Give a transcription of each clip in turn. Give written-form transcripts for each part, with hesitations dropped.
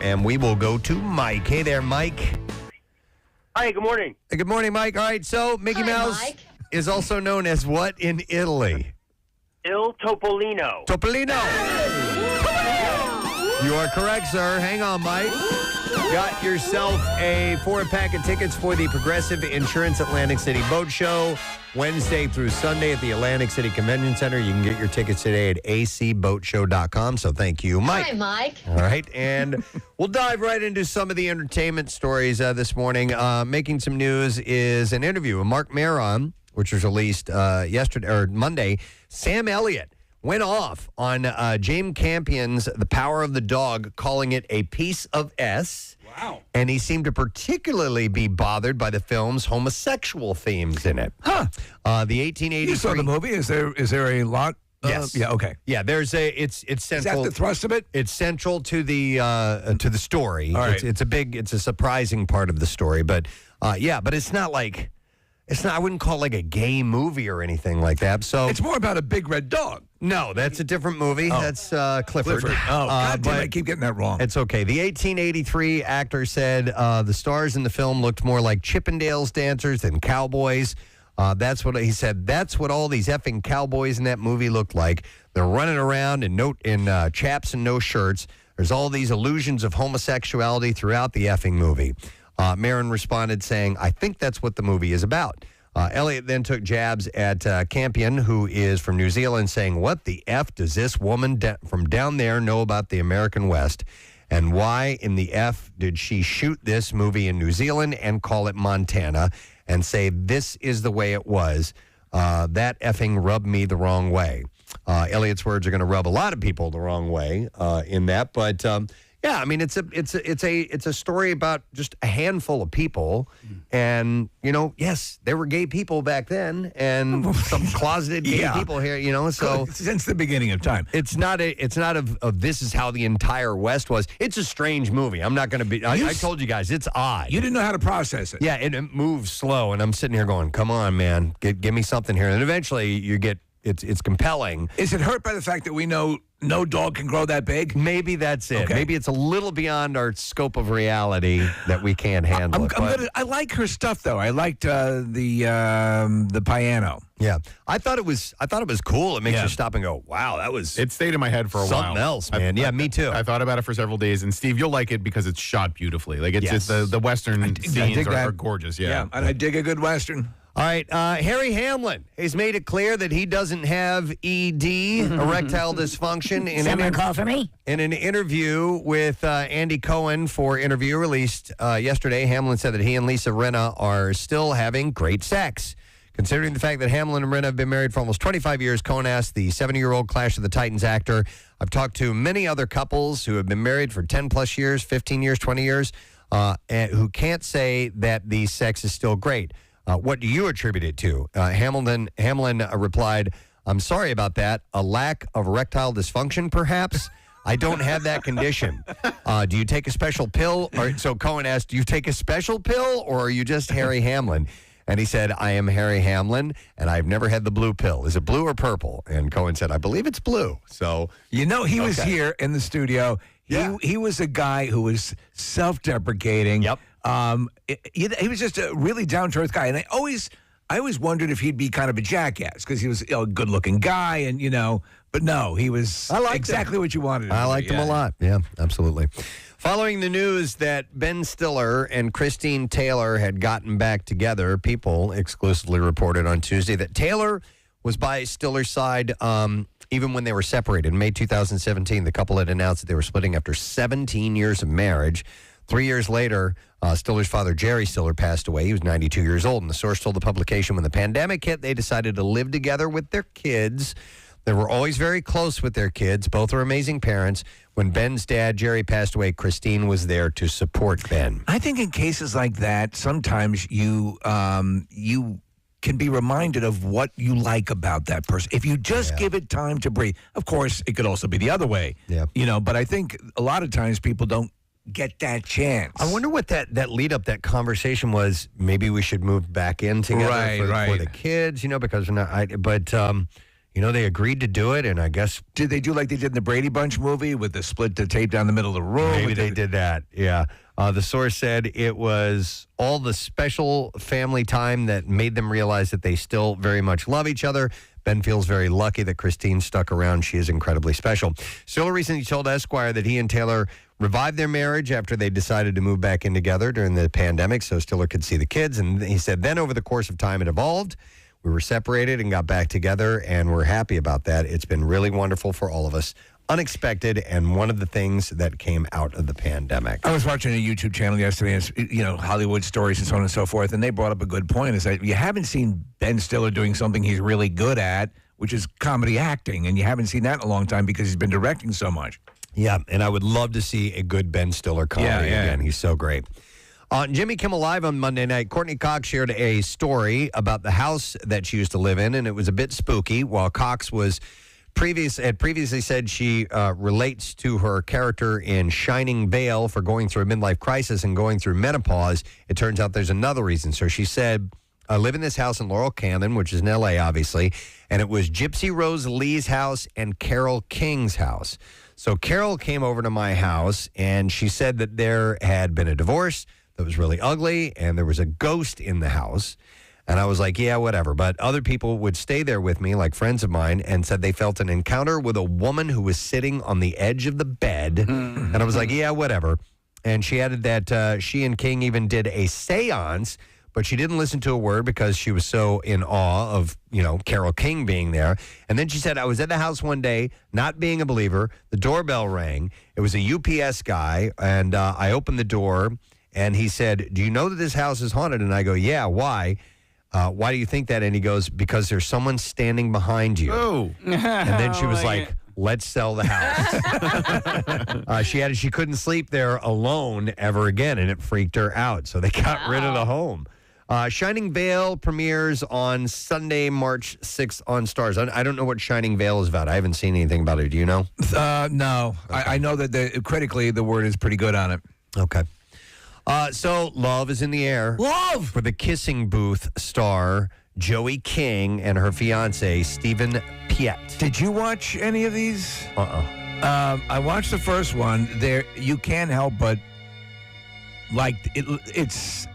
and we will go to Mike. Hey there, Mike. Hi, good morning. Hey, good morning, Mike. All right, so Mickey Mouse is also known as what in Italy? Il Topolino. Topolino. You are correct, sir. Hang on, Mike. Got yourself a 4-pack of tickets for the Progressive Insurance Atlantic City Boat Show, Wednesday through Sunday at the Atlantic City Convention Center. You can get your tickets today at acboatshow.com. So thank you, Mike. Hi, Mike. All right, and we'll dive right into some of the entertainment stories this morning. Making some news is an interview with Mark Maron, which was released yesterday or Monday. Sam Elliott went off on James Campion's The Power of the Dog, calling it a piece of S. Wow. And he seemed to particularly be bothered by the film's homosexual themes in it. Huh. The 1883. You saw the movie? Is there a lot? Yes. Yeah. Okay. Yeah. There's it's central. Is that the thrust of it? It's central to the story. All right. It's a surprising part of the story, but but it's not like. It's not. I wouldn't call it like a gay movie or anything like that. So It's more about a big red dog. no, that's a different movie. Oh. That's Clifford. Oh, God damn, but I keep getting that wrong. it's okay. The 1883 actor said the stars in the film looked more like Chippendales dancers than cowboys. That's what he said. That's what all these effing cowboys in that movie looked like. They're running around in chaps and no shirts. There's all these illusions of homosexuality throughout the effing movie. Maron responded saying, I think that's what the movie is about. Elliot then took jabs at Campion, who is from New Zealand, saying, what the F does this woman from down there know about the American West? And why in the F did she shoot this movie in New Zealand and call it Montana and say this is the way it was? That effing rubbed me the wrong way. Elliot's words are going to rub a lot of people the wrong way in that, but yeah, I mean it's a story about just a handful of people, and yes, there were gay people back then, and some closeted gay people here, So since the beginning of time, it's not of this is how the entire West was. It's a strange movie. I'm not going to be. I told you guys, it's odd. you didn't know how to process it. Yeah, it moves slow, and I'm sitting here going, "Come on, man, give me something here." And eventually, you get it's compelling. Is it hurt by the fact that we know no dog can grow that big? Maybe that's it. Okay. Maybe it's a little beyond our scope of reality that we can't handle. I like her stuff though. I liked the piano. Yeah, I thought it was cool. It makes you stop and go, "Wow, that was." It stayed in my head for a while. Something else, man. Yeah, me too. I thought about it for several days. And Steve, you'll like it because it's shot beautifully. Like it's Yes. the Western scenes are that. gorgeous. Yeah. And I dig a good Western. All right, Harry Hamlin has made it clear that he doesn't have ED, erectile dysfunction. Someone call for me? In an interview with Andy Cohen for Interview released yesterday, Hamlin said that he and Lisa Rinna are still having great sex. Considering the fact that Hamlin and Rinna have been married for almost 25 years, Cohen asked the 70-year-old Clash of the Titans actor, I've talked to many other couples who have been married for 10-plus years, 15 years, 20 years, and who can't say that the sex is still great. What do you attribute it to? Hamlin replied, I'm sorry about that. A lack of erectile dysfunction, perhaps? I don't have that condition. Do you take a special pill? So Cohen asked, do you take a special pill or are you just Harry Hamlin? And he said, I am Harry Hamlin, and I've never had the blue pill. Is it blue or purple? And Cohen said, I believe it's blue. So he was here in the studio. He was a guy who was self-deprecating. Yep. He was just a really down-to-earth guy, and I always wondered if he'd be kind of a jackass because he was a good-looking guy, and but no, he was exactly what you wanted. I liked him a lot. Yeah, absolutely. Following the news that Ben Stiller and Christine Taylor had gotten back together, People exclusively reported on Tuesday that Taylor was by Stiller's side even when they were separated. In May 2017, the couple had announced that they were splitting after 17 years of marriage. 3 years later, Stiller's father, Jerry Stiller, passed away. He was 92 years old, and the source told the publication when the pandemic hit, they decided to live together with their kids. They were always very close with their kids. Both are amazing parents. When Ben's dad, Jerry, passed away, Christine was there to support Ben. I think in cases like that, sometimes you can be reminded of what you like about that person. If you just give it time to breathe. Of course, it could also be the other way. Yeah. But I think a lot of times people don't get that chance. I wonder what that lead up, that conversation was. Maybe we should move back in together for the kids, because we're not. They agreed to do it, and I guess Did they do like they did in the Brady Bunch movie with the split the tape down the middle of the room? maybe they did that. Yeah. The source said it was all the special family time that made them realize that they still very much love each other. Ben feels very lucky that Christine stuck around. She is incredibly special. Stiller recently told Esquire that he and Taylor revived their marriage after they decided to move back in together during the pandemic so Stiller could see the kids. And he said then over the course of time it evolved. We were separated and got back together, and we're happy about that. It's been really wonderful for all of us. Unexpected, and one of the things that came out of the pandemic. I was watching a YouTube channel yesterday, and it's, Hollywood stories and so on and so forth, and they brought up a good point, is that you haven't seen Ben Stiller doing something he's really good at, which is comedy acting, and you haven't seen that in a long time because he's been directing so much. Yeah, and I would love to see a good Ben Stiller comedy again. He's so great. On Jimmy Kimmel Live on Monday night, Courtney Cox shared a story about the house that she used to live in, and it was a bit spooky. While Cox had previously said she relates to her character in Shining Vale for going through a midlife crisis and going through menopause, it turns out there's another reason. So she said, I live in this house in Laurel Canyon, which is in L.A., obviously, and it was Gypsy Rose Lee's house and Carole King's house. So Carole came over to my house, and she said that there had been a divorce that was really ugly, and there was a ghost in the house. And I was like, yeah, whatever. But other people would stay there with me, like friends of mine, and said they felt an encounter with a woman who was sitting on the edge of the bed. And I was like, yeah, whatever. And she added that she and King even did a seance, but she didn't listen to a word because she was so in awe of, Carole King being there. And then she said, I was at the house one day, not being a believer. The doorbell rang. It was a UPS guy, and I opened the door, and he said, do you know that this house is haunted? And I go, yeah, why? Why do you think that? And he goes, because there's someone standing behind you. Oh. And then she was like, let's sell the house. She added she couldn't sleep there alone ever again, and it freaked her out. So they got rid of the home. Shining Vale premieres on Sunday, March 6th on Stars. I don't know what Shining Vale is about. I haven't seen anything about it. Do you know? No. Okay. I know that critically the word is pretty good on it. Okay. So love is in the air. Love! For the Kissing Booth star, Joey King, and her fiance, Stephen Piet. Did you watch any of these? I watched the first one. There, you can't help but like it's.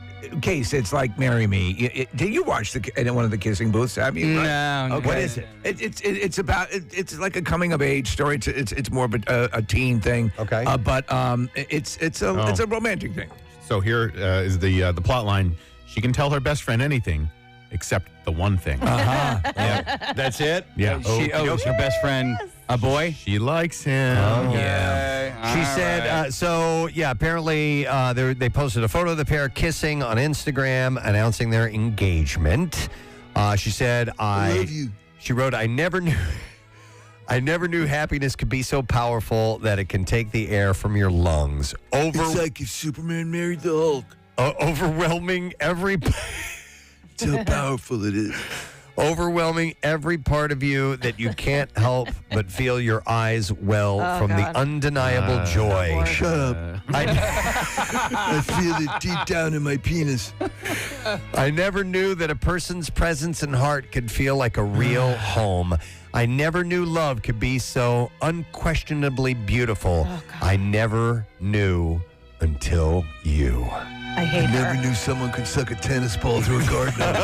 Case, it's like Marry Me. Did you watch one of the Kissing Booths? Have you? No. Okay. What is it? It's about it's like a coming of age story. It's more of a teen thing. Okay. But it's a romantic thing. So here is the plot line. She can tell her best friend anything except the one thing. Yeah, that's it? Yeah. Is her best friend a boy? She likes him. She said, apparently they posted a photo of the pair kissing on Instagram, announcing their engagement. She said, I love you. She wrote, I never knew happiness could be so powerful that it can take the air from your lungs. It's like if Superman married the Hulk. Overwhelming every... That's how powerful it is. Overwhelming every part of you that you can't help but feel your eyes well from the undeniable joy. Shut up. I feel it deep down in my penis. I never knew that a person's presence and heart could feel like a real home. I never knew love could be so unquestionably beautiful. I never knew until you. I hate I never her. knew someone could suck a tennis ball through a garden hose.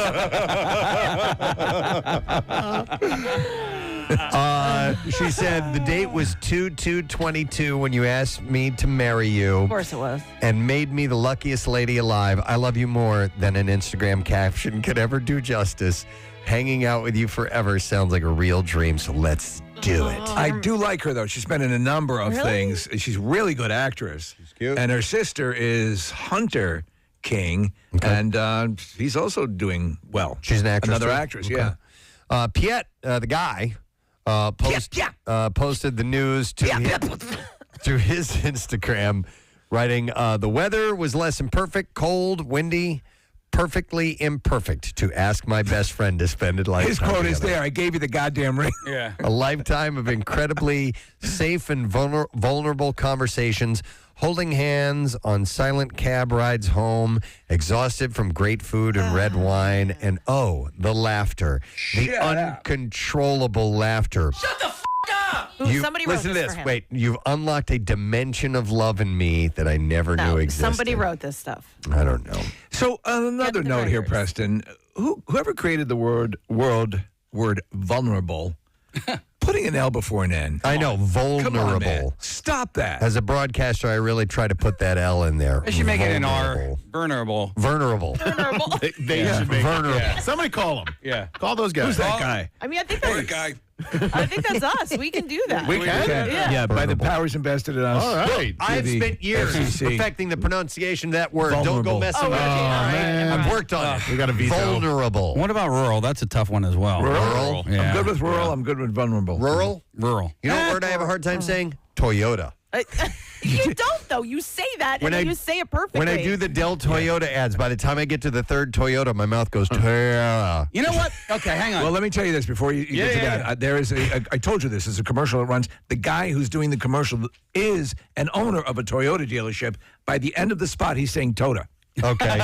She said the date was 2/2/22 when you asked me to marry you. Of course it was. And made me the luckiest lady alive. I love you more than an Instagram caption could ever do justice. Hanging out with you forever sounds like a real dream, so let's do it. I do like her, though. She's been in a number of things. She's a really good actress. She's cute. And her sister is Hunter King, and he's also doing well. She's an actress. Another too? actress, Okay. yeah. Piet, the guy, posted the news through his Instagram, writing, the weather was less than perfect, cold, windy, perfectly imperfect to ask my best friend to spend it like His quote is there. I gave you the goddamn ring. Yeah. A lifetime of incredibly safe and vulnerable conversations, holding hands on silent cab rides home, exhausted from great food and red wine, and the laughter. The Shut up. uncontrollable laughter. Ooh, somebody wrote listen to this this. for him. Wait, you've unlocked a dimension of love in me that I never knew existed. Somebody wrote this stuff. I don't know. So on another Get the note here, writers. Preston, whoever created the word vulnerable, putting an L before an N. I know, Come on, man. vulnerable. Stop that. As a broadcaster, I really try to put that L in there. I should make it an R. Vulnerable. Vulnerable. Vulnerable. They should make vulnerable. Yeah. Somebody call them. Yeah. Call those guys. Who's that guy? I mean, I think that's guy. I think that's us. We can do that. We can? Yeah. By the Vulnerable. powers invested in us. All right. I've the spent years FCC. perfecting the pronunciation of that word. Don't Vulnerable. go messing with it. All right? man. I've worked on it. We got a veto. Vulnerable. What about rural? That's a tough one as well. Rural? Yeah. I'm good with rural. I'm good with vulnerable. Rural? Rural. You know what word I have a hard time saying? Toyota. You don't, though. You say that, When and then I- you say it perfectly. When I do the Dell Toyota ads, by the time I get to the third Toyota, my mouth goes, Toyota. You know what? Okay, hang on. Well, let me tell you this before you get to yeah, that. There is I told you this is a commercial that runs. The guy who's doing the commercial is an owner of a Toyota dealership. By the end of the spot, he's saying Tota. Okay.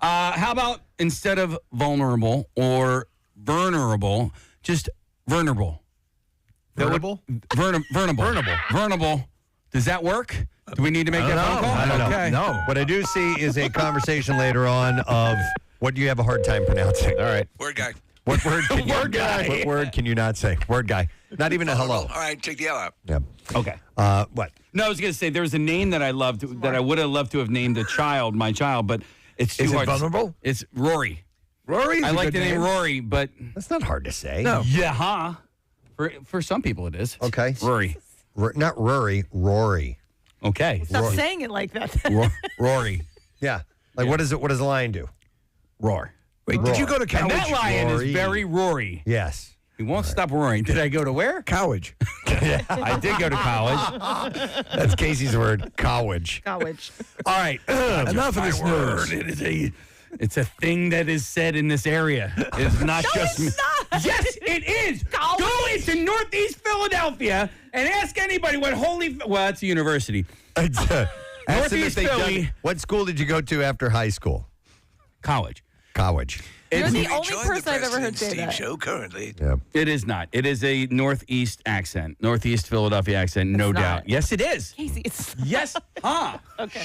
How about instead of vulnerable or vulnerable, just vulnerable? Vulnerable? Vulnerable. Does that work? Do we need to make that phone call? I don't know. Okay. No. What I do see is a conversation later on of what do you have a hard time pronouncing? All right. Word guy. What word can Word guy. What word can you not say? Word guy. Not even a hello. All right, take the L out. Yeah. Okay. What? No, I was going to say there was a name that I loved that I would have loved to have named my child, but it's too Is it hard. vulnerable? It's Rory. Rory. I like the name Rory, but That's not hard to say. No. yeah, huh? For some people it is. Okay. Rory. Not Rory, Rory. Okay. Stop saying it like that. Rory. Yeah. Like what is it? What does the lion do? Roar. Wait, did you go to And college? that lion Rory. is very Rory. Yes. He won't stop roaring. Did I go to where? College. I did go to college. That's Casey's word. Cowage. College. All right. Enough of this news. It's a thing that is said in this area. It's not just me. it's not. Yes, it is. College. Go into Northeast Philadelphia and ask anybody what well, it's a university. Ask them if Northeast they've done- Philly. What school did you go to after high school? College. College. You're the Enjoy only person I've ever Preston heard and say Steve that. show currently. Yeah. It is not. It is a Northeast accent. Northeast Philadelphia accent, no It's doubt. not. Yes, it is. Casey, it's Yes. Huh. okay.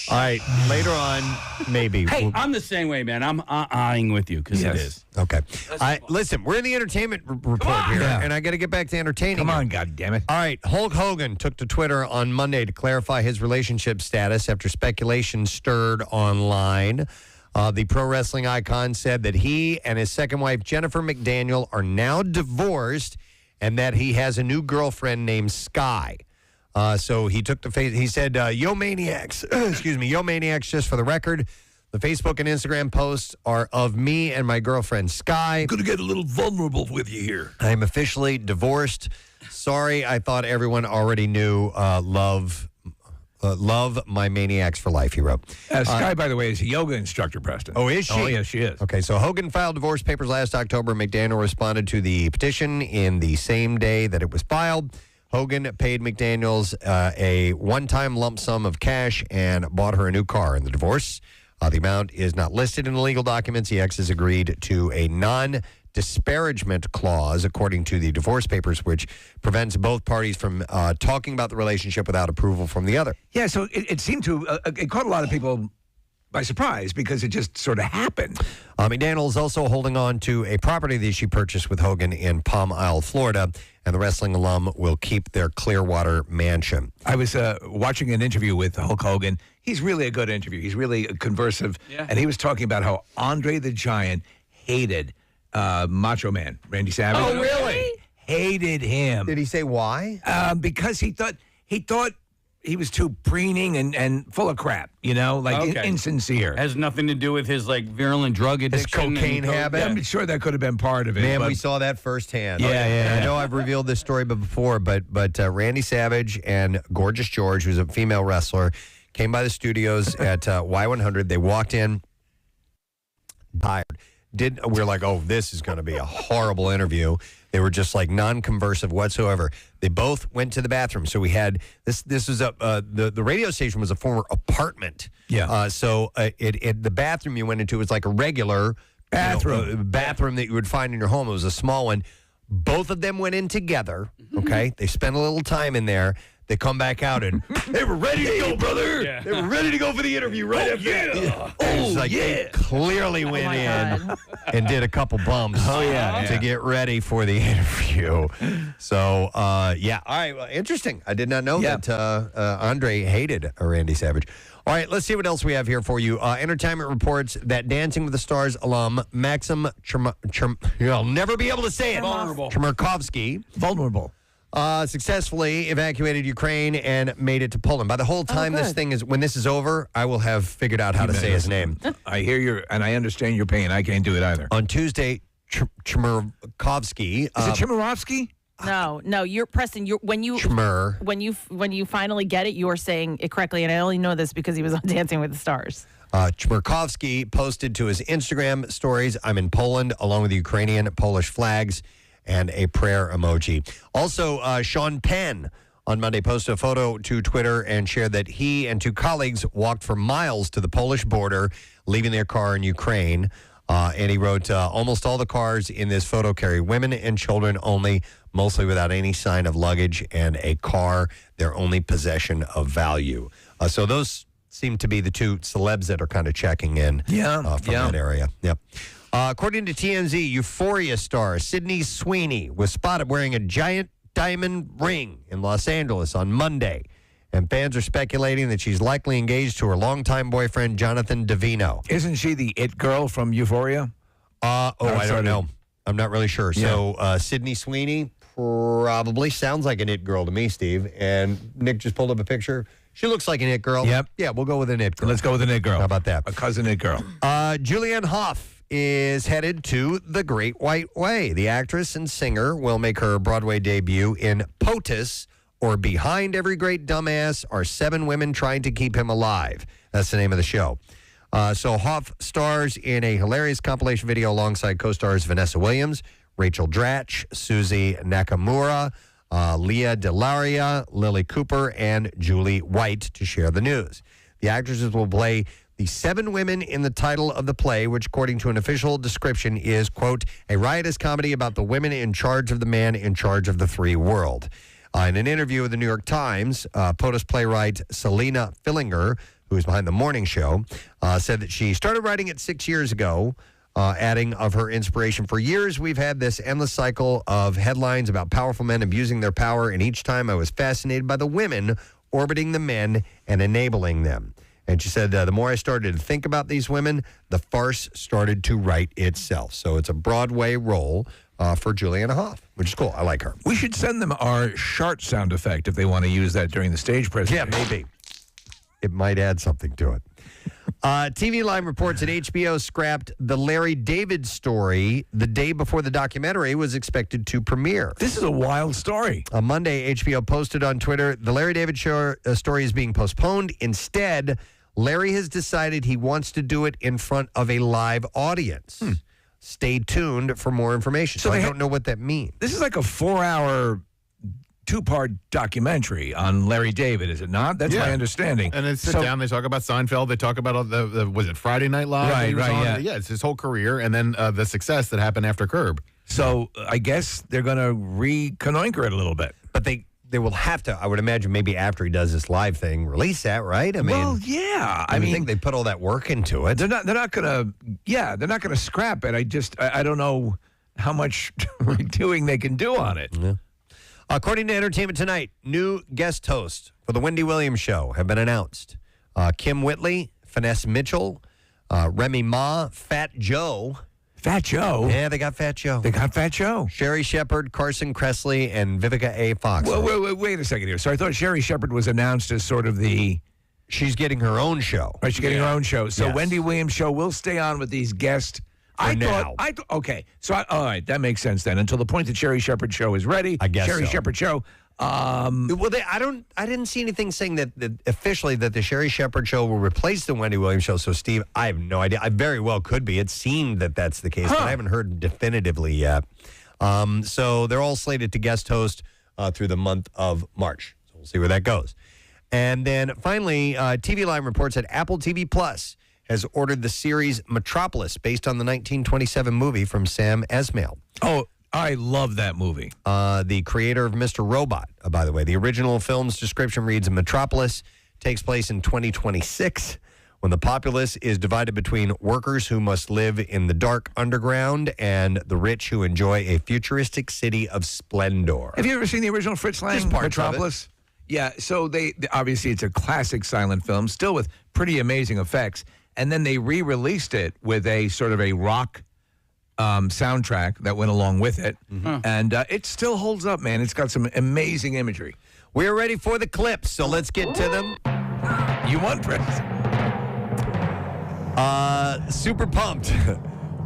All right. Later on, maybe. Hey, We'll- I'm the same way, man. I'm eyeing with you because it is. Okay. Listen, we're in the entertainment report here, Yeah. and I got to get back to entertaining. Come you. on, goddammit. All right, Hulk Hogan took to Twitter on Monday to clarify his relationship status after speculation stirred online. The pro wrestling icon said that he and his second wife, Jennifer McDaniel, are now divorced and that he has a new girlfriend named Sky. So he took the face. He said, "Yo maniacs, excuse me, yo maniacs." Just for the record, the Facebook and Instagram posts are of me and my girlfriend Sky. Gonna get a little vulnerable with you here. I am officially divorced. Sorry, I thought everyone already knew. Love my maniacs for life. He wrote. Sky, by the way, is a yoga instructor, Preston. Oh, is she? Oh, yes, she is. Okay, so Hogan filed divorce papers last October. McDaniel responded to the petition in the same day that it was filed. Hogan paid McDaniels a one-time lump sum of cash and bought her a new car in the divorce. The amount is not listed in the legal documents. The ex has agreed to a non-disparagement clause, according to the divorce papers, which prevents both parties from talking about the relationship without approval from the other. Yeah, so it seemed to, it caught a lot of people by surprise because it just sort of happened. McDaniel is also holding on to a property that she purchased with Hogan in Palm Isle, Florida, and the wrestling alum will keep their Clearwater mansion. I was watching an interview with Hulk Hogan. He's really a good interview. He's really conversive. Yeah. And he was talking about how Andre the Giant hated Macho Man, Randy Savage. Oh, really? Hated him. Did he say why? Because he thought he was too preening and full of crap, like Okay. insincere. Has nothing to do with his virulent drug addiction. cocaine habit? Yeah. I'm sure that could have been part of it. Man, but we saw that firsthand. Yeah, yeah. I know I've revealed this story before, but Randy Savage and Gorgeous George, who's a female wrestler, came by the studios at Y100. They walked in, tired. We're like, oh, this is going to be a horrible interview. They were just like non-conversive whatsoever. They both went to the bathroom. So we had this. This was the radio station was a former apartment. Yeah. So the bathroom you went into was like a regular bathroom bathroom that you would find in your home. It was a small one. Both of them went in together. Okay, they spent a little time in there. They come back out and they were ready to go, brother. Yeah. They were ready to go for the interview right after. They clearly went in and did a couple bumps. To get ready for the interview. So all right, well, interesting. I did not know that Andre hated Randy Savage. All right, let's see what else we have here for you. Entertainment reports that Dancing with the Stars alum Maxim you'll never be able to say it. Vulnerable. Chmerkovskiy. Vulnerable. Successfully evacuated Ukraine and made it to Poland. By the whole time when this is over, I will have figured out how to say his name. I hear you, and I understand your pain. I can't do it either. On Tuesday, Chmerkovskiy. Is it Chmerkovskiy? No, you're Preston. When you finally get it, you are saying it correctly, and I only know this because he was on Dancing with the Stars. Chmerkovskiy posted to his Instagram stories, "I'm in Poland," along with the Ukrainian Polish flags and a prayer emoji. Also, Sean Penn on Monday posted a photo to Twitter and shared that he and two colleagues walked for miles to the Polish border, leaving their car in Ukraine. And he wrote, almost all the cars in this photo carry women and children only, mostly without any sign of luggage, and a car, their only possession of value. So those seem to be the two celebs that are kind of checking in from that area. Yep. According to TMZ, Euphoria star Sydney Sweeney was spotted wearing a giant diamond ring in Los Angeles on Monday. And fans are speculating that she's likely engaged to her longtime boyfriend, Jonathan Davino. Isn't she the it girl from Euphoria? I don't know. I'm not really sure. Yeah. So Sydney Sweeney probably sounds like an it girl to me, Steve. And Nick just pulled up a picture. She looks like an it girl. Yep. Yeah, we'll go with an it girl. Let's go with an it girl. How about that? A cousin it girl. Julianne Hough is headed to The Great White Way. The actress and singer will make her Broadway debut in POTUS, or Behind Every Great Dumbass Are 7 Women Trying to Keep Him Alive. That's the name of the show. So Hough stars in a hilarious compilation video alongside co-stars Vanessa Williams, Rachel Dratch, Susie Nakamura, Leah Delaria, Lily Cooper, and Julie White to share the news. The actresses will play the 7 women in the title of the play, which, according to an official description, is, quote, a riotous comedy about the women in charge of the man in charge of the free world. In an interview with the New York Times, POTUS playwright Selena Fillinger, who is behind the morning show, said that she started writing it 6 years ago, adding of her inspiration. For years, we've had this endless cycle of headlines about powerful men abusing their power, and each time I was fascinated by the women orbiting the men and enabling them. And she said, the more I started to think about these women, the farce started to write itself. So it's a Broadway role for Julianne Hough, which is cool. I like her. We should send them our shart sound effect if they want to use that during the stage presentation. Yeah, maybe. It might add something to it. TV Line reports that HBO scrapped the Larry David story the day before the documentary was expected to premiere. This is a wild story. On Monday, HBO posted on Twitter, the Larry David story is being postponed. Instead, Larry has decided he wants to do it in front of a live audience. Stay tuned for more information. So I don't know what that means. This is like a 4-hour, 2-part documentary on Larry David, is it not? That's my understanding. And they sit down, they talk about Seinfeld, they talk about the was it Friday Night Live? Right, yeah. Yeah, it's his whole career, and then the success that happened after Curb. So I guess they're going to reconnoiter it a little bit. But they will have to, I would imagine, maybe after he does this live thing, release that, right? I mean, well, yeah. I think they put all that work into it. They're not going to scrap it. I don't know how much redoing they can do on it. Yeah. According to Entertainment Tonight, new guest hosts for the Wendy Williams Show have been announced. Kim Whitley, Finesse Mitchell, Remy Ma, Fat Joe. Fat Joe? Yeah, they got Fat Joe. They got Fat Joe. Sherry Shepard, Carson Kressley, and Vivica A. Fox. Well, wait a second here. So I thought Sherry Shepard was announced as sort of the... She's getting her own show. Right, she's getting her own show. So Yes. Wendy Williams Show will stay on with these guests. Okay. So, all right, that makes sense then. Until the point that Sherry Shepard Show is ready. I guess Sherry so. Shepard Show. Well, I didn't see anything saying that officially that the Sherry Shepherd show will replace the Wendy Williams show. So, Steve, I have no idea. I very well could be. It seemed that that's the case, but I haven't heard definitively yet. So they're all slated to guest host through the month of March. So we'll see where that goes. And then finally, TV Line reports that Apple TV Plus has ordered the series Metropolis, based on the 1927 movie from Sam Esmail. Oh, I love that movie. The creator of Mr. Robot, by the way. The original film's description reads, Metropolis takes place in 2026 when the populace is divided between workers who must live in the dark underground and the rich who enjoy a futuristic city of splendor. Have you ever seen the original Fritz Lang Metropolis? Yeah, so they obviously it's a classic silent film, still with pretty amazing effects. And then they re-released it with a sort of a rock soundtrack that went along with it. Mm-hmm. And it still holds up, man. It's got some amazing imagery. We're ready for the clips, so let's get to them. You won, Preston. Super pumped.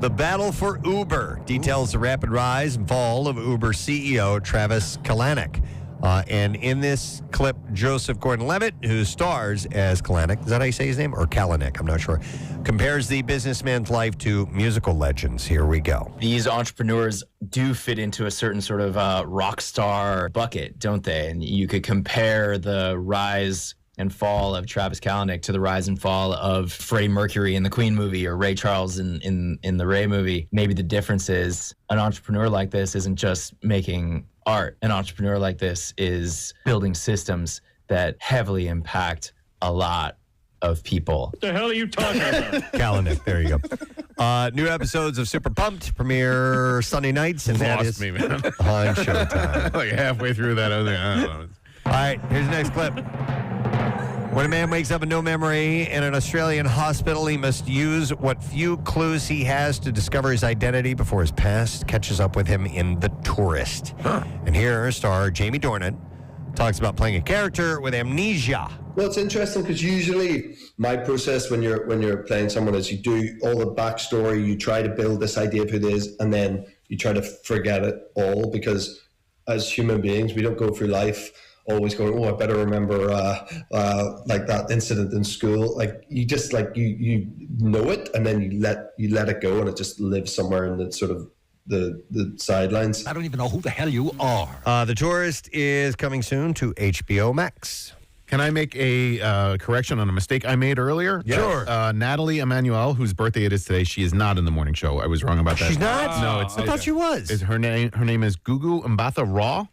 The battle for Uber details the rapid rise and fall of Uber CEO Travis Kalanick. And in this clip, Joseph Gordon-Levitt, who stars as Kalanick, is that how you say his name? Or Kalanick, I'm not sure, compares the businessman's life to musical legends. Here we go. These entrepreneurs do fit into a certain sort of rock star bucket, don't they? And you could compare the rise and fall of Travis Kalanick to the rise and fall of Freddie Mercury in the Queen movie or Ray Charles in the Ray movie. Maybe the difference is an entrepreneur like this isn't just making art. An entrepreneur like this is building systems that heavily impact a lot of people. What the hell are you talking about? Kalanick, there you go. New episodes of Super Pumped premiere Sunday nights, and that is me, man. on Showtime. Like halfway through that, I was like, I don't know. All right, here's the next clip. When a man wakes up with no memory in an Australian hospital, he must use what few clues he has to discover his identity before his past catches up with him in The Tourist. And here, star Jamie Dornan talks about playing a character with amnesia. Well, it's interesting because usually my process when you're playing someone is you do all the backstory, you try to build this idea of who it is, and then you try to forget it all, because as human beings, we don't go through life always going, I better remember like that incident in school. Like you just you know it, and then you let it go, and it just lives somewhere in the sort of the sidelines. I don't even know who the hell you are. The Tourist is coming soon to HBO Max. Can I make a correction on a mistake I made earlier? Yeah. Sure. Natalie Emmanuel, whose birthday it is today, she is not in the morning show. I was wrong about that. She's not? No, I thought she was. Her name is Gugu Mbatha Raw.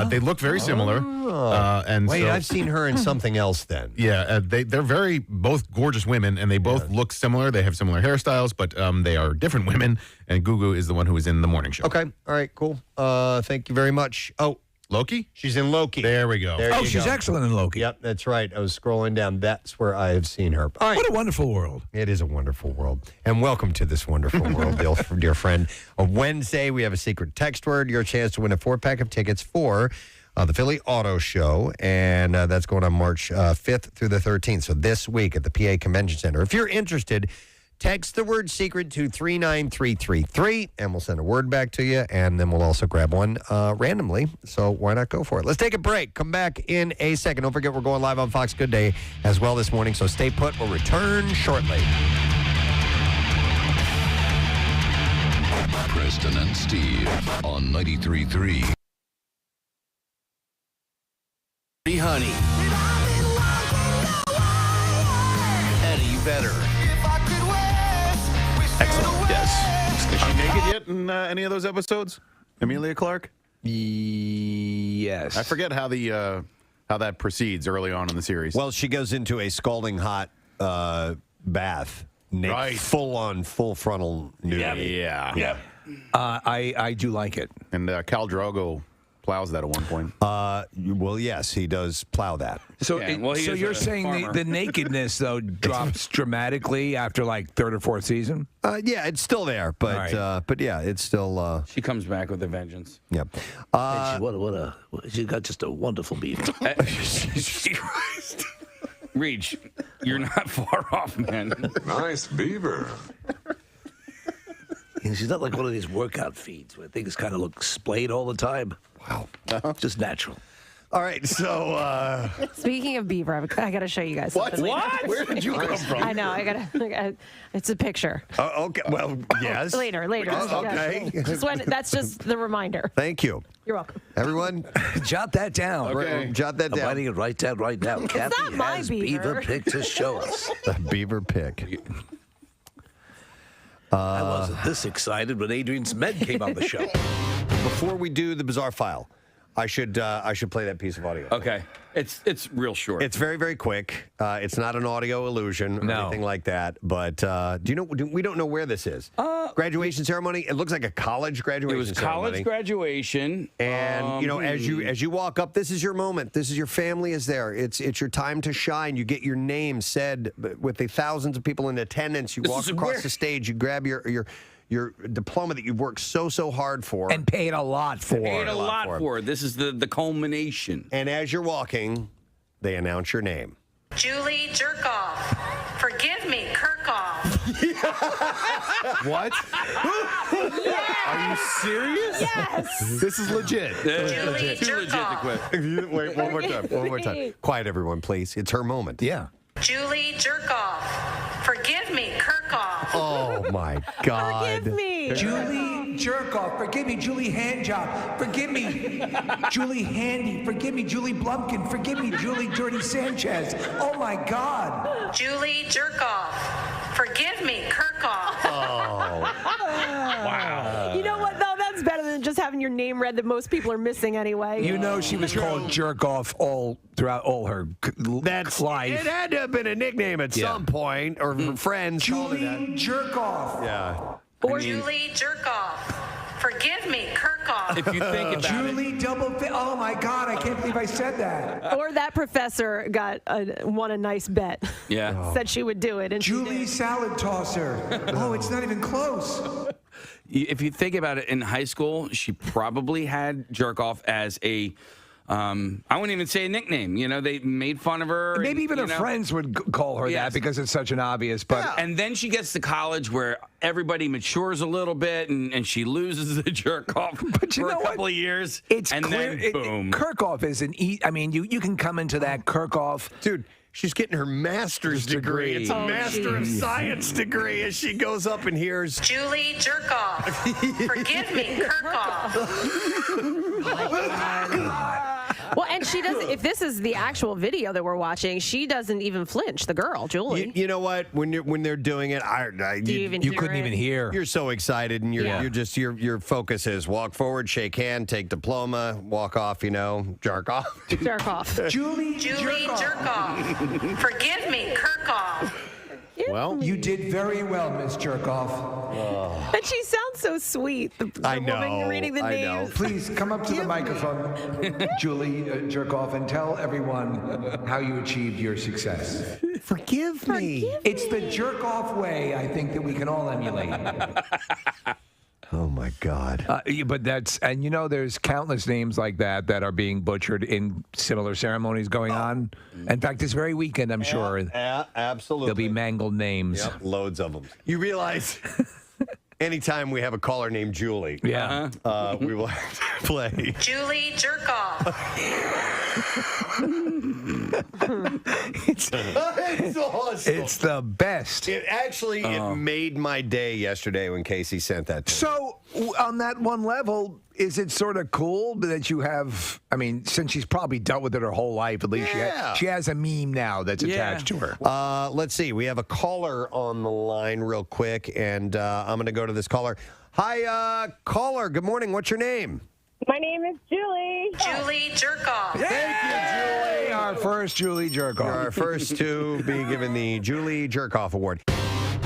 They look very similar. I've seen her in something else then. Yeah, they're very both gorgeous women, and they both look similar. They have similar hairstyles, but they are different women. And Gugu is the one who is in the morning show. Okay, all right, cool. Thank you very much. Oh, Loki? she's in Loki. There we go. There you She's go. excellent in Loki. Yep, that's right. I was scrolling down. That's where I have seen her. All right. What a wonderful world. It is a wonderful world. And welcome to this wonderful world, dear friend. On Wednesday, we have a secret text word. Your chance to win a 4-pack of tickets for the Philly Auto Show. And that's going on March 5th through the 13th. So this week at the PA Convention Center. If you're interested, text the word secret to 39333, and we'll send a word back to you, and then we'll also grab one randomly. So why not go for it? Let's take a break. Come back in a second. Don't forget, we're going live on Fox Good Day as well this morning, so stay put. We'll return shortly. Preston and Steve on 93.3. Honey. Eddie Vedder. Excellent. Yes. Is she naked yet in any of those episodes? Amelia Clark? Yes. I forget how that proceeds early on in the series. Well, she goes into a scalding hot bath. Right. Full frontal nudity. Yeah. I do like it. And Khal Drogo plows that at one point. Well, yes, he does plow that. So, he so is you're a saying farmer. the nakedness though drops dramatically after like third or fourth season? Yeah, it's still there, but right. but yeah, it's still. She comes back with a vengeance. Yeah. She's got just a wonderful beef. Christ. Reach, you're not far off, man. Nice beaver. She's not like one of these workout feeds where things kind of look splayed all the time. Wow. Just natural. All right, so Speaking of beaver, I got to show you guys something. What? Where did you come from? I know. I got. It's a picture. okay. Well, yes. Later. Okay. That's just the reminder. Thank you, You're welcome. everyone. Jot that down. Jot that I'm down. writing it right down right now. Kathy not my has beaver. pick to show us. The beaver pick. I wasn't this excited when Adrian's men came on the show. Before we do the bizarre file, I should play that piece of audio. Okay. It's real short. It's very, very quick. It's not an audio illusion or anything like that. But we don't know where this is. Graduation ceremony. It looks like a college graduation. It was ceremony. college graduation, and as you walk up, this is your moment. This is your family is there. It's your time to shine. You get your name said with the thousands of people in attendance. You walk across the stage. You grab your diploma that you've worked so hard for And paid a lot for. Paid a lot for. This is the culmination. And as you're walking, they announce your name. Julie Jerkoff. Forgive me, Kirkhoff. What? Are you serious? Yes. This is legit. Julie Too legit to quit. Wait, one more time. One more time. Quiet, everyone, please. It's her moment. Yeah. Julie Jerkoff. Forgive me, Kirkhoff. Oh my God. Forgive me. Julie Jerkoff, forgive me. Julie Handjob, forgive me. Julie Handy, forgive me. Julie Blumpkin, forgive me. Julie Dirty Sanchez. Oh my God. Julie Jerkoff. Forgive me, Kirkhoff. Wow. You know what, though? That's better than just having your name read that most people are missing anyway. You know she was called Jerkoff throughout all her life. It had to have been a nickname at some point, or friends. Julie Jerkoff. Yeah. Or Julie Jerkoff. Forgive me, Kirkhoff. If you think about Julie Oh my God! I can't believe I said that. Or that professor won a nice bet. Yeah. Said she would do it. And Julie Salad Tosser. Oh, it's not even close. If you think about it, in high school, she probably had Jerkoff as a, I wouldn't even say a nickname. You know, they made fun of her. Maybe even her friends would call her that because it's such an obvious. But And then she gets to college where everybody matures a little bit and she loses the Jerkoff for a couple of years. It's and clear. then boom. Kirkhoff is I mean, you can come into that Kirkhoff. Dude, she's getting her master's degree. It's a Master of Science degree as she goes up and hears Julie Jerkoff. Forgive me, Kirkhoff. Well, and she doesn't. If this is the actual video that we're watching, she doesn't even flinch. The girl, Julie. You know what? When they're doing it, you couldn't even hear. You're so excited, and your focus is walk forward, shake hand, take diploma, walk off. You know, jerk off. Jerk off. Julie Jerkoff. Forgive me, Kirkhoff. Well, you did very well, Miss Jerkoff. And she sounds so sweet. The woman reading the names. Please come up to the microphone, Julie Jerkoff, and tell everyone how you achieved your success. Forgive me. It's the jerk-off way, I think, that we can all emulate. Oh my God! But there's countless names like that are being butchered in similar ceremonies going on. In fact, this very weekend, I'm sure. Absolutely. There'll be mangled names. Yep, loads of them. You realize, anytime we have a caller named Julie, we will have to play Julie Jerkoff. It's awesome. It's the best. It made my day yesterday when Casey sent that to me. So, on that one level, is it sort of cool that you have, I mean, since she's probably dealt with it her whole life, at least she has a meme now that's attached to her. Let's see. We have a caller on the line real quick, and I'm going to go to this caller. Hi, caller. Good morning. What's your name? My name is Julie. Julie Jerkoff. Thank you, Julie. Our first Julie Jerkoff. You're our first to be given the Julie Jerkoff Award.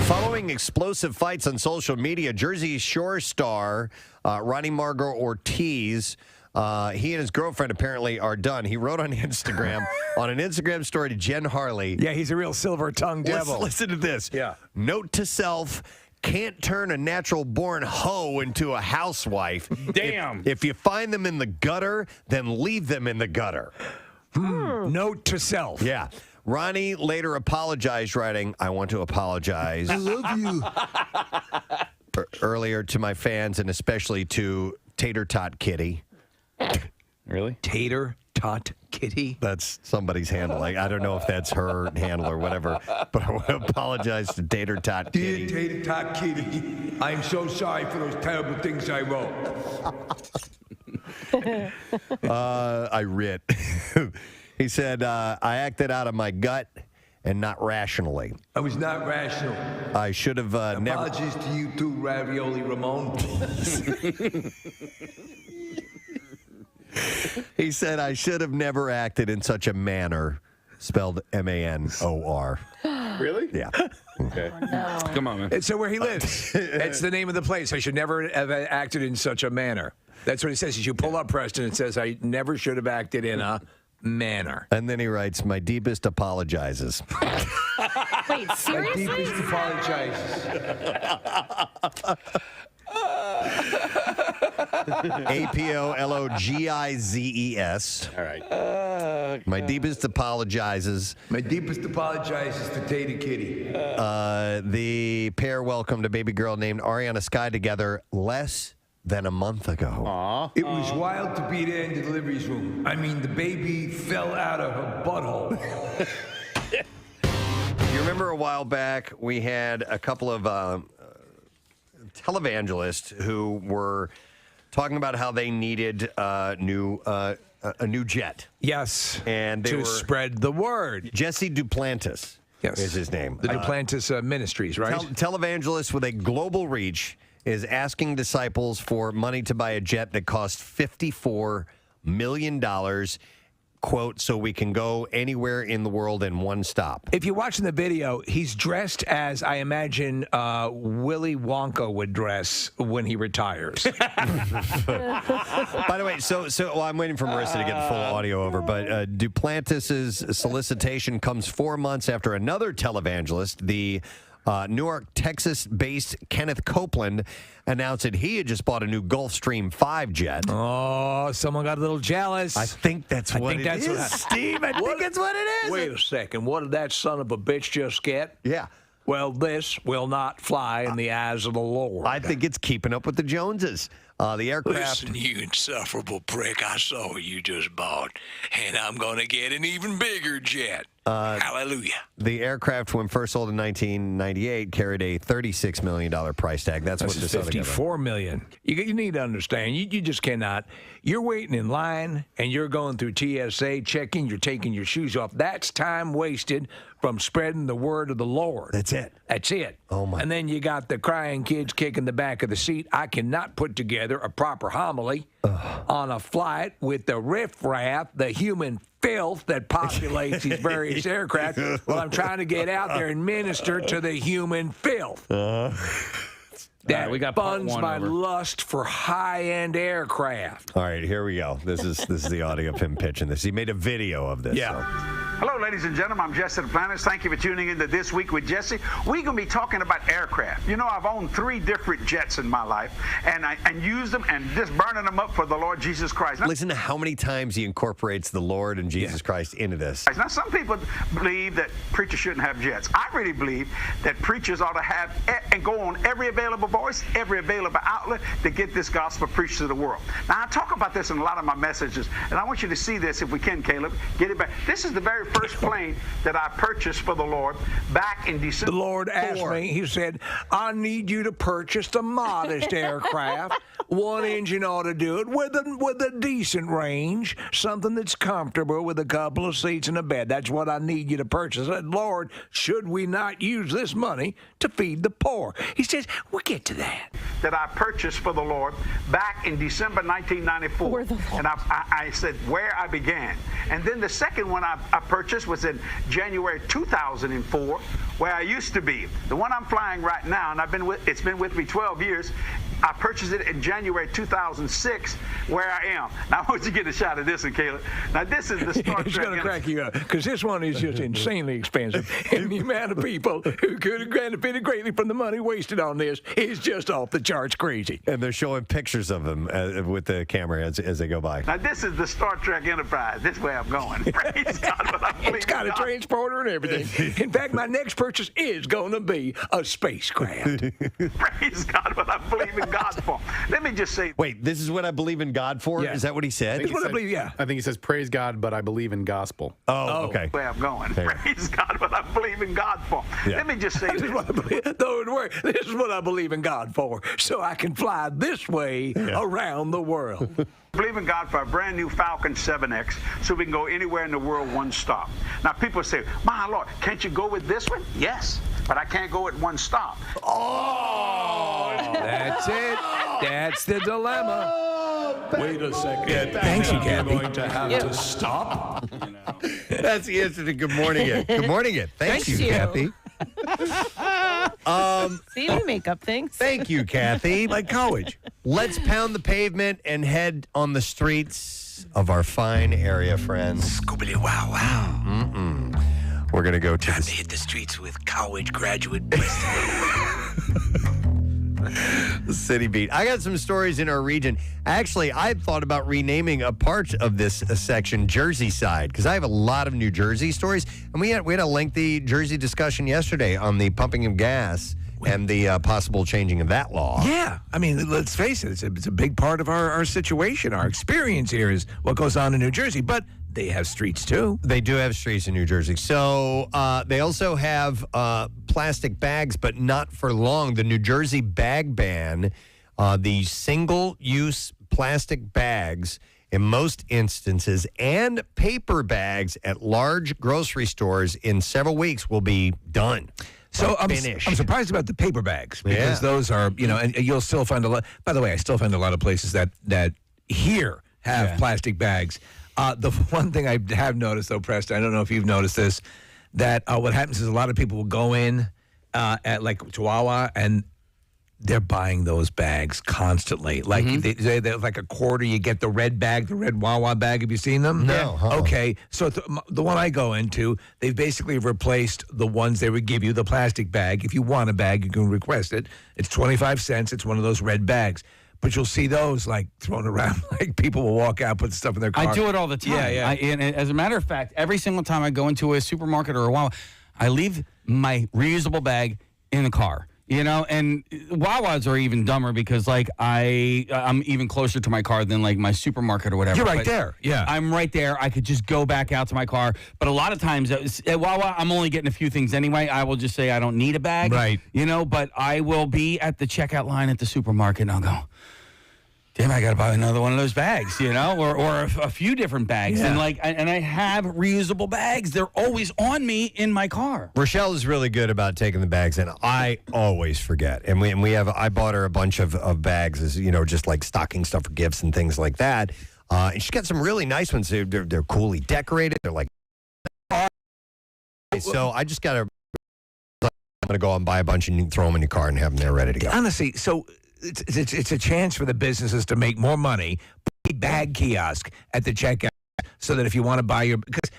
Following explosive fights on social media, Jersey Shore star Ronnie Margot Ortiz, he and his girlfriend apparently are done. He wrote on Instagram, on an Instagram story to Jen Harley. Yeah, he's a real silver-tongued devil. Listen to this. Yeah. Note to self, can't turn a natural-born hoe into a housewife. Damn. If you find them in the gutter, then leave them in the gutter. Note to self. Yeah. Ronnie later apologized, writing, I want to apologize. I love you. Earlier to my fans and especially to Tater Tot Kitty. Really? Tater tot kitty. That's somebody's handle. Like, I don't know if that's her handle or whatever, but I want to apologize to Tater Tot Kitty. Dear Tater Tot Kitty, I'm so sorry for those terrible things I wrote. I writ. He said, I acted out of my gut and not rationally. I was not rational. I should have never. Apologies to you too, Ravioli Ramon. He said, I should have never acted in such a manner, spelled M-A-N-O-R. Really? Yeah. Okay. Come on, man. It's where he lives. It's the name of the place. I should never have acted in such a manner. That's what it says. As you pull up Preston, it says, I never should have acted in a manner. And then he writes, my deepest apologizes. Wait, seriously? My deepest apologizes. A-P-O-L-O-G-I-Z-E-S. All right. My deepest apologizes. My deepest apologizes to Tater Kitty. The pair welcomed a baby girl named Ariana Sky together less than a month ago. It was wild to be there in the delivery room. I mean, the baby fell out of her butthole. You remember a while back we had a couple of televangelists who were talking about how they needed a new jet. Yes. And they to were spread the word. Jesse Duplantis. Yes. Is his name. The Duplantis Ministries, right? Televangelist with a global reach is asking disciples for money to buy a jet that costs $54 million, quote, so we can go anywhere in the world in one stop. If you're watching the video, he's dressed as I imagine Willy Wonka would dress when he retires. By the way, so I'm waiting for Marissa to get the full audio over, but Duplantis' solicitation comes 4 months after another televangelist, the Newark, Texas-based Kenneth Copeland, announced that he had just bought a new Gulfstream 5 jet. Oh, someone got a little jealous. I think that's what it is, Steve. I think that's what it is. Wait a second. What did that son of a bitch just get? Yeah. Well, this will not fly in the eyes of the Lord. I think it's keeping up with the Joneses. The aircraft. Listen, you insufferable prick, I saw what you just bought, and I'm going to get an even bigger jet. Hallelujah. The aircraft, when first sold in 1998, carried a $36 million price tag. That's what this other guy bought. $54 million. You need to understand. You just cannot. You're waiting in line, and you're going through TSA, checking, you're taking your shoes off. That's time wasted from spreading the word of the Lord. That's it. That's it. Oh, my. And then you got the crying kids kicking the back of the seat. I cannot put together a proper homily on a flight with the riffraff, the human filth that populates these various aircraft while I'm trying to get out there and minister to the human filth. That we got part funds one my over. lust for high-end aircraft. All right, here we go. This is the audio of him pitching this. He made a video of this. Yeah. Hello, ladies and gentlemen. I'm Jesse Duplantis. Thank you for tuning into This Week with Jesse. We're going to be talking about aircraft. You know, I've owned 3 different jets in my life, and used them and just burning them up for the Lord Jesus Christ. Now, Listen to how many times he incorporates the Lord and Jesus Christ into this. now, some people believe that preachers shouldn't have jets. I really believe that preachers ought to have and go on every available voice, every available outlet to get this gospel preached to the world. Now, I talk about this in a lot of my messages, and I want you to see this if we can, Caleb. Get it back. This is the very first plane that I purchased for the Lord back in December. The Lord asked me, he said, I need you to purchase the modest aircraft. One engine ought to do it with a decent range, something that's comfortable with a couple of seats and a bed. That's what I need you to purchase. I said, Lord, should we not use this money to feed the poor? He says, we'll get to that. That I purchased for the Lord back in December 1994. And I said where I began. And then the second one I purchased was in January 2004, where I used to be. The one I'm flying right now, and it's been with me 12 years. I purchased it in January 2006, where I am. Now, I want you to get a shot of this one, Caleb. Now, this is the Star Trek. It's going to crack you up, because this one is just insanely expensive. And the amount of people who could have benefited greatly from the money wasted on this is just off the charts crazy. And they're showing pictures of him with the camera as they go by. Now, this is the Star Trek Enterprise. This is where I'm going. Praise God, but I believe it's got a transporter and everything. In fact, my next purchase is going to be a spacecraft. Praise God, but I believe in in God for. Let me just say. Wait, this is what I believe in God for? Yeah. Is that what he said? This is what I believe, yeah. I think he says, praise God, but I believe in gospel. Oh, okay. Where I'm going. Praise God, what I believe in God for. Yeah. Let me just say this. Don't worry. This is what I believe in God for, so I can fly this way around the world. Believe in God for a brand new Falcon 7X so we can go anywhere in the world one stop. Now, people say, my Lord, can't you go with this one? Yes, but I can't go at one stop. That's it. That's the dilemma. Wait a second. Thanks, you, Kathy. You're going to have to stop. That's the answer to Good Morning It. Good Morning It. Thank you, Kathy. See, we make up things. Thank you, Kathy. Like college. Let's pound the pavement and head on the streets of our fine area, friends. Scoobily wow wow. We're going to go to Time to hit the streets with college graduate Preston. the city beat. I got some stories in our region. Actually, I thought about renaming a part of this section Jersey Side because I have a lot of New Jersey stories. And we had a lengthy Jersey discussion yesterday on the pumping of gas and the possible changing of that law. Yeah. I mean, let's face it. It's a big part of our situation. Our experience here is what goes on in New Jersey. But they have streets, too. They do have streets in New Jersey. So they also have plastic bags, but not for long. The New Jersey bag ban, the single-use plastic bags in most instances and paper bags at large grocery stores in several weeks will be done. So I'm surprised about the paper bags because those are, and you'll still find a lot. By the way, I still find a lot of places that here have plastic bags. The one thing I have noticed, though, Preston, I don't know if you've noticed this, that what happens is a lot of people will go in at like Chihuahua and they're buying those bags constantly. Like they're like a quarter. You get the red bag, the red Wawa bag. Have you seen them? No. Okay. So the one I go into, they've basically replaced the ones they would give you, the plastic bag. If you want a bag, you can request it. It's 25 cents. It's one of those red bags. But you'll see those like thrown around. Like people will walk out, put stuff in their car. I do it all the time. Yeah. And as a matter of fact, every single time I go into a supermarket or a Wawa, I leave my reusable bag in the car. And Wawas are even dumber because, like, I'm even closer to my car than, like, my supermarket or whatever. You're right there. Yeah. I'm right there. I could just go back out to my car. But a lot of times at Wawa, I'm only getting a few things anyway. I will just say I don't need a bag. Right. But I will be at the checkout line at the supermarket, and I'll go, damn, I got to buy another one of those bags, or a few different bags. Yeah. And I have reusable bags. They're always on me in my car. Rochelle is really good about taking the bags, and I always forget. And I bought her a bunch of bags, as just like stocking stuff for gifts and things like that. And she's got some really nice ones. They're coolly decorated. They're like, so I just got to. I'm going to go out and buy a bunch and throw them in your car and have them there ready to go. Honestly, so. It's a chance for the businesses to make more money. Put a bag kiosk at the checkout so that if you want to buy because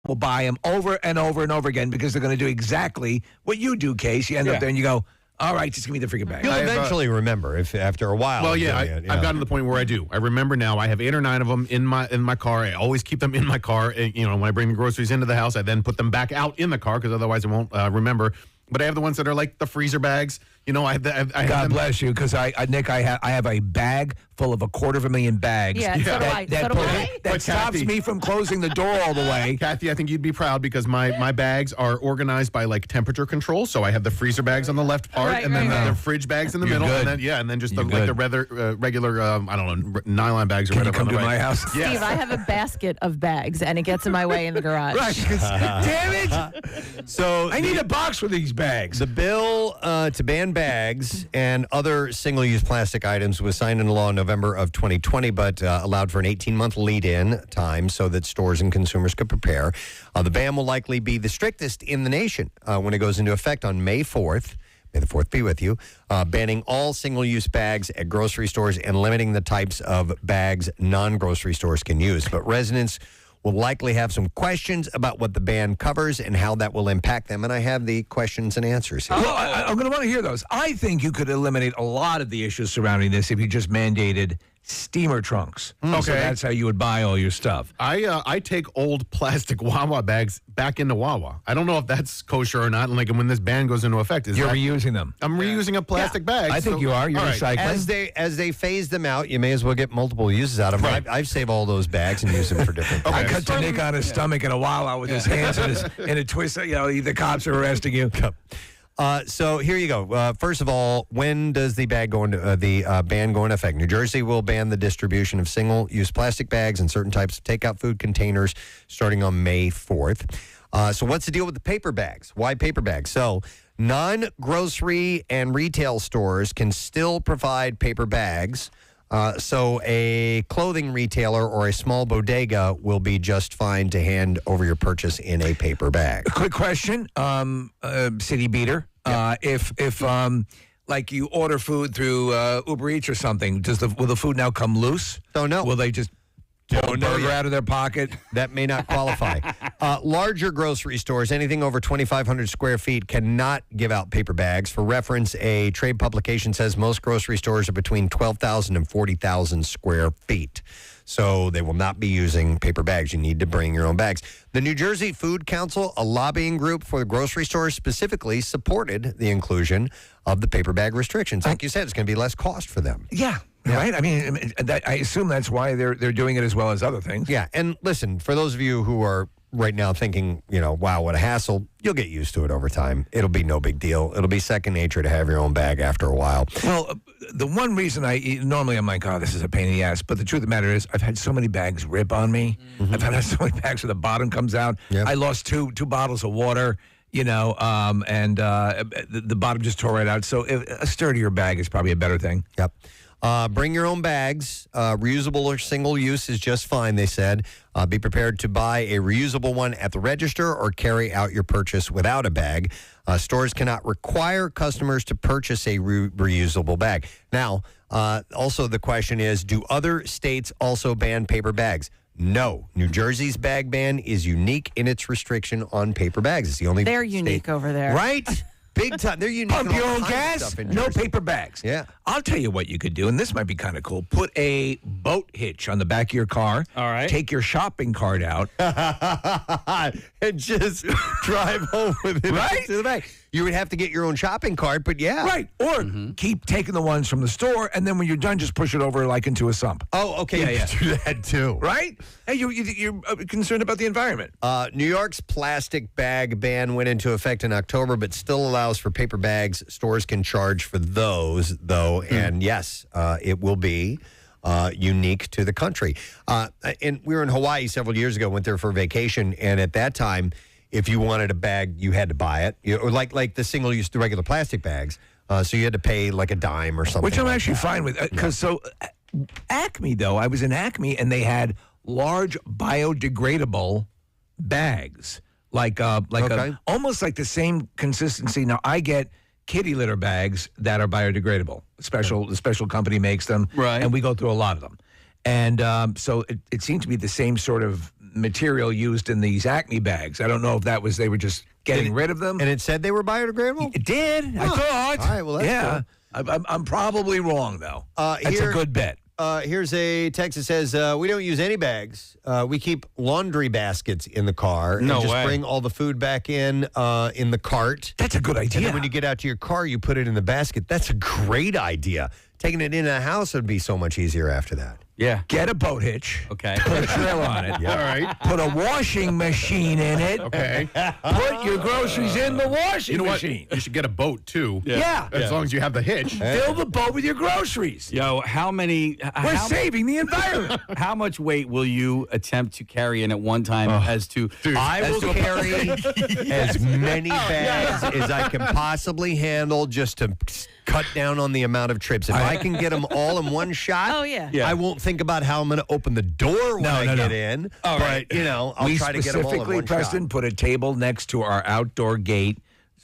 we'll buy them over and over and over again because they're going to do exactly what you do, Case. You end up there and you go, all right, just give me the freaking bag. You'll eventually remember if after a while. Well, I've gotten to the point where I do. I remember now. I have 8 or 9 of them in my car. I always keep them in my car. And, when I bring the groceries into the house, I then put them back out in the car because otherwise I won't remember. But I have the ones that are like the freezer bags. I have God bless you, because Nick, I have a bag full of 250,000 bags. Yeah, so do I. That stops me from closing the door all the way. Kathy, I think you'd be proud because my bags are organized by like temperature control. So I have the freezer bags on the left part, and then the fridge bags in the middle, good. and then just the regular I don't know, nylon bags or Can whatever. You come to my house? Yes. Steve, I have a basket of bags, and it gets in my way in the garage. Right. Damn it! So I need a box for these bags. The bill to ban bags and other single-use plastic items was signed into law in November of 2020, but allowed for an 18-month lead-in time so that stores and consumers could prepare. The ban will likely be the strictest in the nation when it goes into effect on May 4th. May the 4th be with you. Banning all single-use bags at grocery stores and limiting the types of bags non-grocery stores can use. But residents will likely have some questions about what the ban covers and how that will impact them. And I have the questions and answers here. Well, I'm going to want to hear those. I think you could eliminate a lot of the issues surrounding this if you just mandated steamer trunks. Okay. So that's how you would buy all your stuff. I take old plastic Wawa bags back into Wawa. I don't know if that's kosher or not. And like when this ban goes into effect, You're reusing them. I'm reusing a plastic bag. I think you are. You're all right. recycling. As they phase them out, you may as well get multiple uses out of them. Right. I've saved all those bags and used them for different things. I cut to Nick on his stomach in a Wawa with his hands in a twist. The cops are arresting you. So here you go. First of all, when does the ban go into effect? New Jersey will ban the distribution of single-use plastic bags and certain types of takeout food containers starting on May 4th. So what's the deal with the paper bags? Why paper bags? So non-grocery and retail stores can still provide paper bags. So a clothing retailer or a small bodega will be just fine to hand over your purchase in a paper bag. Quick question, City Beater. If like you order food through Uber Eats or something, will the food now come loose? Don't know. Will they just pull a burger out of their pocket? That may not qualify. Larger grocery stores, anything over 2,500 square feet, cannot give out paper bags. For reference, a trade publication says most grocery stores are between 12,000 and 40,000 square feet. So they will not be using paper bags. You need to bring your own bags. The New Jersey Food Council, a lobbying group for the grocery stores, specifically supported the inclusion of the paper bag restrictions. Like you said, it's going to be less cost for them. Yeah. Right? I mean, I assume that's why they're doing it as well as other things. Yeah, and listen, for those of you who are right now thinking, wow, what a hassle, you'll get used to it over time. It'll be no big deal. It'll be second nature to have your own bag after a while. Well, the one reason normally I'm like, oh, this is a pain in the ass. But the truth of the matter is I've had so many bags rip on me. Mm-hmm. I've had so many bags where the bottom comes out. Yep. I lost two bottles of water, and the bottom just tore right out. So a sturdier bag is probably a better thing. Yep. Bring your own bags. Reusable or single use is just fine, they said. Be prepared to buy a reusable one at the register or carry out your purchase without a bag. Stores cannot require customers to purchase a reusable bag. Now, also the question is, do other states also ban paper bags? No. New Jersey's bag ban is unique in its restriction on paper bags. It's the only They're state. unique over there. Right? Big time. They're unique. Pump your own gas, no paper bags. Yeah. I'll tell you what you could do, and this might be kind of cool. Put a boat hitch on the back of your car. All right. Take your shopping cart out. and just drive home with it right to the back. You would have to get your own shopping cart, but yeah. Right. Or keep taking the ones from the store, and then when you're done, just push it over like into a sump. Oh, okay. Yeah. Do that too. Right? Hey, you're concerned about the environment. New York's plastic bag ban went into effect in October, but still allows for paper bags. Stores can charge for those, though. And yes, it will be unique to the country. And we were in Hawaii several years ago, went there for vacation, and at that time, if you wanted a bag, you had to buy it. Or like the single-use, the regular plastic bags. So you had to pay like a dime or something. Which I'm actually fine with. Because Acme, though, I was in Acme, and they had large biodegradable bags. Almost like the same consistency. Now, I get kitty litter bags that are biodegradable. The special company makes them. Right. And we go through a lot of them. And so it seemed to be the same sort of material used in these Acme bags. I don't know if they were just getting rid of them. And it said they were biodegradable? It did. I thought. All right, well, that's good. I'm probably wrong, though. That's a good bet. Here's a text that says, we don't use any bags. We keep laundry baskets in the car. And just bring all the food back in the cart. That's a good idea. And then when you get out to your car, you put it in the basket. That's a great idea. Taking it in the house would be so much easier after that. Yeah. Get a boat hitch. Okay. Put a trailer on it. All right. Put a washing machine in it. Okay. Put your groceries in the washing machine. You should get a boat, too. Yeah. As long as you have the hitch. Fill the boat with your groceries. Yo, We're saving the environment. How much weight will you attempt to carry in at one time I will carry as many bags as I can possibly handle just to cut down on the amount of trips. If I can get them all in one shot, I won't think about how I'm going to open the door when I get in. All right. But, I'll try to get them all in one shot. Preston, put a table next to our outdoor gate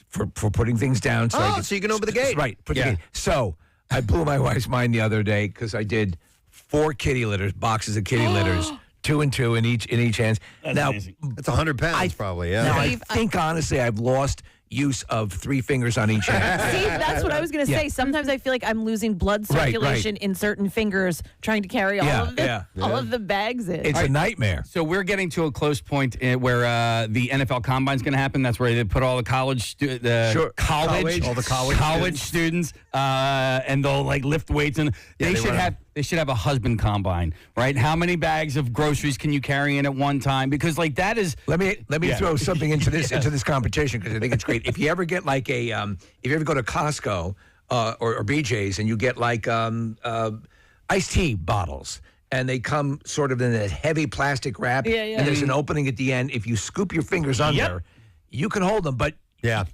for putting things down. So you can open the gate. Right. Put the gate. So I blew my wife's mind the other day because I did 4 kitty litters, boxes of kitty litters. 2 and 2 in each hands. That's amazing. That's 100 pounds probably, yeah. Now, I think, honestly, I've lost use of 3 fingers on each hand. See, that's what I was going to say. Sometimes I feel like I'm losing blood circulation in certain fingers trying to carry all of the bags in. It's a nightmare. So we're getting to a close point where the NFL Combine's going to happen. That's where they put all the college, all the college students, and they'll like lift weights, and they should have a husband combine, right? How many bags of groceries can you carry in at one time? Because like that is. Let me throw something into this competition because I think it's great. If you ever get like if you ever go to Costco or BJ's and you get like iced tea bottles. And they come sort of in a heavy plastic wrap, and there's an opening at the end. If you scoop your fingers under, you can hold them, but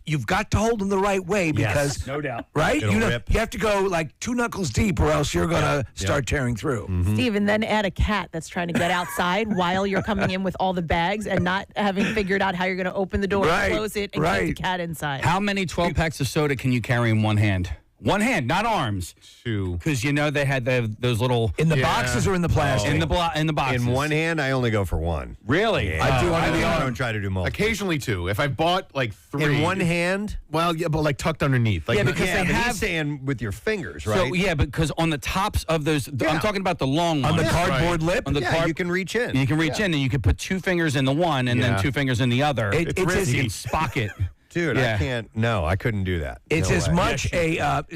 you've got to hold them the right way because, no doubt, right? You have to go like 2 knuckles deep, or else you're gonna start tearing through. Mm-hmm. Steve, and then add a cat that's trying to get outside while you're coming in with all the bags and not having figured out how you're going to open the door, close it, and keep the cat inside. How many 12 packs of soda can you carry in one hand? One hand, not arms. 2. Because they had those little in the boxes or in the plastic. In the boxes. In one hand, I only go for 1. Really? Yeah. I don't try to do multiple. Occasionally 2. If I bought like 3 in one hand, well, yeah, but like tucked underneath. Like, because they have he's saying with your fingers, right? So because on the tops of those, I'm talking about the long on ones. the cardboard lip. On the you can reach in. You can reach in, and you can put 2 fingers in the one, and then 2 fingers in the other. It's risky. You can spock it. Dude, I can't. No, I couldn't do that. It's as much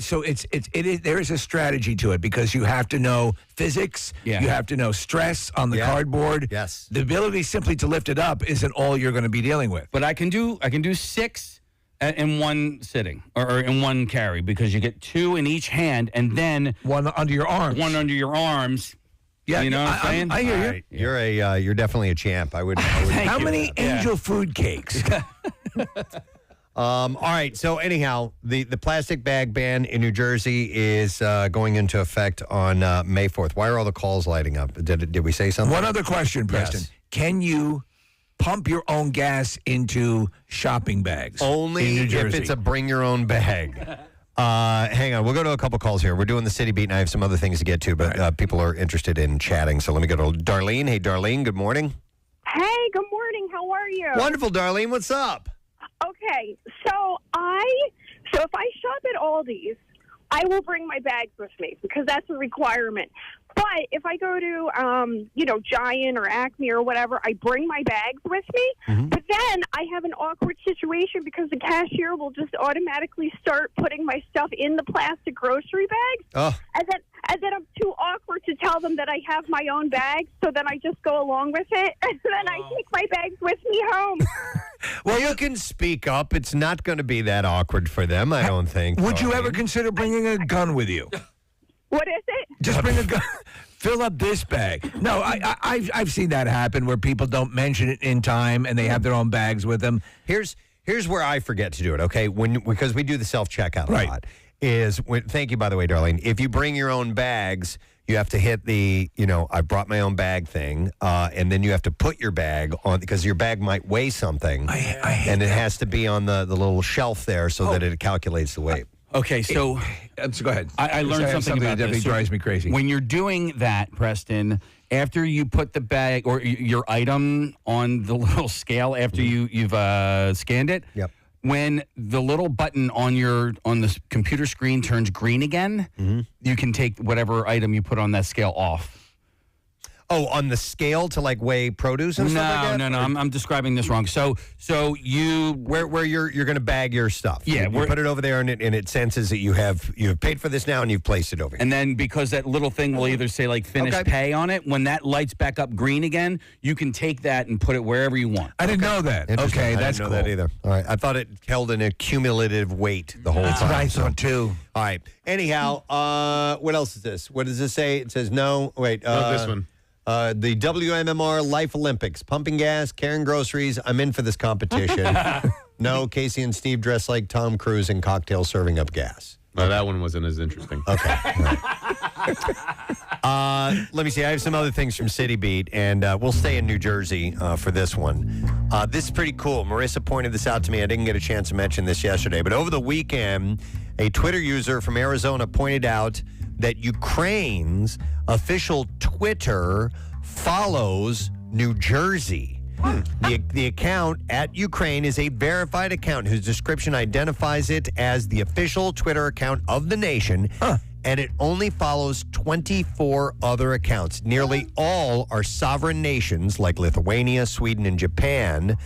so it is. There is a strategy to it because you have to know physics. Yeah. You have to know stress on the cardboard. Yes. The ability simply to lift it up isn't all you're going to be dealing with. But I can do 6 in one sitting or in one carry because you get 2 in each hand and then 1 under your arms. 1 under your arms. Yeah, you know what I'm saying? I hear you. Right. You're definitely a champ. I would. How many angel food cakes? All right. So anyhow, the plastic bag ban in New Jersey is going into effect on May 4th. Why are all the calls lighting up? Did we say something? One other question, Preston. Yes. Can you pump your own gas into shopping bags? Only if it's a bring your own bag. Hang on. We'll go to a couple calls here. We're doing the city beat, and I have some other things to get to, but people are interested in chatting. So let me go to Darlene. Hey, Darlene. Good morning. Hey, good morning. How are you? Wonderful, Darlene. What's up? Okay, so if I shop at Aldi's, I will bring my bags with me because that's a requirement. But if I go to, Giant or Acme or whatever, I bring my bags with me. Mm-hmm. But then I have an awkward situation because the cashier will just automatically start putting my stuff in the plastic grocery bags. Oh. And then I'm too awkward to tell them that I have my own bags, so then I just go along with it, and then I take my bags with me home. Well, you can speak up. It's not going to be that awkward for them, I don't think. Would you ever consider bringing a gun with you? What is it? Just bring a gun. Fill up this bag. No, I've seen that happen where people don't mention it in time, and they have their own bags with them. Here's where I forget to do it, okay? Because we do the self-checkout a lot. Thank you, by the way, Darlene. If you bring your own bags, you have to hit the, I brought my own bag thing, and then you have to put your bag on, because your bag might weigh something, and it has to be on the little shelf there so that it calculates the weight. Okay, so go ahead. I learned something about that this. Drives me crazy. When you're doing that, Preston, after you put the bag or your item on the little scale after you've scanned it, yep. When the little button on the computer screen turns green again, you can take whatever item you put on that scale off. Oh, on the scale to like weigh produce and stuff like that? No. I'm describing this wrong. So you where you're going to bag your stuff. Yeah, you put it over there and it senses that you have paid for this now and you've placed it over here. And then because that little thing will either say like finish pay on it, when that lights back up green again, you can take that and put it wherever you want. I didn't know that. Okay, that's cool. I didn't know that either. All right, I thought it held an accumulative weight the whole time. That's what I thought too. All right. Anyhow, what else is this? What does this say? It says no. Wait. This one. The WMMR Life Olympics, pumping gas, carrying groceries. I'm in for this competition. No, Casey and Steve dress like Tom Cruise in cocktails serving up gas. No, that one wasn't as interesting. Okay. Let me see. I have some other things from City Beat, and we'll stay in New Jersey for this one. This is pretty cool. Marissa pointed this out to me. I didn't get a chance to mention this yesterday, but over the weekend, a Twitter user from Arizona pointed out that Ukraine's official Twitter follows New Jersey. The account at Ukraine is a verified account whose description identifies it as the official Twitter account of the nation, and it only follows 24 other accounts. Nearly all are sovereign nations like Lithuania, Sweden, and Japan.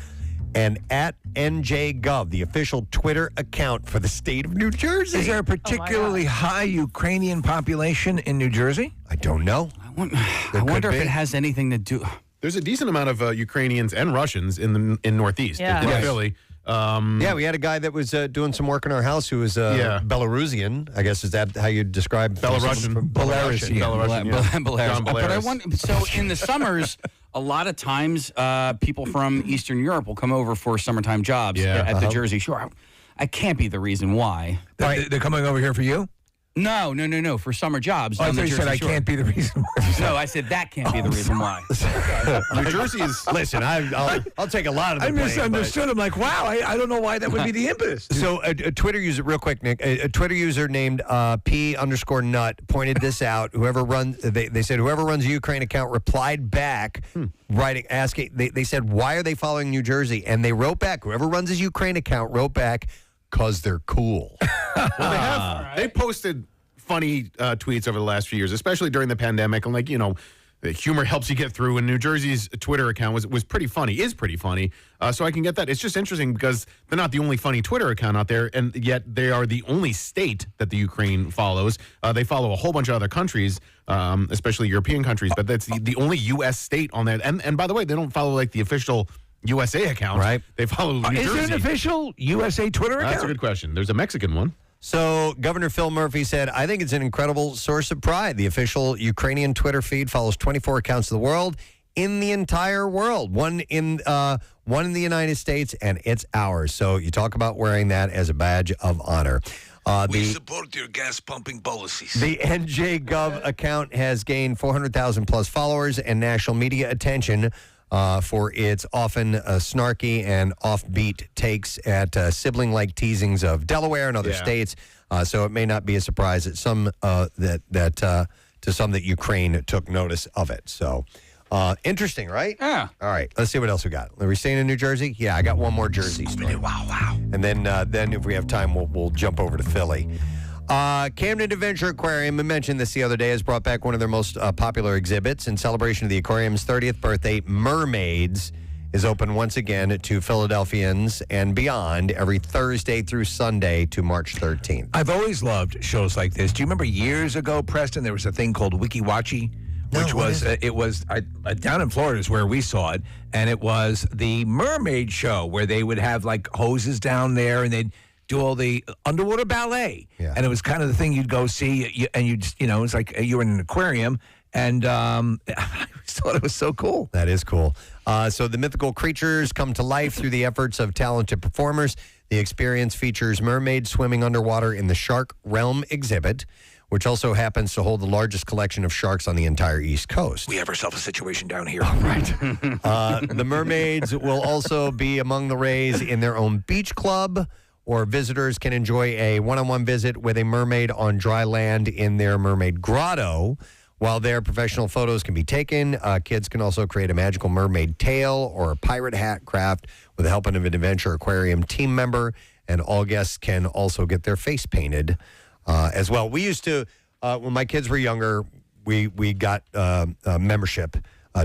And at NJGov, the official Twitter account for the state of New Jersey. Is there a particularly high Ukrainian population in New Jersey? I don't know. I wonder if it has anything to do. There's a decent amount of Ukrainians and Russians in Northeast, in Philly. Yeah, we had a guy that was doing some work in our house who was Belarusian. I guess is that how you describe Belarusian? Belarusian. John But I wonder, so in the summers, a lot of times people from Eastern Europe will come over for summertime jobs at the Jersey Shore. I can't be the reason why. They're coming over here for you? No, for summer jobs. Oh, I thought you said I can't be the reason why. No, I said that can't be the reason why. New Jersey is... Listen, I'll take a lot of the blame. I misunderstood. I'm like, wow, I don't know why that would be the impetus. So a Twitter user, real quick, Nick, a Twitter user named P_nut pointed this out. They said whoever runs the Ukraine account replied back, asking, they said, why are they following New Jersey? And they wrote back, whoever runs his Ukraine account wrote back, because they're cool. Well, they posted funny tweets over the last few years, especially during the pandemic. And the humor helps you get through. And New Jersey's Twitter account was pretty funny, is pretty funny. So I can get that. It's just interesting because they're not the only funny Twitter account out there, and yet they are the only state that the Ukraine follows. They follow a whole bunch of other countries, especially European countries, but that's the only U.S. state on there. And by the way, they don't follow like the official USA account. Right. They follow New Jersey. Is there an official USA Twitter account? That's a good question. There's a Mexican one. So Governor Phil Murphy said, I think it's an incredible source of pride. The official Ukrainian Twitter feed follows 24 accounts of the world in the entire world, one in the United States, and it's ours. So you talk about wearing that as a badge of honor. We support your gas pumping policies. The NJGov account has gained 400,000 plus followers and national media attention for its often snarky and offbeat takes at sibling-like teasings of Delaware and other states. So it may not be a surprise that to some that Ukraine took notice of it. So interesting, right? Yeah. All right. Let's see what else we got. Are we staying in New Jersey? Yeah, I got one more Jersey story. Wow. And then if we have time, we'll jump over to Philly. Camden Adventure Aquarium, I mentioned this the other day, has brought back one of their most popular exhibits. In celebration of the aquarium's 30th birthday, Mermaids is open once again to Philadelphians and beyond every Thursday through Sunday to March 13th. I've always loved shows like this. Do you remember years ago, Preston, there was a thing called Wiki Watchy? Which was down in Florida is where we saw it, and it was the mermaid show where they would have like hoses down there and they'd do all the underwater ballet. Yeah. And it was kind of the thing you'd go see, and it's like you were in an aquarium, and I just thought it was so cool. That is cool. So the mythical creatures come to life through the efforts of talented performers. The experience features mermaids swimming underwater in the Shark Realm exhibit, which also happens to hold the largest collection of sharks on the entire East Coast. We have ourselves a situation down here. Right. The mermaids will also be among the rays in their own beach club, or visitors can enjoy a one-on-one visit with a mermaid on dry land in their mermaid grotto. While their professional photos can be taken, kids can also create a magical mermaid tail or a pirate hat craft with the help of an Adventure Aquarium team member, and all guests can also get their face painted as well. We used to, when my kids were younger, we got a membership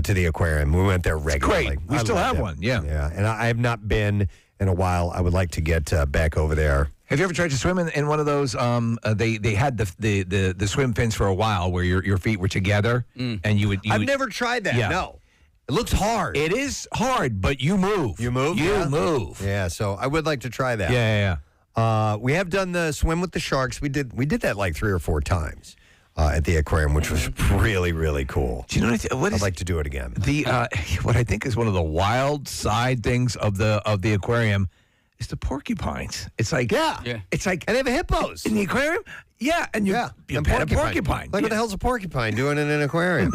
to the aquarium. We went there regularly. Great. We still have one, yeah. Yeah, and I have not been in a while. I would like to get back over there. Have you ever tried to swim in one of those? They had the swim fins for a while where your feet were together, and you would. I've never tried that. Yeah. No, it looks hard. It is hard, but you move. You move. You move. Yeah. So I would like to try that. Yeah. We have done the swim with the sharks. We did that like 3 or 4 times at the aquarium, which was really, really cool. Do you know what I'd like to do it again. What I think is one of the wild side things of the aquarium is the porcupines. It's like it's like, and they have hippos in the aquarium. Yeah, and you pet a porcupine. Like what the hell's a porcupine doing in an aquarium?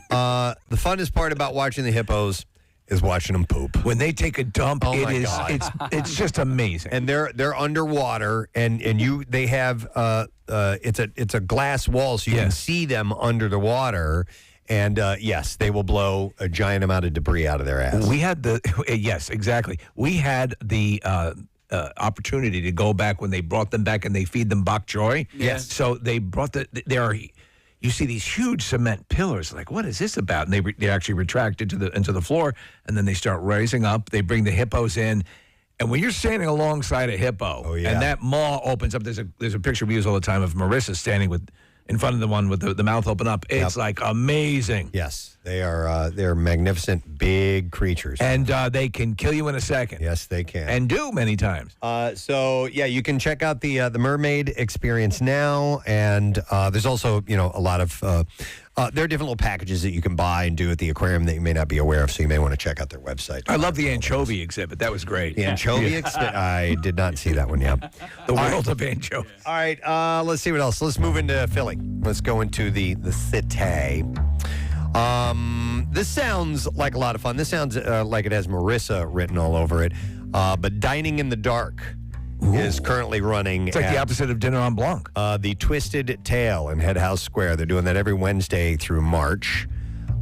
The funnest part about watching the hippos is watching them poop. When they take a dump, it's just amazing. And they're underwater, and they have it's a glass wall, so you can see them under the water. And yes, they will blow a giant amount of debris out of their ass. We had yes, exactly. We had the opportunity to go back when they brought them back and they feed them bok choy. Yes. So they brought you see these huge cement pillars. Like, what is this about? And they actually retract into the floor, and then they start raising up. They bring the hippos in. And when you're standing alongside a hippo, and that maw opens up, there's a picture we use all the time of Marissa standing in front of the one with the mouth open up. It's like amazing. Yes, they're magnificent, big creatures, and they can kill you in a second. Yes, they can, and do many times. So yeah, you can check out the mermaid experience now, and there's also a lot of there are different little packages that you can buy and do at the aquarium that you may not be aware of. So you may want to check out their website. I love the anchovy exhibit. That was great. The anchovy exhibit. I did not see that one yet. The world of anchovies. All right, let's see what else. Let's move into Philly. Let's go into the city. This sounds like a lot of fun. This sounds like it has Marissa written all over it. But Dining in the Dark is currently running. It's like the opposite of Dinner on Blanc. The Twisted Tail in Head House Square. They're doing that every Wednesday through March.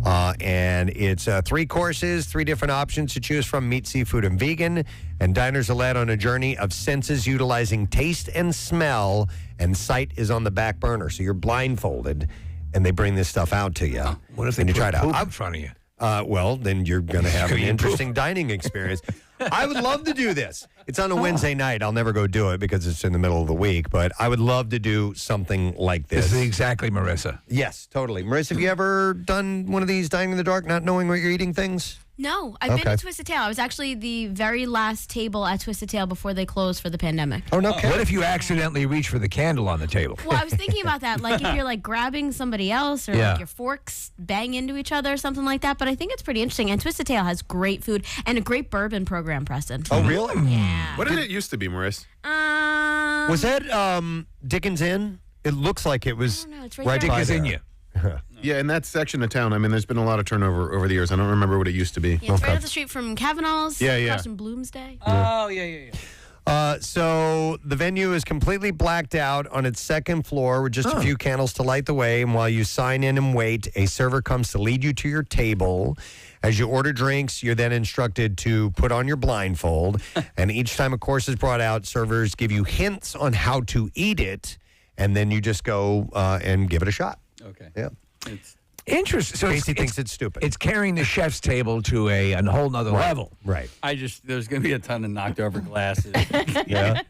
And it's 3 courses, 3 different options to choose from: meat, seafood, and vegan. And diners are led on a journey of senses utilizing taste and smell, and sight is on the back burner. So you're blindfolded, and they bring this stuff out to you. What if they try it poop in front of you? Well, then you're going to have an interesting dining experience. I would love to do this. It's on a Wednesday night. I'll never go do it because it's in the middle of the week, but I would love to do something like this. This is exactly Marissa. Yes, totally. Marissa, have you ever done one of these Dining in the Dark, not knowing where you're eating things? No, I've been to Twisted Tail. I was actually the very last table at Twisted Tail before they closed for the pandemic. Oh, no. What if you accidentally reach for the candle on the table? Well, I was thinking about that, like if you're like grabbing somebody else or like your forks bang into each other or something like that. But I think it's pretty interesting. And Twisted Tail has great food and a great bourbon program, Preston. Oh, really? Yeah. What did it used to be, Maurice? Was that Dickens Inn? It looks like it was it's right Dickens Inn, yeah. Yeah, in that section of town. I mean, there's been a lot of turnover over the years. I don't remember what it used to be. Yeah, it's right up the street from Kavanaugh's. Yeah. Across from Bloomsday. Oh, yeah. So the venue is completely blacked out on its second floor with just a few candles to light the way. And while you sign in and wait, a server comes to lead you to your table. As you order drinks, you're then instructed to put on your blindfold. And each time a course is brought out, servers give you hints on how to eat it. And then you just go and give it a shot. Okay. Yeah. Interesting. So Casey thinks it's stupid. It's carrying the chef's table to a whole nother level. Right. There's going to be a ton of knocked over glasses. Yeah.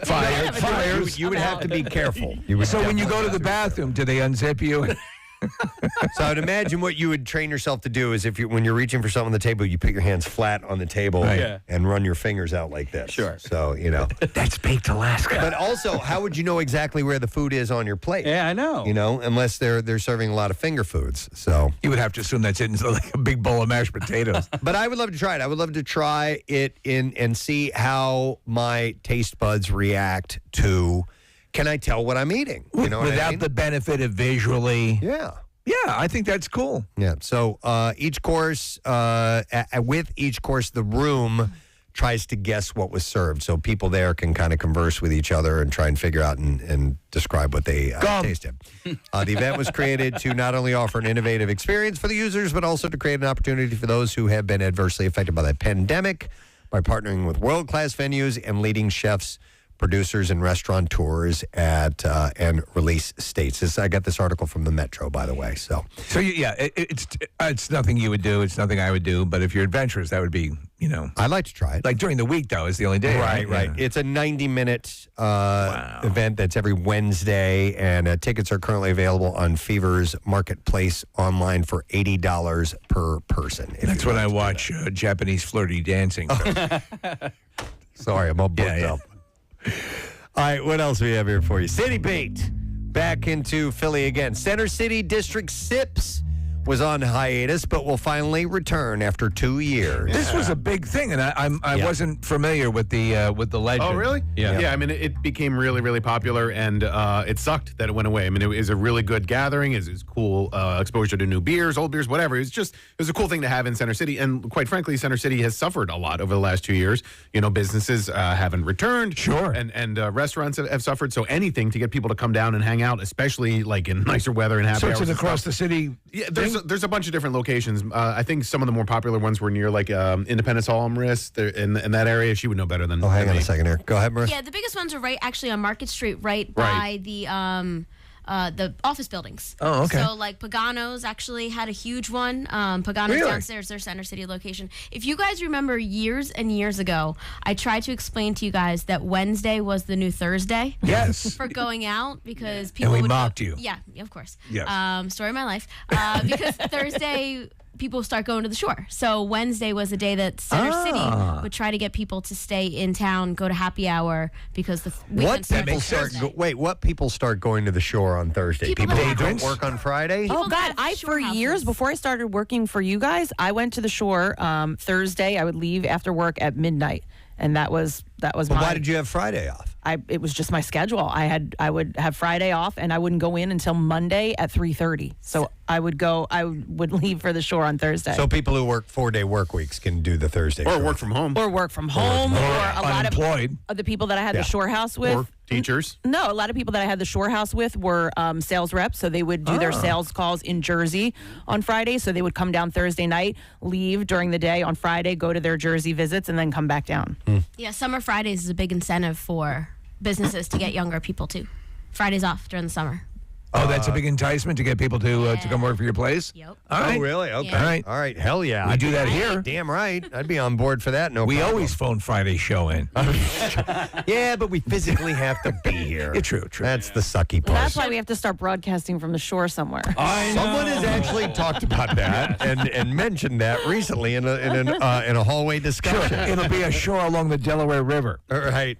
Fires. You would have to be careful. So when you go to the bathroom, do they unzip you? So I'd imagine what you would train yourself to do is when you're reaching for something on the table, you put your hands flat on the table and run your fingers out like this. Sure. So, That's baked Alaska. But also, how would you know exactly where the food is on your plate? Yeah, I know. Unless they're serving a lot of finger foods. So you would have to assume that's in like a big bowl of mashed potatoes. But I would love to try it. I would love to try it and see how my taste buds react to. Can I tell what I'm eating? Without the benefit of visually. Yeah. Yeah, I think that's cool. Yeah. So each course, with each course, the room tries to guess what was served. So people there can kind of converse with each other and try and figure out and describe what they tasted. The event was created to not only offer an innovative experience for the users, but also to create an opportunity for those who have been adversely affected by the pandemic by partnering with world-class venues and leading chefs, producers, and restaurateurs at and release states. I got this article from the Metro, by the way. So it's nothing you would do. It's nothing I would do. But if you're adventurous, that would be, I'd like to try it. Like during the week, though, is the only day. Right. Yeah. It's a 90-minute event that's every Wednesday, and tickets are currently available on Fever's Marketplace online for $80 per person. That's when I watch Japanese flirty dancing. Sorry, I'm all booked up. All right, what else do we have here for you? City Beat, back into Philly again. Center City District Sips was on hiatus, but will finally return after 2 years. This was a big thing, and I wasn't familiar with the legend. Oh, really? Yeah. I mean, it became really, really popular, and it sucked that it went away. I mean, it was a really good gathering. It was cool exposure to new beers, old beers, whatever. It was a cool thing to have in Center City, and quite frankly, Center City has suffered a lot over the last 2 years. Businesses haven't returned. Sure. And restaurants have suffered. So anything to get people to come down and hang out, especially like in nicer weather and happy hours. So it's an across the city Yeah, there's a bunch of different locations. I think some of the more popular ones were near like Independence Hall and Marist. In that area. She would know better than. Oh, hang on a second here. Go ahead, Marist. Yeah, the biggest ones are right actually on Market Street, right by the office buildings. Oh, okay. So like Pagano's actually had a huge one. Pagano's downstairs, their Center City location. If you guys remember years and years ago, I tried to explain to you guys that Wednesday was the new Thursday. Yes. For going out because people And we would mocked you. Yeah, of course. Yes. Story of my life. Because Thursday people start going to the shore. So Wednesday was the day that Center City would try to get people to stay in town, go to happy hour because the weekend what people start going to the shore on Thursday? People who don't work on Friday? Oh God, for years before I started working for you guys, I went to the shore Thursday. I would leave after work at midnight, and that was why did you have Friday off? It was just my schedule. I would have Friday off, and I wouldn't go in until Monday at 3:30. So I would leave for the shore on Thursday. So people who work 4-day work weeks can do the Thursday or shore. work from home, or a lot of the people that I had the shore house with. Or teachers. No, a lot of people that I had the shore house with were sales reps, so they would do their sales calls in Jersey on Friday. So they would come down Thursday night, leave during the day on Friday, go to their Jersey visits, and then come back down. Yeah, Summer Fridays is a big incentive for businesses to get younger people too. Fridays off during the summer. Oh, that's a big enticement to get people to come work for your place? Yep. All right. Oh, really? Okay. Yeah. All right. Hell yeah. We do that here. Damn right. I'd be on board for that. No We problem. always phone Friday show in. Yeah, but we physically have to be here. True. That's the sucky part. That's why we have to start broadcasting from the shore somewhere. Someone has actually talked about that and mentioned that recently in a hallway discussion. It'll be a shore along the Delaware River. All right.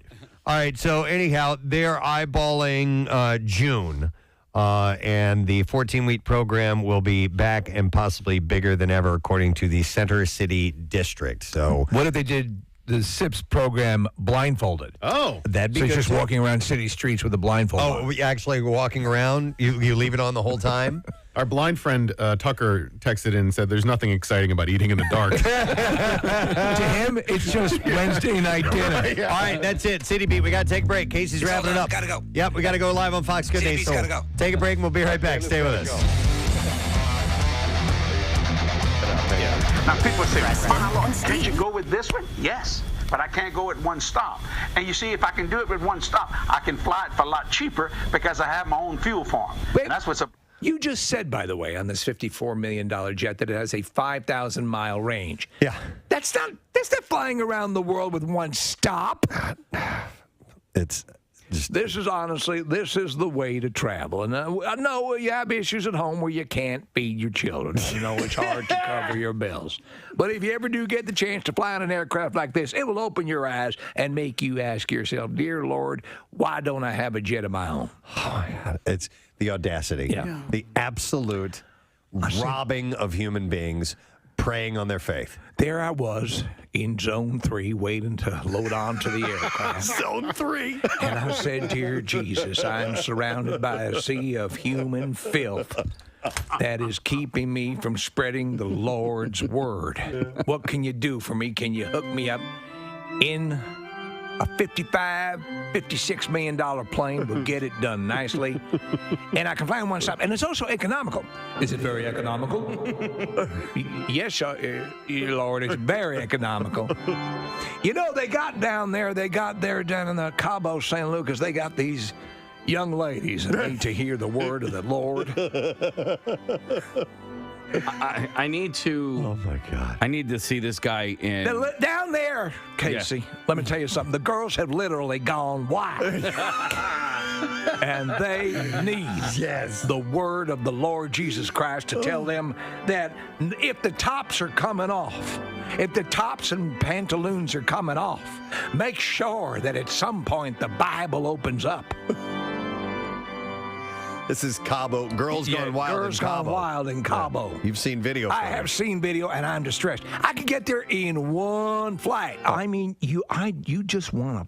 So anyhow, they're eyeballing June. And the 14-week program will be back and possibly bigger than ever, according to the Center City District. So, what if they did the SIPS program blindfolded? Oh, that'd be so good. just walking around city streets with a blindfold on. we actually walking around? You leave it on the whole time? Our blind friend Tucker texted in and said, "There's nothing exciting about eating in the dark." To him, it's just Wednesday night dinner. All right, that's it. City Beat, we got to take a break. Casey's wrapping it up. Gotta go. Yep, we got to go live on Fox Good Day. So gotta go. take a break and we'll be right back. Stay with us. Now people say, can't you go with this one? Yes, but I can't go at one stop. And you see, if I can do it with one stop, I can fly it for a lot cheaper because I have my own fuel farm. And that's what's up. You just said, by the way, on this $54 million jet that it has a 5,000-mile range. Yeah. That's not flying around the world with one stop. It's just... This is the way to travel. And I know you have issues at home where you can't feed your children. You know, it's hard to cover your bills. But if you ever do get the chance to fly on an aircraft like this, it will open your eyes and make you ask yourself, dear Lord, why don't I have a jet of my own? Oh, my God. It's the audacity. Yeah. The absolute robbing of human beings preying on their faith. There I was in Zone 3 waiting to load onto the aircraft. Zone 3. And I said, dear Jesus, I'm surrounded by a sea of human filth that is keeping me from spreading the Lord's word. What can you do for me? Can you hook me up in a $56 million plane? Will get it done nicely. And I can fly in one stop. And it's also economical. Is it very economical? Yes, Lord, it's very economical. You know, they got down there down in the Cabo San Lucas, they got these young ladies that need to hear the word of the Lord. I need to. Oh my God! I need to see this guy in Down there, Casey. Let me tell you something. The girls have literally gone wild, and they need the word of the Lord Jesus Christ to tell them that if the tops are coming off, if the tops and pantaloons are coming off, make sure that at some point the Bible opens up. This is Cabo. Girls Gone Wild Girls in Cabo. Gone Wild in Cabo. You've seen video. I have seen video, and I'm distressed. I could get there in one flight. I mean, you just want to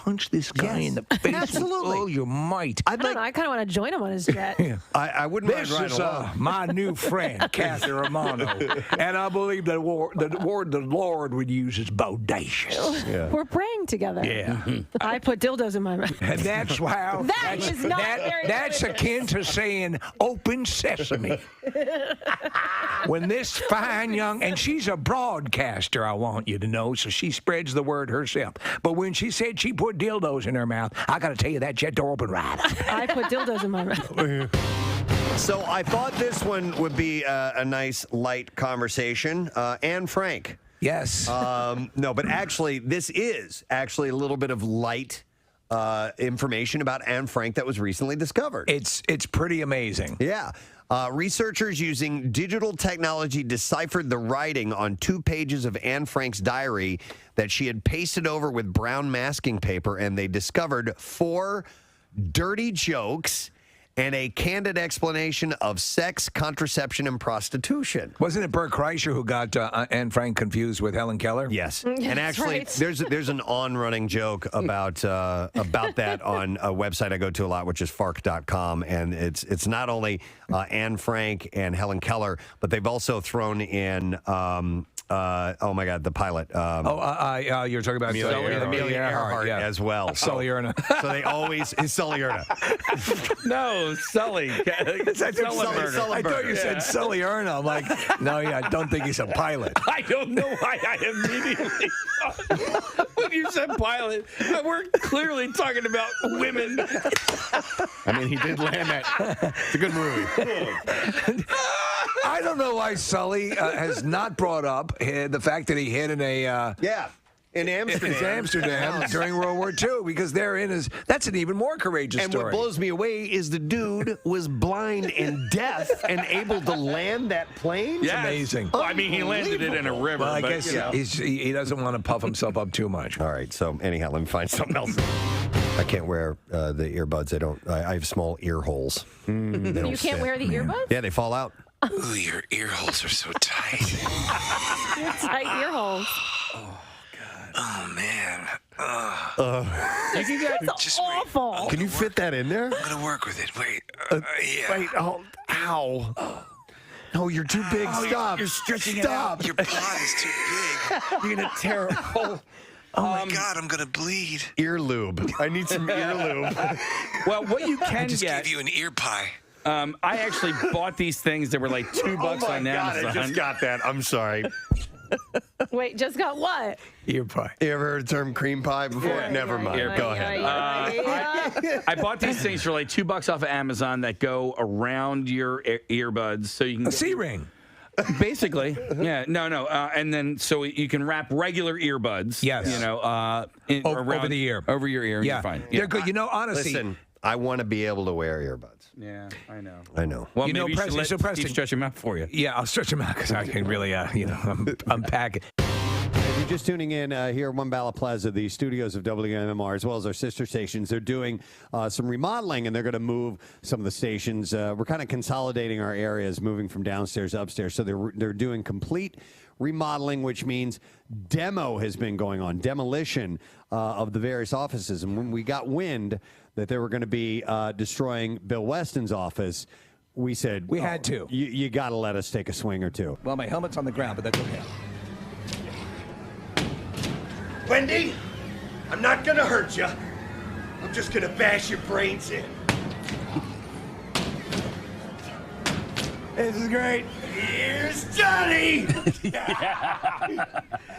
punch this guy in the face Absolutely. with all your might. I don't know. I kind of want to join him on his jet. I wouldn't mind This riding is along. my new friend, Kathy Romano, and I believe the word the Lord would use is bodacious. Yeah. We're praying together. Yeah. I put dildos in my mouth. And that's how. That is not very That's religious. akin to saying "open sesame." When this fine young, and she's a broadcaster, I want you to know, so she spreads the word herself. But when she said she put dildos in her mouth, I got to tell you that jet door opened right. I put dildos in my mouth. So I thought this one would be a nice, light conversation. Anne Frank. Yes. No, but actually, this is actually a little bit of light information about Anne Frank that was recently discovered. It's pretty amazing. Yeah. Researchers using digital technology deciphered the writing on 2 pages of Anne Frank's diary that she had pasted over with brown masking paper, and they discovered 4 dirty jokes and a candid explanation of sex, contraception, and prostitution. Wasn't it Bert Kreischer who got Anne Frank confused with Helen Keller? Yes. That's And actually, right. there's an on-running joke about that on a website I go to a lot, which is fark.com. And it's not only Anne Frank and Helen Keller, but they've also thrown in, oh my God, the pilot. You're talking about Amelia Earhart as well. Sully Erna. So they always, is Sully Erna. No, Sully. I thought you said Sully Erna. I'm like, no, yeah, I don't think he's a pilot. I don't know why I immediately thought, when you said pilot, we're clearly talking about women. I mean, he did land that. It's a good movie. I don't know why Sully has not brought up the fact that he hid in a in Amsterdam during World War II, because that's an even more courageous And story. what blows me away is the dude was blind and deaf and able to land that plane. Yes. Amazing. Well, I mean, he landed it in a river. Well, I but, guess you know. he doesn't want to puff himself up too much. All right. So anyhow, let me find something else. I can't wear the earbuds. I have small ear holes. You can't wear the earbuds? Yeah, they fall out. Ooh, your ear holes are so tight. Tight ear holes. Oh, man. You can get That's awful. Can you fit that in there? I'm going to work with it. Wait. Yeah. Wait. Oh, ow. No, you're too big. Stop. You're stretching it Stop. Your plot is too big. You're going to tear a hole. Oh, my God, I'm going to bleed. Ear lube. I need some ear lube. Well, what you I can just get. gave you an ear pie. I actually bought these things that were like $2 on Amazon. I just got that. I'm sorry. Wait, just got what? Ear pie. You ever heard the term cream pie before? Never mind. Go ahead. I bought these things for like $2 off of Amazon that go around your earbuds, so you can A C-ring. Basically, yeah, no, and then so you can wrap regular earbuds. Yes. You know, Over the ear. over your ear. And Yeah, you're fine. they're good. You know, honestly, Listen, I want to be able to wear earbuds. Yeah, I know. I know. Well, You know, maybe Preston- you should so let Preston- Steve stretch him out for you. yeah, I'll stretch them out because I can really, unpack it. If you're just tuning in here at One Bala Plaza, the studios of WMMR, as well as our sister stations, they're doing some remodeling, and they're going to move some of the stations. We're kind of consolidating our areas, moving from downstairs to upstairs. So they're doing complete remodeling, which means demo has been going on, demolition of the various offices. And when we got wind that they were going to be destroying Bill Weston's office, we said, We had to. You got to let us take a swing or two. Well, my helmet's on the ground, but that's okay. Wendy, I'm not gonna hurt you. I'm just gonna bash your brains in. This is great. Here's Johnny!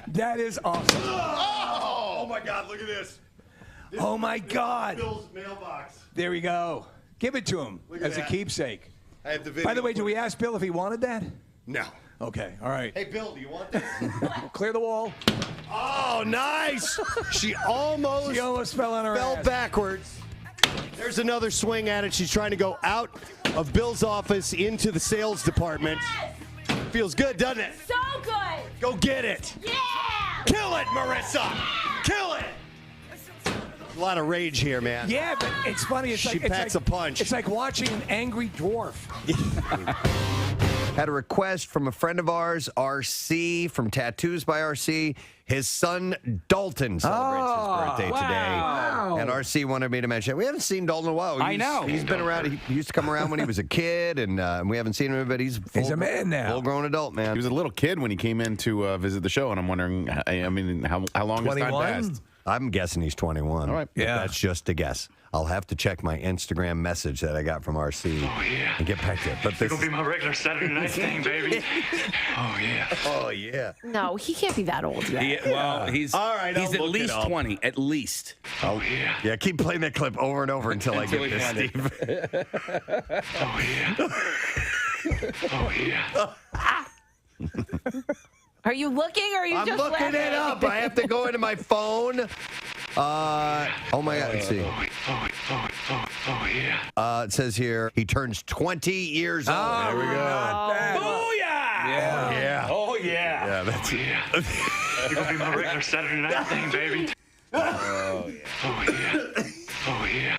That is awesome. Oh my God, look at this. Oh my God. Bill's mailbox. There we go. Give it to him Look at as a that. keepsake. I have the video. By the way, did we ask Bill if he wanted that? No. Okay, all right. Hey, Bill, do you want this? Clear the wall. Oh, nice! She almost fell on her fell ass. backwards. There's another swing at it. She's trying to go out of Bill's office into the sales department. Feels good, doesn't it? So good. Go get it. Yeah. Kill it, Marissa. Kill it. A lot of rage here, man. Yeah, but it's funny. It's She like, packs a punch. It's like watching an angry dwarf. Had a request from a friend of ours, RC, from Tattoos by RC. His son, Dalton, celebrates his birthday today. Wow. And RC wanted me to mention, we haven't seen Dalton in a while. I know. He's been around. He used to come around when he was a kid, and we haven't seen him, but he's a man now. Full-grown adult, man. He was a little kid when he came in to visit the show, and I'm wondering, how long has time 21? passed? I'm guessing he's 21. All right. Yeah. That's just a guess. I'll have to check my Instagram message that I got from RC and get back to it. But this It'll be my regular Saturday night thing, baby. Oh, yeah. Oh, yeah. No, he can't be that old yet. Well, he's All right, he's I'll at look it least up. 20. At least. Oh, yeah. Yeah, keep playing that clip over and over until I get this, Steve. Oh, yeah. Oh, yeah. Are you looking or are you I'm just looking laughing? it up. I have to go into my phone. Oh, my God. Let's see. Oh, yeah. It says here, he turns 20 years old. There we go. Booyah! Yeah. Oh, yeah. Yeah, that's Oh, yeah. It'll be my regular Saturday night thing, baby. Oh, yeah. Oh, yeah. Oh, yeah.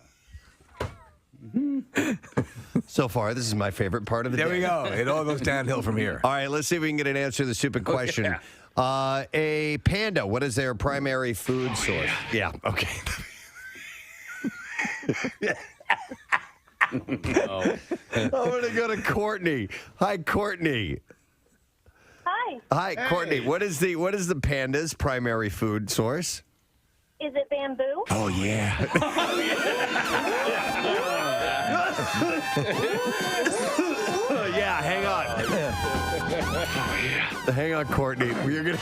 So far, this is my favorite part of the There day. we go. It all goes downhill from here. All right, let's see if we can get an answer to the stupid question. A panda, what is their primary food source? Yeah, okay. I'm going to go to Courtney. Hi, Courtney. Hi. Hi, Courtney. What is the panda's primary food source? Is it bamboo? Oh, yeah. Yeah, hang on. Hang on, Courtney. We're gonna.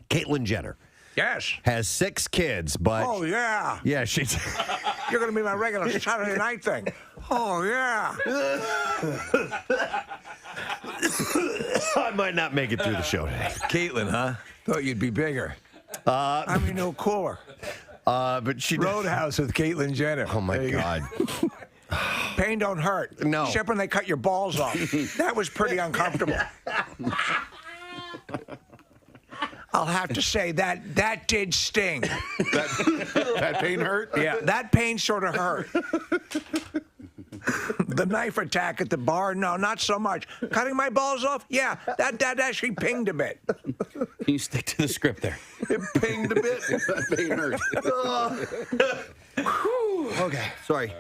Caitlyn Jenner Yes. has 6 kids, but Oh, yeah. yeah, she's. You're going to be my regular Saturday night thing. Oh, yeah. I might not make it through the show today. Caitlin, huh? Thought you'd be bigger. I mean, no cooler. But she. Roadhouse with Caitlyn Jenner. Oh my There you go. God. Pain don't hurt. No. Except when they cut your balls off. That was pretty uncomfortable. I'll have to say that did sting. That pain hurt? Yeah, that pain sort of hurt. The knife attack at the bar, no, not so much. Cutting my balls off, yeah, that actually pinged a bit. Can you stick to the script there? It pinged a bit. That pain hurt. Okay, sorry.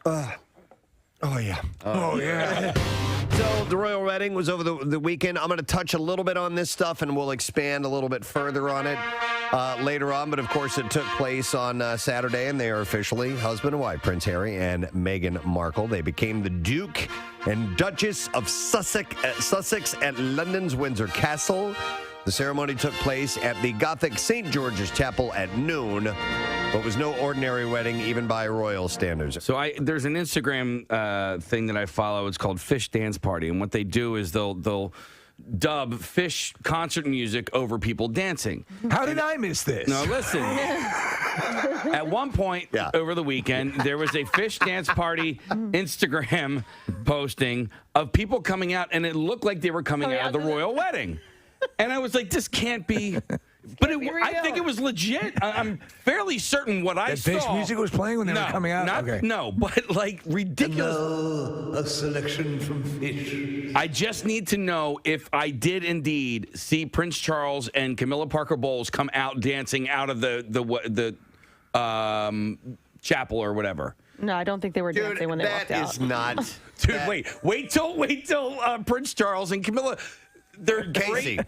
Oh, yeah. Oh, yeah. So the royal wedding was over the weekend. I'm going to touch a little bit on this stuff, and we'll expand a little bit further on it later on. But, of course, it took place on Saturday, and they are officially husband and wife, Prince Harry and Meghan Markle. They became the Duke and Duchess of Sussex at London's Windsor Castle. The ceremony took place at the Gothic St. George's Chapel at noon, but was no ordinary wedding, even by royal standards. So there's an Instagram thing that I follow. It's called Fish Dance Party, and what they do is they'll dub Fish concert music over people dancing. How did I miss this? No, listen. At one point over the weekend, there was a Fish Dance Party Instagram posting of people coming out, and it looked like they were coming out of the royal wedding. And I was like, this can't be. But I think it was legit. I'm fairly certain what I saw. Fish music was playing when they were coming out? Okay. No, but like ridiculous. A selection from Fish. I just need to know if I did indeed see Prince Charles and Camilla Parker Bowles come out dancing out of the chapel or whatever. No, I don't think they were dancing when they walked out. That is not. Dude, wait till Prince Charles and Camilla. They're Casey.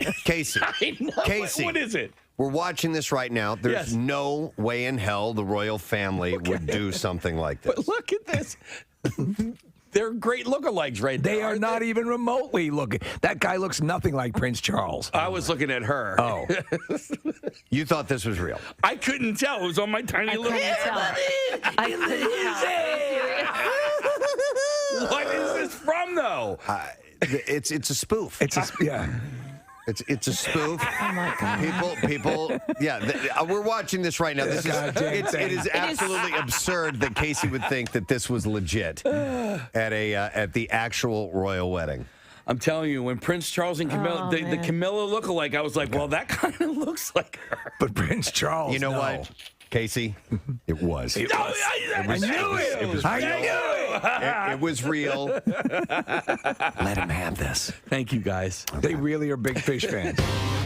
I know. Casey. What is it? We're watching this right now. There's Yes. no way in hell the royal family would do something like this. But look at this. They're great lookalikes right there. They are not even remotely looking. That guy looks nothing like Prince Charles. I was looking at her. Oh. You thought this was real? I couldn't tell. It was on my tiny little. What is this from, though? It's a spoof. It's a It's a spoof. Oh my God. People. Yeah, we're watching this right now. This is it is absolutely absurd that Casey would think that this was legit at the actual royal wedding. I'm telling you, when Prince Charles and Camilla, the Camilla lookalike, I was like, well, that kind of looks like her. But Prince Charles, you know what, Casey? It was. I knew it. I knew it. It was real. Let him have this. Thank you, guys. They really are big Fish fans.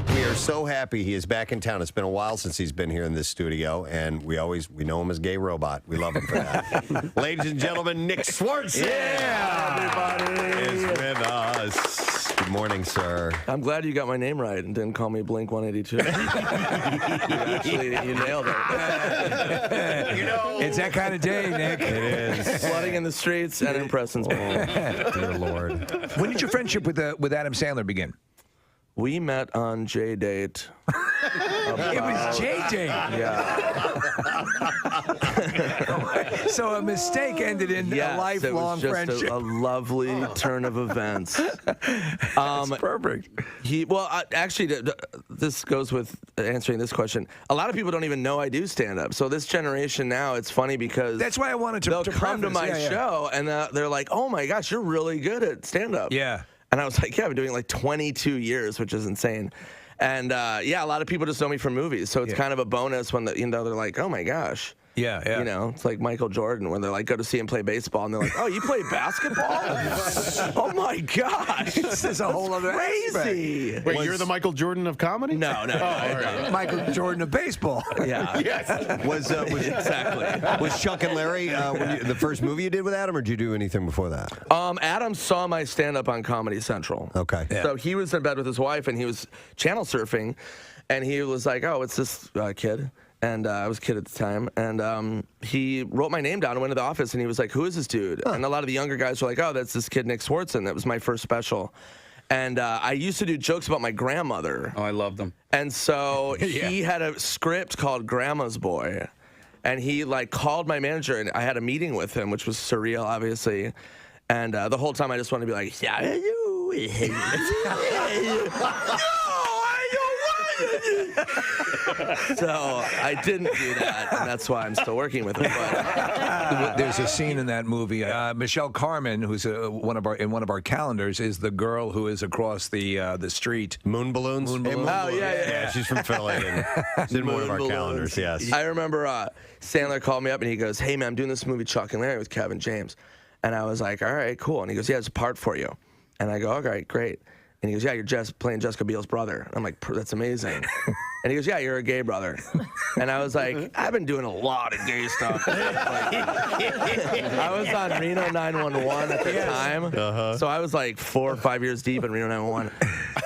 We are so happy he is back in town. It's been a while since he's been here in this studio, and we know him as Gay Robot. We love him for that. Ladies and gentlemen, Nick Swartzen. Everybody is with us. Good morning, sir. I'm glad you got my name right and didn't call me Blink 182. You nailed it. It's that kind of day, Nick. It is. Flooding in the streets and in Preston's. Dear Lord. When did your friendship with Adam Sandler begin? We met on J-Date. It was J-Date. Yeah. So a mistake ended in a lifelong it was just friendship. A lovely turn of events. That's perfect. This goes with answering this question. A lot of people don't even know I do stand-up. So this generation now, it's funny because that's why I wanted to. They'll come to my show and they're like, "Oh my gosh, you're really good at stand-up." Yeah. And I was like, "Yeah, I've been doing it like 22 years, which is insane." And a lot of people just know me from movies, so it's kind of a bonus when they're like, "Oh my gosh." Yeah, yeah. You know, it's like Michael Jordan when they're like, go to see him play baseball, and they're like, "Oh, you play basketball? Oh my gosh, this is a whole other crazy." aspect. Wait, you're the Michael Jordan of comedy? No. Michael Jordan of baseball. Yeah. Yes. Exactly. Was Chuck and Larry the first movie you did with Adam, or did you do anything before that? Adam saw my stand-up on Comedy Central. Okay. Yeah. So he was in bed with his wife, and he was channel surfing, and he was like, "Oh, it's this kid." And I was a kid at the time, and he wrote my name down and went to the office, and he was like, "Who is this dude?" And a lot of the younger guys were like, "Oh, that's this kid Nick Swartzen." That was my first special. And I used to do jokes about my grandmother. Oh, I love them. And so he had a script called Grandma's Boy, and he called my manager, and I had a meeting with him, which was surreal, obviously. And the whole time I just wanted to be like, "Yeah, you." So I didn't do that, and that's why I'm still working with him. But there's a scene in that movie. Michelle Carmen, who's one of our calendars, is the girl who is across the street. Moon balloons. Oh Yeah, she's from Philly. And she's in one of our calendars. Yes. I remember Sandler called me up and he goes, "Hey man, I'm doing this movie Chuck and Larry with Kevin James," and I was like, "All right, cool." And he goes, "Yeah, it's a part for you," and I go, "Okay, great." And he goes, "Yeah, you're playing Jessica Biel's brother." I'm like, "That's amazing." And he goes, "Yeah, you're a gay brother." And I was like, "I've been doing a lot of gay stuff." I was on Reno 911 at the time. So I was like 4 or 5 years deep in Reno 911.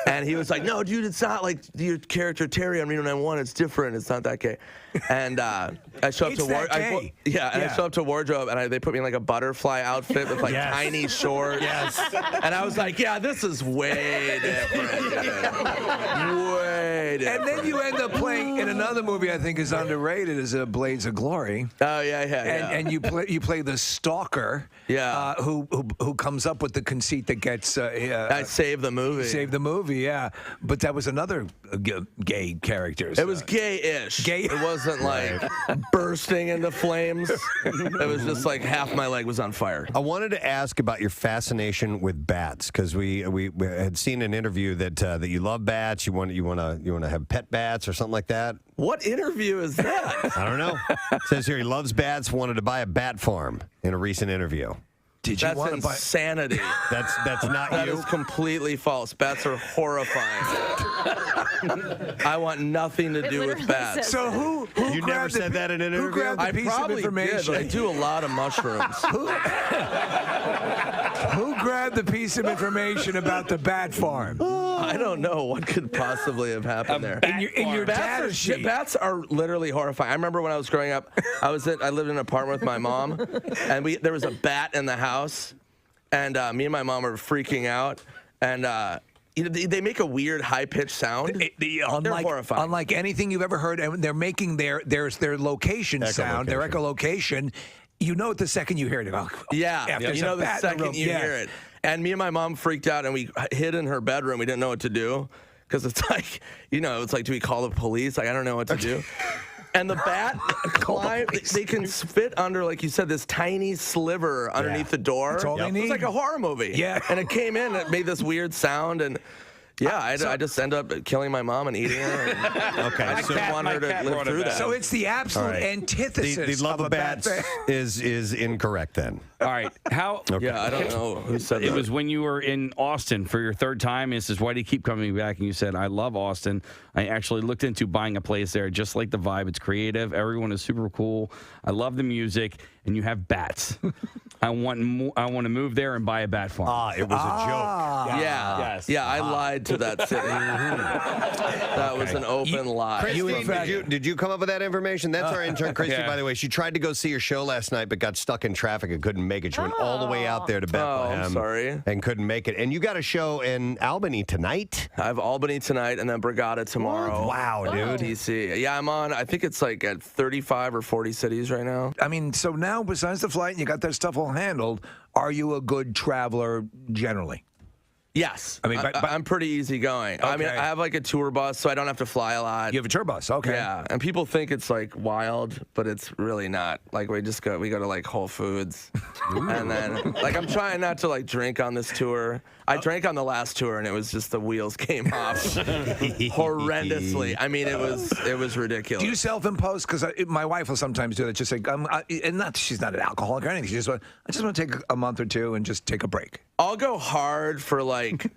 And he was like, "No, dude, it's not like your character Terry on Reno 911. It's different. It's not that gay." And I show up to wardrobe. I show up to wardrobe, and they put me in like a butterfly outfit with tiny shorts. Yes. And I was like, "Yeah, this is way different. Way different." And then you end up playing in another movie I think is underrated, is Blades of Glory. Oh yeah. And you play the stalker. Yeah. Who comes up with the conceit that gets I saved the movie. Saved the movie, yeah. But that was another gay character. It was gay-ish. Gay. It wasn't like bursting into flames. It was just like half my leg was on fire. I wanted to ask about your fascination with bats, because we had seen an interview that you love bats. You want to have pet bats or something like that. What interview is that? I don't know. It says here he loves bats. Wanted to buy a bat farm in a recent interview. Did you That's want to buy? insanity. That's not That you. is completely false. Bats are horrifying. I want nothing to do with bats. So who You never said that in an who interview? grabbed the I piece of probably did, information? but I do a lot of mushrooms. Who grabbed the piece of information about the bat farm? I don't know what could possibly have happened there. In your data sheet. Bats are literally horrifying. I remember when I was growing up, I lived in an apartment with my mom, and there was a bat in the house, and me and my mom were freaking out, and they make a weird high-pitched sound. They're horrifying. Unlike anything you've ever heard, and they're making their location sound, their echolocation. You know it the second you hear it. Yeah, there's you know a the bat in second room. you hear it. And me and my mom freaked out, and we hid in her bedroom. We didn't know what to do, because it's like, it's like, do we call the police? Like, I don't know what to do. And the bat climbed. They can fit under, like you said, this tiny sliver underneath the door. That's all they need. It's like a horror movie. Yeah. And it came in, and it made this weird sound, and Yeah, I just end up killing my mom and eating her. And Okay. I just want her to live through that. So it's the absolute All right. antithesis The love of of a bad bats thing. is incorrect then. All right. How? Okay. Yeah, I don't know who said that. It was when you were in Austin for your third time. It says, why do you keep coming back? And you said, I love Austin. I actually looked into buying a place there. Just like the vibe. It's creative. Everyone is super cool. I love the music. And you have bats. I want to move there and buy a bat farm. It was a joke. Yeah. Yes. Yeah, I lied to that city. That was an open lie. Christy, did you come up with that information? That's our intern, Christy, Yeah. by the way. She tried to go see your show last night, but got stuck in traffic and couldn't make it. She went all the way out there to Bethlehem. I'm sorry. And couldn't make it. And you got a show in Albany tonight? I have Albany tonight and then Brigada tomorrow. Wow, dude. DC. Yeah, I'm on, I think it's like at 35 or 40 cities right now. I mean, so now besides the flight, and you got that stuff all handled. Are you a good traveler generally? Yes. I mean, I'm pretty easygoing. I mean, Okay. I have like a tour bus, so I don't have to fly a lot. You have a tour bus, okay? Yeah, and people think it's like wild, but it's really not. Like we go to like Whole Foods, and then like I'm trying not to like drink on this tour. I drank on the last tour, and it was just the wheels came off horrendously. I mean, it was ridiculous. Do you self-impose? Because my wife will sometimes do that. Just like, and not she's not an alcoholic or anything. She just I just want to take a month or two and just take a break. I'll go hard for like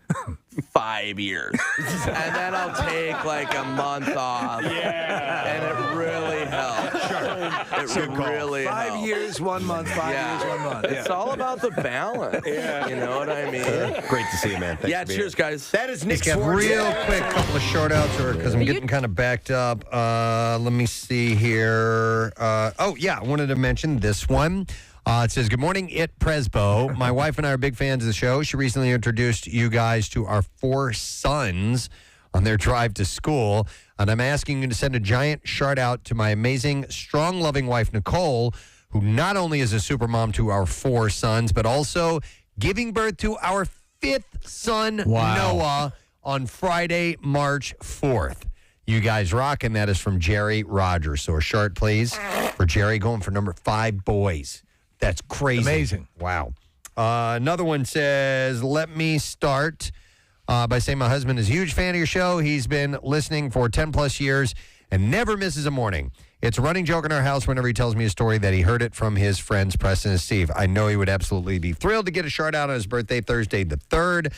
5 years, and then I'll take like a month off. Yeah, and it really helps. Sure, it really helps. 5 years, 1 month. 5 years, 1 month. Yeah. It's all about the balance. You know what I mean? Great to see you, man. Thanks Yeah, for being cheers, here. guys. That is Nick Let's get Swartz. real Quick couple of short outs because I'm getting kind of backed up. Let me see here. I wanted to mention this one. It says, good morning, Presbo. My wife and I are big fans of the show. She recently introduced you guys to our 4 sons on their drive to school. And I'm asking you to send a giant shout out to my amazing, strong, loving wife, Nicole, who not only is a super mom to our 4 sons, but also giving birth to our 5th son, Noah, on Friday, March 4th. You guys rock, and that is from Jerry Rogers. So a chart, please, for Jerry, going for number 5 boys. That's crazy. Amazing. Wow. Another one says, let me start by saying my husband is a huge fan of your show. He's been listening for 10 plus years and never misses a morning. It's a running joke in our house whenever he tells me a story that he heard it from his friends, Preston and Steve. I know he would absolutely be thrilled to get a shout out on his birthday, Thursday the 3rd.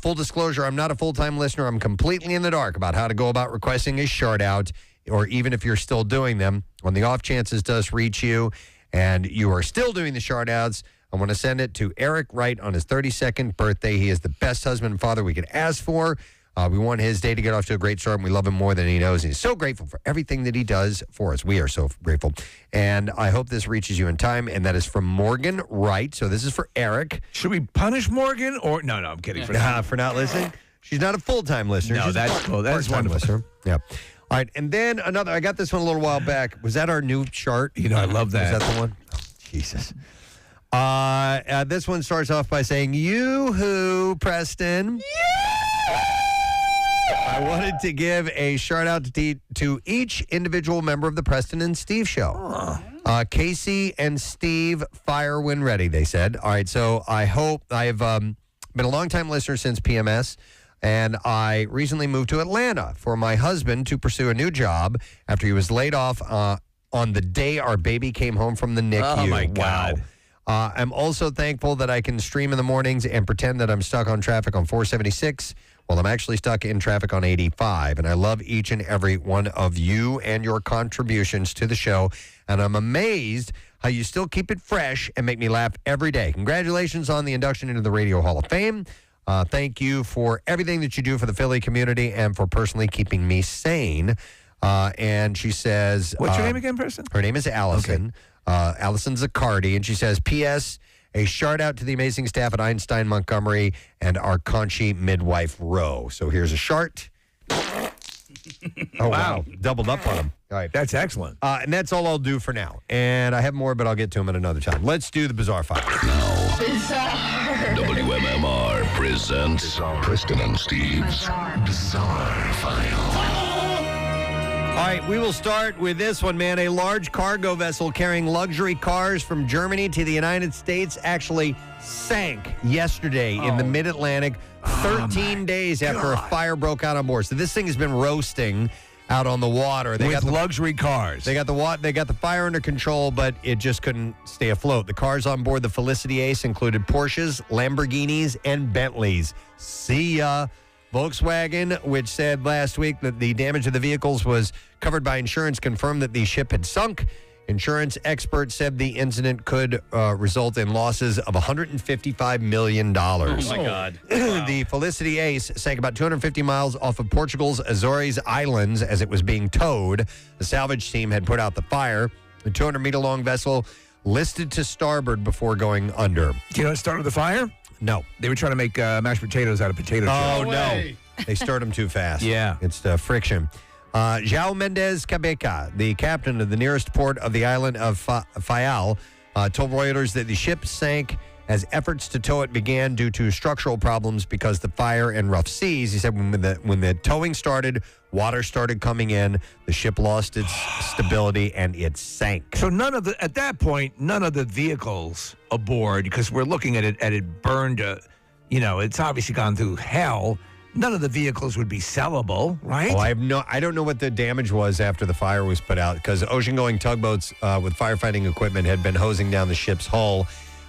Full disclosure, I'm not a full-time listener. I'm completely in the dark about how to go about requesting a shout out, or even if you're still doing them. On the off chance this does reach you and you are still doing the shout outs, I want to send it to Eric Wright on his 32nd birthday. He is the best husband and father we could ask for. We want his day to get off to a great start, and we love him more than he knows. And he's so grateful for everything that he does for us. We are so grateful. And I hope this reaches you in time, and that is from Morgan Wright. So this is for Eric. Should we punish Morgan or no? I'm kidding. For not listening? She's not a full-time listener. No, She's that's a cool. That's part-time wonderful. listener. Yeah. All right, and then another. I got this one a little while back. Was that our new chart? You know, I love that. Was that the one? Oh, Jesus. This one starts off by saying, "Yoo-hoo, Preston." I wanted to give a shout out to each individual member of the Preston and Steve show. Casey and Steve, fire when ready, they said. All right, so I hope I've been a longtime listener since PMS, and I recently moved to Atlanta for my husband to pursue a new job after he was laid off on the day our baby came home from the NICU. Oh, my God. Wow. I'm also thankful that I can stream in the mornings and pretend that I'm stuck on traffic on 476 while I'm actually stuck in traffic on 85. And I love each and every one of you and your contributions to the show. And I'm amazed how you still keep it fresh and make me laugh every day. Congratulations on the induction into the Radio Hall of Fame. Thank you for everything that you do for the Philly community and for personally keeping me sane. And she says... What's your name again, Preston? Her name is Allison. Allison Zaccardi. And she says, P.S., a shout out to the amazing staff at Einstein Montgomery and our Conchi midwife row. So here's a chart. Oh, wow. Doubled up on them. All right. That's excellent. And that's all I'll do for now. And I have more, but I'll get to them at another time. Let's do the Bizarre File. WMMR presents Preston and Steve's Bizarre File. All right, we will start with this one, man. A large cargo vessel carrying luxury cars from Germany to the United States actually sank yesterday in the mid-Atlantic 13 days after a fire broke out on board. So this thing has been roasting out on the water. With luxury cars. They got the fire under control, but it just couldn't stay afloat. The cars on board the Felicity Ace included Porsches, Lamborghinis, and Bentleys. See ya. Volkswagen, which said last week that the damage of the vehicles was covered by insurance, confirmed that the ship had sunk. Insurance experts said the incident could result in losses of $155 million. Oh, my God. The Felicity Ace sank about 250 miles off of Portugal's Azores Islands as it was being towed. The salvage team had put out the fire. The 200-meter-long vessel listed to starboard before going under. Do you know what started the fire? No. They were trying to make mashed potatoes out of potato chips. Oh, no. They stirred them too fast. Yeah. It's the friction. João Mendes Cabeca, the captain of the nearest port of the island of Faial, told Reuters that the ship sank as efforts to tow it began due to structural problems because the fire and rough seas. He said when the towing started, water started coming in, the ship lost its stability, and it sank. So at that point, none of the vehicles aboard, because we're looking at it burned, it's obviously gone through hell. None of the vehicles would be sellable, right? Oh, I don't know what the damage was after the fire was put out, because ocean-going tugboats with firefighting equipment had been hosing down the ship's hull.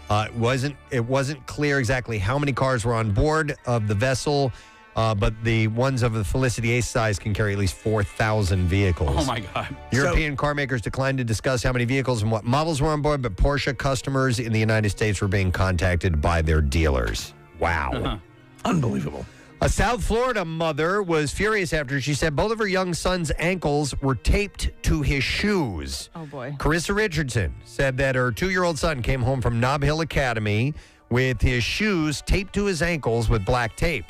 It wasn't clear exactly how many cars were on board of the vessel, but the ones of the Felicity Ace size can carry at least 4,000 vehicles. Oh, my God. European car makers declined to discuss how many vehicles and what models were on board, but Porsche customers in the United States were being contacted by their dealers. Wow. Unbelievable. A South Florida mother was furious after she said both of her young son's ankles were taped to his shoes. Oh, boy. Carissa Richardson said that her 2-year-old son came home from Nob Hill Academy with his shoes taped to his ankles with black tape.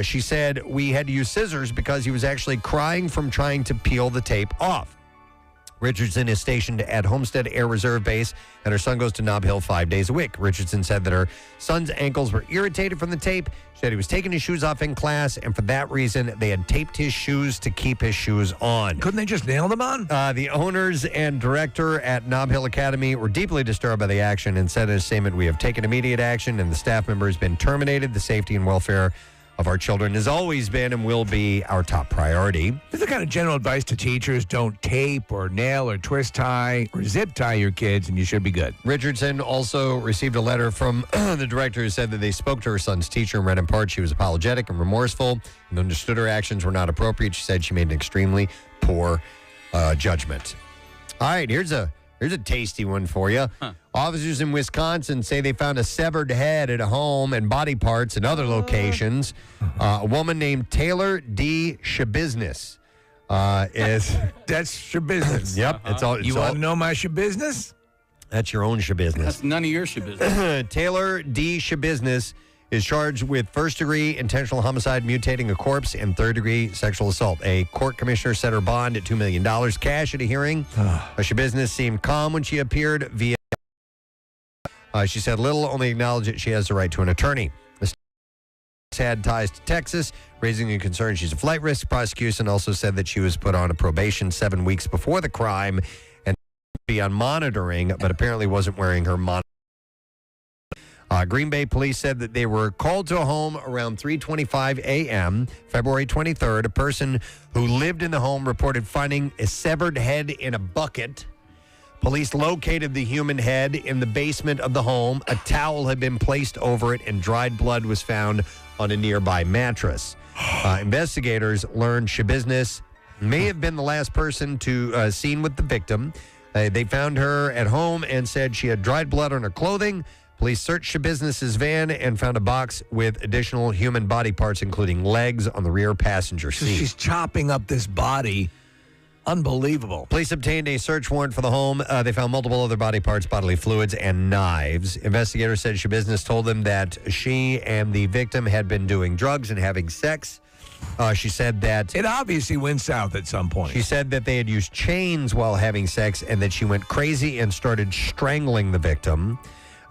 She said, we had to use scissors because he was actually crying from trying to peel the tape off. Richardson is stationed at Homestead Air Reserve Base, and her son goes to Nob Hill 5 days a week. Richardson said that her son's ankles were irritated from the tape. She said he was taking his shoes off in class, and for that reason, they had taped his shoes to keep his shoes on. Couldn't they just nail them on? The owners and director at Nob Hill Academy were deeply disturbed by the action and said in a statement, we have taken immediate action, and the staff member has been terminated. The safety and welfare of our children has always been and will be our top priority. This is the kind of general advice to teachers. Don't tape or nail or twist tie or zip tie your kids, and you should be good. Richardson also received a letter from the director who said that they spoke to her son's teacher and read in part she was apologetic and remorseful and understood her actions were not appropriate. She said she made an extremely poor judgment. All right, here's a tasty one for you. Officers in Wisconsin say they found a severed head at a home and body parts in other locations. A woman named Taylor D. Shabiznis is... That's Shabiznis. Yep. It's all. You want to know my Shabiznis? That's your own Shabiznis. That's none of your Shabiznis. Taylor D. Shabiznis is charged with first-degree intentional homicide, mutating a corpse, and third-degree sexual assault. A court commissioner set her bond at $2 million cash at a hearing. Shabiznis seemed calm when she appeared via... she said little, only acknowledged that she has the right to an attorney. The state had ties to Texas, raising the concern she's a flight risk. Prosecution also said that she was put on a probation 7 weeks before the crime and be on monitoring, but apparently wasn't wearing her monitor. Green Bay police said that they were called to a home around 3:25 a.m., February 23rd. A person who lived in the home reported finding a severed head in a bucket. Police located the human head in the basement of the home. A towel had been placed over it, and dried blood was found on a nearby mattress. Investigators learned Shabiznis may have been the last person to seen with the victim. They found her at home and said she had dried blood on her clothing. Police searched Shabiznis's van and found a box with additional human body parts, including legs on the rear passenger seat. She's chopping up this body. Unbelievable. Police obtained a search warrant for the home. They found multiple other body parts, bodily fluids, and knives. Investigators said Shabiznis told them that she and the victim had been doing drugs and having sex. She said that... It obviously went south at some point. She said that they had used chains while having sex and that she went crazy and started strangling the victim.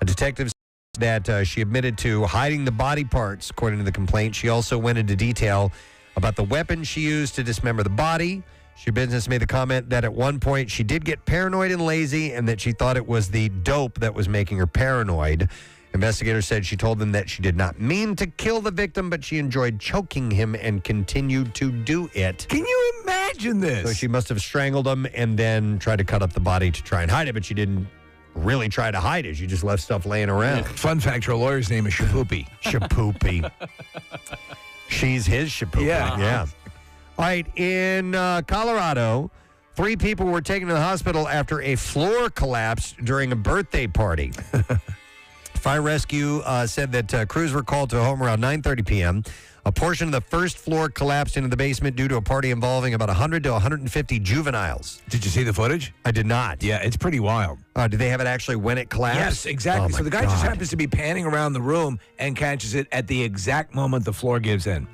A detective said that she admitted to hiding the body parts, according to the complaint. She also went into detail about the weapon she used to dismember the body. She Business made the comment that at one point she did get paranoid and lazy and that she thought it was the dope that was making her paranoid. Investigators said she told them that she did not mean to kill the victim, but she enjoyed choking him and continued to do it. Can you imagine this? So she must have strangled him and then tried to cut up the body to try and hide it, but she didn't really try to hide it. She just left stuff laying around. Fun fact, her lawyer's name is Shapoopy. Shapoopy. She's his Shapoopy. Yeah. All right, in Colorado, 3 people were taken to the hospital after a floor collapsed during a birthday party. Fire rescue said that crews were called to a home around 9:30 p.m. A portion of the first floor collapsed into the basement due to a party involving about 100 to 150 juveniles. Did you see the footage? I did not. Yeah, it's pretty wild. Did they have it actually when it collapsed? Yes, exactly. Oh, so the guy God. just happens to be panning around the room and catches it at the exact moment the floor gives in.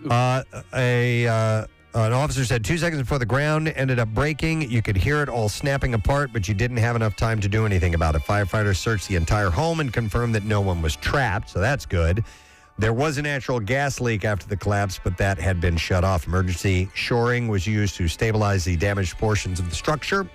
An officer said 2 seconds before the ground ended up breaking, you could hear it all snapping apart, but you didn't have enough time to do anything about it. Firefighters searched the entire home and confirmed that no one was trapped, so that's good. There was a natural gas leak after the collapse, but that had been shut off. Emergency shoring was used to stabilize the damaged portions of the structure.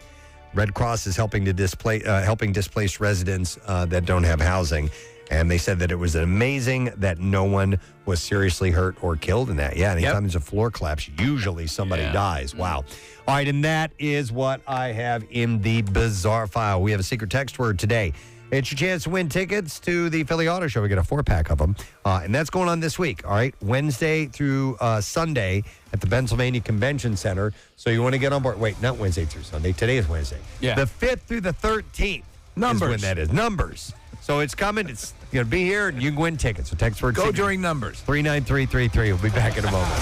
Red Cross is helping displaced residents that don't have housing. And they said that it was amazing that no one was seriously hurt or killed in that. Yeah, anytime there's a floor collapse, usually somebody dies. Wow. All right, and that is what I have in the bizarre file. We have a secret text word today. It's your chance to win tickets to the Philly Auto Show. We get a 4-pack of them. And that's going on this week, all right? Wednesday through Sunday at the Pennsylvania Convention Center. So you want to get on board. Wait, not Wednesday through Sunday. Today is Wednesday. Yeah. The 5th through the 13th Numbers. is when that is. Numbers. So it's coming. It's going to be here, and you can win tickets. So text word Go during numbers. 39333. We'll be back in a moment.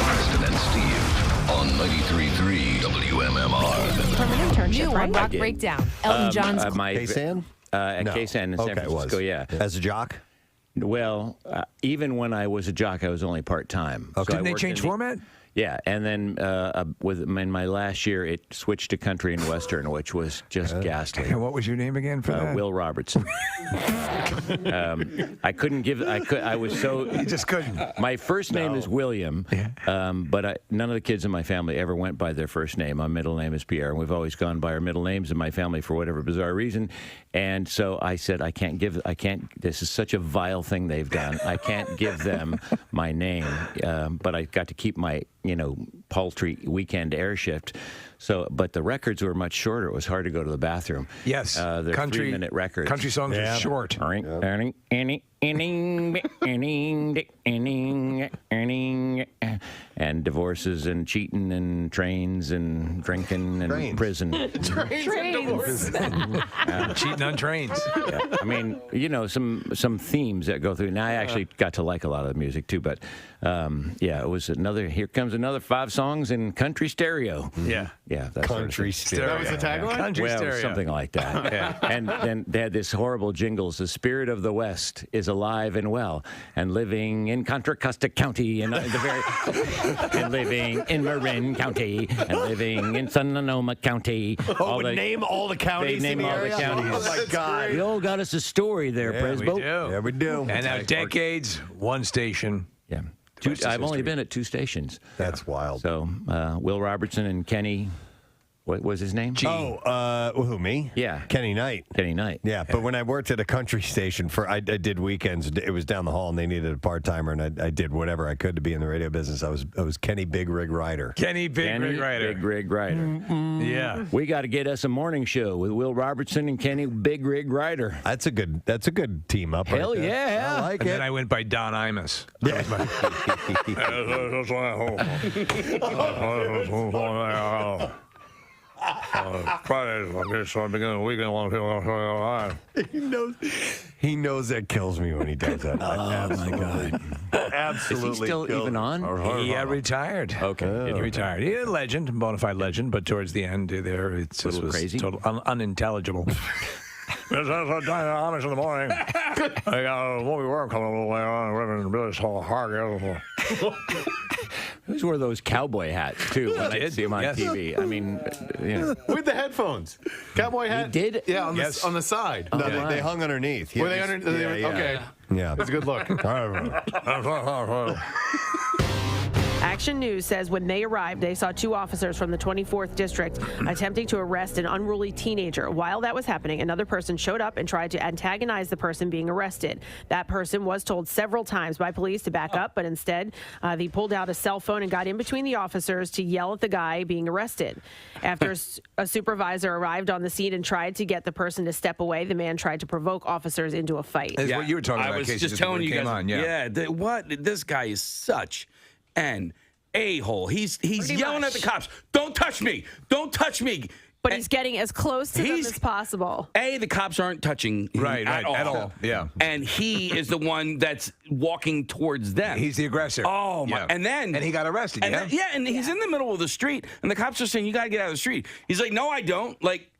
Preston and Steve on 93.3 WMMR. Permanent internship, New right? Rock Breakdown. Elton John's. K-San? At No. K-San in San Francisco, yeah. As a jock? Well, even when I was a jock, I was only part-time. Okay. Didn't they change format? Yeah, and then in my last year, it switched to country and western, which was just ghastly. And what was your name again for that? Will Robertson. I couldn't give. I was so. You just couldn't. My first name is William, but none of the kids in my family ever went by their first name. My middle name is Pierre, and we've always gone by our middle names in my family for whatever bizarre reason. And so I said, I can't. This is such a vile thing they've done. I can't give them my name, but I got to keep my paltry weekend air shift. So, but the records were much shorter. It was hard to go to the bathroom. Yes, they're 3-minute records. Country songs are short. And divorces and cheating and trains and drinking and prison. Trains. Cheating on trains. Yeah. I mean, some themes that go through. Now I actually got to like a lot of the music too, but it was another. Here comes another 5 songs in country stereo. Yeah. Yeah, that's Country stereo. That was the tagline? Country stereo. Something like that. And then they had this horrible jingles. The spirit of the West is alive and well, and living in Contra Costa County, and and living in Marin County, and living in Sonoma County. Name all the counties. They name all the counties. Oh my God! We all got us a story there, Presbo. We do. Yeah, we do. And now decades, one station. Yeah. I've only been at 2 stations. That's wild. So Will Robertson and Kenny, what was his name? Who, me? Yeah. Kenny Knight. Kenny Knight. Yeah, but when I worked at a country station I did weekends. It was down the hall, and they needed a part-timer, and I did whatever I could to be in the radio business. I was Kenny Big Rig Rider. Kenny Big Rig Rider. Big Rig Rider. Yeah. We got to get us a morning show with Will Robertson and Kenny Big Rig Rider. That's a good team up. Hell right there. yeah. I like And it. then I went by Don Imus. Fridays like this, so I begin the weekend. A lot of people are alive. He knows that kills me when he does that. Oh my God! Absolutely. Is he still kills even me. on? He retired. Okay. He retired. He's a legend, bona fide legend, but towards the end there, it's A little was crazy? total unintelligible. It's honest in the morning. I got a movie work coming a little later on. Reverend Billy saw Hargis. Those were those cowboy hats too. When I see him on TV. I mean, With the headphones. Cowboy hat. He did? Yeah, on Yes. the side. No, they hung underneath. Were they under? Yeah. Okay. Yeah. That's a good look. Action News says when they arrived, they saw 2 officers from the 24th District attempting to arrest an unruly teenager. While that was happening, another person showed up and tried to antagonize the person being arrested. That person was told several times by police to back up, but instead they pulled out a cell phone and got in between the officers to yell at the guy being arrested. After a supervisor arrived on the scene and tried to get the person to step away, the man tried to provoke officers into a fight. That's what you were talking about. I was Casey, just telling you guys. on, This guy is such an a-hole. He's yelling at the cops. Don't touch me. Don't touch me. But he's getting as close to them as possible. The cops aren't touching him at all. Yeah. And he is the one that's walking towards them. He's the aggressor. Oh, my. Yeah. And he got arrested, and he's in the middle of the street, and the cops are saying, you got to get out of the street. He's like, no, I don't. Like,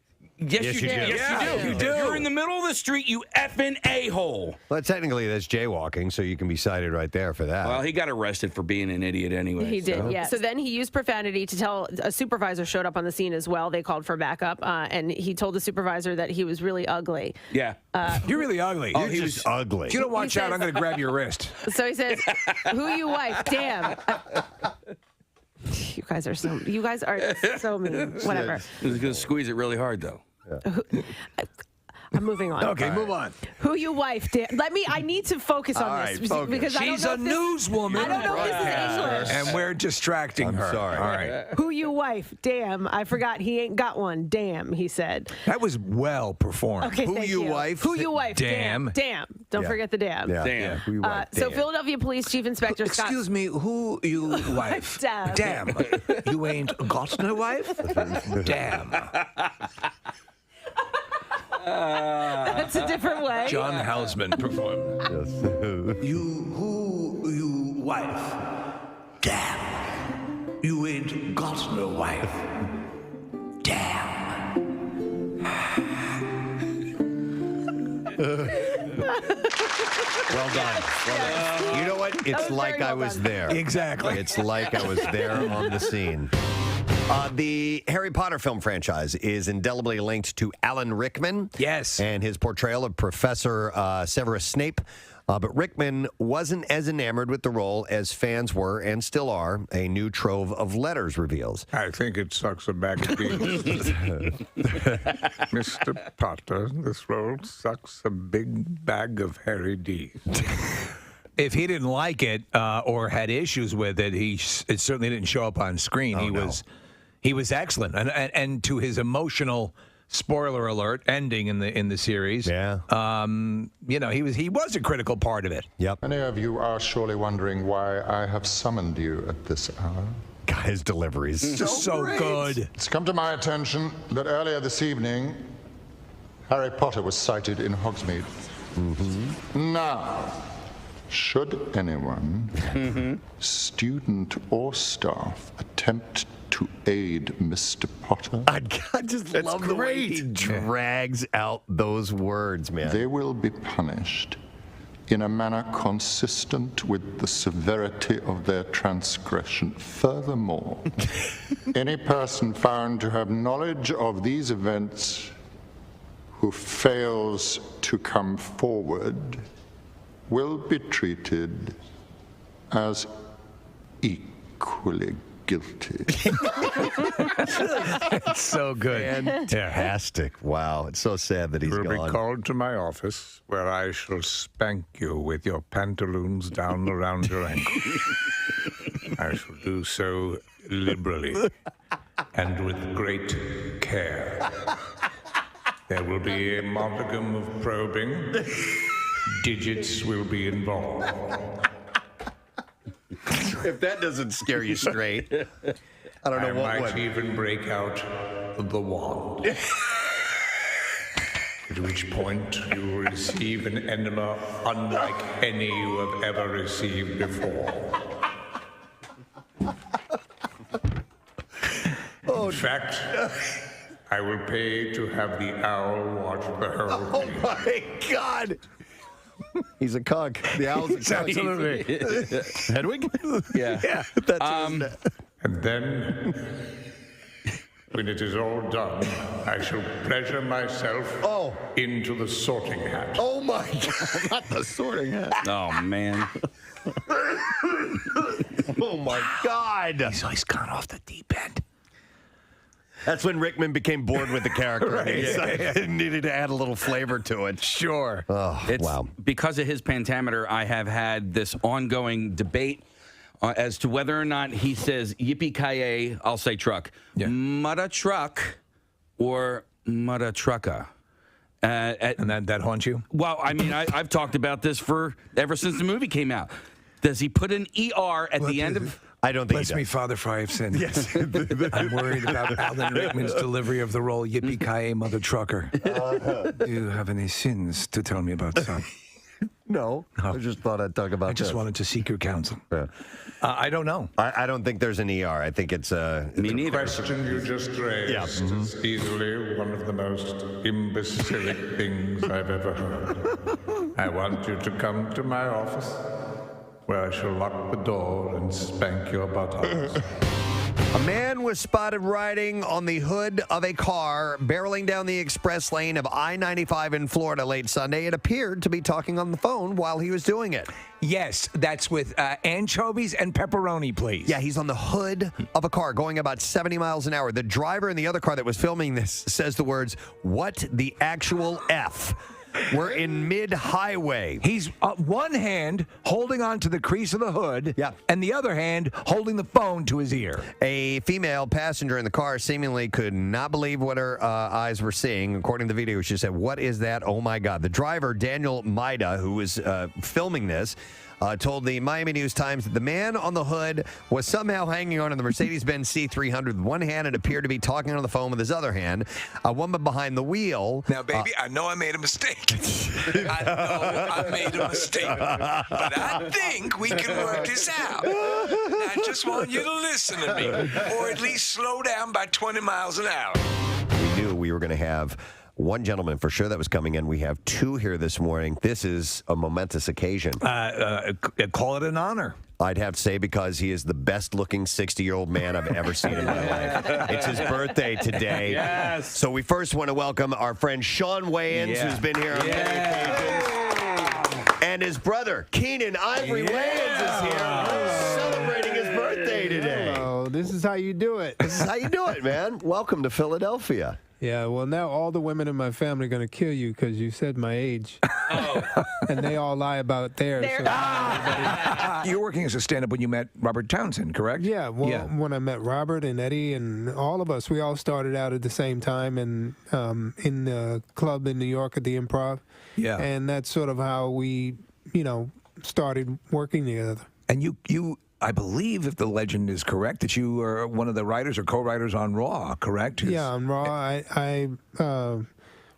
yes, you do. Yes, you do. You're in the middle of the street, you effing a-hole. Well, technically, that's jaywalking, so you can be cited right there for that. Well, he got arrested for being an idiot anyway. He did, yeah. So then he used profanity to tell a supervisor showed up on the scene as well. They called for backup, and he told the supervisor that he was really ugly. Yeah. You're really ugly. Oh, he was ugly. If you don't watch out, I'm going to grab your wrist. So he says, who you wife? Damn. You guys are so mean. Whatever. He's going to squeeze it really hard, though. I'm moving on. Okay, move on. Who you wife? I need to focus on this because she's a newswoman. I don't know if this is English. And we're distracting her. Sorry. All right. Who you wife? Damn, I forgot he ain't got one. Damn, he said. That was well performed. Okay, Who thank you you. wife? Who you wife? Damn. Damn. Don't forget the damn. Yeah. Damn. Yeah. Who you wife? So Damn. Philadelphia Police Chief Inspector Scott. Excuse me, who you wife? Damn. You ain't got no wife? Damn. That's a different way. John Houseman performed. Yes. You wife? Damn. You ain't got no wife. Damn. Well done. You know what? It's like I was there. Exactly. It's like I was there on the scene. The Harry Potter film franchise is indelibly linked to Alan Rickman. Yes. And his portrayal of Professor Severus Snape. But Rickman wasn't as enamored with the role as fans were and still are, a new trove of letters reveals. I think it sucks a bag of beans. Mr. Potter, this role sucks a big bag of Harry D. If he didn't like it or had issues with it, it certainly didn't show up on screen. He was excellent, and to his emotional, spoiler alert, ending in the series. Yeah. He was a critical part of it. Yep. Many of you are surely wondering why I have summoned you at this hour. His deliveries. Just so good. It's come to my attention that earlier this evening, Harry Potter was sighted in Hogsmeade. Mm-hmm. Now, should anyone, student or staff, attempt to aid Mr. Potter, I just love the way he drags out those words, man. they will be punished in a manner consistent with the severity of their transgression. Furthermore, any person found to have knowledge of these events who fails to come forward will be treated as equally guilty. It's so good. Fantastic. Wow. It's so sad that he's You will gone. be called to my office, where I shall spank you with your pantaloons down around your ankles. I shall do so liberally and with great care. There will be a modicum of probing. Digits will be involved. If that doesn't scare you straight, I don't know what I might would. even break out the wand. At which point you will receive an enema unlike any you have ever received before. In fact, I will pay to have the owl watch the whole Oh my God! He's a cuck. The owl's a cuck. Absolutely. Hedwig? Yeah. That's his And then, when it is all done, I shall pleasure myself into the sorting hat. Oh my God! Not the sorting hat. Oh, man. Oh, my God. He's gone off the deep end. That's when Rickman became bored with the character. Right. He decided needed to add a little flavor to it. Sure. Oh, wow. Because of his pentameter, I have had this ongoing debate as to whether or not he says yippee-ki-yay, I'll say truck. Yeah. Mutta truck or mutta trucka. And that haunts you? Well, I mean, I've talked about this ever since the movie came out. Does he put an ER at the end of... I don't think Bless he me, does. Father, for I have sinned. Yes. I'm worried about Alan Rickman's delivery of the role Yippee-ki-yay, Mother Trucker. Do you have any sins to tell me about, son? No. I just thought I'd talk about I just this. wanted to seek your counsel. Yeah. I don't know. I don't think there's an ER. I think it's Me neither. The question you just raised is easily one of the most imbecilic things I've ever heard. I want you to come to my office, where I shall lock the door and spank your buttocks. A man was spotted riding on the hood of a car barreling down the express lane of I-95 in Florida late Sunday. It appeared to be talking on the phone while he was doing it. Yes, that's with anchovies and pepperoni, please. Yeah, he's on the hood of a car going about 70 miles an hour. The driver in the other car that was filming this says the words, "What the actual F?" We're in mid-highway. He's one hand holding on to the crease of the hood, and the other hand holding the phone to his ear. A female passenger in the car seemingly could not believe what her eyes were seeing. According to the video, she said, "What is that? Oh, my God." The driver, Daniel Maida, who was filming this, told the Miami News Times that the man on the hood was somehow hanging on to the Mercedes-Benz C300 with one hand and appeared to be talking on the phone with his other hand. A woman behind the wheel. Now, baby, I know I made a mistake. I know I made a mistake. But I think we can work this out. I just want you to listen to me, or at least slow down by 20 miles an hour. We knew we were going to have one gentleman for sure that was coming in. We have two here this morning. This is a momentous occasion. Call it an honor. I'd have to say, because he is the best-looking 60-year-old man I've ever seen in my life. It's his birthday today. Yes. So we first want to welcome our friend Sean Wayans, who's been here on many occasions. And his brother, Keenan Ivory Wayans, is here celebrating his birthday today. Hello, this is how you do it. This is how you do it, man. Welcome to Philadelphia. Yeah, well, now all the women in my family are going to kill you because you said my age. And they all lie about theirs. So You were working as a stand-up when you met Robert Townsend, correct? yeah, well, when I met Robert and Eddie and all of us, we all started out at the same time and in the club in New York at the Improv. Yeah. And that's sort of how we, started working together. And you I believe, if the legend is correct, that you are one of the writers or co-writers on Raw, correct? Yeah, on Raw. I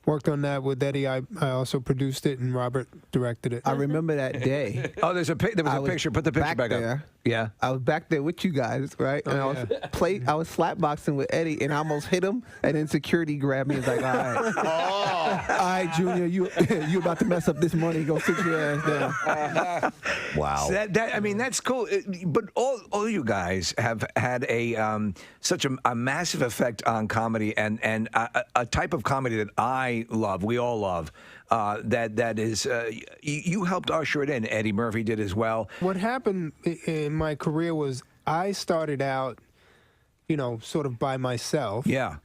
worked on that with Eddie. I also produced it, and Robert directed it. I remember that day. Oh, there was a picture. Put the picture back up. Yeah. I was back there with you guys, right? And I was slapboxing with Eddie, and I almost hit him, and then security grabbed me and was like, all right. All right, Junior, you about to mess up this money. Go sit your ass down. Wow. So that's cool. But all you guys have had such a massive effect on comedy and a type of comedy that I love, we all love. That is, you helped usher it in. Eddie Murphy did as well. What happened in my career was I started out, sort of by myself. Yeah.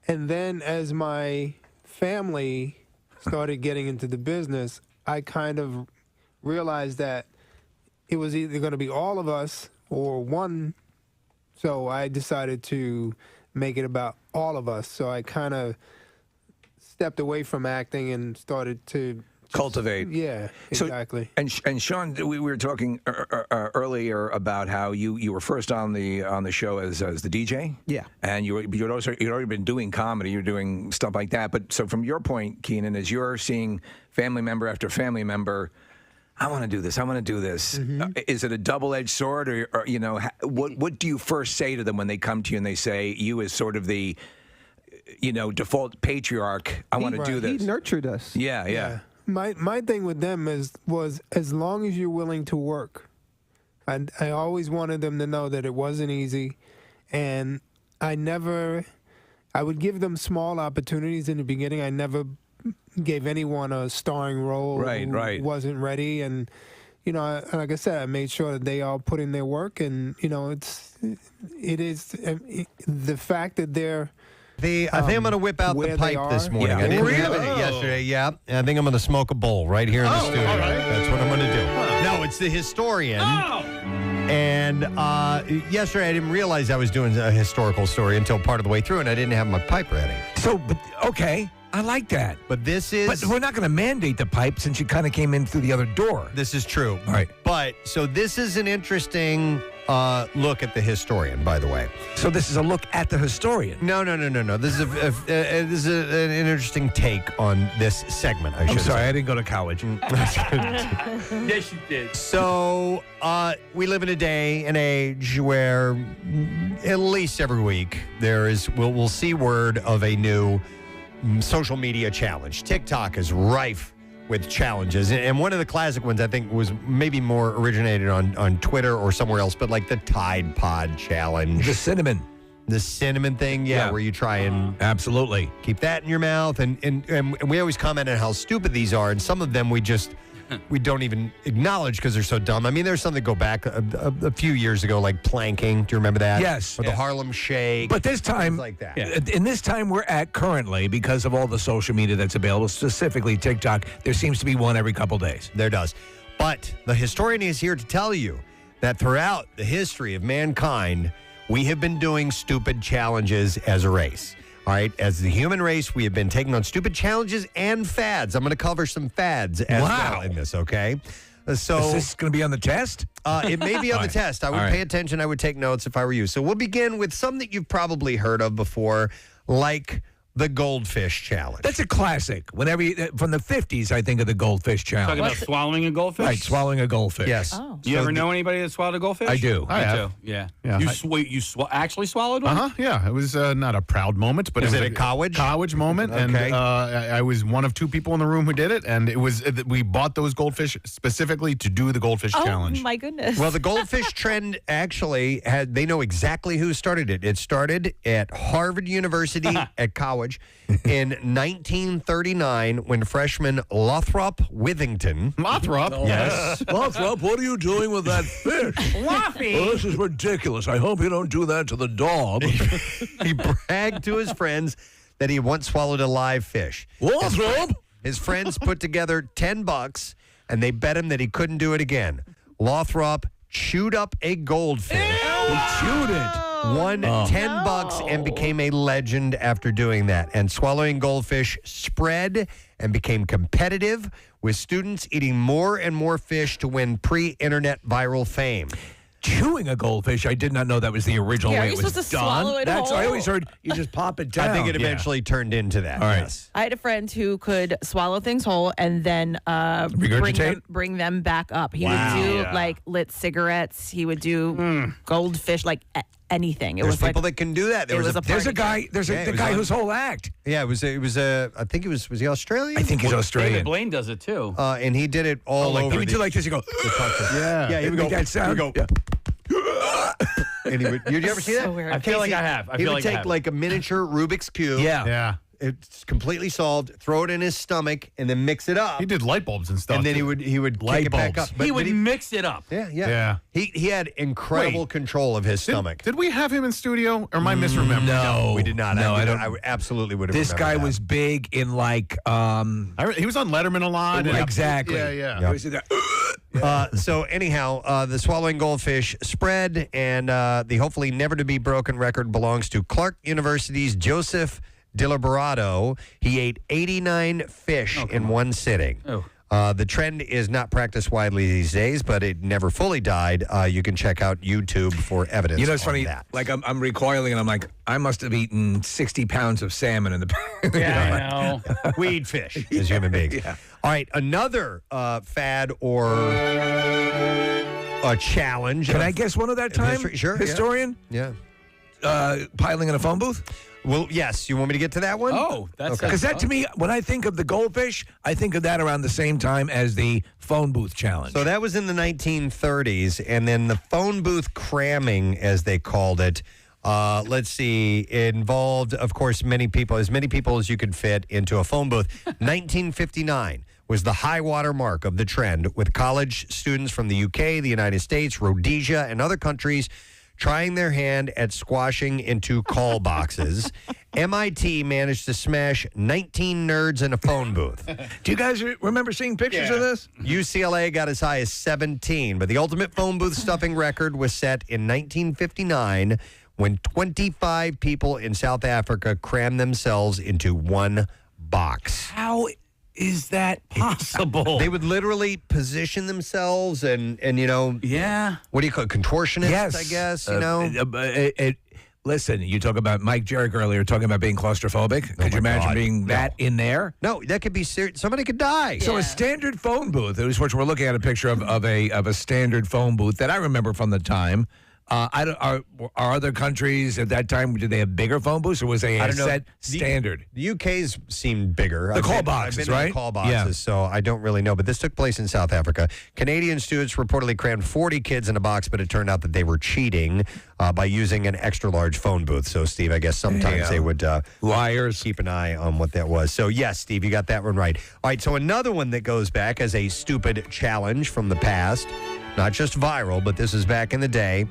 And then as my family started getting into the business, I kind of realized that it was either going to be all of us or one. So I decided to make it about all of us. So I kind of stepped away from acting and started to cultivate. Yeah, exactly. So, and Sean, we were talking earlier about how you were first on the show as the DJ. Yeah. And you'd already been doing comedy. You're doing stuff like that. But so from your point, Keenan, as you're seeing family member after family member, I want to do this. I want to do this. Mm-hmm. Is it a double-edged sword, or what do you first say to them when they come to you and they say you as sort of the default patriarch? I want to do this. He nurtured us. Yeah. My thing with them was as long as you're willing to work. I always wanted them to know that it wasn't easy, and I would give them small opportunities in the beginning. I never gave anyone a starring role who wasn't ready, and like I said, I made sure that they all put in their work, and it is the fact that they're. I think I'm going to whip out the pipe this morning. Yeah. I didn't have it yesterday. Yeah, and I think I'm going to smoke a bowl right here in the studio. all right. That's what I'm going to do. No, it's the historian. And yesterday I didn't realize I was doing a historical story until part of the way through, and I didn't have my pipe ready. So, okay, I like that. But this is. But we're not going to mandate the pipe since you kind of came in through the other door. This is true. All right. But so this is an interesting look at the historian, by the way. So this is a look at the historian. No. This is an interesting take on this segment. I'm sorry, I didn't go to college. Yes, you did. So we live in a day and age where at least every week we'll see word of a new social media challenge. TikTok is rife with challenges, and one of the classic ones I think was maybe more originated on Twitter or somewhere else, but like the Tide Pod challenge, The cinnamon thing, where you try and absolutely keep that in your mouth, and we always comment on how stupid these are, and some of them we don't even acknowledge because they're so dumb. I mean, there's some that go back a few years ago, like planking. Do you remember that? Yes. Or the Harlem Shake. But this time, like that. In this time we're at currently, because of all the social media that's available, specifically TikTok, there seems to be one every couple days. There does. But the historian is here to tell you that throughout the history of mankind, we have been doing stupid challenges as a race. All right, as the human race, we have been taking on stupid challenges and fads. I'm going to cover some fads as well in this, okay? So is this going to be on the test? It may be on the test. I would pay attention. I would take notes if I were you. So we'll begin with some that you've probably heard of before, like the Goldfish Challenge. That's a classic. Whenever from the 50s, I think of the Goldfish Challenge. Talking about swallowing a goldfish? Right, swallowing a goldfish. Yes. Oh. You ever know anybody that swallowed a goldfish? I do. Me too. Yeah. You actually swallowed one? Yeah. It was not a proud moment, but Was it was it a college? college moment. Okay. And I was one of two people in the room who did it. And it was we bought those goldfish specifically to do the Goldfish Challenge. Oh, my goodness. Well, the goldfish trend actually they know exactly who started it. It started at Harvard University at college in 1939 when freshman Lothrop Withington. Lothrop? Yes. Lothrop, what are you doing with that fish? Fluffy. Oh, this is ridiculous. I hope you don't do that to the dog. He bragged to his friends that he once swallowed a live fish. Lothrop? His friends put together $10 and they bet him that he couldn't do it again. Lothrop chewed up a goldfish. He chewed it. Won $10 and became a legend after doing that. And swallowing goldfish spread and became competitive, with students eating more and more fish to win pre-internet viral fame. Chewing a goldfish, I did not know that was the original way it was supposed to done. swallow it I whole? always heard you just pop it down. I think it eventually turned into that. All right. Yes. I had a friend who could swallow things whole and then Regurgitate? bring them back up. He Wow. would do Yeah. like lit cigarettes. He would do goldfish, like anything. It There's was like people that can do that. There's a There's a party guy. There's Yeah, it the was guy on- whose whole act. Yeah, it was I think was he Australian? I think he's David Australian. Blaine does it too. And he did it all over. He would do like this. You go. Yeah, he would Make go. that sound. He would go. And he would. Did you ever see that? so weird. I feel like I have. He would take like a miniature Rubik's cube. Yeah. It's completely solved. Throw it in his stomach and then mix it up. He did light bulbs and stuff. and then too. he would Light kick it back bulbs. up. He would but mix it up. Yeah. He had incredible Wait. control of his stomach. Did we have him in studio, or am I misremembering? No, we did not. No, I don't. I absolutely would have. This guy was big in like. He was on Letterman a lot. and- Exactly. Yeah. Yep. He was in there. So anyhow, the swallowing goldfish spread, and the hopefully never to be broken record belongs to Clark University's Joseph Diliberado. He ate 89 fish in one sitting. The trend is not practiced widely these days, but it never fully died. You can check out YouTube for evidence. You know, it's on funny. that. Like I'm recoiling, and I'm like, I must have eaten 60 pounds of salmon in the. Yeah, I know. We eat fish as human beings. Yeah. All right, another fad or a challenge. Can I guess one of that time? History? Sure. Historian? Yeah. Piling in a phone booth? Well, yes. You want me to get to that one? Oh, that's Because that to me, when I think of the goldfish, I think of that around the same time as the phone booth challenge. So that was in the 1930s, and then the phone booth cramming, as they called it. Let's see, involved, of course, many people as you could fit into a phone booth. 1959 was the high water mark of the trend, with college students from the UK, the United States, Rhodesia, and other countries trying their hand at squashing into call boxes. MIT managed to smash 19 nerds in a phone booth. Do you guys remember seeing pictures of this? UCLA got as high as 17, but the ultimate phone booth stuffing record was set in 1959 when 25 people in South Africa crammed themselves into one box. How is that possible? They would literally position themselves and yeah. What do you call it? Contortionist, Yes. I guess, Listen, you talk about Mike Jarek earlier talking about being claustrophobic. Could you imagine God. being that in there? No, that could be serious. Somebody could die. So a standard phone booth, which we're looking at a picture of a standard phone booth that I remember from the time. Are other countries at that time, did they have bigger phone booths, or was they a set standard? The UK's seemed bigger. The call boxes, I've been in right? the call boxes, Yeah. so I don't really know. But this took place in South Africa. Canadian students reportedly crammed 40 kids in a box, but it turned out that they were cheating by using an extra large phone booth. So, Steve, I guess sometimes they would liars keep an eye on what that was. So, yes, Steve, you got that one right. All right, so another one that goes back as a stupid challenge from the past, not just viral, but this is back in the day.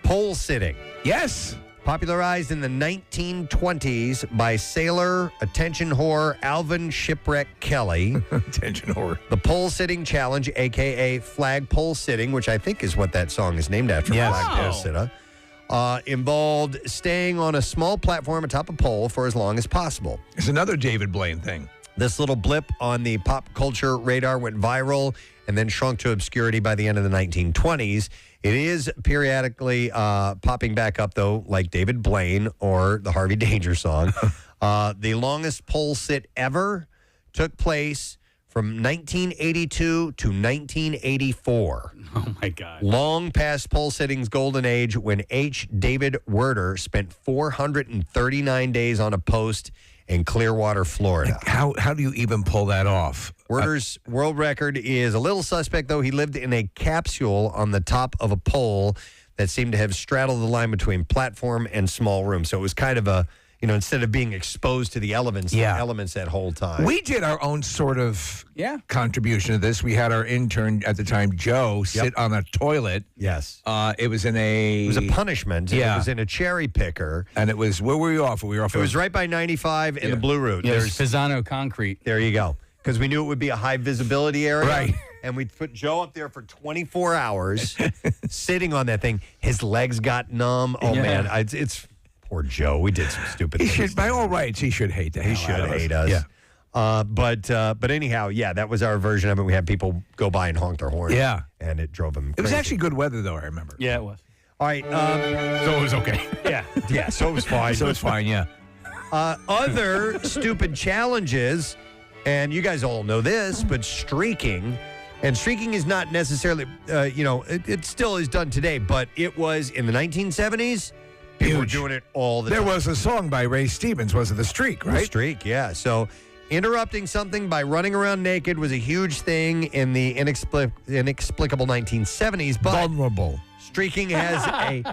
Pole sitting. Yes. Popularized in the 1920s by sailor, attention whore, Alvin Shipwreck Kelly. Attention whore. The pole sitting challenge, a.k.a. flag pole sitting, which I think is what that song is named after, Yes. flag pole sitter, involved staying on a small platform atop a pole for as long as possible. It's another David Blaine thing. This little blip on the pop culture radar went viral and then shrunk to obscurity by the end of the 1920s. It is periodically popping back up, though, like David Blaine or the Harvey Danger song. The longest pole sit ever took place from 1982 to 1984. Oh, my God. Long past pole sitting's golden age when H. David Werder spent 439 days on a post in Clearwater, Florida. How do you even pull that off? Werder's world record is a little suspect, though. He lived in a capsule on the top of a pole that seemed to have straddled the line between platform and small room. So it was kind of a, instead of being exposed to the elements that whole time. We did our own sort of contribution to this. We had our intern at the time, Joe, sit on a toilet. Yes. It was in a... It was a punishment. Yeah. It was in a cherry picker. And it was... Where were we off? We were off... It was right by 95 in the Blue Route. Yeah, there's Pisano Concrete. There you go. Because we knew it would be a high visibility area. Right. And we'd put Joe up there for 24 hours sitting on that thing. His legs got numb. Oh, man. It's poor Joe. We did some stupid He things. should, by all rights, he should hate the hell He should out of hate us. us. Yeah. But anyhow, that was our version of it. We had people go by and honk their horns. Yeah. And it drove them It was crazy. actually good weather, though, I remember. Yeah, it was. All right. So it was okay. Yeah, so it was fine. So it's fine, yeah. Other stupid challenges, and you guys all know this, but streaking. And streaking is not necessarily, it still is done today, but it was in the 1970s. People were doing it all the time. There was a song by Ray Stevens, was it The Streak, right? The Streak, yeah. So interrupting something by running around naked was a huge thing in the inexplicable 1970s. But vulnerable. Streaking has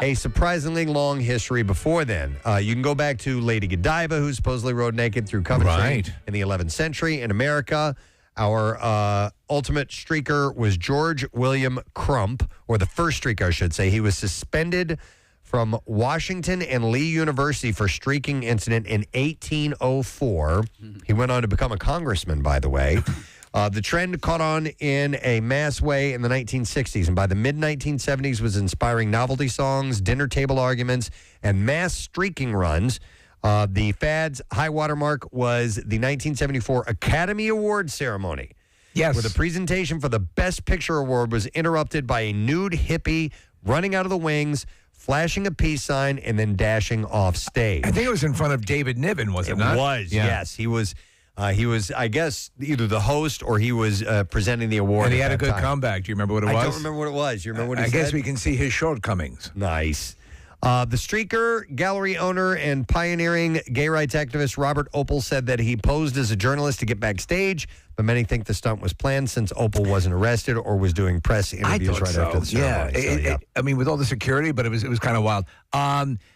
a surprisingly long history before then. You can go back to Lady Godiva, who supposedly rode naked through Coventry in the 11th century. In America, our ultimate streaker was George William Crump, or the first streaker, I should say. He was suspended from Washington and Lee University for streaking incident in 1804. He went on to become a congressman, by the way. The trend caught on in a mass way in the 1960s, and by the mid-1970s was inspiring novelty songs, dinner table arguments, and mass streaking runs. The fad's high watermark was the 1974 Academy Award ceremony. Yes. Where the presentation for the Best Picture Award was interrupted by a nude hippie running out of the wings, flashing a peace sign, and then dashing off stage. I think it was in front of David Niven, was it not? It was, yes. He was, I guess, either the host or he was presenting the award. And he at had a that good time. comeback. Do you remember what it was? I don't remember what it was. You remember what he I said? guess we can see his shortcomings. Nice. The streaker, gallery owner, and pioneering gay rights activist Robert Opel said that he posed as a journalist to get backstage, but many think the stunt was planned since Opel wasn't arrested or was doing press interviews right after the ceremony. Yeah. I mean, with all the security, but it was kind of wild.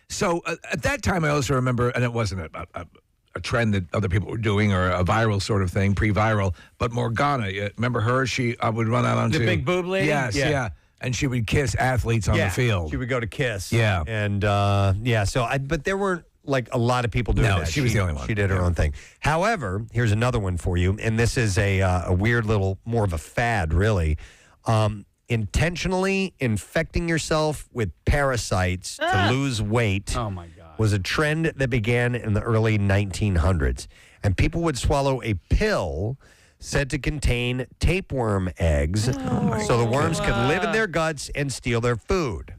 So at that time, I also remember, and it wasn't a trend that other people were doing, or a viral sort of thing, pre-viral. But Morgana, remember her? She would run out onto The big boob lady? Yes, yeah. And she would kiss athletes on the field. She would go to kiss. Yeah. And but there weren't like a lot of people doing No, that. she was the only one. She did her own thing. However, here's another one for you, and this is a weird little, more of a fad, really. Intentionally infecting yourself with parasites to lose weight was a trend that began in the early 1900s. And people would swallow a pill said to contain tapeworm eggs so the worms could live in their guts and steal their food.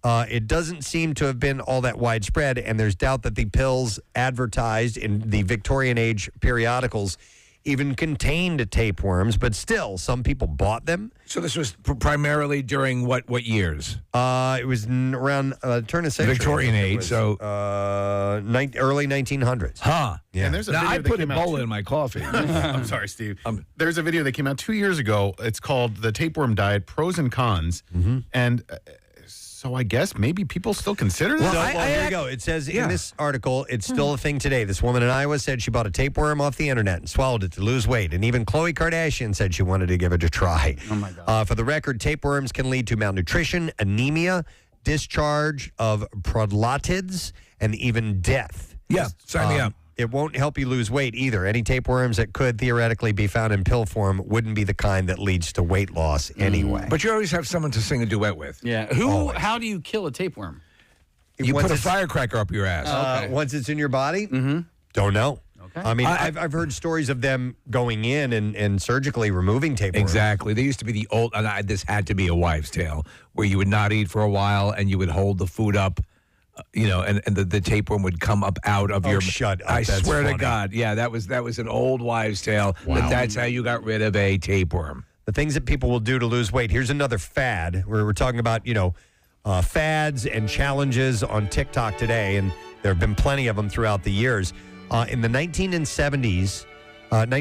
It doesn't seem to have been all that widespread, and there's doubt that the pills advertised in the Victorian age periodicals even contained tapeworms, but still, some people bought them. So this was primarily during what years? It was around turn of century. Victorian age, so early 1900s. Huh. Yeah. And there's a Now, video I that put came Ebola out in my coffee. I'm sorry, Steve. There's a video that came out 2 years ago. It's called The Tapeworm Diet, Pros and Cons. And so I guess maybe people still consider this. There you go. It says in this article, it's still a thing today. This woman in Iowa said she bought a tapeworm off the internet and swallowed it to lose weight. And even Khloe Kardashian said she wanted to give it a try. Oh, my God. For the record, tapeworms can lead to malnutrition, anemia, discharge of prolatids, and even death. Yeah, sign me up. It won't help you lose weight either. Any tapeworms that could theoretically be found in pill form wouldn't be the kind that leads to weight loss anyway. But you always have someone to sing a duet with. Yeah. How do you kill a tapeworm? You put a firecracker up your ass. Once it's in your body? Don't know. Okay. I mean, I've heard stories of them going in and surgically removing tapeworms. Exactly. There used to be the old, and this had to be a wives' tale, where you would not eat for a while and you would hold the food up, and the tapeworm would come up out of your. Shut up! I That's swear funny. to God, yeah, that was an old wives' tale. Wow. That's how you got rid of a tapeworm. The things that people will do to lose weight. Here's another fad where we're talking about, fads and challenges on TikTok today, and there have been plenty of them throughout the years. In the 1970s and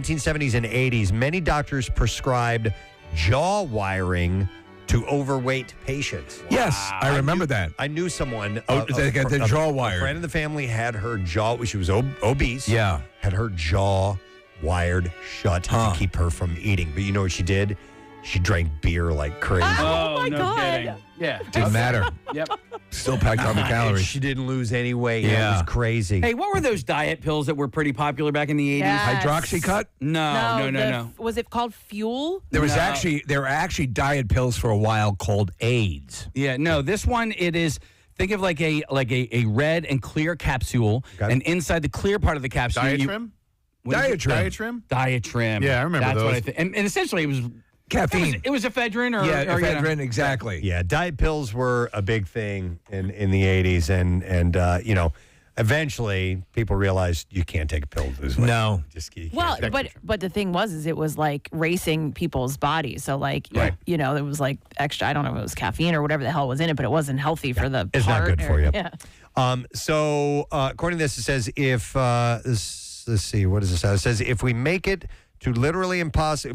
80s, many doctors prescribed jaw wiring to overweight patients. Yes, I remember that. I knew someone. They got the jaw wired. A friend of the family had her jaw. She was obese. Yeah, had her jaw wired shut to keep her from eating. But you know what she did? She drank beer like crazy. Oh my God. Kidding. Yeah. Didn't matter. Yep. Still packed on the calories. She didn't lose any weight. Yeah. It was crazy. Hey, what were those diet pills that were pretty popular back in the 80s? Yes. Hydroxycut? No. Was it called Fuel? There were actually diet pills for a while called AIDS. Yeah, no, this one, it is, think of like a red and clear capsule, and inside the clear part of the capsule. Diatrim? Diatrim. Diatrim. Yeah, I remember That's those. what I think. And essentially it was caffeine. It was ephedrine or ephedrine, exactly. Yeah, diet pills were a big thing in the 80s, and eventually people realized you can't take a pill to lose weight. No. Well, but the thing was it was like racing people's bodies. So like, it was like extra. I don't know if it was caffeine or whatever the hell was in it, but it wasn't healthy for the. It's not good for you. Yeah. So according to this, it says if let's see, what does this say? It says if we make it literally impossible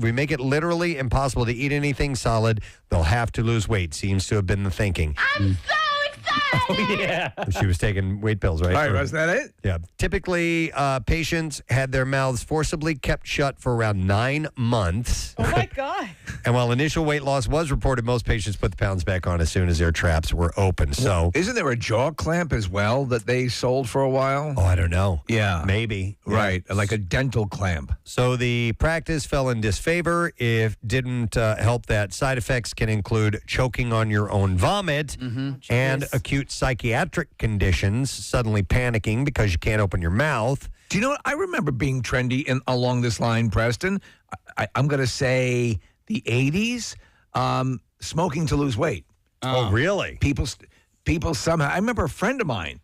to eat anything solid, they'll have to lose weight. Seems to have been the thinking. I'm so excited! Oh, yeah. She was taking weight pills, right? All right, was that it? Yeah. Typically, patients had their mouths forcibly kept shut for around 9 months. Oh my God. And while initial weight loss was reported, most patients put the pounds back on as soon as their traps were open. So, isn't there a jaw clamp as well that they sold for a while? Oh, I don't know. Yeah. Maybe. Right. Like a dental clamp. So the practice fell in disfavor. If didn't help that, side effects can include choking on your own vomit and acute psychiatric conditions, suddenly panicking because you can't open your mouth. Do you know what? I remember being trendy along this line, Preston. I'm going to say the 80s, smoking to lose weight. Oh, really? People somehow. I remember a friend of mine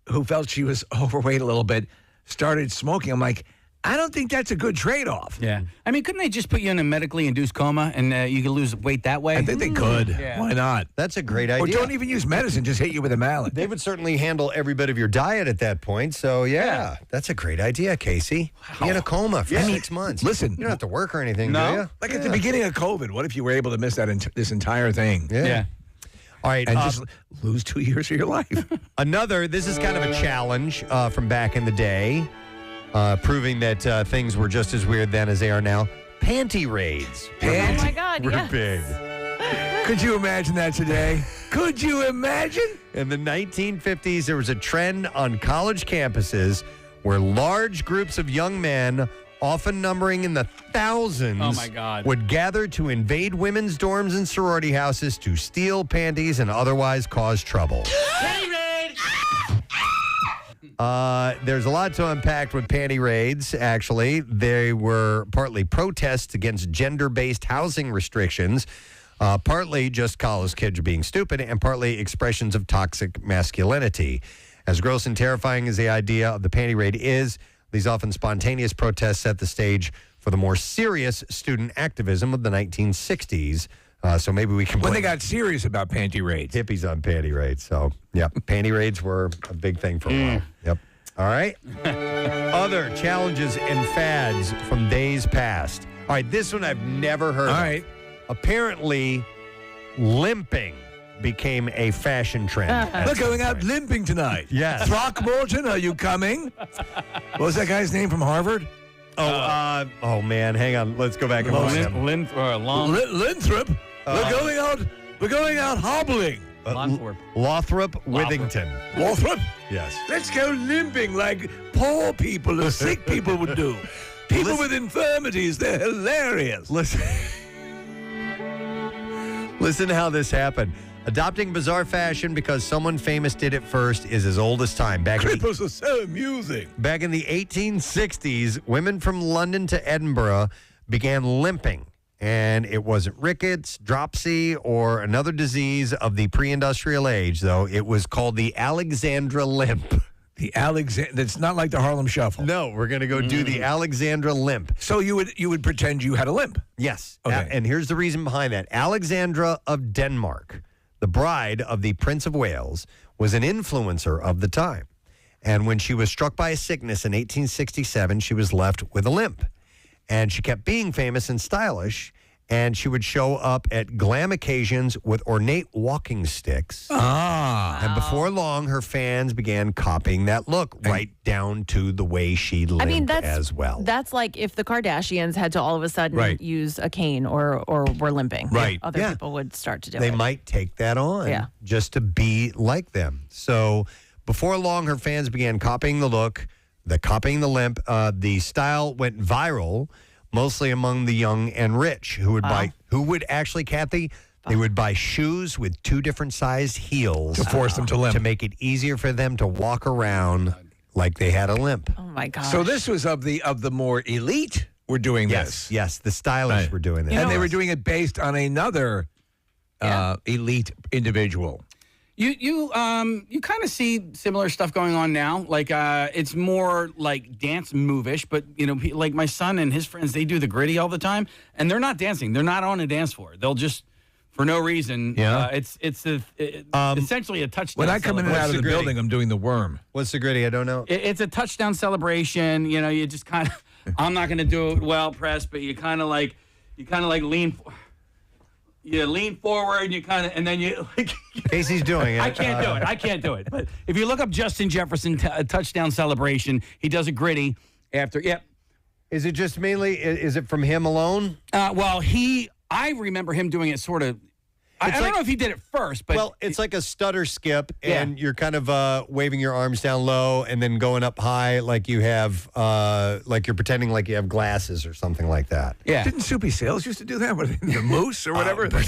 who felt she was overweight a little bit, started smoking. I'm like, I don't think that's a good trade-off. Yeah. I mean, couldn't they just put you in a medically induced coma and you could lose weight that way? I think they could. Yeah. Why not? That's a great idea. Or don't even use medicine. Just hit you with a mallet. They would certainly handle every bit of your diet at that point. So, yeah. That's a great idea, Casey. Be in a coma for 6 months. Listen. You don't have to work or anything, No. do you? Like at the beginning of COVID, what if you were able to miss this entire thing? Yeah. All right. And just lose 2 years of your life. This is kind of a challenge from back in the day. proving that things were just as weird then as they are now. Panty raids. Oh my God, were yes. big. Could you imagine that today? Could you imagine? In the 1950s, there was a trend on college campuses where large groups of young men, often numbering in the thousands, Oh, my God. would gather to invade women's dorms and sorority houses to steal panties and otherwise cause trouble. There's a lot to unpack with panty raids, actually. They were partly protests against gender-based housing restrictions, partly just college kids being stupid, and partly expressions of toxic masculinity. As gross and terrifying as the idea of the panty raid is, these often spontaneous protests set the stage for the more serious student activism of the 1960s. So maybe we can When they got serious about panty raids. hippies on panty raids. So, yeah, panty raids were a big thing for a while. Yep. All right. Other challenges and fads from days past. All right, this one I've never heard of. All right. Apparently, limping became a fashion trend. We're going out limping tonight. Yes. Throckmorton, are you coming? What was that guy's name from Harvard? Oh man, hang on. Let's go back and watch him. Linthrop. We're going out hobbling. Lothrop Withington. Lothrop? Yes. Let's go limping like poor people or sick people would do. People with infirmities, they're hilarious. Listen to how this happened. Adopting bizarre fashion because someone famous did it first is as old as time. Cripples are so amusing. Back in the 1860s, women from London to Edinburgh began limping. And it wasn't rickets, dropsy, or another disease of the pre-industrial age, though. It was called the Alexandra limp. That's not like the Harlem Shuffle. No, we're going to go do the Alexandra limp. So you would pretend you had a limp? Yes. Okay. And here's the reason behind that. Alexandra of Denmark, the bride of the Prince of Wales, was an influencer of the time. And when she was struck by a sickness in 1867, she was left with a limp. And she kept being famous and stylish, and she would show up at glam occasions with ornate walking sticks. And before long, her fans began copying that look right down to the way she limped as well. That's like if the Kardashians had to all of a sudden use a cane or were limping. Right. Other people would start to do They it. might take that on just to be like them. So before long, her fans began copying the look, copying the limp. The style went viral, mostly among the young and rich who would actually, Kathy, they would buy shoes with two different sized heels to force them to limp, to make it easier for them to walk around like they had a limp. Oh my gosh. So this was of the more elite were doing this. Yes, the stylish were doing this. And they were doing it based on another elite individual. You kind of see similar stuff going on now. Like it's more like dance move-ish, but like my son and his friends, they do the gritty all the time, and they're not dancing. They're not on a dance floor. They'll just, for no reason. It's essentially a touchdown. When I come in and out of the building, I'm doing the worm. What's the gritty? I don't know. It's a touchdown celebration. You just kind of. I'm not going to do it well, Press, but you kind of like lean. You lean forward, and then you like. Casey's doing it. I can't do it. But if you look up Justin Jefferson touchdown celebration, he does a gritty after. Yep. Is it just mainly? Is it from him alone? Well, I remember him doing it sort of. I don't know if he did it first, but it's like a stutter skip, and you're kind of waving your arms down low and then going up high, like you have, like you're pretending like you have glasses or something like that. Yeah. Didn't Soupy Sales used to do that with the moose or whatever? Remember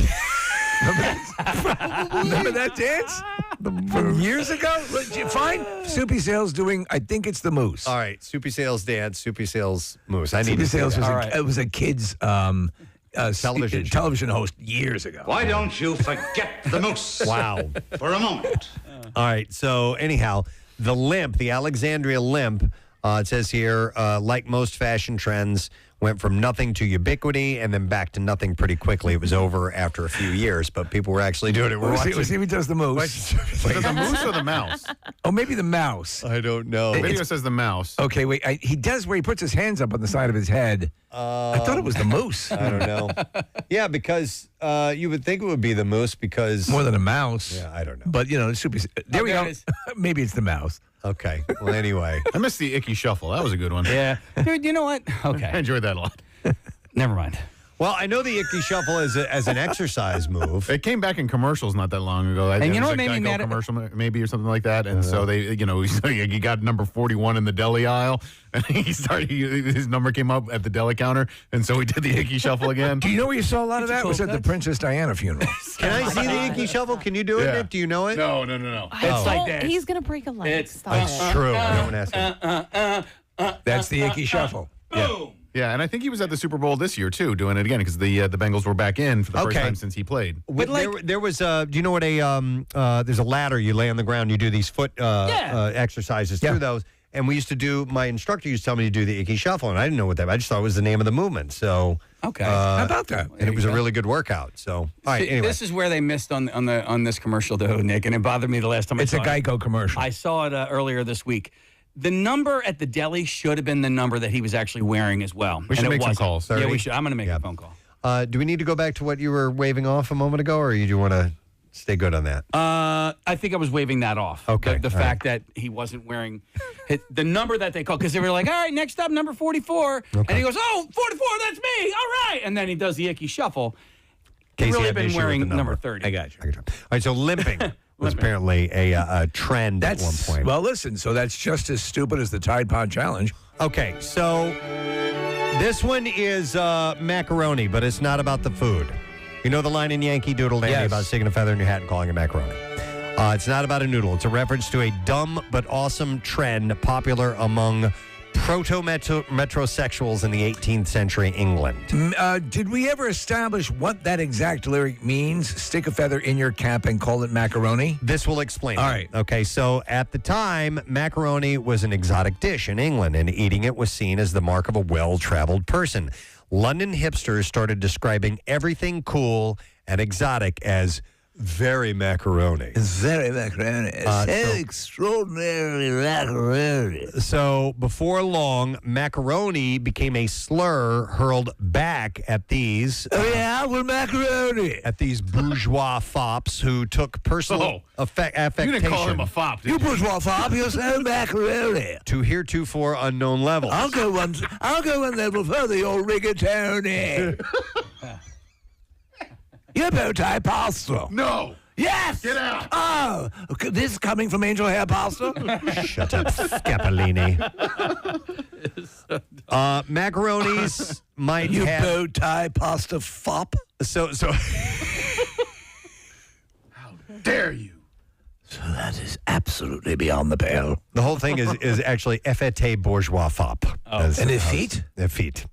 that dance from years ago? Fine. Soupy Sales doing. I think it's the moose. All right, Soupy Sales dance, Soupy Sales moose. I need Soupy to see Sales that. it was a kid's. Television host years ago. Why don't you forget the moose? Wow. For a moment. All right. So anyhow, the limp, the Alexandria limp, it says here, like most fashion trends, went from nothing to ubiquity and then back to nothing pretty quickly. It was over after a few years, but people were actually doing it. We'll see if he does the moose. Is it the moose or the mouse? Oh, maybe the mouse. I don't know. The video says the mouse. Okay, wait. He does where he puts his hands up on the side of his head. I thought it was the moose. I don't know. Yeah, because you would think it would be the moose because... More than a mouse. Yeah, I don't know. But, it should be... There we go. Maybe it's the mouse. Okay. Well, anyway. I missed the icky shuffle. That was a good one. Yeah. Dude, you know what? Okay. I enjoyed that a lot. Never mind. Well, I know the icky shuffle as an exercise move. It came back in commercials not that long ago. And you know It what was a made me Geico mad at- commercial maybe or something like that. And so they, he got number 41 in the deli aisle, and his number came up at the deli counter, and so he did the icky shuffle again. Do you know where you saw a lot of that? It was at the Princess Diana funeral. Can I see the icky shuffle? Can you do it, Yeah. Nick? Do you know it? No. It's like this. He's going to break a leg. Stop That's it. true. No one asked him. That's the icky shuffle. Boom. Yeah, and I think he was at the Super Bowl this year too, doing it again because the Bengals were back in for the first Okay. time since he played. But there was do you know what there's a ladder you lay on the ground, you do these foot exercises through those, and we used to do, my instructor used to tell me to do the icky shuffle, and I didn't know what that, I just thought it was the name of the movement. So Okay. How about that? and it was a really good workout. So all right, See, anyway. This is where they missed on this commercial, though, Nick, and it bothered me the last time It's I a saw it. Geico commercial. I saw it earlier this week. The number at the deli should have been the number that he was actually wearing as well. We should and it make some wasn't. calls. Yeah, we should. I'm going to make a phone call. Do we need to go back to what you were waving off a moment ago, or you want to stay good on that? I think I was waving that off. Okay, The all fact that he wasn't wearing the number that they called, because they were like, all right, next up, number 44. And he goes, oh, 44, that's me. All right. And then he does the icky shuffle. Casey He's really had an been issue with wearing the number 30. I got you. All right, so limping was apparently a trend at one point. Well, listen, so that's just as stupid as the Tide Pod Challenge. Okay, so this one is macaroni, but it's not about the food. You know the line in Yankee Doodle Dandy Yes. about sticking a feather in your hat and calling it macaroni. It's not about a noodle. It's a reference to a dumb but awesome trend popular among proto-metrosexuals in the 18th century England. Did we ever establish what that exact lyric means? Stick a feather in your cap and call it macaroni? This will explain. All it. right. Okay, so at the time, macaroni was an exotic dish in England, and eating it was seen as the mark of a well-traveled person. London hipsters started describing everything cool and exotic as very macaroni. Very macaroni. Extraordinarily macaroni. So before long, macaroni became a slur hurled back at these. we're macaroni. At these bourgeois fops who took personal affectation. You didn't call him a fop, did You bourgeois fop, you're saying macaroni. To heretofore unknown levels. I'll go one level further, you're rigatoni. Your bow tie pasta. No. Yes. Get out. Oh, okay, this is coming from Angel Hair Pasta. Shut up, Scapolini. Macaronis might You have... bow tie pasta fop. So... How dare you? So that is absolutely beyond the pale. The whole thing is actually fete bourgeois fop. And effete? Effete.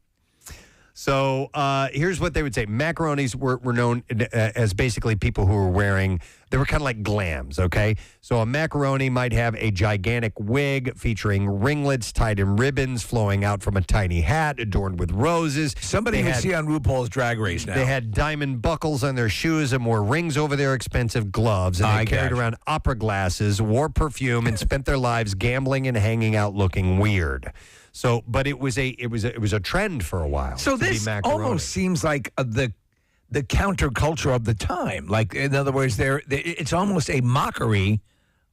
So here's what they would say. Macaronis were known as basically people who were wearing, they were kind of like glams, okay? So a macaroni might have a gigantic wig featuring ringlets tied in ribbons flowing out from a tiny hat adorned with roses. Somebody you see on RuPaul's Drag Race now. They had diamond buckles on their shoes and wore rings over their expensive gloves. And they carried around opera glasses, wore perfume, and spent their lives gambling and hanging out looking weird. So, but it was a trend for a while. So to be this macaroni. almost seems like the counterculture of the time. Like, in other words, it's almost a mockery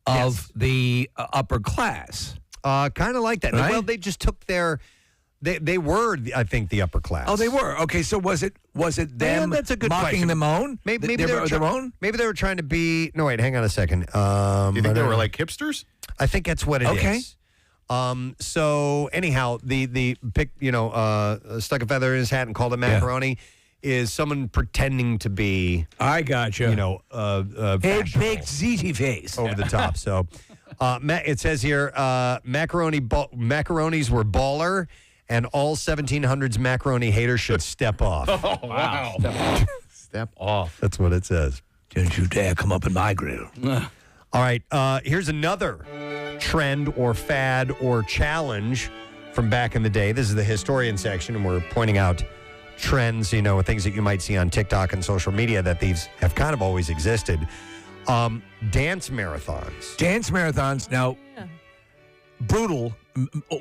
of the upper class. Kind of like that. Right? Well, they just took their. They were, I think, the upper class. Oh, they were. Okay, so was it them that's a good mocking question. them own? Maybe their own? Maybe they were trying to be. No, wait, hang on a second. You think they were like hipsters? I think that's what it is. Okay. So anyhow, the pick, stuck a feather in his hat and called it macaroni is someone pretending to be. I got you. Baked ziti face over the top. So, it says here, macaronis were baller, and all 1700s macaroni haters should step off. Oh, wow. Step off. That's what it says. Don't you dare come up in my grill. All right, here's another trend or fad or challenge from back in the day. This is the historian section, and we're pointing out trends, things that you might see on TikTok and social media that these have kind of always existed. Dance marathons. Dance marathons. Now, brutal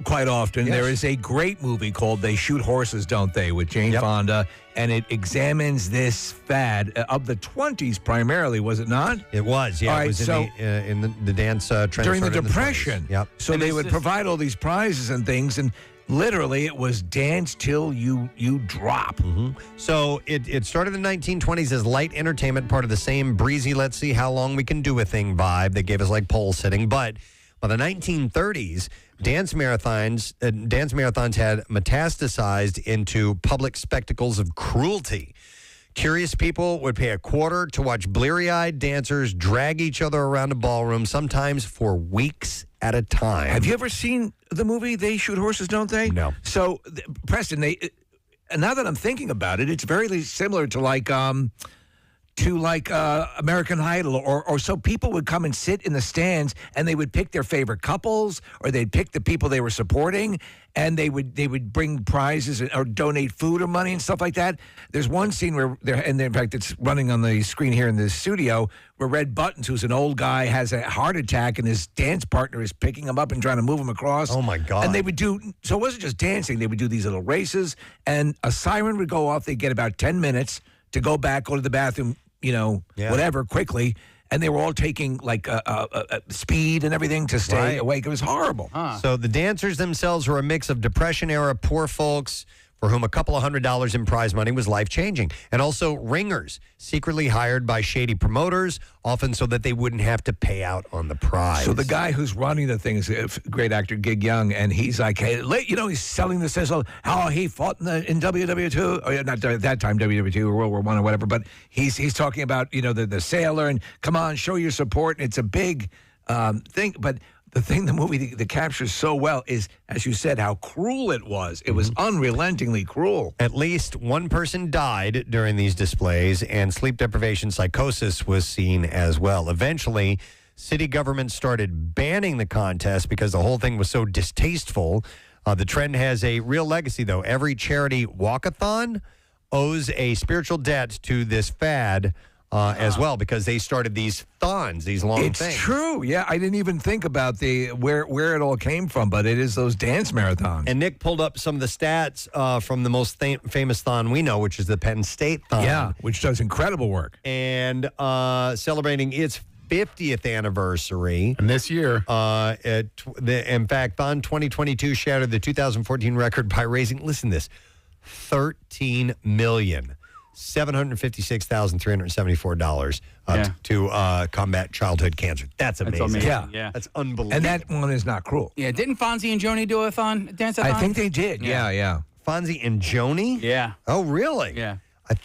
quite often. Yes. There is a great movie called They Shoot Horses, Don't They, with Jane Fonda, and it examines this fad of the 20s primarily, was it not? It was, yeah. All right, it was so in the dance trend during the started in Depression. 20s. Yep. So they would provide all these prizes and things, and literally it was dance till you drop. So it started in the 1920s as light entertainment, part of the same breezy, let's see how long we can do a thing vibe that gave us like pole sitting. But by the 1930s, dance marathons had metastasized into public spectacles of cruelty. Curious people would pay $0.25 to watch bleary-eyed dancers drag each other around a ballroom, sometimes for weeks at a time. Have you ever seen the movie They Shoot Horses, Don't They? No. So, Preston, now that I'm thinking about it, it's very similar to American Idol, or so people would come and sit in the stands and they would pick their favorite couples, or they'd pick the people they were supporting, and they would bring prizes or donate food or money and stuff like that. There's one scene where in fact it's running on the screen here in the studio, where Red Buttons, who's an old guy, has a heart attack, and his dance partner is picking him up and trying to move him across. Oh my God. And they would so it wasn't just dancing, they would do these little races, and a siren would go off. They'd get about 10 minutes to go back, go to the bathroom, whatever, quickly. And they were all taking speed and everything to stay awake. It was horrible. So the dancers themselves were a mix of Depression-era poor folks for whom a couple of $100 in prize money was life-changing. And also ringers, secretly hired by shady promoters, often so that they wouldn't have to pay out on the prize. So the guy who's running the thing is a great actor, Gig Young, and he's like, hey, he's selling the sizzle, how he fought in WW2, or not at that time, WW2 or World War I or whatever, but he's talking about, the sailor, and come on, show your support. And it's a big thing, but the thing the movie that captures so well is, as you said, how cruel it was. It was unrelentingly cruel. At least one person died during these displays, and sleep deprivation psychosis was seen as well. Eventually, city government started banning the contest because the whole thing was so distasteful. The trend has a real legacy, though. Every charity walkathon owes a spiritual debt to this fad as well, because they started these thons, these long things. It's true. Yeah, I didn't even think about where it all came from, but it is those dance marathons. And Nick pulled up some of the stats from the most famous thon we know, which is the Penn State thon. Yeah, which does incredible work. And celebrating its 50th anniversary. And this year. In fact, Thon 2022 shattered the 2014 record by raising, listen to this, $13,756,374 to combat childhood cancer. That's amazing. Yeah. That's unbelievable. And that one is not cruel. Yeah, didn't Fonzie and Joni do a dance-a-thon? I think they did. Yeah. Fonzie and Joni? Yeah. Oh, really? Yeah.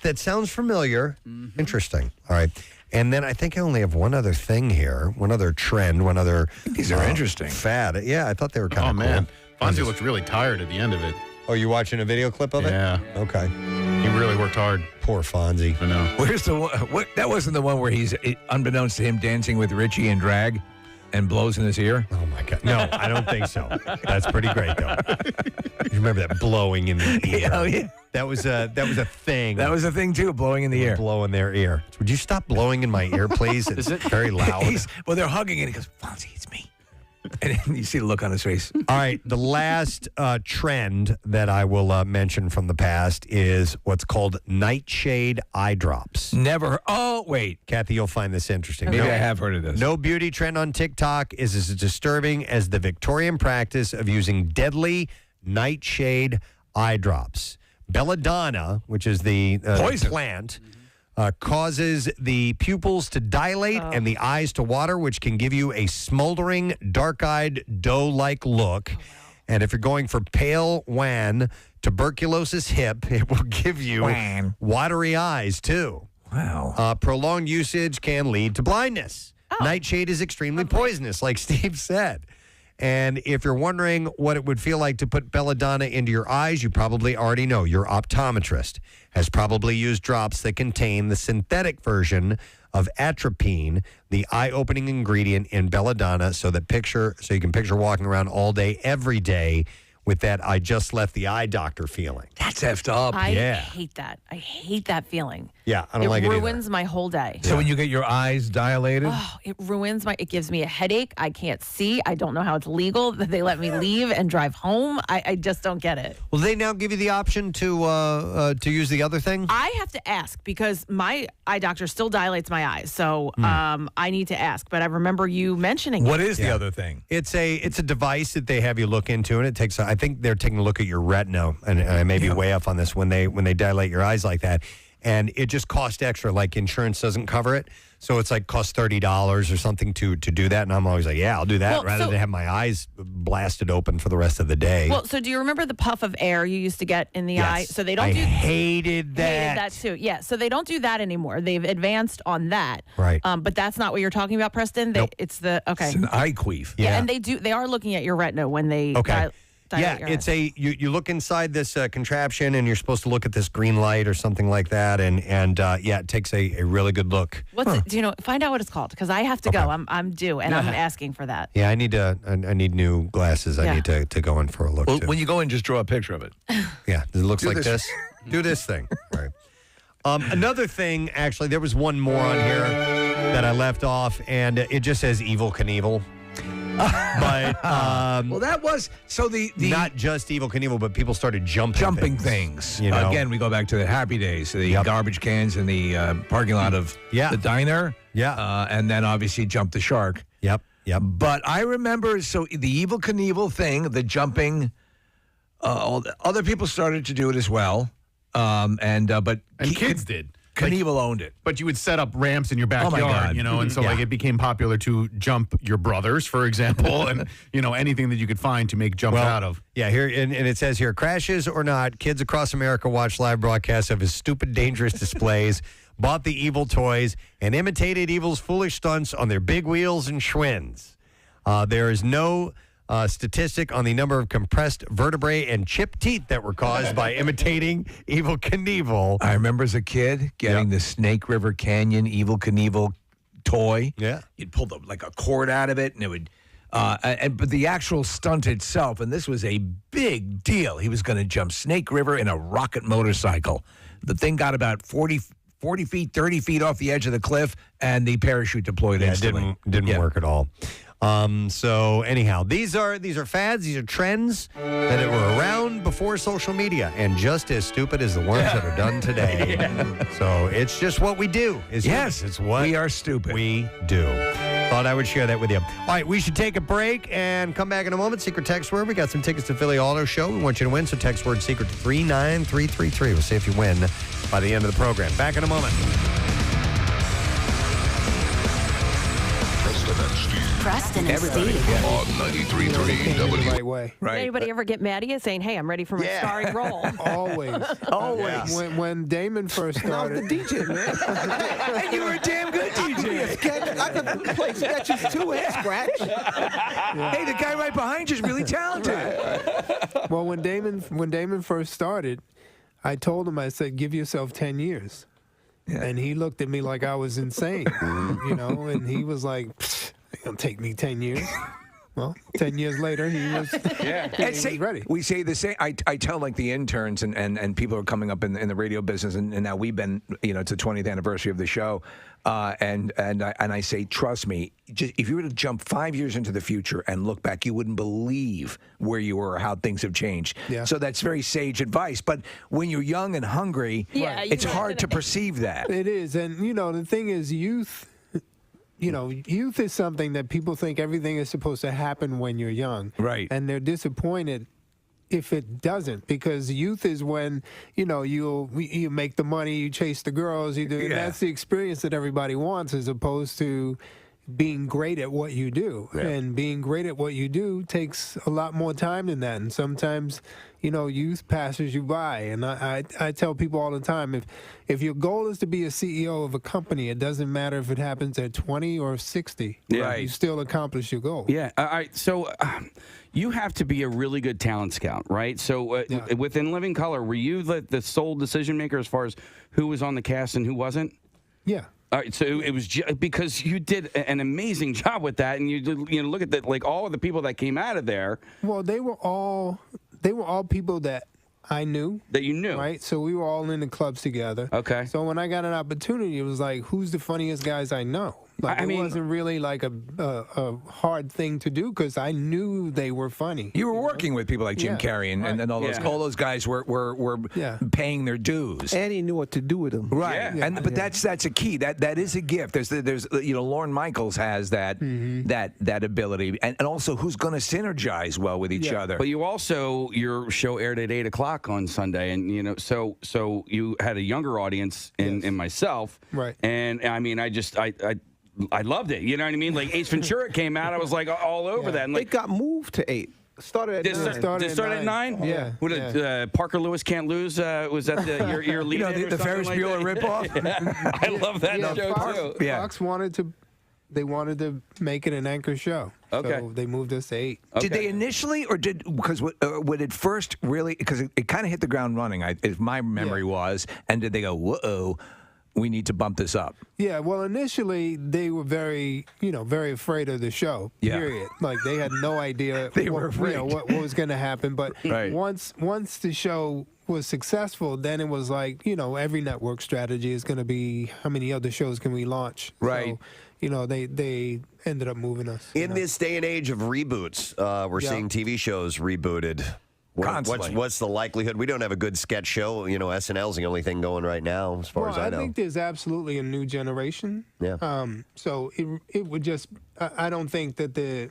That sounds familiar. Interesting. All right. And then I think I only have one other thing here, one other trend, one other these are interesting. Fad. Yeah, I thought they were kind of cool. Man. Fonzie looked really tired at the end of it. Oh, you watching a video clip of it? Yeah. Okay. He really worked hard. Poor Fonzie. I know. Where's the one? That wasn't the one where he's, unbeknownst to him, dancing with Richie in drag and blows in his ear? Oh, my God. No, I don't think so. That's pretty great, though. You remember that blowing in the ear? Oh, yeah. That was a thing. That was a thing, too, blowing in the ear. Blow in their ear. Would you stop blowing in my ear, please? It's very loud. Well, they're hugging and he goes, Fonzie, it's me. And you see the look on his face. All right. The last trend that I will mention from the past is what's called nightshade eye drops. Never. Oh, wait. Kathy, you'll find this interesting. Maybe I have heard of this. No beauty trend on TikTok is as disturbing as the Victorian practice of using deadly nightshade eye drops. Belladonna, which is the plant, causes the pupils to dilate and the eyes to water, which can give you a smoldering, dark-eyed, dough-like look. And if you're going for pale wan, tuberculosis hip, it will give you watery eyes, too. Wow. Prolonged usage can lead to blindness. Nightshade is extremely poisonous, like Steve said. And if you're wondering what it would feel like to put belladonna into your eyes, you probably already know. Your optometrist has probably used drops that contain the synthetic version of atropine, the eye-opening ingredient in belladonna, so you can picture walking around all day, every day, with that I just left the eye doctor feeling. That's effed up. I Yeah. hate that. I hate that feeling. Yeah, I don't like it It either. ruins my whole day. So when you get your eyes dilated, Oh, it gives me a headache. I can't see. I don't know how it's legal that they let me leave and drive home. I just don't get it. Will they now give you the option to use the other thing? I have to ask because my eye doctor still dilates my eyes. So I need to ask. But I remember you mentioning what it. is the other thing? It's a device that they have you look into, and it takes. I think they're taking a look at your retina, and I may be way off on this when they dilate your eyes like that, and it just costs extra. Like insurance doesn't cover it, so it's like costs $30 or something to do that. And I'm always like, yeah, I'll do that Well, rather so- than have my eyes blasted open for the rest of the day. Well, so do you remember the puff of air you used to get in the Yes. eye? So they don't I do hated that. Hated that too. Yeah. So they don't do that anymore. They've advanced on that. Right. But that's not what you're talking about, Preston. It's the okay. It's an eye queef. Yeah, and they are looking at your retina when they Okay. dilate your it's eyes. you look inside this contraption, and you're supposed to look at this green light or something like that, and it takes a really good look. What's it, do you know? Find out what it's called because I have to go. I'm due, and I'm asking for that. Yeah, I need new glasses. I Yeah. need to go in for a look Well, too. when you go in, just draw a picture of it. Yeah, it looks Do like this. this. Do this thing. All right. Another thing, actually, there was one more on here that I left off, and it just says Evil Knievel. But Well, that was so the not just Evil Knievel, but people started jumping things. You know? Again, we go back to the happy days, the garbage cans in the parking lot of the diner. Yeah. And then obviously jump the shark. Yep. But I remember, so the Evil Knievel thing, the jumping, other people started to do it as well. But kids did. Knievel owned it. But you would set up ramps in your Oh, my backyard, God. you know, and so Yeah. like it became popular to jump your brothers, for example, and you know anything that you could find to make jumps out of. Yeah, here and it says here, crashes or not, kids across America watch live broadcasts of his stupid, dangerous displays, bought the Evil toys, and imitated Evil's foolish stunts on their big wheels and Schwinn's. There is no statistic on the number of compressed vertebrae and chipped teeth that were caused by imitating Evil Knievel. I remember as a kid getting the Snake River Canyon Evil Knievel toy. Yeah. You'd pull like a cord out of it, and it would. But the actual stunt itself, and this was a big deal. He was going to jump Snake River in a rocket motorcycle. The thing got about 40 feet, 30 feet off the edge of the cliff, and the parachute deployed Yeah, it instantly. didn't work at all. So anyhow, these are fads, these are trends that were around before social media, and just as stupid as the ones that are done today. So it's just what we do. Yes, it's what we are stupid. We do. Thought I would share that with you. All right, we should take a break and come back in a moment. Secret text word. We got some tickets to Philly Auto Show. We want you to win, so text word secret to 39333. We'll see if you win by the end of the program. Back in a moment. Preston and Everybody. Steve. On 93.3 W. Right way. Did anybody ever get mad at you saying, "Hey, I'm ready for my starring role"? Always. Always. When Damon first And I was started. the DJ, man. And you were a damn good DJ. I could play sketches too and scratch. Hey, the guy right behind you is really talented. Well, when Damon first started, I told him, I said, give yourself 10 years. And he looked at me like I was insane, you know, and he was like, it'll take me 10 years. Well, 10 years later, he was, he was ready. We say the same. I tell like the interns and people who are coming up in the radio business, and now we've been, you know, it's the 20th anniversary of the show, and I say, trust me, just, if you were to jump 5 years into the future and look back, you wouldn't believe where you were or how things have changed. Yeah. So that's very sage advice. But when you're young and hungry, it's hard to perceive that. It is, and you know, the thing is, youth. You know, youth is something that people think everything is supposed to happen when you're young. Right. And they're disappointed if it doesn't, because youth is when, you know, you make the money, you chase the girls, you do. And that's the experience that everybody wants, as opposed to being great at what you do. Yeah. And being great at what you do takes a lot more time than that. And sometimes, you know, youth passes you by. And I tell people all the time, if your goal is to be a CEO of a company, it doesn't matter if it happens at 20 or 60. Right. You still accomplish your goal. Yeah. All right. So you have to be a really good talent scout, right? So within Living Color, were you the sole decision maker as far as who was on the cast and who wasn't? Yeah. All right, so it was because you did an amazing job with that, and you look at that, like all of the people that came out of there. Well, they were all they were all people that I knew. That you knew. Right? So we were all in the clubs together. Okay. So when I got an opportunity, it was like, who's the funniest guys I know? Like, it wasn't really like a hard thing to do because I knew they were funny. You were working with people like Jim Yeah. Carrey and all those all those guys were paying their dues. And he knew what to do with them. Right, Yeah. but that's a key. That is a gift. There's Lorne Michaels has that that ability, and also who's going to synergize well with each other. But you also, your show aired at 8:00 on Sunday, and so you had a younger audience in myself, right? And I mean, I loved it. You know what I mean? Like Ace Ventura came out, I was like all over that. And like, it got moved to 8. Started at Did 9. it start at 9? Yeah. What did Parker Lewis Can't Lose? Was that your lead? the Ferris Bueller ripoff? I love that show too. Fox wanted to make it an anchor show. Okay. So they moved us to 8. Did they initially, or because would it first really, because it kind of hit the ground running, if my memory was, and did they go, whoa, we need to bump this up? Yeah, well, initially they were very afraid of the show. Yeah. Period. Like they had no idea They were afraid. what was going to happen. But Right. once the show was successful, then it was like every network strategy is going to be how many other shows can we launch? Right. So, they ended up moving us. In this day and age of reboots, we're seeing TV shows rebooted. Constantly. What's the likelihood? We don't have a good sketch show. SNL's the only thing going right now, as far as I know. I think there's absolutely a new generation. Yeah. So it would just. I don't think that the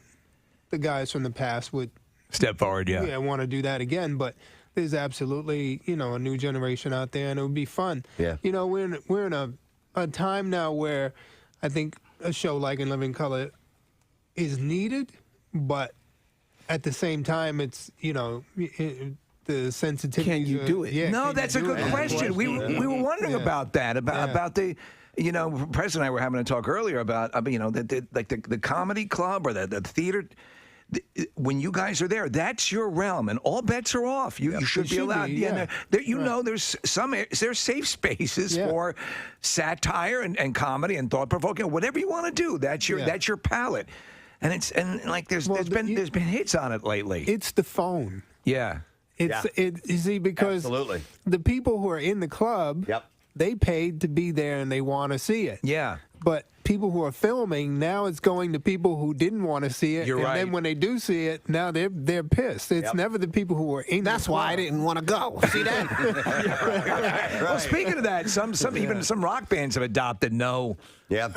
guys from the past would step forward. Yeah. Yeah, want to do that again. But there's absolutely a new generation out there, and it would be fun. Yeah. We're in a time now where I think a show like In Living Color is needed, but at the same time, it's the sensitivity. Can you do it? Yeah, No, can that's you a do good it? question. We were wondering about that, about the. Preston and I were having a talk earlier about the comedy club or the theater. When you guys are there, that's your realm, and all bets are off. You should be allowed. There's there's safe spaces for satire and comedy and thought provoking, whatever you want to do. That's your palette, and there's been hits on it lately. It's the phone. Yeah. You see, because Absolutely. the people who are in the club, they paid to be there and they want to see it. Yeah. But people who are filming, now it's going to people who didn't want to see it. You're and right. then when they do see it, now they're pissed. It's never the people who are in That's the why I club. didn't want to go. See that? Well, speaking of that, even some rock bands have adopted no phone.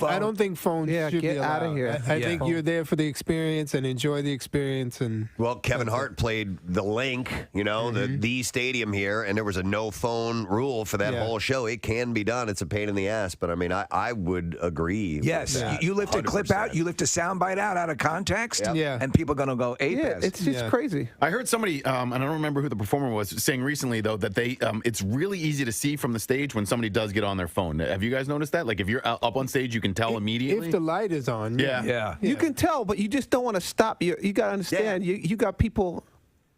I don't think phones should be get allowed. outta here. I think you're there for the experience and enjoy the experience. And Well, Kevin Hart played the Link, the stadium here, and there was a no phone rule for that whole show. It can be done. It's a pain in the ass, but I mean, I would agree. Yes, with that, you lift a clip 100%. out, you lift a soundbite out of context, Yeah. and people are going to go ape. Yeah, it's just crazy. I heard somebody, and I don't remember who the performer was, saying recently though that they, it's really easy to see from the stage when somebody does get on their phone. Have you guys noticed that? Like if you're up on stage, you can tell immediately. if the light is on, You can tell, but you just don't want to stop. You got to understand, you got people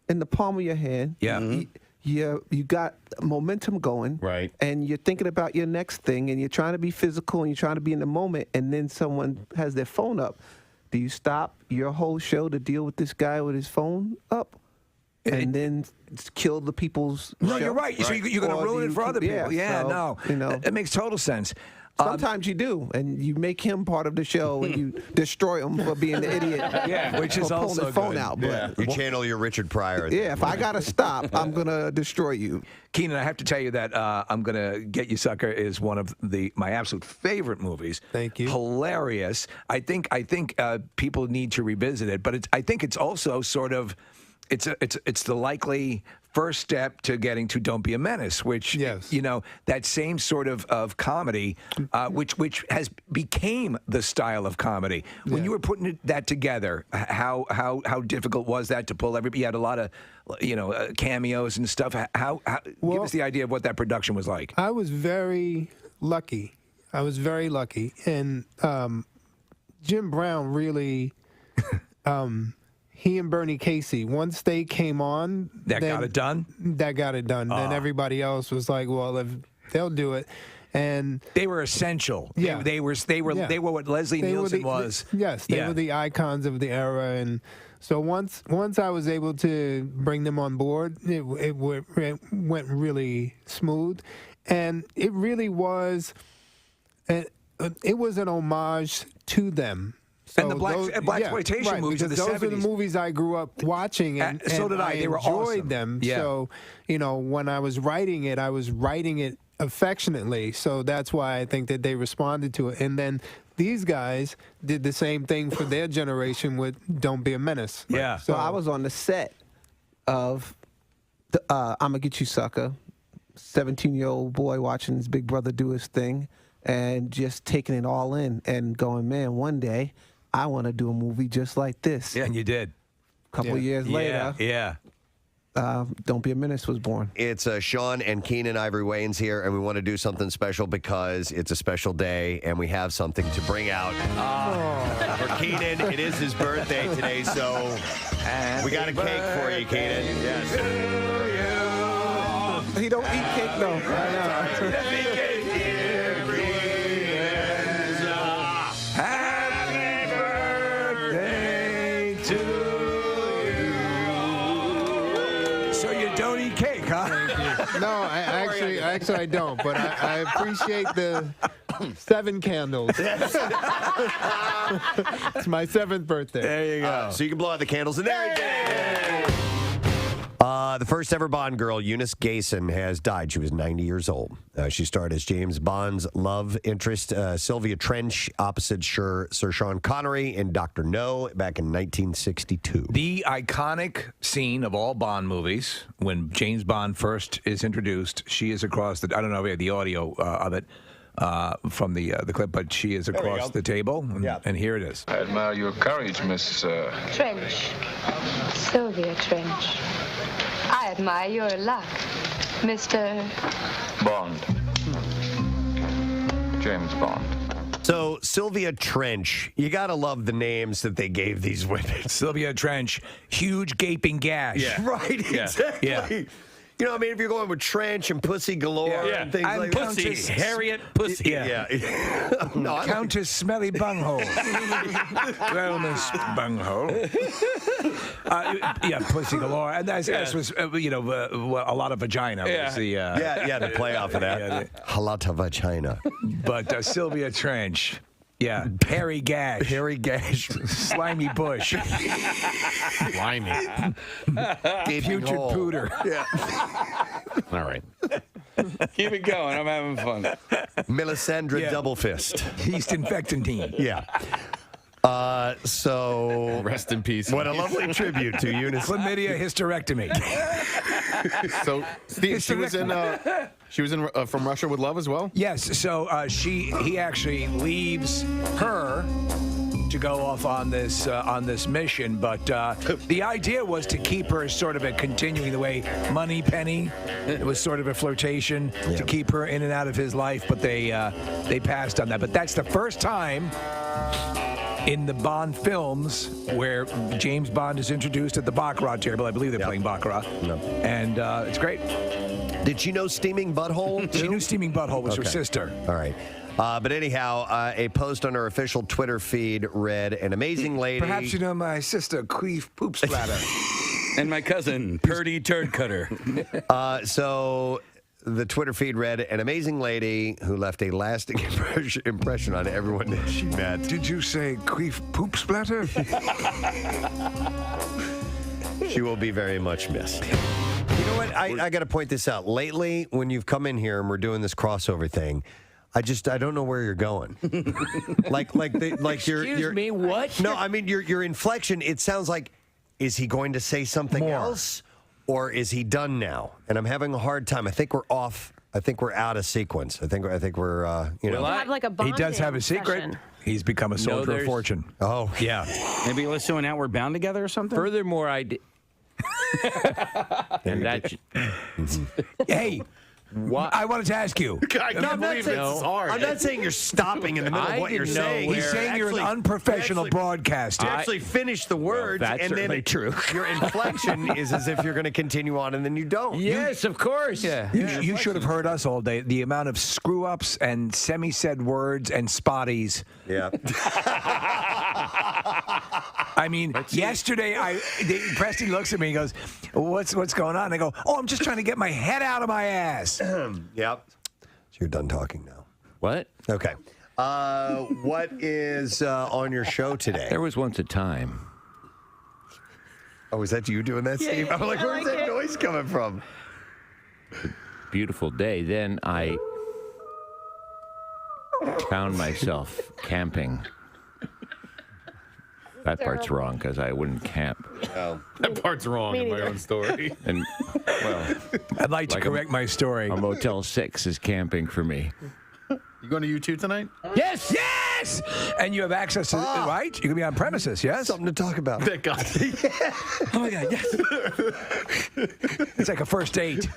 in the palm of your hand. Yeah. You got momentum going. Right. And you're thinking about your next thing, and you're trying to be physical, and you're trying to be in the moment, and then someone has their phone up. Do you stop your whole show to deal with this guy with his phone up? And then kill the people's No, show? you're right. So you're going to Or do ruin it you for other keep- people. Yeah, so, no. It makes total sense. Sometimes you do, and you make him part of the show, and you destroy him for being the idiot. Which is for pulling also his phone good. out. Yeah. But You channel your Richard Pryor. yeah, if I gotta stop, I'm gonna destroy you. Keenan, I have to tell you that I'm going to Get You Sucker is one of my absolute favorite movies. Thank you. Hilarious. I think people need to revisit it, but I think it's also sort of it's the likely first step to getting to Don't Be a Menace, which that same sort of comedy, which has became the style of comedy. When you were putting that together, how difficult was that to pull everybody? You had a lot of cameos and stuff. Give us the idea of what that production was like. I was very lucky. And Jim Brown really, he and Bernie Casey, once they came on, got it done. That got it done. Then everybody else was like, well, if they'll do it. And they were essential. Yeah, they were what Leslie Nielsen was. Yes, they were the icons of the era, and So once I was able to bring them on board, it went really smooth, and it really was. It was an homage to them. So And the blaxploitation movies of the because those 70s. are the movies I grew up watching, and so did I. They were enjoyed awesome. them. Yeah. So, when I was writing it affectionately. So that's why I think that they responded to it. And then these guys did the same thing for their generation with "Don't Be a Menace." Yeah. So I was on the set of "I'ma Get You, Sucker." 17-year-old boy watching his big brother do his thing, and just taking it all in and going, man, one day I want to do a movie just like this. Yeah, and you did. A couple of years later, Don't Be a Menace was born. It's Sean and Keenan Ivory Wayans here, and we want to do something special because it's a special day, and we have something to bring out for Keenan. It is his birthday today, so we got a cake for you, Keenan. Yes. He don't eat cake, though. Happy birthday to you. So you don't eat cake, huh? No, I actually don't, but I appreciate the 7 candles. It's my 7th birthday. There you go. So you can blow out the candles, and there you go. The first ever Bond girl, Eunice Gayson, has died. She was 90 years old. She starred as James Bond's love interest, Sylvia Trench, opposite Sir Sean Connery in Dr. No back in 1962. The iconic scene of all Bond movies, when James Bond first is introduced, she is across the, I don't know if we have the audio of it from the clip, but she is across the table, and here it is. I admire your courage, Miss... Trench. Sylvia Trench. I admire your luck, Mr. Bond. James Bond. So, Sylvia Trench, you got to love the names that they gave these women. Sylvia Trench, huge gaping gash. Yeah. Right, exactly. Yeah. You know, I mean, if you're going with Trench and Pussy Galore and things like that. Pussy, Harriet, Pussy. Yeah. No, I Countess Smelly Bunghole. Well, Miss Bunghole. Pussy Galore. And that was, a lot of vagina. Was the, the play off of that. A lot of vagina. But Sylvia Trench. Yeah, Harry Gash. Harry Gash. Slimy Bush. Slimy. Putrid Pooter. Yeah. All right. Keep it going. I'm having fun. Melisandre Double Fist. Yeast infectantine. Yeah. So rest in peace. What a lovely tribute to Eunice. Chlamydia hysterectomy. So, Steve, she was in From Russia with Love as well? Yes. So he actually leaves her to go off on this mission, but the idea was to keep her sort of continuing the way Moneypenny. It was sort of a flirtation to keep her in and out of his life, but they passed on that. But that's the first time in the Bond films where James Bond is introduced at the Baccarat table. I believe they're playing Baccarat. And it's great. Did she know Steaming Butthole? She knew Steaming Butthole was her sister. All right. But anyhow, a post on her official Twitter feed read, an amazing lady. Perhaps you know my sister, Queef Poop Splatter. And my cousin, Purdy Turd Cutter. So the Twitter feed read, an amazing lady who left a lasting impression on everyone that she met. Did you say Queef Poop Splatter? She will be very much missed. You know what? I got to point this out. Lately, when you've come in here and we're doing this crossover thing, I don't know where you're going. Excuse me, what? No, I mean your inflection. It sounds like, is he going to say something else, or is he done now? And I'm having a hard time. I think we're off. I think we're out of sequence. I think we're We'll have like a he does have a secret. session. He's become a soldier of fortune. Oh yeah. Maybe let's do an Outward Bound together or something. Furthermore, and that. Hey. What? I wanted to ask you. I'm not saying you're stopping in the middle of what you're saying. He's saying you're an unprofessional broadcaster. You actually finish the words, that's and then certainly true. Your inflection is as if you're going to continue on, and then you don't. Yes, of course. Yeah. You should have heard us all day. The amount of screw-ups and semi-said words and spotties. Yeah. I mean, yesterday, Preston looks at me and goes, what's going on? And I go, I'm just trying to get my head out of my ass. Yep. So you're done talking now. What? Okay. What is on your show today? There was once a time. Oh, is that you doing that, Steve? Yeah, I'm like, where's that noise coming from? Beautiful day. Then I found myself camping. That part's wrong because I wouldn't camp. Oh. That part's wrong in my own story. And well, I'd like to correct my story. A Motel 6 is camping for me. You going to U2 tonight? Yes! And you have access to right? You can be on premises, yes? Something to talk about. Thank God. Oh, my God, yes. It's like a first date.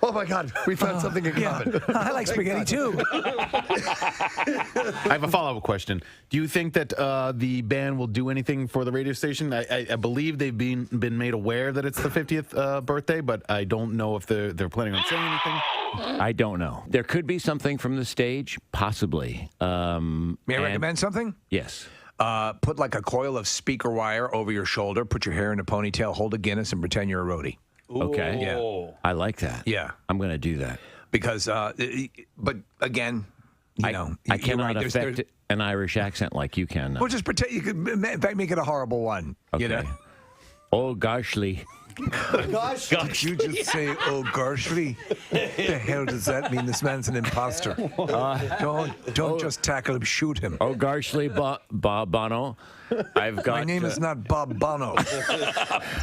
Oh, my God. We found something in common. I like spaghetti, too. I have a follow-up question. Do you think that the band will do anything for the radio station? I believe they've been made aware that it's the 50th birthday, but I don't know if they're planning on saying anything. I don't know. There could be something from the stage, possibly. May I recommend something? Yes. Put like a coil of speaker wire over your shoulder, put your hair in a ponytail, hold a Guinness, and pretend you're a roadie. Okay. Yeah. I like that. Yeah. I'm going to do that. Because, but again, I cannot right, affect an Irish accent like you can. Well, just pretend. You could, in fact, make it a horrible one. Okay. You know? Oh, goshly. Gosh. Did you just say, oh, Garshly? The hell does that mean? This man's an imposter. Don't just tackle him, shoot him. Oh, Garshly Bob Bono. I've got. My name is not Bob Bono.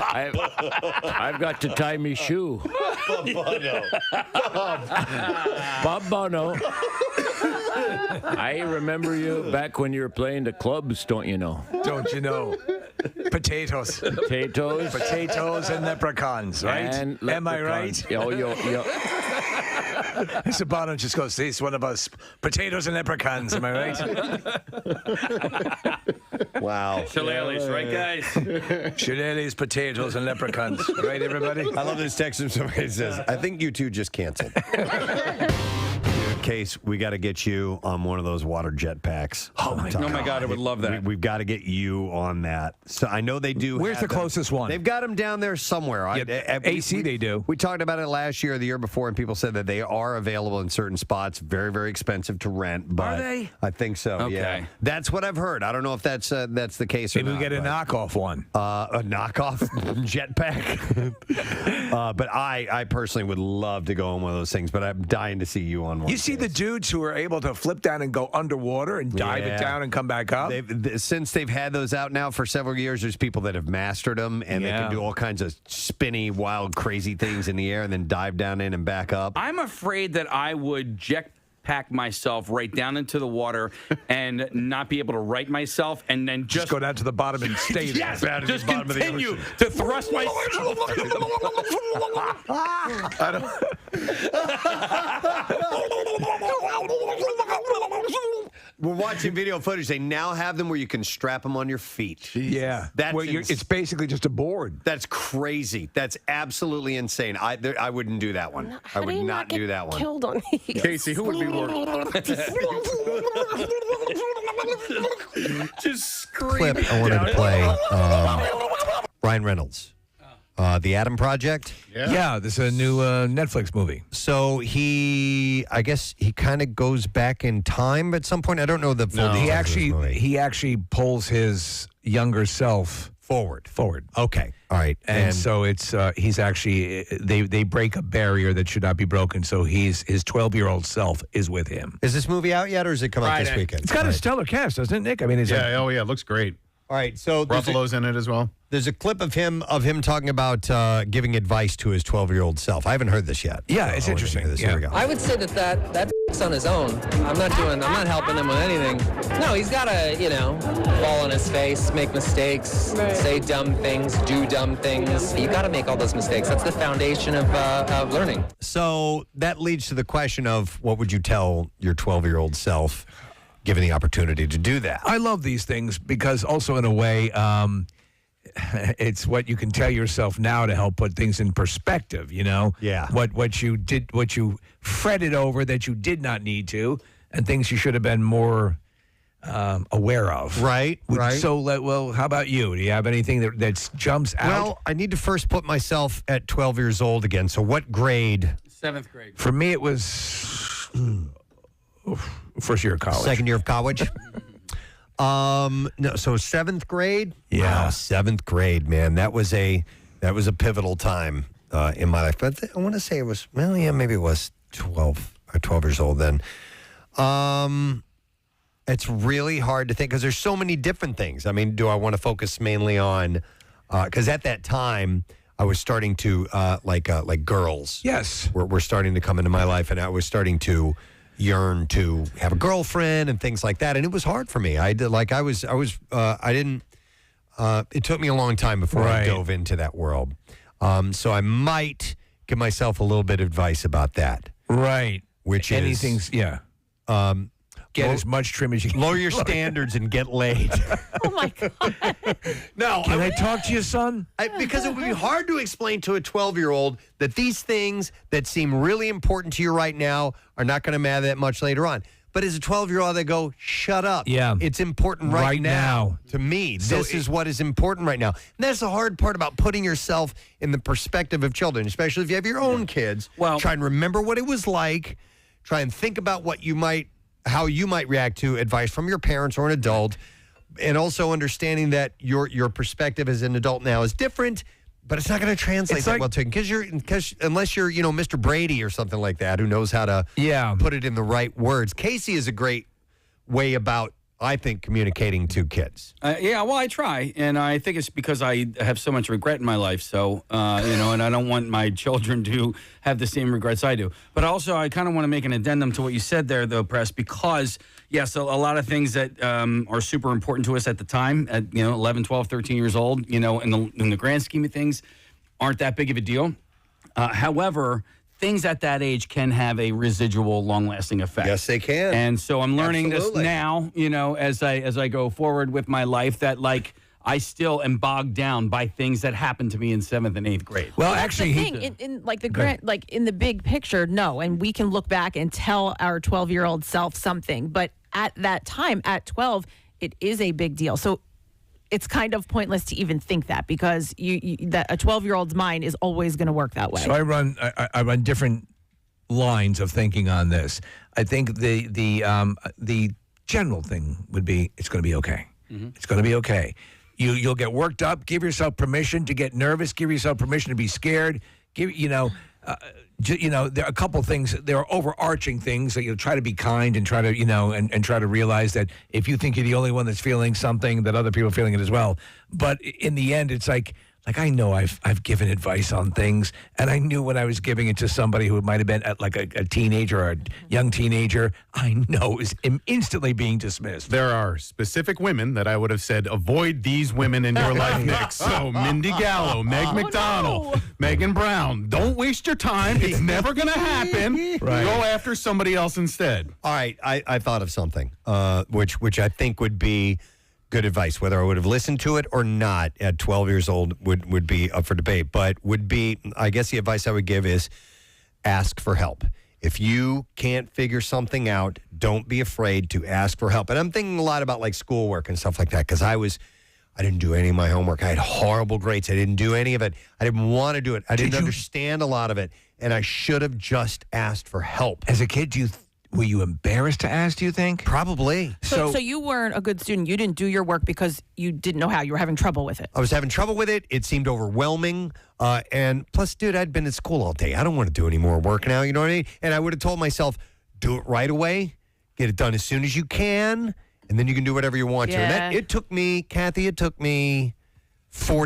I've got to tie me shoe. Bob Bono. Bob Bono. I remember you back when you were playing the clubs, don't you know? Don't you know? Potatoes. Potatoes and leprechauns, right? And Am I leprechauns. right? Yo. Mr. Bono just goes, he's one of us. Potatoes and leprechauns, am I right? Wow. Shillelaghs, right, guys? Shillelaghs, potatoes, and leprechauns. Right, everybody? I love this text from somebody that says, I think you two just canceled. Case, we got to get you on one of those water jet packs. Oh my God, I would love that. We've got to get you on that. So I know they do. Where's have the closest one? They've got them down there somewhere. AC they do. We talked about it last year or the year before, and people said that they are available in certain spots. Very, very expensive to rent. But Are they? I think so. Okay. Yeah, that's what I've heard. I don't know if that's the case or Maybe not. we get a knockoff one. A knockoff jetpack. But I personally would love to go on one of those things. But I'm dying to see you on one. You see the dudes who are able to flip down and go underwater and dive it down and come back up? Since they've had those out now for several years, there's people that have mastered them, and they can do all kinds of spinny, wild, crazy things in the air and then dive down in and back up. I'm afraid that I would jetpack myself right down into the water and not be able to right myself, and then just go down to the bottom and stay there. Yes, just continue to thrust myself. I don't. We're watching video footage. They now have them where you can strap them on your feet. Yeah. That's it's basically just a board. That's crazy. That's absolutely insane. I wouldn't do that one. I would not do that one. Killed on these. Casey, who would be more? Just scream. Clip I wanted to play. Ryan Reynolds. The Adam Project. Yeah, this is a new Netflix movie. So I guess he kind of goes back in time at some point. I don't know the full details of this movie. He actually pulls his younger self forward. Okay. All right. And so it's he's actually they break a barrier that should not be broken. So his 12-year-old self is with him. Is this movie out yet, or is it come out this weekend? It's got a stellar cast, doesn't it, Nick? I mean, it looks great. All right. So Ruffalo's in it as well. There's a clip of him talking about giving advice to his 12-year-old self. I haven't heard this yet. Yeah, it's interesting. Here we go. I would say that on his own. I'm not helping him with anything. No, he's got to, fall on his face, make mistakes, say dumb things, do dumb things. You got to make all those mistakes. That's the foundation of learning. So that leads to the question of what would you tell your 12-year-old self given the opportunity to do that? I love these things because also in a way, it's what you can tell yourself now to help put things in perspective, Yeah. What you fretted over that you did not need to, and things you should have been more aware of. Right. So, well, how about you? Do you have anything that jumps out? Well, I need to first put myself at 12 years old again. So what grade? 7th grade. For me, it was first year of college. Second year of college. No, so 7th grade. Yeah, wow, 7th grade, man. That was a pivotal time in my life. But I want to say it was, well, yeah, maybe it was 12 years old then. It's really hard to think because there's so many different things. I mean, do I want to focus mainly on? Because at that time, I was starting to like girls. Yes, were starting to come into my life, and I was starting to yearn to have a girlfriend and things like that. And it was hard for me. I did I didn't. It took me a long time before I dove into that world. So I might give myself a little bit of advice about that. Right. Which anything's is get as much trim as you can. Lower your standards and get laid. Oh my God. No, can I talk to your son? Because it would be hard to explain to a 12-year-old that these things that seem really important to you right now are not going to matter that much later on. But as a 12-year-old, they go, shut up. Yeah. It's important right now. To me, this is what is important right now. And that's the hard part about putting yourself in the perspective of children, especially if you have your own kids. Well, try and remember what it was like. Try and think about how you might react to advice from your parents or an adult, and also understanding that your perspective as an adult now is different, but it's not going to translate that well to you because unless you're Mr. Brady or something like that who knows how to put it in the right words. Casey is a great way about, I think, communicating to kids. Well, I try, and I think it's because I have so much regret in my life. So, and I don't want my children to have the same regrets I do. But also, I kind of want to make an addendum to what you said there, though, Press, because, yes, a lot of things that are super important to us at the time, at 11, 12, 13 years old, in the grand scheme of things, aren't that big of a deal. However, things at that age can have a residual, long-lasting effect. Yes, they can. And so I'm learning this now, as I go forward with my life, that I still am bogged down by things that happened to me in 7th and 8th grade. Well, that's actually, the thing. In the big picture, no, and we can look back and tell our 12-year-old self something. But at that time, at 12, it is a big deal. So it's kind of pointless to even think that because that a 12-year-old's mind is always going to work that way. So I run different lines of thinking on this. I think the general thing would be it's going to be okay. Mm-hmm. It's going to be okay. You'll get worked up. Give yourself permission to get nervous. Give yourself permission to be scared. There are a couple things. There are overarching things that you'll try to be kind and try to and try to realize that if you think you're the only one that's feeling something, that other people are feeling it as well. But in the end, it's like I know I've given advice on things, and I knew when I was giving it to somebody who might have been a teenager or a young teenager, I know is instantly being dismissed. There are specific women that I would have said, avoid these women in your life, Nick. So Mindy Gallo, Meg McDonald, Megan Brown. Don't waste your time. It's never going to happen. Right. Go after somebody else instead. All right, I thought of something, which I think would be good advice. Whether I would have listened to it or not at 12 years old would be up for debate, but I guess the advice I would give is ask for help. If you can't figure something out, don't be afraid to ask for help. And I'm thinking a lot about schoolwork and stuff like that because I didn't do any of my homework. I had horrible grades. I didn't do any of it. I didn't want to do it. I didn't understand a lot of it, and I should have just asked for help. As a kid, were you embarrassed to ask, do you think? Probably. So you weren't a good student. You didn't do your work because you didn't know how. You were having trouble with it. I was having trouble with it. It seemed overwhelming. And plus, dude, I'd been at school all day. I don't want to do any more work now. You know what I mean? And I would have told myself, do it right away. Get it done as soon as you can. And then you can do whatever you want to. And it took me, Kathy, 40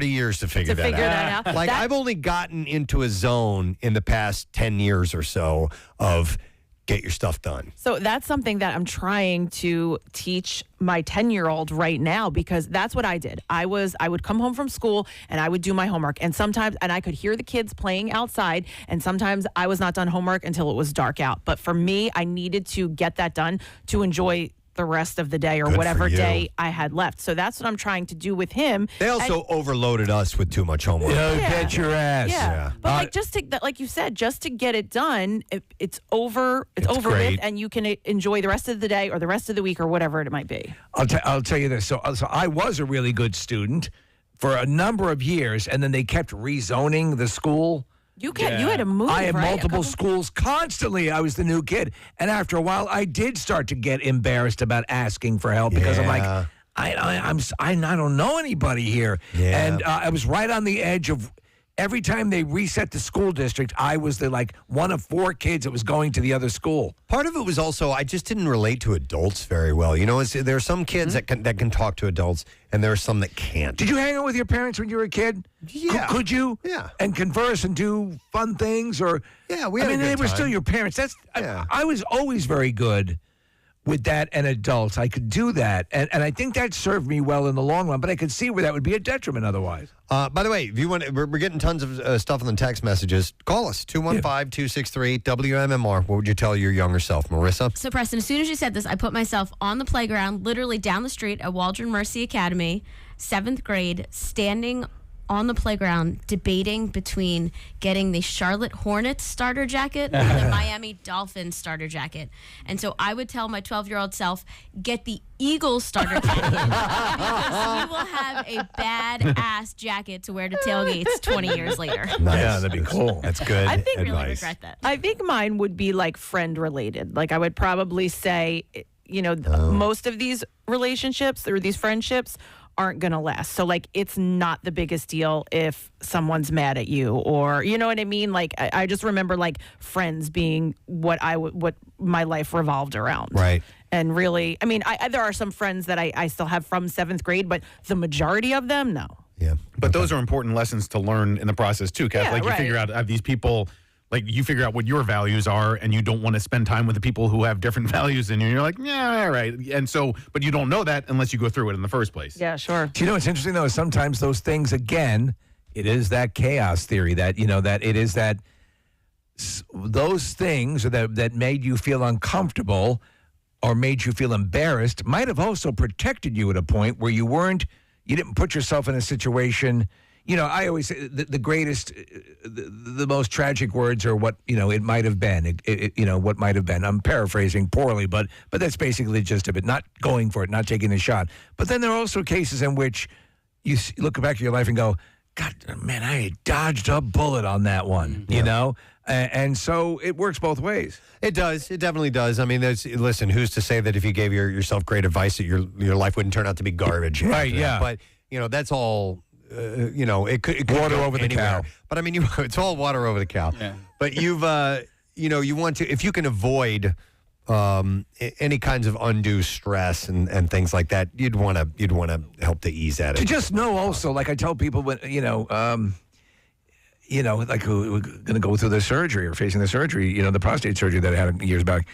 years to figure that out. I've only gotten into a zone in the past 10 years or so of get your stuff done. So that's something that I'm trying to teach my 10-year-old right now because that's what I did. I would come home from school and I would do my homework and I could hear the kids playing outside and sometimes I was not done homework until it was dark out. But for me, I needed to get that done to enjoy the rest of the day or Good for whatever you. day I had left. So that's what I'm trying to do with him. They also overloaded us with too much homework. Bet your ass. Yeah. But like just to like you said, just to get it done, it's over great. with, and you can enjoy the rest of the day or the rest of the week or whatever it might be. I'll tell you this. So I was a really good student for a number of years, and then they kept rezoning the school. You had to move. I had right? multiple schools constantly. I was the new kid, and after a while, I did start to get embarrassed about asking for help because I'm like, I don't know anybody here, and I was right on the edge of. Every time they reset the school district, I was one of 4 kids that was going to the other school. Part of it was also I just didn't relate to adults very well. You know, there are some kids that can talk to adults, and there are some that can't. Did you hang out with your parents when you were a kid? Yeah. Could you? Yeah. And converse and do fun things, or yeah, we had a good they were time. still your parents. I was always very good with that and adults. I could do that, and I think that served me well in the long run. But I could see where that would be a detriment otherwise. By the way, if you want, we're getting tons of stuff on the text messages. Call us 215-263-WMMR. What would you tell your younger self, Marissa? So, Preston, as soon as you said this, I put myself on the playground, literally down the street at Waldron Mercy Academy, 7th grade, standing on the playground debating between getting the Charlotte Hornets starter jacket or the Miami Dolphins starter jacket. And so I would tell my 12-year-old self, get the Eagles starter jacket because you will have a badass jacket to wear to tailgates 20 years later. Nice. Yeah, that'd be cool. That's good. I think really regret that. I think mine would be like friend related. Like I would probably say, most of these relationships or these friendships aren't going to last. So like it's not the biggest deal if someone's mad at you or you know what I mean? Like I just remember like friends being what my life revolved around. Right. And really, I mean, there are some friends that I still have from 7th grade, but the majority of them, no. Yeah. But those are important lessons to learn in the process too, Kath. Yeah, like you right. figure out these people, like you figure out what your values are, and you don't want to spend time with the people who have different values than you. You're like, yeah, all right. And so, but you don't know that unless you go through it in the first place. Yeah, sure. Do you know what's interesting though? Is sometimes those things again, it is that chaos theory that that it is that those things that made you feel uncomfortable or made you feel embarrassed might have also protected you at a point where you didn't put yourself in a situation. I always say the greatest, the most tragic words are what, it might have been, what might have been. I'm paraphrasing poorly, but that's basically the gist of it, not going for it, not taking a shot. But then there are also cases in which you look back at your life and go, God, man, I dodged a bullet on that one, you know? And so it works both ways. It does. It definitely does. I mean, listen, who's to say that if you gave yourself great advice that your life wouldn't turn out to be garbage? Right, after yeah. that? But, that's all... it could water go over the anywhere. cow. But I mean, it's all water over the cow. Yeah. But you've, you want to, if you can avoid any kinds of undue stress and things like that, you'd want to help to ease at it. To just know also, like I tell people when, like who are going to go through the surgery or facing the surgery, the prostate surgery that I had years back,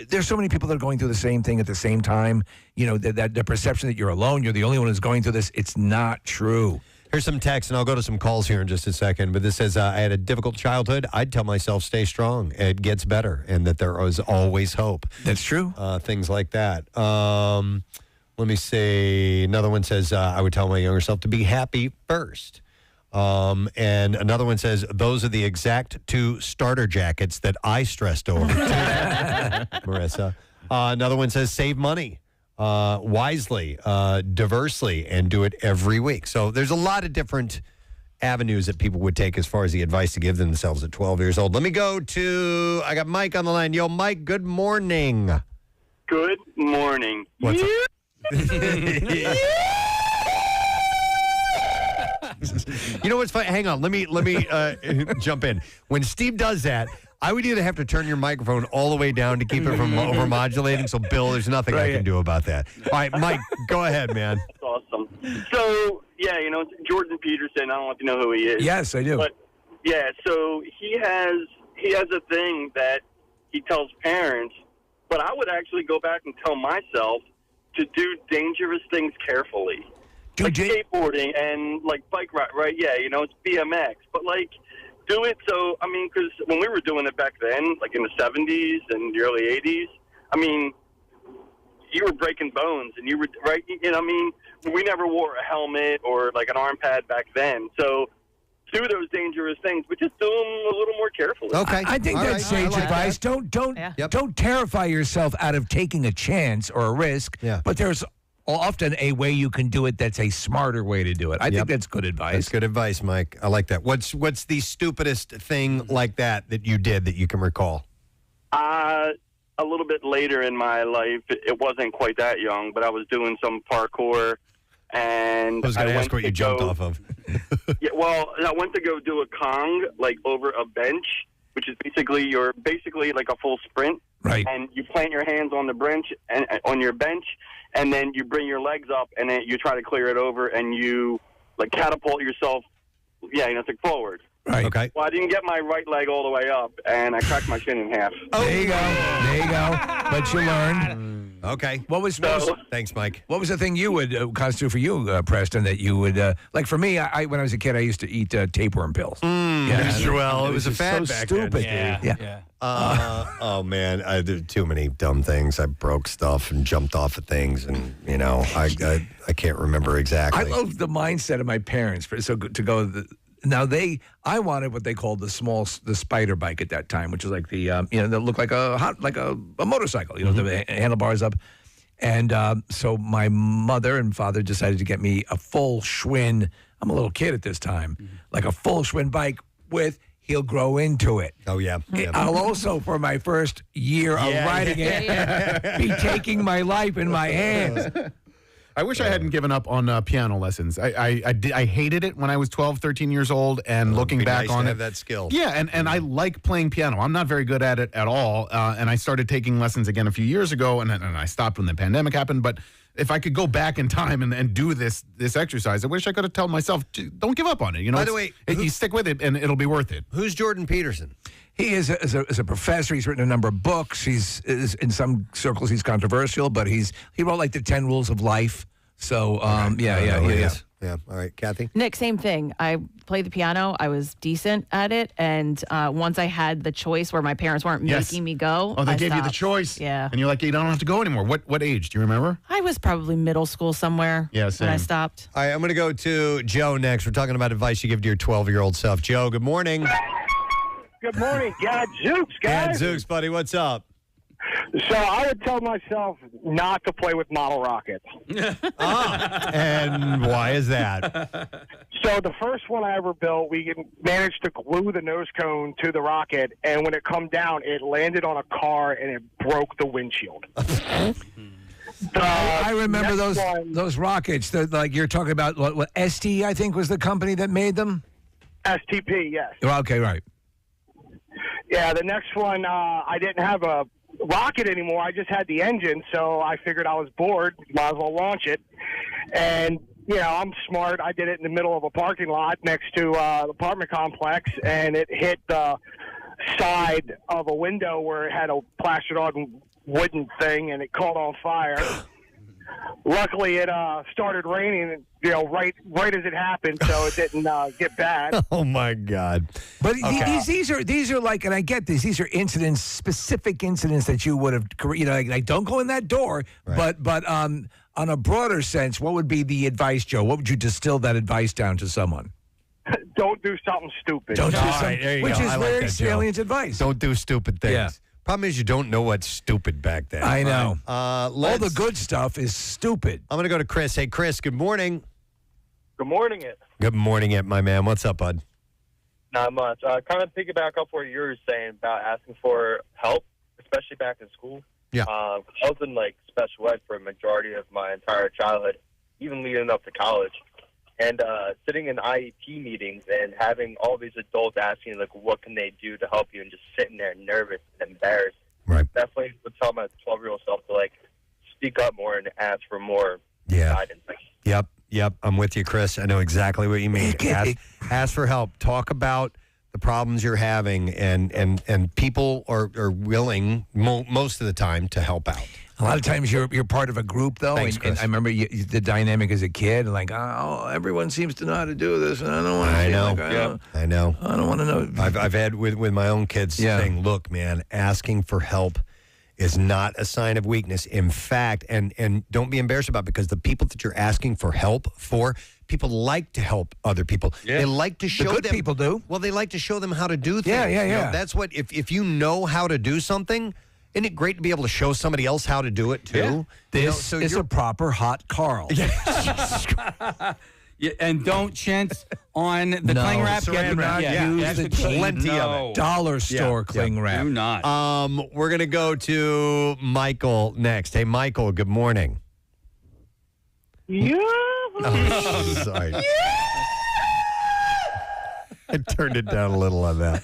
there's so many people that are going through the same thing at the same time. That the perception that you're alone, you're the only one who's going through this, it's not true. Here's some text, and I'll go to some calls here in just a second. But this says, I had a difficult childhood. I'd tell myself, stay strong. It gets better, and that there is always hope. That's true. Things like that. Let me see. Another one says, I would tell my younger self to be happy first. And another one says, those are the exact 2 starter jackets that I stressed over, Marissa. Another one says, save money wisely, diversely, and do it every week. So there's a lot of different avenues that people would take as far as the advice to give themselves at 12 years old. Let me go to, I got Mike on the line. Yo, Mike, good morning. Good morning. What's up? You know what's funny? Hang on. Let me jump in. When Steve does that, I would either have to turn your microphone all the way down to keep it from overmodulating. So, Bill, there's nothing I can do about that. All right, Mike, go ahead, man. That's awesome. So, yeah, Jordan Peterson, I don't know if you know who he is. Yes, I do. But, yeah, so he has a thing that he tells parents, but I would actually go back and tell myself to do dangerous things carefully. Like skateboarding and, like, bike ride, right? Yeah, it's BMX. But, like, do it so, I mean, because when we were doing it back then, like in the 70s and the early 80s, I mean, you were breaking bones, and you were right. You know, I mean, we never wore a helmet or like an arm pad back then, so. Do those dangerous things, but just do them a little more carefully. Okay, I think that's sage advice. Don't terrify yourself out of taking a chance or a risk. Yeah. But there's often a way you can do it that's a smarter way to do it. I think that's good advice. That's good advice, Mike. I like that. What's the stupidest thing like that you did that you can recall? A little bit later in my life, it wasn't quite that young, but I was doing some parkour. And I was going to ask what you jumped off of. Yeah, well, I went to go do a Kong, like over a bench, which is basically like a full sprint. Right. And you plant your hands on the bench and on your bench, and then you bring your legs up, and then you try to clear it over, and you like catapult yourself. Yeah, like forward. Right. Okay. Well, I didn't get my right leg all the way up, and I cracked my shin in half. Oh. There you go. But you learned. Okay. Thanks, Mike. What was the thing you would constitute for you, Preston, that you would like? For me, when I was a kid, I used to eat tapeworm pills. Well, it was a fad so back stupid. then. Yeah. Oh man, I did too many dumb things. I broke stuff and jumped off of things, and I can't remember exactly. I love the mindset of my parents to go. I wanted what they called the spider bike at that time, which is like the that looked like a motorcycle, the handlebars up, and so my mother and father decided to get me a full Schwinn. I'm a little kid at this time, like a full Schwinn bike with. He'll grow into it. Oh, yeah. I'll also, for my first year of riding it, be taking my life in my hands. I wish I hadn't given up on piano lessons. I hated it when I was 12, 13 years old, and looking back nice on to it. have that skill. Yeah, and I like playing piano. I'm not very good at it at all, and I started taking lessons again a few years ago, and I stopped when the pandemic happened, but if I could go back in time and do this exercise, I wish I could have told myself, don't give up on it. By the way, you stick with it, and it'll be worth it. Who's Jordan Peterson? He is a professor. He's written a number of books. He's in some circles he's controversial, but he wrote like the 10 Rules of Life. So Yeah. All right, Kathy. Nick, same thing. I played the piano. I was decent at it, and once I had the choice where my parents weren't making me go, Oh, they I gave you the stopped. choice. Yeah. And you're like, you don't have to go anymore. What age? Do you remember? I was probably middle school somewhere. Yeah, when I same. stopped. All right, I'm going to go to Joe next. We're talking about advice you give to your 12-year-old self. Joe, good morning. Good morning, Gadzooks, guys. Gadzooks, buddy. What's up? So I would tell myself not to play with model rockets. And why is that? So the first one I ever built, we managed to glue the nose cone to the rocket, and when it come down, it landed on a car and it broke the windshield. I remember those rockets. Like you're talking about what ST, I think, was the company that made them. STP, yes. Well, okay, right. Yeah, the next one, I didn't have a rocket anymore. I just had the engine, so I figured I was bored. Might as well launch it. And, I'm smart. I did it in the middle of a parking lot next to an apartment complex, and it hit the side of a window where it had a plastered-on wooden thing, and it caught on fire. Luckily, it started raining, right as it happened, so it didn't get bad. Oh my God! But these are like, and I get this. These are incidents, specific incidents that you would have, like don't go in that door. Right. But on a broader sense, what would be the advice, Joe? What would you distill that advice down to someone? Don't do something stupid. Don't do All something, right, there you which go. is I like very that, Joe. salient advice. Don't do stupid things. Yeah. Problem is, you don't know what's stupid back then. I know. All All the good stuff is stupid. I'm going to go to Chris. Hey, Chris, good morning. Good morning, it. Good morning, my man. What's up, bud? Not much. Kind of piggyback off what you were saying about asking for help, especially back in school. Yeah. I was in special ed for a majority of my entire childhood, even leading up to college. And sitting in IEP meetings and having all these adults asking, what can they do to help you, and just sitting there nervous and embarrassed. Right. Definitely would tell my 12-year-old self to, speak up more and ask for more guidance. Yep. I'm with you, Chris. I know exactly what you mean. Ask for help. Talk about the problems you're having, and people are willing most of the time to help out. A lot of times you're part of a group, though. Thanks, and I remember the dynamic as a kid, everyone seems to know how to do this, and I don't want to. I know. I don't want to know. I've had with my own kids saying, "Look, man, asking for help is not a sign of weakness. In fact, and don't be embarrassed about it, because the people that you're asking for help for, people like to help other people. Yeah. They like to show good them. people do. Well, they like to show them how to do things. Yeah. You know, that's what, if you know how to do something, isn't it great to be able to show somebody else how to do it too? Yeah. This is a proper hot Carl. Yeah, and don't chintz on the cling wrap. Do not use the plenty of it. dollar store cling wrap. Do not. We're going to go to Michael next. Hey, Michael, good morning. Yeah. Oh, sorry. I turned it down a little on that.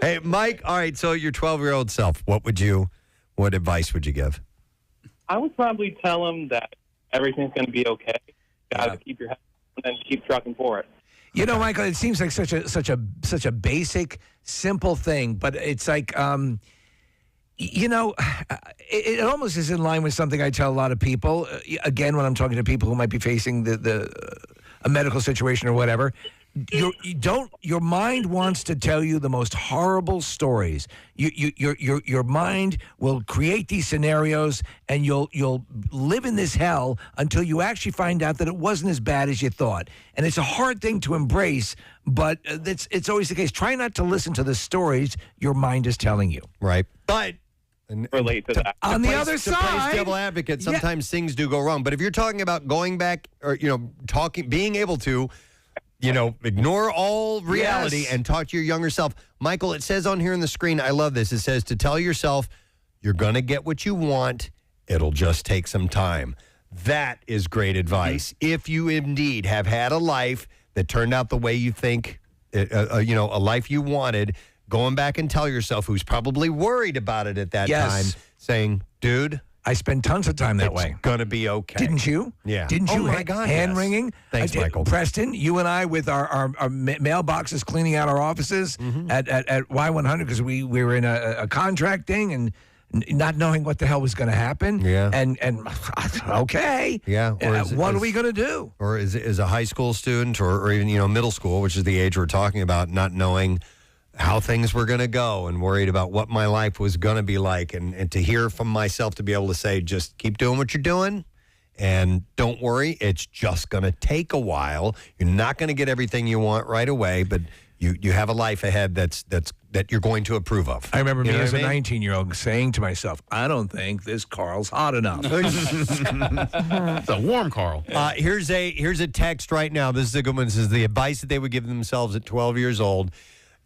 Hey, Mike, all right, so your 12-year-old self, what advice would you give? I would probably tell him that everything's going to be okay. Got to keep your head and keep trucking for it. You know, Michael, it seems like such a basic, simple thing, but it's like, it almost is in line with something I tell a lot of people. Again, when I'm talking to people who might be facing a medical situation or whatever, your mind wants to tell you the most horrible stories. Your mind will create these scenarios, and you'll live in this hell until you actually find out that it wasn't as bad as you thought. And it's a hard thing to embrace, but it's always the case. Try not to listen to the stories your mind is telling you. Right. But relate to that. On the play- other to play side, devil advocate, sometimes things do go wrong. But if you're talking about going back or being able to ignore all reality and talk to your younger self. Michael, it says on here on the screen, I love this. It says to tell yourself, you're going to get what you want. It'll just take some time. That is great advice. If you indeed have had a life that turned out the way you think, a life you wanted, going back and tell yourself, who's probably worried about it at that time, saying, dude, I spend tons of time that way. It's going to be okay. Didn't you? Yeah. Didn't you? Oh, my God, hand yes. wringing. Thanks, Michael. Preston, you and I with our mailboxes cleaning out our offices at Y100 because we were in a contract thing and not knowing what the hell was going to happen. Yeah. And okay. Yeah. What are we going to do? Or is a high school student or even, middle school, which is the age we're talking about, not knowing how things were going to go and worried about what my life was going to be like. And to hear from myself to be able to say, just keep doing what you're doing and don't worry. It's just going to take a while. You're not going to get everything you want right away, but you have a life ahead that you're going to approve of. I remember me as a I mean? 19-year-old saying to myself, I don't think this Carl's hot enough. It's a warm Carl. Here's a text right now. This is a good one. This is the advice that they would give themselves at 12 years old.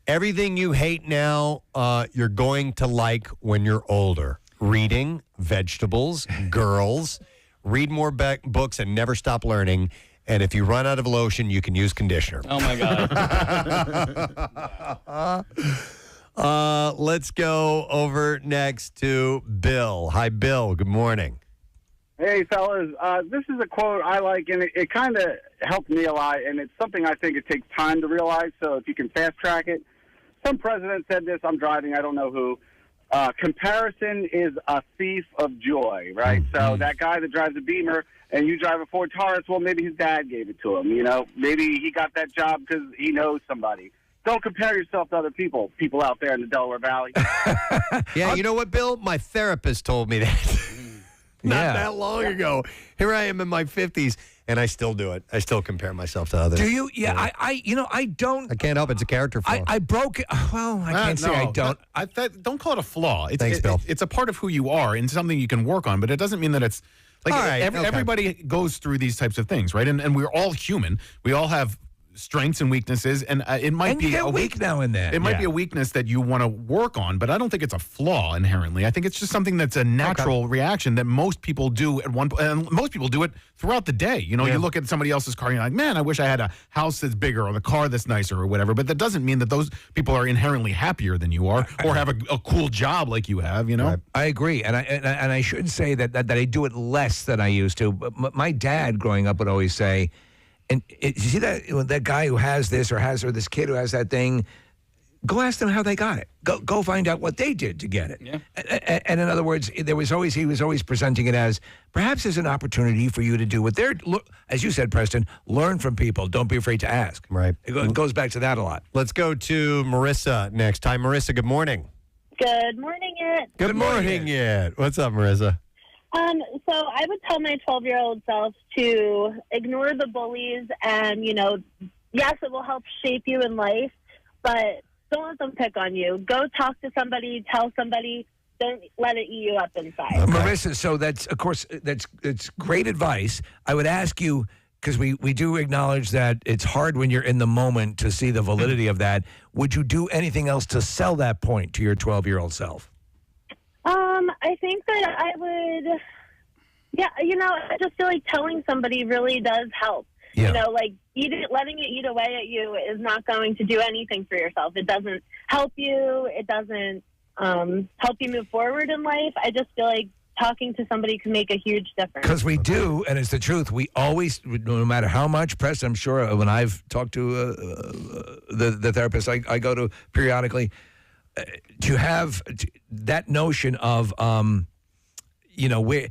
Everything you hate now, you're going to like when you're older. Reading, vegetables, girls. Read more books and never stop learning. And if you run out of lotion, you can use conditioner. Oh, my God. Let's go over next to Bill. Hi, Bill. Good morning. Hey, fellas. This is a quote I like, and it kind of helped me a lot, and it's something I think it takes time to realize, so if you can fast-track it. Some president said this. I'm driving. I don't know who. Comparison is a thief of joy, right? Mm-hmm. So that guy that drives a Beamer and you drive a Ford Taurus, well, maybe his dad gave it to him, Maybe he got that job because he knows somebody. Don't compare yourself to other people out there in the Delaware Valley. Yeah, you know what, Bill? My therapist told me that not that long ago. Here I am in my 50s, and I still do it. I still compare myself to others. Do you? Yeah, I don't. I can't help it. It's a character flaw. I broke it. Well, I can't say I don't. Don't call it a flaw. Thanks, Bill. It's a part of who you are and something you can work on, but it doesn't mean that it's like All right, okay. everybody goes through these types of things, right? And we're all human. We all have strengths and weaknesses, and it might be a weak now and then. It might be a weakness that you want to work on, but I don't think it's a flaw inherently. I think it's just something that's a natural reaction that most people do at one point, and most people do it throughout the day. You look at somebody else's car, and you're like, man, I wish I had a house that's bigger or the car that's nicer or whatever. But that doesn't mean that those people are inherently happier than you are or have a cool job like you have. I agree, and I should say that I do it less than I used to. But my dad, growing up, would always say. And you see that guy who has this or this kid who has that thing, go ask them how they got it. Go find out what they did to get it. Yeah. And in other words, he was always presenting it as perhaps there's an opportunity for you to do what they're, as you said, Preston, learn from people. Don't be afraid to ask. Right. It goes back to that a lot. Let's go to Marissa next. Hi, Marissa. Good morning. Good morning, it. Good morning, yet. What's up, Marissa? So I would tell my 12-year-old self to ignore the bullies and, yes, it will help shape you in life, but don't let them pick on you. Go talk to somebody, tell somebody. Don't let it eat you up inside. Marissa, so that's great advice. I would ask you, because we do acknowledge that it's hard when you're in the moment to see the validity of that. Would you do anything else to sell that point to your 12-year-old self? I think that I would, I just feel like telling somebody really does help. Yeah. Letting it eat away at you is not going to do anything for yourself. It doesn't help you. It doesn't help you move forward in life. I just feel like talking to somebody can make a huge difference. Because we do, and it's the truth, we always, no matter how much, Preston, I'm sure when I've talked to the therapist I go to periodically, to have that notion of, where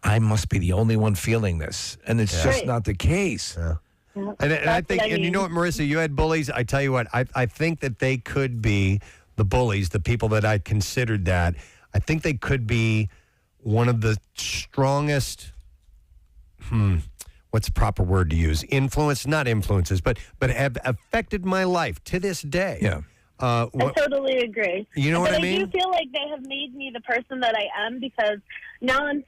I must be the only one feeling this, and it's just not the case. Yeah. And I think, and you know what, Marissa, you had bullies. I tell you what, I think that they could be the bullies, the people that I considered that. I think they could be one of the strongest, what's the proper word to use? Not influences, but have affected my life to this day. Yeah. I totally agree. You know what I mean? I do feel like they have made me the person that I am because now I'm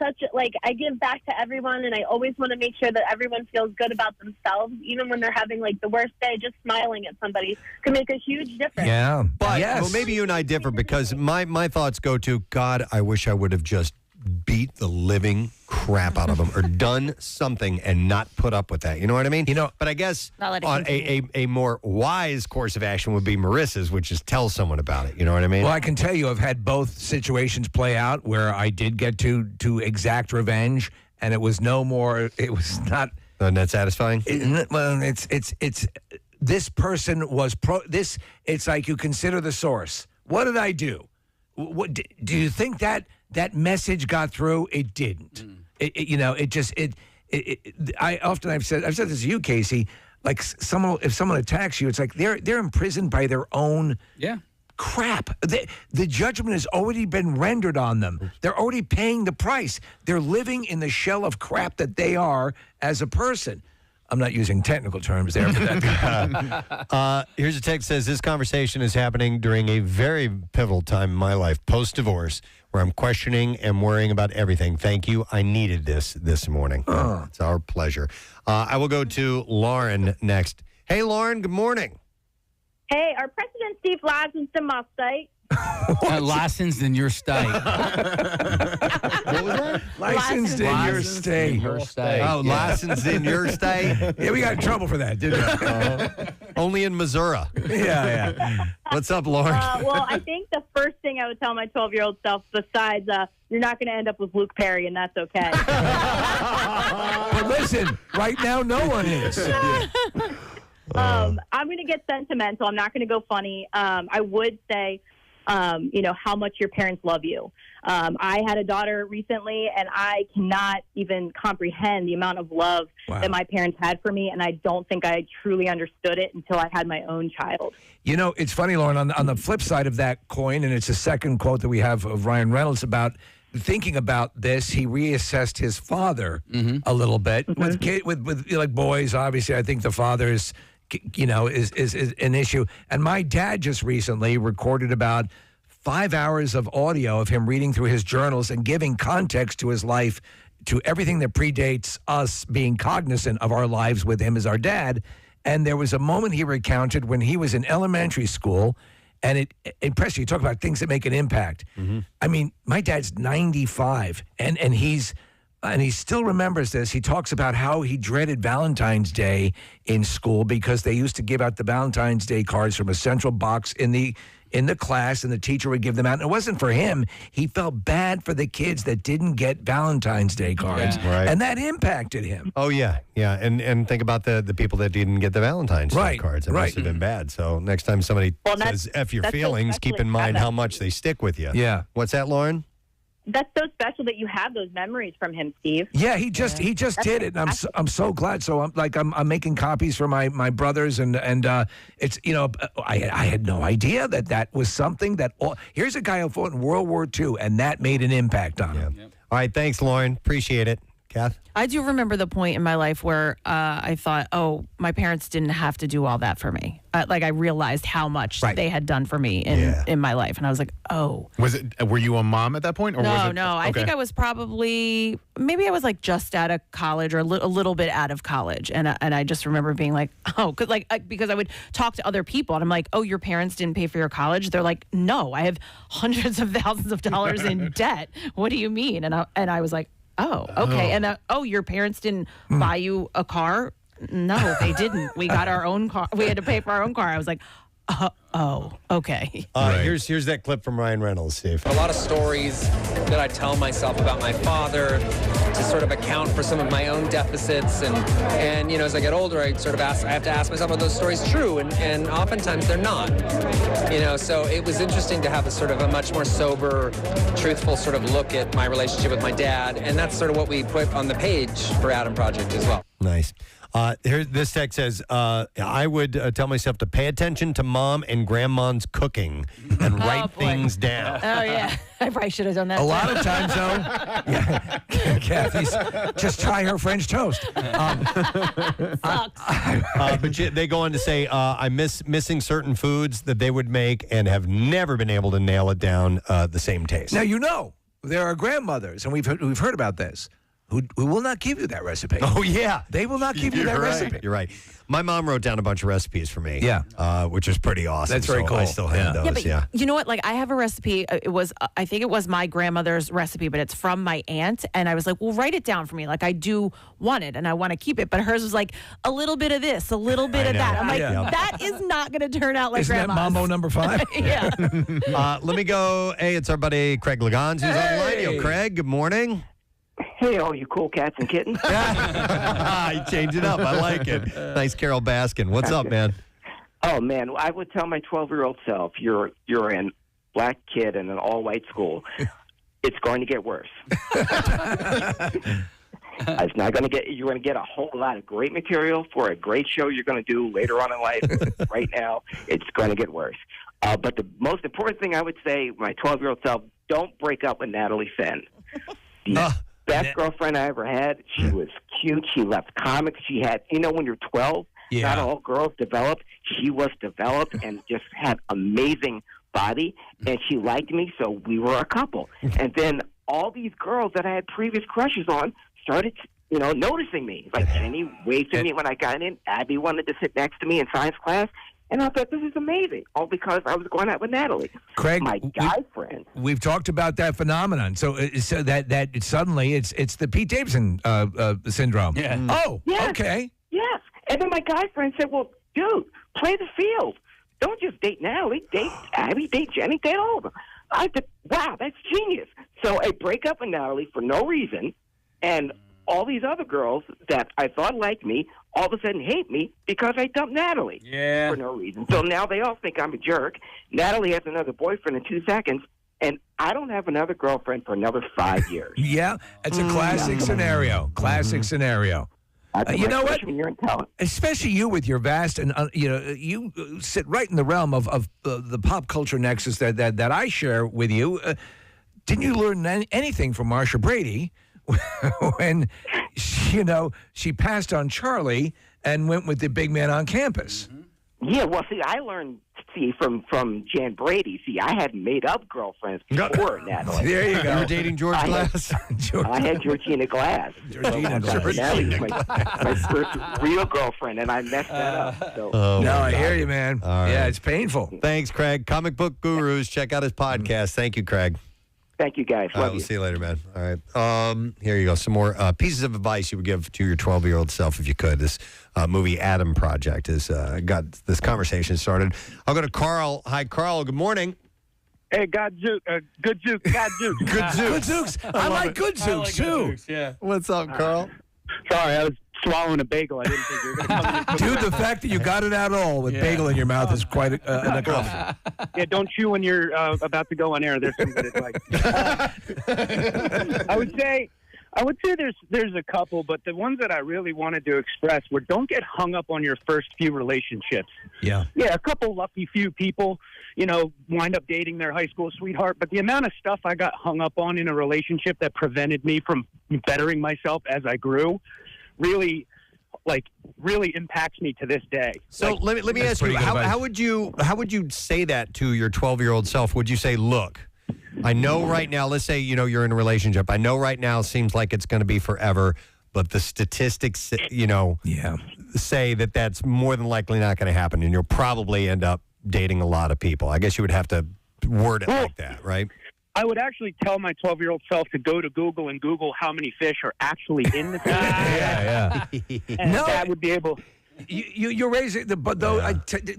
I give back to everyone and I always want to make sure that everyone feels good about themselves. Even when they're having the worst day, just smiling at somebody can make a huge difference. Yeah. But well, maybe you and I differ because my thoughts go to, God, I wish I would have just beat the living crap out of them or done something and not put up with that. You know what I mean? But I guess a more wise course of action would be Marissa's, which is tell someone about it. You know what I mean? Well, I can tell you I've had both situations play out where I did get to exact revenge, and it was it was not... Not satisfying? It's this person was it's like you consider the source. What did I do? What do you think that message got through? It didn't. I've said this to you, Casey. Like if someone attacks you, it's like they're imprisoned by their own crap. The judgment has already been rendered on them. They're already paying the price. They're living in the shell of crap that they are as a person. I'm not using technical terms there. But here's a text that says, this conversation is happening during a very pivotal time in my life, post-divorce, where I'm questioning and worrying about everything. Thank you. I needed this morning. It's our pleasure. I will go to Lauren next. Hey, Lauren, good morning. Hey, our President Steve licensed in my state. Licensed in your state. What was that? Licensed in your state. Oh, licensed in your state? Yeah, we got in trouble for that, didn't we? Only in Missouri. Yeah. What's up, Lauren? Well, I think the first thing I would tell my 12-year-old self, besides you're not going to end up with Luke Perry, and that's okay. But listen, right now, no one is. I'm going to get sentimental. I'm not going to go funny. I would say, how much your parents love you. I had a daughter recently, and I cannot even comprehend the amount of love that my parents had for me, and I don't think I truly understood it until I had my own child. It's funny, Lauren, on the flip side of that coin, and it's a second quote that we have of Ryan Reynolds about thinking about this, he reassessed his father a little bit. With like boys, obviously, I think the father is an issue. And my dad just recently recorded about 5 hours of audio of him reading through his journals and giving context to his life, to everything that predates us being cognizant of our lives with him as our dad. And there was a moment he recounted when he was in elementary school, and Preston, you talk about things that make an impact. I mean, my dad's 95, and he still remembers this. He talks about how he dreaded Valentine's Day in school because they used to give out the Valentine's Day cards from a central box in the class, and the teacher would give them out. And it wasn't for him. He felt bad for the kids that didn't get Valentine's Day cards, and that impacted him. Oh, yeah. And think about the people that didn't get the Valentine's Day cards. It must have been bad. So next time somebody says F your feelings, keep in mind how much they stick with you. Yeah. What's that, Lauren? that's so special that you have those memories from him, Steve. Yeah, he just did it, and I'm so glad. So I'm making copies for my brothers, and it's I had no idea that was something that here's a guy who fought in World War II, and that made an impact on him. Yep. All right, thanks, Lauren. Appreciate it. Kath? I do remember the point in my life where I thought, oh, my parents didn't have to do all that for me. I realized how much they had done for me in my life. And I was like, oh. Were you a mom at that point? Or no, was it, no. okay. I think I was maybe I was like just out of college or a little bit out of college. And I just remember being like, oh, because I would talk to other people and I'm like, oh, your parents didn't pay for your college? They're like, no, I have hundreds of thousands of dollars in debt. What do you mean? And I was like, oh, okay. And your parents didn't buy you a car? No, they didn't. We got our own car. We had to pay for our own car. I was like, oh, okay. Here's that clip from Ryan Reynolds, Steve. A lot of stories that I tell myself about my father to sort of account for some of my own deficits. And as I get older, I have to ask myself, are those stories true? And oftentimes they're not. So it was interesting to have a much more sober, truthful sort of look at my relationship with my dad. And that's sort of what we put on the page for Adam Project as well. Nice. This text says, I would tell myself to pay attention to mom and grandma's cooking and write things down. Oh, yeah. I probably should have done that. A lot of times, though, Kathy's just try her French toast. But they go on to say, I'm missing certain foods that they would make and have never been able to nail it down the same taste. Now, there are grandmothers, and we've heard about this, who will not give you that recipe. Oh, yeah. They will not give you that recipe. You're right. My mom wrote down a bunch of recipes for me. Yeah. Which is pretty awesome. That's very cool. I still have those, but you know what? Like, I have a recipe. I think it was my grandmother's recipe, but it's from my aunt. And I was like, well, write it down for me. Like, I do want it, and I want to keep it. But hers was like, a little bit of this, a little bit of that. I'm like, that is not going to turn out like Isn't grandma's. that Mambo number 5? Yeah. Let me go. Hey, it's our buddy Craig Legans who's on the line. Yo, Craig, good morning. Hey, all you cool cats and kittens. You change it up. I like it. Nice, Carol Baskin. What's up, man? Oh, man, I would tell my 12-year-old self, you're a black kid in an all-white school. It's going to get worse. It's not going to get. You're going to get a whole lot of great material for a great show you're going to do later on in life. Right now, it's going to get worse. But the most important thing I would say, my 12-year-old self, don't break up with Natalie Fenn. Best girlfriend I ever had. She was cute. She loved comics. She had, when you're 12, not all girls develop. She was developed and just had amazing body. And she liked me, so we were a couple. And then all these girls that I had previous crushes on started, noticing me. Like Jenny waved at me when I got in. Abby wanted to sit next to me in science class. And I thought, this is amazing, all because I was going out with Natalie. Craig, my guy friend. We've talked about that phenomenon. So that suddenly it's the Pete Davidson syndrome. Yeah. Oh, yes. Okay. Yes. And then my guy friend said, well, dude, play the field. Don't just date Natalie. Date Abby, date Jenny, date all of them. I said, wow, that's genius. So I break up with Natalie for no reason, and all these other girls that I thought liked me all of a sudden hate me because I dumped Natalie for no reason. So now they all think I'm a jerk. Natalie has another boyfriend in 2 seconds, and I don't have another girlfriend for another 5 years. Yeah, it's a classic scenario. Classic scenario. You know what? Especially you with your vast and you sit right in the realm of the pop culture nexus that I share with you. Didn't you learn anything from Marsha Brady when she passed on Charlie and went with the big man on campus? Yeah, well, see, I learned from Jan Brady. See, I had made up girlfriends before Natalie. There you go. You were dating George Glass? I had Georgina Glass. Georgina Glass. My first real girlfriend, and I messed that up. So. I hear you, man. All right. Yeah, it's painful. Thanks, Craig. Comic Book Gurus. Check out his podcast. Thank you, Craig. Thank you, guys. Love you. We'll see you later, man. All right. Here you go. Some more pieces of advice you would give to your 12-year-old self if you could. This movie Adam Project has got this conversation started. I'll go to Carl. Hi, Carl. Good morning. Hey, good juke. Good Zooks. Good Zooks. I like Good Zooks, too. What's up, Carl? Sorry, I was swallowing a bagel. I didn't think you were going to come in and Dude, the fact that you got it out all with bagel in your mouth is quite an accomplishment. Yeah, don't chew when you're about to go on air. There's some good advice. I would say there's a couple, but the ones that I really wanted to express were don't get hung up on your first few relationships. Yeah. Yeah, a couple lucky few people, wind up dating their high school sweetheart, but the amount of stuff I got hung up on in a relationship that prevented me from bettering myself as I grew really impacts me to this day. So let me ask you, how would you say that to your 12-year-old self? Would you say, look, I know right now, let's say, you're in a relationship. I know right now it seems like it's going to be forever, but the statistics, say that that's more than likely not going to happen, and you'll probably end up dating a lot of people. I guess you would have to word it like that, right? I would actually tell my 12-year-old self to go to Google and Google how many fish are actually in the tank. Yeah. And that would be able... You're raising but though,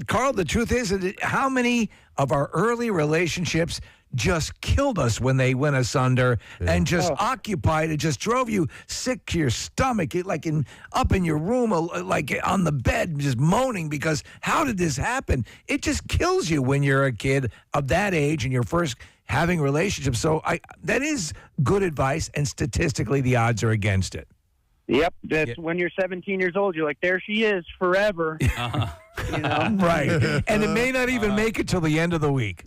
Carl, the truth is that how many of our early relationships just killed us when they went asunder and just occupied it, just drove you sick to your stomach, up in your room, like on the bed, just moaning because how did this happen? It just kills you when you're a kid of that age and you're first having relationships. So that is good advice, and statistically the odds are against it. Yep, that's when you're 17 years old. You're like, there she is, forever. Right, and it may not even make it till the end of the week.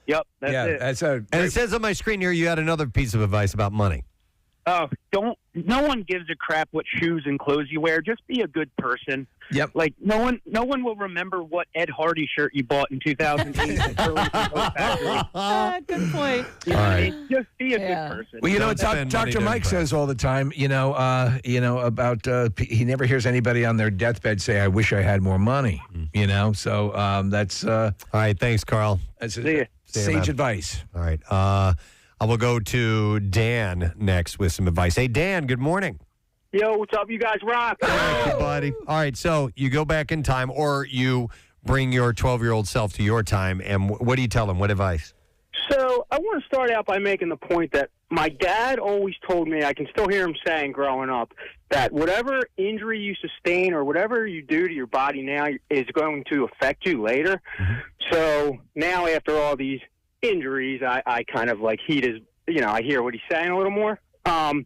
Yep, that's it. And it says on my screen here, you had another piece of advice about money. Oh, no one gives a crap what shoes and clothes you wear. Just be a good person. Yep. Like no one will remember what Ed Hardy shirt you bought in 2008. Good point. All right. Just be a good person. Well, Dr. Mike says all the time, about he never hears anybody on their deathbed say, "I wish I had more money." So that's all right. Thanks, Carl. That's See sage advice. All right. I will go to Dan next with some advice. Hey, Dan, good morning. Yo, what's up? You guys rock. Thank you, buddy. All right, so you go back in time or you bring your 12-year-old self to your time, and what do you tell them? What advice? So I want to start out by making the point that my dad always told me, I can still hear him saying growing up, that whatever injury you sustain or whatever you do to your body now is going to affect you later. Mm-hmm. So now after all these injuries, I kind of I hear what he's saying a little more. So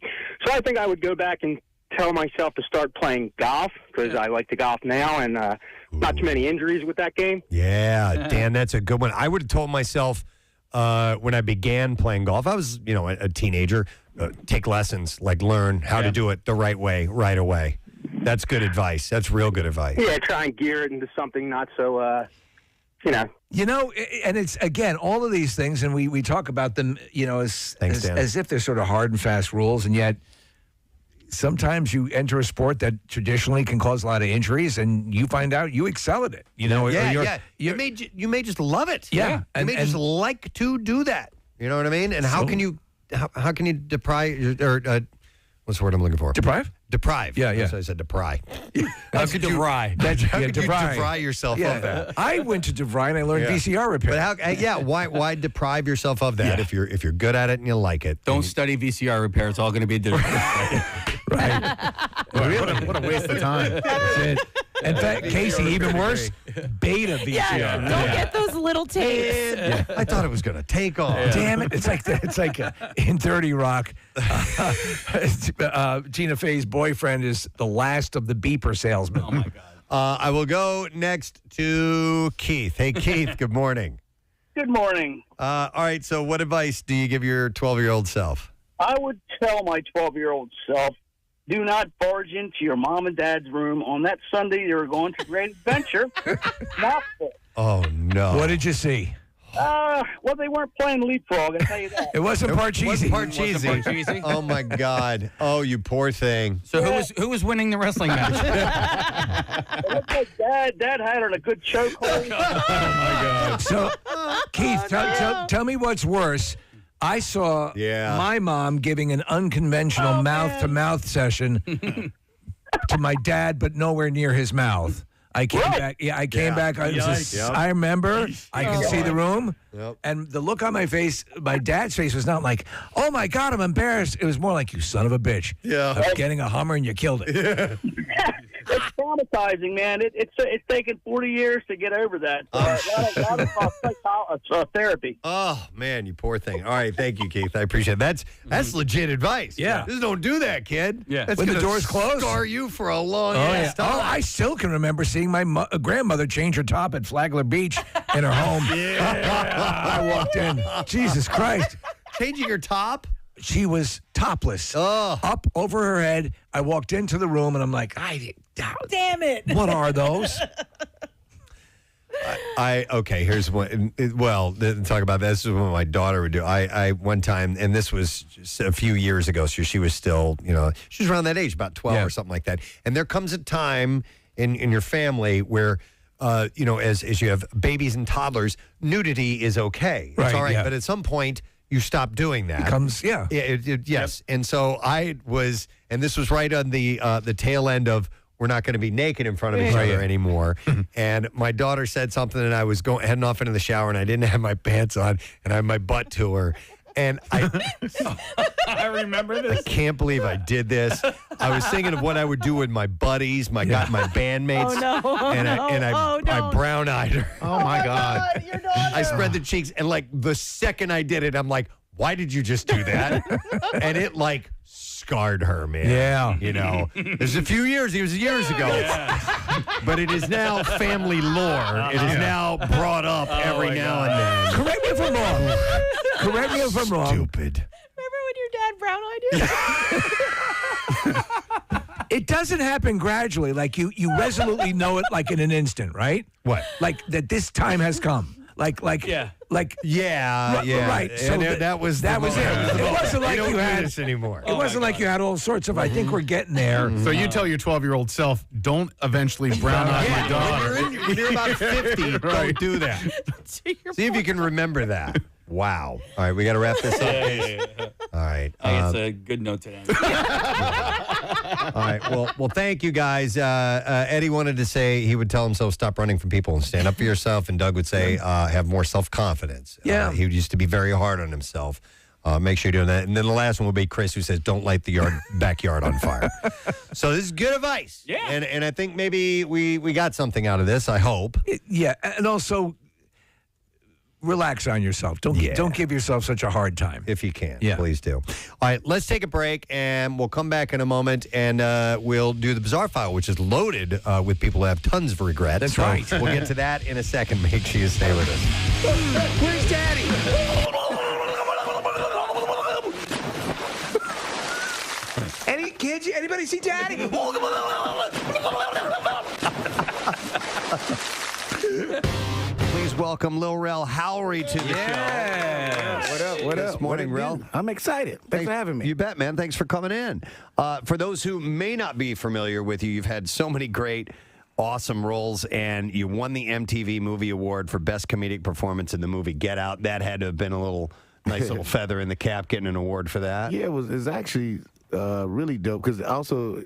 I think I would go back and tell myself to start playing golf because I like to golf now and not too many injuries with that game. Yeah, Dan, that's a good one. I would have told myself when I began playing golf, I was, a teenager, take lessons, learn how to do it the right way, right away. That's good advice. That's real good advice. Yeah, try and gear it into something not so, and it's, again, all of these things, and we talk about them, as if they're sort of hard and fast rules, and yet sometimes you enter a sport that traditionally can cause a lot of injuries, and you find out you excel at it. You may just love it. Yeah. You may just like to do that. You know what I mean? And how can you deprive, or what's the word I'm looking for? Deprive? Deprive. Yeah. So I said deprive. How could you DeVry yourself of that? I went to DeVry and I learned VCR repair. But why deprive yourself of that if you're good at it and you like it? Don't study VCR repair. It's all going to be right. What a waste of time. That's it. In fact, Casey, even worse, beta VCR. Yeah, don't get those little tapes. I thought it was going to take off. Damn it! It's like in 30 Rock, Tina Fey's boyfriend is the last of the beeper salesmen. Oh my God! I will go next to Keith. Hey, Keith. Good morning. Good morning. All right. So, what advice do you give your 12-year-old self? I would tell my 12-year-old self, do not barge into your mom and dad's room on that Sunday they were going to Great Adventure. Oh, no. What did you see? Well, they weren't playing leapfrog, I tell you that. It wasn't Parcheesi. Oh, my God. Oh, you poor thing. So who was winning the wrestling match? It looked like Dad had her in a good chokehold. Oh, my God. So, Keith, tell me what's worse. I saw my mom giving an unconventional mouth-to-mouth session to my dad, but nowhere near his mouth. I came back. Yeah, I came back. I remember. I can see the room. Yep. And the look on my face, my dad's face was not like, "Oh my God, I'm embarrassed." It was more like, "You son of a bitch." Yeah. I was getting a Hummer and you killed it. It's traumatizing, man. It's taken 40 years to get over that. A lot of therapy. Oh man, you poor thing. All right, thank you, Keith. I appreciate it. That's legit advice. Yeah. Just don't do that, kid. Yeah. That's When the gonna door's closed. scar you for a long Oh, ass yeah. time. Oh, I still can remember seeing my grandmother change her top at Flagler Beach in her home. I walked in. Jesus Christ. Changing your top? She was topless, up over her head. I walked into the room, and I'm like, Damn it. what are those? Okay, here's one. Well, talk about that. This is what my daughter would do. I one time, and this was just a few years ago, so she was still, she was around that age, about 12 or something like that. And there comes a time in your family where, as you have babies and toddlers, nudity is okay. Right, It's all right. yeah. But at some point, you stop doing that. Yes. And so I was, and this was right on the tail end of, we're not going to be naked in front of each other anymore. And my daughter said something, and I was heading off into the shower, and I didn't have my pants on, and I had my butt to her. And I remember this. I can't believe I did this. I was thinking of what I would do with my buddies, my bandmates. I brown-eyed her. Oh, my God. I spread the cheeks, and the second I did it, I'm like, why did you just do that? And it scarred her, man. Yeah. It was a few years. It was years ago. But it is now family lore. It is now brought up every now and then. Correct me if I'm wrong. Correct me if I'm wrong. Stupid. Remember when your dad brown-eyed you? It doesn't happen gradually. Like you resolutely know it in an instant, right? What? Like that this time has come. Yeah. Right. So that was it. It wasn't like don't you do had this anymore. It wasn't like you had all sorts of. I think we're getting there. So you tell your 12-year-old self, don't eventually brown eye my daughter. When you're about 50, don't do that. See if you can remember that. Wow. All right, we got to wrap this up. All right. I guess a good note to end. All right. Well, thank you guys. Eddie wanted to say he would tell himself stop running from people and stand up for yourself, and Doug would say have more self-confidence. Yeah. He used to be very hard on himself. Make sure you're doing that. And then the last one will be Chris, who says don't light the backyard on fire. So this is good advice. Yeah. And I think maybe we got something out of this. I hope. Yeah, and also relax on yourself. Don't give yourself such a hard time. If you can, Yeah. please do. All right, let's take a break, and we'll come back in a moment, and we'll do the Bizarre File, which is loaded with people who have tons of regret. That's So right. We'll get to that in a second. Make sure you stay with us. Where's Daddy? Any kids? Anybody see Daddy? Please welcome Lil Rel Howery to the show. What up? What This up? morning, What it Rel. do? I'm excited. Thanks for having me. You bet, man. Thanks for coming in. For those who may not be familiar with you, you've had so many great, awesome roles, and you won the MTV Movie Award for Best Comedic Performance in the movie Get Out. That had to have been a nice little feather in the cap getting an award for that. Yeah, it's actually really dope because also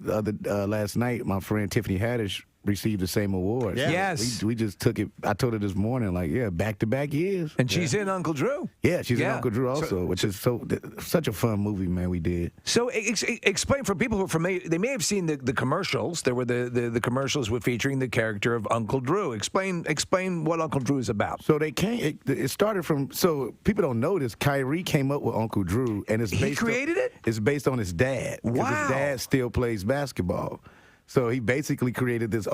last night my friend Tiffany Haddish received the same award. Yeah. So Yes. we just took it. I told her this morning, back-to-back years. And she's in Uncle Drew. Yeah, she's in Yeah. Uncle Drew also, which is such a fun movie, man. We did. So explain for people who are familiar. They may have seen the commercials. There were the commercials with featuring the character of Uncle Drew. Explain what Uncle Drew is about. So it started from. So people don't know this. Kyrie came up with Uncle Drew, and He created it. It's based on his dad. Because Wow. His dad still plays basketball. So he basically created this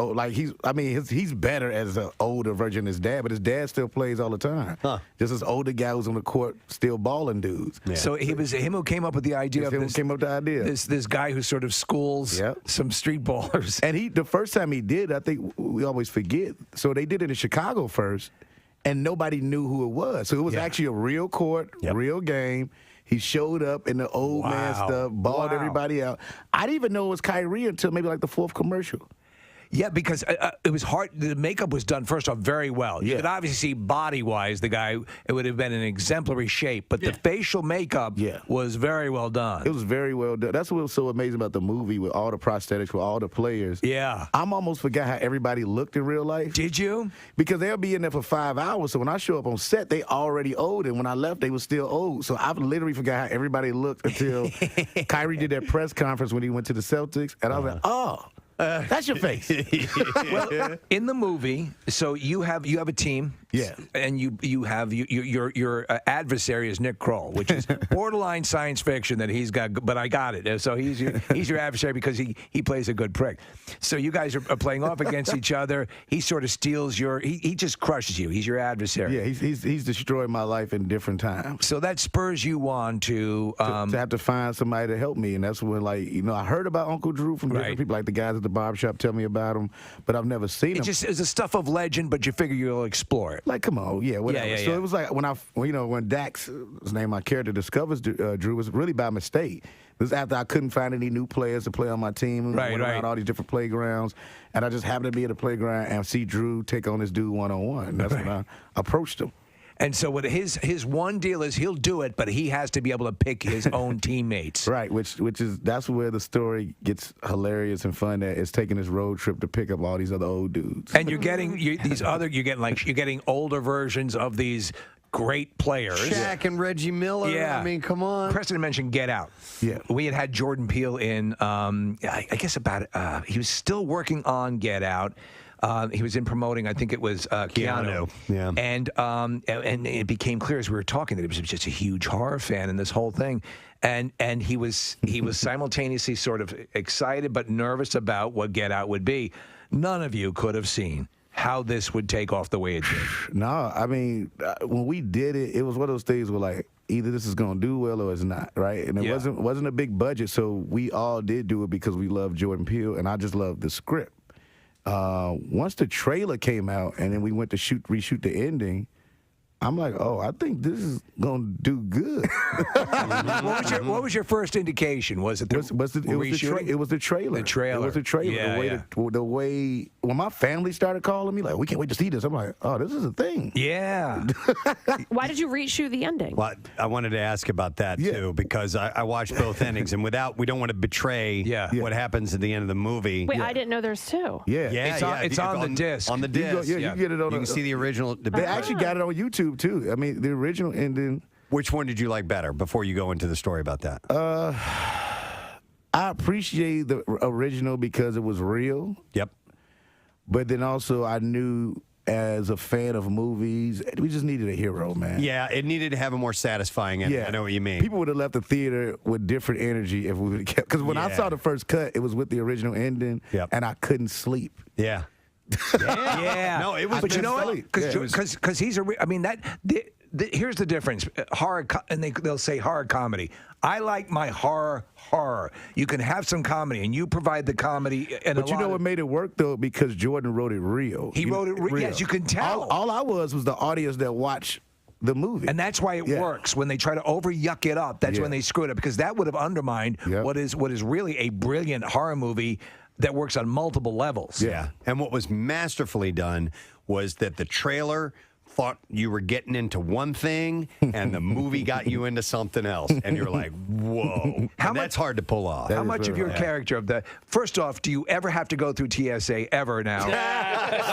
he's better as an older version of his dad, but his dad still plays all the time. Huh. Just this older guy who's on the court still balling dudes. Yeah. So it was him who came up with the idea Him of this. came up with the idea. This guy who sort of schools some street ballers. And the first time he did, I think we always forget. So they did it in Chicago first, and nobody knew who it was. So it was actually a real court, real game. He showed up in the old man stuff, balled everybody out. I didn't even know it was Kyrie until maybe the fourth commercial. Yeah, because it was hard. The makeup was done, first off, very well. You could obviously see body-wise, the guy, it would have been an exemplary shape. But the facial makeup was very well done. It was very well done. That's what was so amazing about the movie with all the prosthetics, with all the players. Yeah. I'm almost forgot how everybody looked in real life. Did you? Because they'll be in there for 5 hours. So when I show up on set, they already old. And when I left, they were still old. So I literally forgot how everybody looked until Kyrie did that press conference when he went to the Celtics. And I was like, oh. That's your face. Well, in the movie, so you have a team, and you have your adversary is Nick Kroll, which is borderline science fiction that he's got, but I got it. So he's your adversary because he plays a good prick. So you guys are playing off against each other. He sort of steals he just crushes you. He's your adversary. Yeah, he's destroyed my life in different times. So that spurs you on to have to find somebody to help me, and that's when I heard about Uncle Drew from different people, like the guys at the barbershop tell me about him, but I've never seen him. It's a stuff of legend, but you figure you'll explore it. Like, come on, whatever. Yeah. So it was like when Dax, his name, my character, discovers Drew, was really by mistake. It was after I couldn't find any new players to play on my team. And went around all these different playgrounds, and I just happened to be at a playground and see Drew take on this dude one-on-one. That's when I approached him. And so what his one deal is, he'll do it, but he has to be able to pick his own teammates. Right, that's where the story gets hilarious and fun. That it's taking this road trip to pick up all these other old dudes. And you're getting older versions of these great players. Shaq and Reggie Miller. Yeah. I mean, come on. Preston mentioned Get Out. Yeah. We had Jordan Peele in, I guess he was still working on Get Out. He was in promoting, I think it was Keanu. Yeah. And it became clear as we were talking that he was just a huge horror fan in this whole thing. And he was simultaneously sort of excited but nervous about what Get Out would be. None of you could have seen how this would take off the way it did. No, I mean, when we did it, it was one of those things where, like, either this is going to do well or it's not, right? And it wasn't a big budget, so we all did do it because we love Jordan Peele, and I just love the script. Once the trailer came out and then we went to reshoot the ending, I'm like, oh, I think this is going to do good. What was your first indication? Was it the reshooting? It was the trailer. The trailer. It was the trailer. Yeah, the way when my family started calling me, like, we can't wait to see this. I'm like, oh, this is a thing. Yeah. Why did you reshoot the ending? Well, I wanted to ask about that, too, because I watched both endings, and we don't want to betray what happens at the end of the movie. Wait, I didn't know there's two. Yeah. It's on the disc. On the disc. You get it on. You can see the original. They actually got it on YouTube, too. I mean, the original ending. Which one did you like better before you go into the story about that? I appreciate the original because it was real. Yep. But then also I knew as a fan of movies, we just needed a hero, man. Yeah, it needed to have a more satisfying ending. I know what you mean. People would have left the theater with different energy if we would have kept. Because when I saw the first cut, it was with the original ending, and I couldn't sleep. Yeah. Yeah. No, it was. But you know what? Because he's I mean here's the difference. Horror, and they'll say horror comedy. I like my horror. You can have some comedy, and you provide the comedy. But you know what made it work, though? Because Jordan wrote it real. He wrote it real. Yes, you can tell. All I was the audience that watched the movie. And that's why it works. When they try to over-yuck it up, that's when they screw it up. Because that would have undermined what is really a brilliant horror movie that works on multiple levels. Yeah. And what was masterfully done was that the trailer thought you were getting into one thing and the movie got you into something else. And you're like, whoa. That's hard to pull off. How much of your character of that? First off, do you ever have to go through TSA ever now?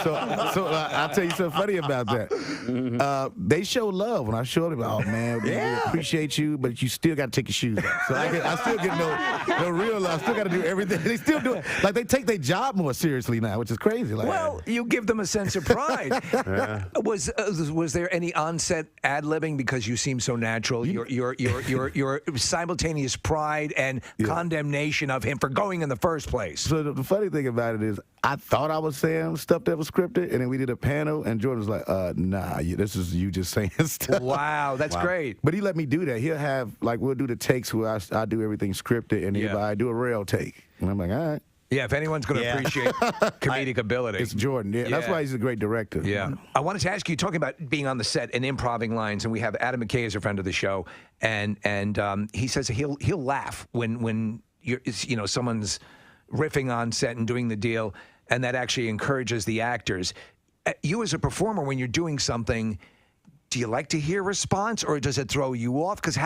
So I'll tell you something funny about that. They show love when I showed them. Oh man, we appreciate you, but you still got to take your shoes off. So I still get no real love. I still got to do everything. They still do it. Like they take their job more seriously now, which is crazy. Like, well, you give them a sense of pride. Was there any on-set ad-libbing because you seem so natural? Your simultaneous pride and condemnation of him for going in the first place. So the funny thing about it is, I thought I was saying stuff that was scripted, and then we did a panel, and Jordan was like, nah, this is you just saying stuff. Wow, that's great. But he let me do that. He'll have, we'll do the takes where I do everything scripted, and I do a real take. And I'm like, all right. Yeah, if anyone's going to appreciate comedic ability. It's Jordan. Yeah, that's why he's a great director. Yeah. I wanted to ask you, talking about being on the set and improving lines, and we have Adam McKay as a friend of the show, and he says he'll laugh when someone's riffing on set and doing the deal, and that actually encourages the actors. You as a performer, when you're doing something, do you like to hear response, or does it throw you off? Because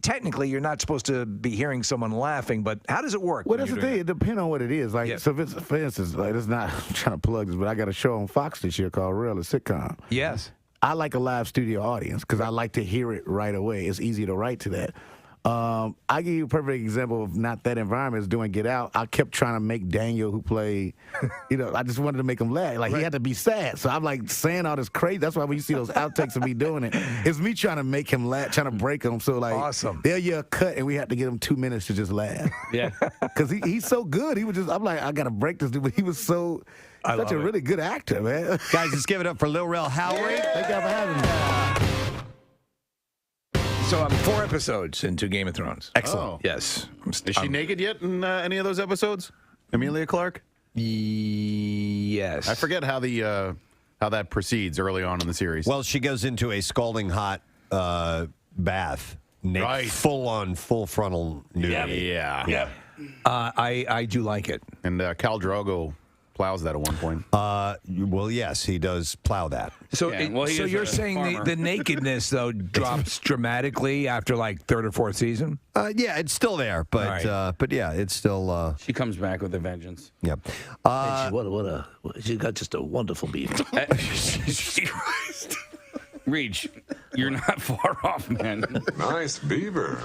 technically, you're not supposed to be hearing someone laughing, but how does it work? Well, that's the thing. It depends on what it is. Like, so if it's, for instance, like, it's not I'm trying to plug this, but I got a show on Fox this year called Real, a sitcom. Yes. I like a live studio audience because I like to hear it right away. It's easy to write to that. I give you a perfect example of not that environment is doing Get Out. I kept trying to make Daniel, who played, I just wanted to make him laugh. Like, he had to be sad. So I'm like saying all this crazy. That's why when you see those outtakes of me doing it, it's me trying to make him laugh, trying to break him. So, like, awesome. They'll yell cut, and we have to give him 2 minutes to just laugh. Yeah. Because he's so good. He was just, I'm like, I got to break this dude. But he was such a really good actor, man. Guys, let's give it up for Lil Rel Howery. Thank you for having me. So I'm 4 episodes into Game of Thrones. Excellent. Oh. Yes. Is she naked yet in any of those episodes? Emilia Clarke? Yes. I forget how that proceeds early on in the series. Well, she goes into a scalding hot bath, full frontal nudity. Yeah. I do like it. And Khal Drogo plows that at one point. Well, yes, he does plow that. So, so you're saying the nakedness though drops dramatically after like 3rd or 4th season? Yeah, it's still there, but yeah, it's still. She comes back with a vengeance. Yep. She got just a wonderful beaver. Reach, you're not far off, man. Nice beaver.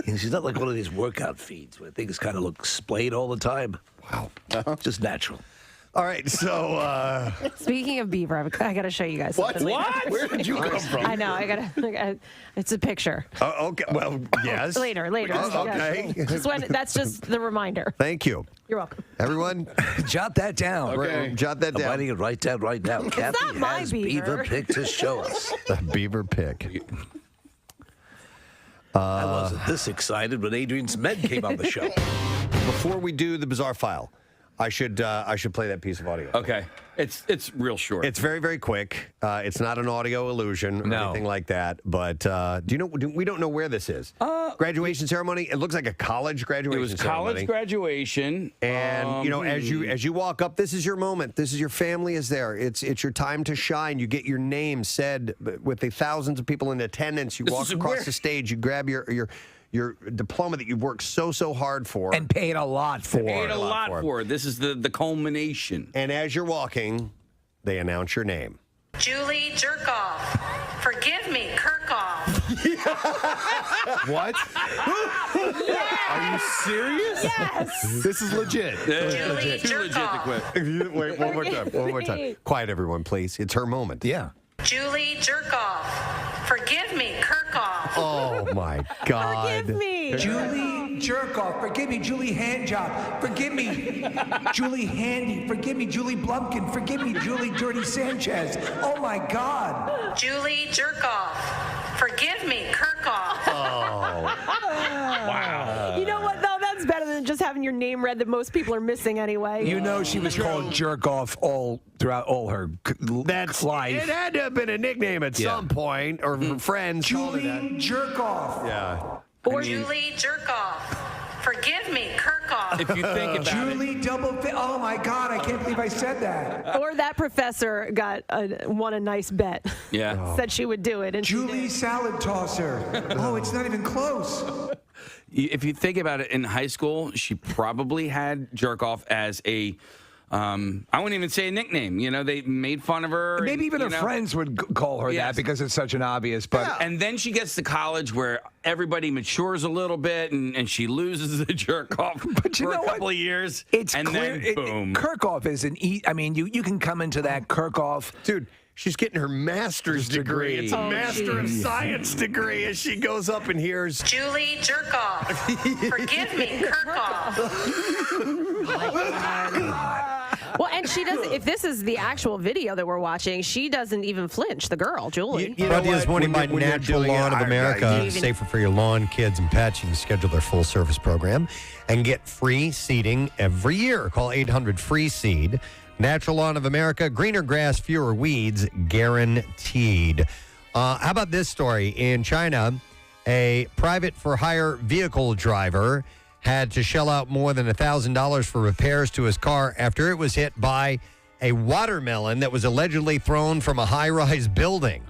She's not like one of these workout feeds where things kind of look splayed all the time. Wow. Just natural. All right, so Speaking of beaver, I got to show you guys What? something later. What? Where did you come from? I know. I got. It's a picture. Okay. Well, yes. Later. Okay. That's just the reminder. Thank you. You're welcome. Everyone, jot that down. Okay. Jot that I'm down. writing it right down right now. Kathy not my has beaver. pic to show us. The beaver pic. I wasn't this excited when Adrian Smith came on the show. Before we do the bizarre file, I should play that piece of audio. Okay, it's real short. It's very, very quick. It's not an audio illusion or anything like that. But do you know? We don't know where this is. Graduation ceremony. It looks like a college graduation. It was ceremony. college graduation, and as you walk up, this is your moment. This is your family is there. It's your time to shine. You get your name said with the thousands of people in attendance. You walk across the stage. You grab your diploma that you've worked so hard for. And paid a lot for. Paid a lot for. This is the culmination. And as you're walking, they announce your name. Julie Jerkoff. Forgive me, Kirkhoff. What? Are you serious? Yes. This is legit. Julie Too legit to quit. Wait, one more time. One more time. Quiet, everyone, please. It's her moment. Yeah. Julie Jerkoff. Forgive me, Kirkhoff. Oh, my God. Forgive me. Julie Jerkoff. Forgive me, Julie Handjob. Forgive me, Julie Handy. Forgive me, Julie Blumpkin. Forgive me, Julie Dirty Sanchez. Oh, my God. Julie Jerkoff. Forgive me, Kirkhoff. Oh. Wow. You know what, though? That's better than just having your name read that most people are missing anyway. You know she was called Jerk Off throughout all her life. It had to have been a nickname at some point, or her friends. Julie Jerk Off. Yeah. Or Julie Jerkoff. Forgive me, Kirkhoff. If you think about Julie oh my God, I can't believe I said that. Or that professor won a nice bet. Yeah. Said she would do it. And Julie Salad Tosser. Oh, it's not even close. If you think about it, in high school, she probably had jerk off as a, I wouldn't even say a nickname. You know, they made fun of her. Maybe even her friends would call her that because it's such an obvious. But and then she gets to college where everybody matures a little bit, and she loses the jerk off for a couple of years. It's and clear. then boom. Kirkhoff is I mean, you can come into that Kirkhoff, dude. She's getting her master's degree. It's a Master of Science degree as she goes up and hears Julie Jerkoff. Forgive me, Kirkhoff. Well, and she doesn't. If this is the actual video that we're watching, she doesn't even flinch. The girl, Julie. Brought to you this morning by Natural Lawn of America. Safer for your lawn, kids, and pets. You can schedule their full service program and get free seeding every year. Call 800-FREE-SEED. Natural Lawn of America, greener grass, fewer weeds, guaranteed. How about this story? In China, a private for hire vehicle driver had to shell out more than $1,000 for repairs to his car after it was hit by a watermelon that was allegedly thrown from a high-rise building.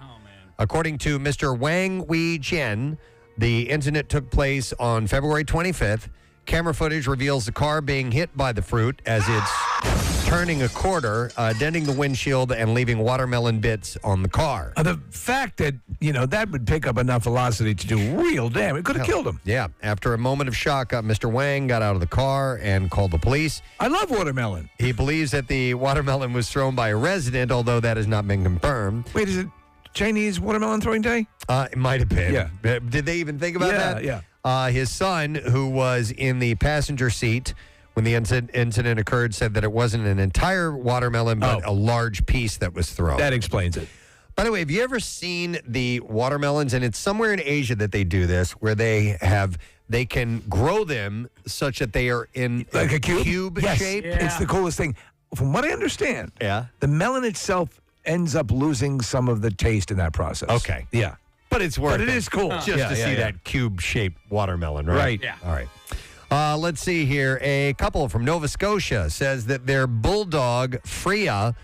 According to Mr. Wang Wei Jian, the incident took place on February 25th. Camera footage reveals the car being hit by the fruit as it's turning a quarter, denting the windshield and leaving watermelon bits on the car. The fact that, that would pick up enough velocity to do real damage, it could have killed him. Yeah. After a moment of shock, Mr. Wang got out of the car and called the police. I love watermelon. He believes that the watermelon was thrown by a resident, although that has not been confirmed. Wait, is it Chinese watermelon throwing day? It might have been. Yeah. Did they even think about that? Yeah. His son, who was in the passenger seat when the incident occurred, said that it wasn't an entire watermelon, but a large piece that was thrown. That explains it. By the way, have you ever seen the watermelons? And it's somewhere in Asia that they do this, where they can grow them such that they are in like a cube shape. Yeah. It's the coolest thing. From what I understand, the melon itself ends up losing some of the taste in that process. Okay. Yeah. But it's worth it. But it is cool. Just to see that cube-shaped watermelon, right? Right. Yeah. All right. Let's see here. A couple from Nova Scotia says that their bulldog, Freya,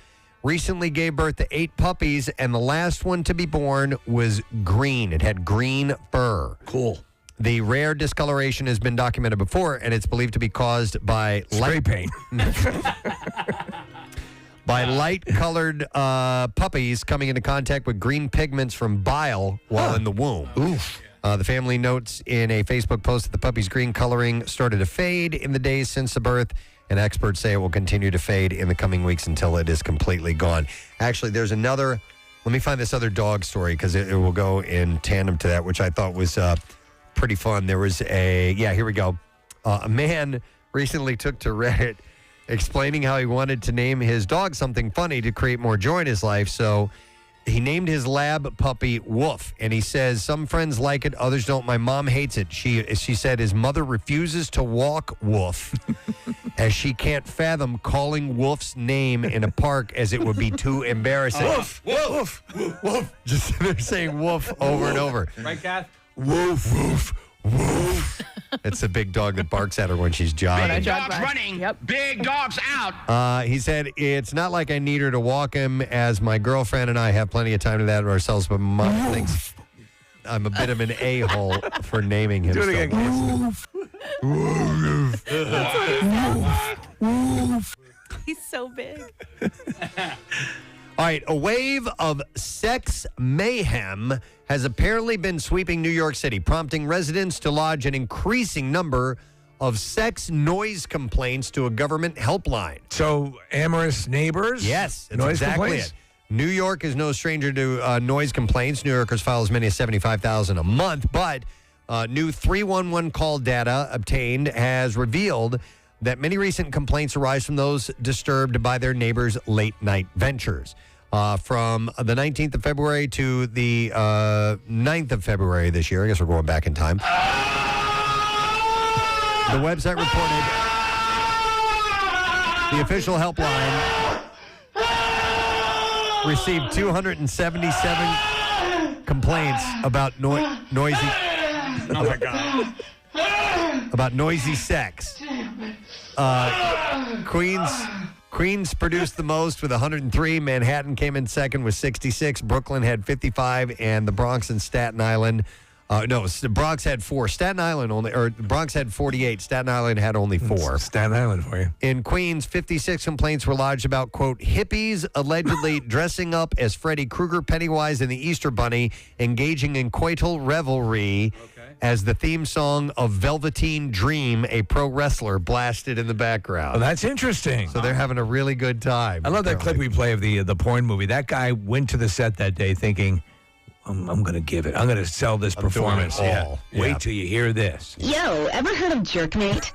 recently gave birth to 8 puppies, and the last one to be born was green. It had green fur. Cool. The rare discoloration has been documented before, and it's believed to be caused by spray paint. By light-colored puppies coming into contact with green pigments from bile while in the womb. Oof. The family notes in a Facebook post that the puppy's green coloring started to fade in the days since the birth, and experts say it will continue to fade in the coming weeks until it is completely gone. Actually, there's another... Let me find this other dog story because it will go in tandem to that, which I thought was pretty fun. There was here we go. A man recently took to Reddit explaining how he wanted to name his dog something funny to create more joy in his life. So he named his lab puppy Woof, and he says, some friends like it, others don't. My mom hates it. She said his mother refuses to walk Woof as she can't fathom calling Woof's name in a park as it would be too embarrassing. Woof, woof, Woof. Just they're saying Woof over and over. Right, Kath? Woof, woof, woof. It's the big dog that barks at her when she's jogging. Big dog's running. Yep. Big dog's out. He said, it's not like I need her to walk him, as my girlfriend and I have plenty of time to that ourselves, but mom thinks I'm a bit of an a-hole for naming him. Do it again. He's so big. All right, a wave of sex mayhem has apparently been sweeping New York City, prompting residents to lodge an increasing number of sex noise complaints to a government helpline. So, amorous neighbors? Yes, that's noise exactly complaints? it. New York is no stranger to noise complaints. New Yorkers file as many as 75,000 a month, but new 311 call data obtained has revealed that many recent complaints arise from those disturbed by their neighbors' late-night ventures. From the 19th of February to the 9th of February this year, I guess we're going back in time, the website reported the official helpline received 277 complaints about noisy... Oh, my God. About noisy sex. Queens produced the most with 103. Manhattan came in second with 66. Brooklyn had 55, and the Bronx and Staten Island. The Bronx had 4. Staten Island Bronx had 48. Staten Island had only 4. Staten Island for you. In Queens, 56 complaints were lodged about, quote, hippies allegedly dressing up as Freddy Krueger, Pennywise, and the Easter Bunny, engaging in coital revelry as the theme song of Velveteen Dream, a pro wrestler, blasted in the background. Oh, that's interesting. So they're having a really good time. I love that clip we play of the porn movie. That guy went to the set that day thinking, I'm going to give it. I'm going to sell this performance. Yeah. Wait till you hear this. Yo, ever heard of Jerkmate?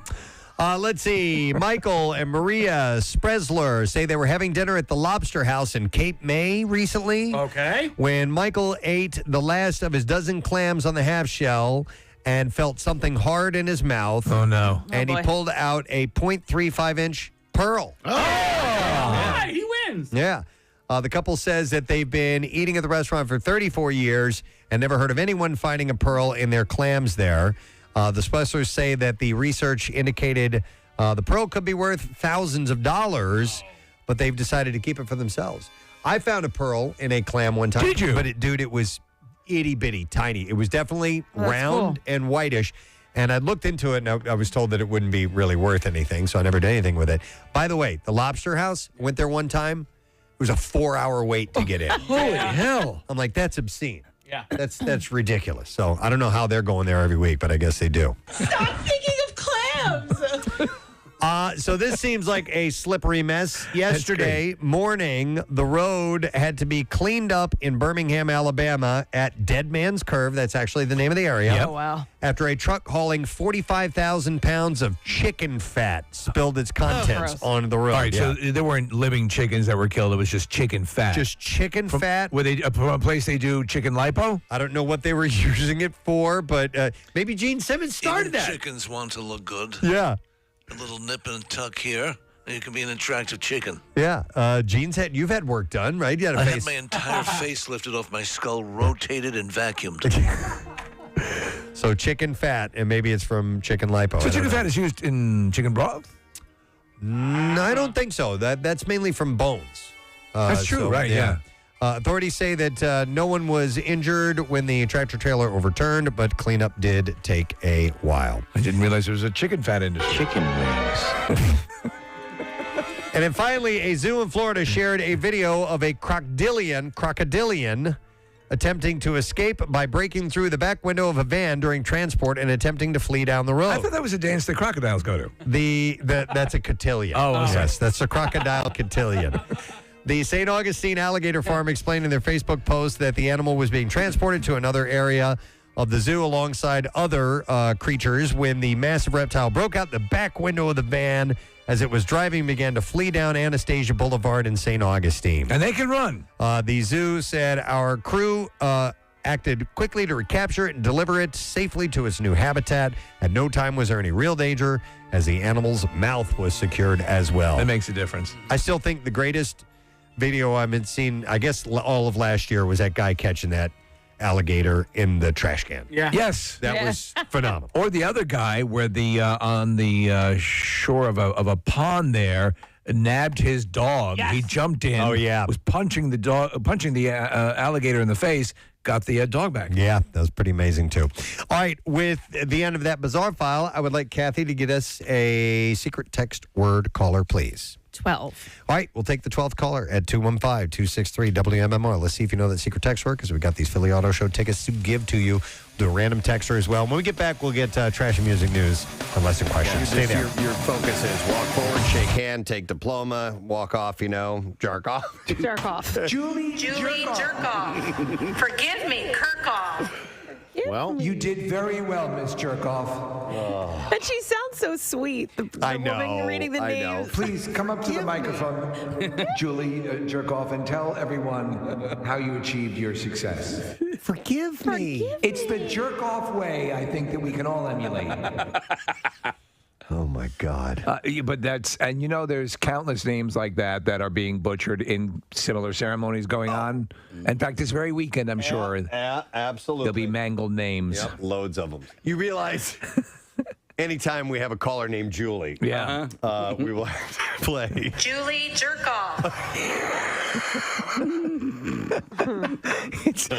Let's see. Michael and Maria Spresler say they were having dinner at the Lobster House in Cape May recently. Okay. When Michael ate the last of his dozen clams on the half shell and felt something hard in his mouth. Oh, no. And he pulled out a 0.35-inch pearl. Oh! Yeah, he wins. Yeah. The couple says that they've been eating at the restaurant for 34 years and never heard of anyone finding a pearl in their clams there. The specialists say that the research indicated the pearl could be worth thousands of dollars, but they've decided to keep it for themselves. I found a pearl in a clam one time. Did you? But it was itty bitty, tiny. It was definitely round and whitish. And I looked into it, and I was told that it wouldn't be really worth anything, so I never did anything with it. By the way, the Lobster House, went there one time. It was a 4-hour wait to get in. Holy hell. I'm like, that's obscene. Yeah. That's ridiculous. So I don't know how they're going there every week, but I guess they do. Stop thinking of clams. So this seems like a slippery mess. Yesterday morning, the road had to be cleaned up in Birmingham, Alabama at Dead Man's Curve. That's actually the name of the area. Yep. Oh, wow. After a truck hauling 45,000 pounds of chicken fat spilled its contents onto the road. All right, so there weren't living chickens that were killed. It was just chicken fat. Just chicken fat. Were they from a place they do chicken lipo? I don't know what they were using it for, but maybe Gene Simmons started that. Chickens want to look good. Yeah. A little nip and tuck here, and you can be an attractive chicken. Yeah. You've had work done, right? You had a I face. had my entire face lifted off my skull, rotated and vacuumed. So chicken fat, and maybe it's from chicken lipo. So chicken fat is used in chicken broth? No, I don't think so. That's mainly from bones. That's true, right, yeah. Authorities say that no one was injured when the tractor trailer overturned, but cleanup did take a while. I didn't realize there was a chicken fat industry. Chicken wings. And then finally, a zoo in Florida shared a video of a crocodilian attempting to escape by breaking through the back window of a van during transport and attempting to flee down the road. I thought that was a dance that crocodiles go to. That's a cotillion. Oh, okay. Yes, that's a crocodile cotillion. The St. Augustine Alligator Farm explained in their Facebook post that the animal was being transported to another area of the zoo alongside other creatures when the massive reptile broke out the back window of the van as it was driving and began to flee down Anastasia Boulevard in St. Augustine. And they can run. The zoo said our crew acted quickly to recapture it and deliver it safely to its new habitat. At no time was there any real danger as the animal's mouth was secured as well. That makes a difference. I still think the greatest video I've been seeing, I guess all of last year, was that guy catching that alligator in the trash can. Yeah. Yes. That was phenomenal. Or the other guy where the on the shore of a pond there nabbed his dog. Yes. He jumped in. Oh, yeah. Was punching the alligator in the face. Got the dog back. Yeah, that was pretty amazing, too. All right, with the end of that bizarre file, I would like Kathy to get us a secret text word caller, please. 12. All right, we'll take the 12th caller at 215-263-WMMR. Let's see if you know that secret text word, because we got these Philly Auto Show tickets to give to you. Do a random texter as well. When we get back, we'll get trash and music news and lesson questions. Stay there. Your focus is walk forward, shake hand, take diploma, walk off, jerk off. Jerk off. Julie, jerk off. Forgive me, Kirkhoff. Well, you did very well, Miss Jerkoff. And she sounds so sweet. The woman reading the names. Please come up to the microphone, Julie Jerkoff, and tell everyone how you achieved your success. Forgive me. It's the jerk-off way, I think, that we can all emulate. Oh, my God. But there's countless names like that are being butchered in similar ceremonies going on. In fact, this very weekend, I'm sure. Yeah, absolutely. There'll be mangled names. Yep, loads of them. You realize anytime we have a caller named Julie, we will have to play. Julie, jerk off. It's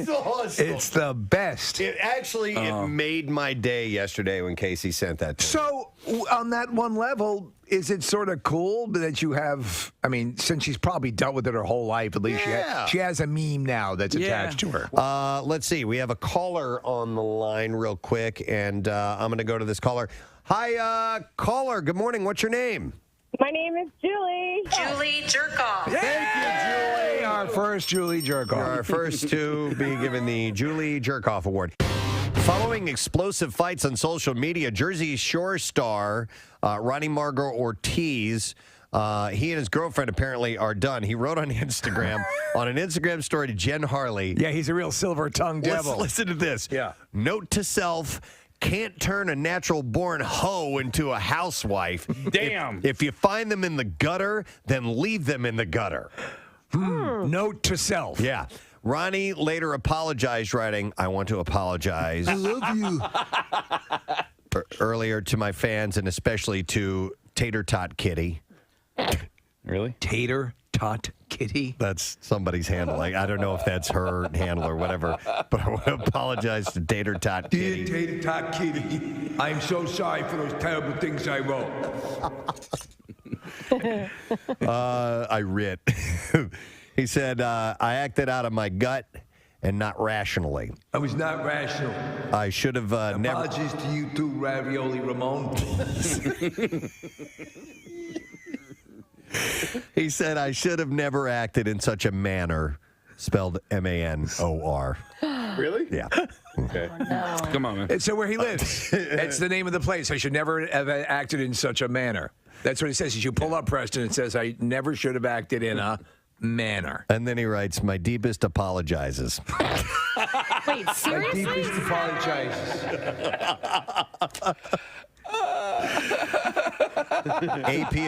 awesome. It's the best. It made my day yesterday when Casey sent that to me. So, on that one level, is it sort of cool that you have, since she's probably dealt with it her whole life, at least she has a meme now that's attached to her. Let's see. We have a caller on the line real quick, and I'm going to go to this caller. Hi, caller. Good morning. What's your name? My name is Julie. Julie, jerk off. Thank you, Julie. Our first Julie Jerkoff. You're our first to be given the Julie Jerkoff Award. Following explosive fights on social media, Jersey Shore star Ronnie Margot Ortiz, he and his girlfriend apparently are done. He wrote on Instagram, on an Instagram story to Jen Harley. Yeah, he's a real silver-tongued devil. Listen to this. Yeah. Note to self, can't turn a natural-born hoe into a housewife. Damn. If you find them in the gutter, then leave them in the gutter. Note to self. Yeah. Ronnie later apologized, writing, "I want to apologize. I love you." Earlier to my fans and especially to Tater Tot Kitty. Really? Tater Tot Kitty? That's somebody's handle. I don't know if that's her handle or whatever, but I want to apologize to Tater Tot Kitty. Dear Tater Tot Kitty, I'm so sorry for those terrible things I wrote. I writ. He said, I acted out of my gut and not rationally. I was not rational. I should have never. Apologies to you too, Ravioli Ramon. He said, I should have never acted in such a manner, spelled M-A-N-O-R. Really? Yeah. Okay. Come on, man. It's where he lives. That's the name of the place. I should never have acted in such a manner. That's what it says. As you pull up Preston, it says, I never should have acted in a manner. And then he writes, my deepest apologizes. Wait, seriously? My deepest apologizes. A-P-O-L-O-G-I-Z-E-S.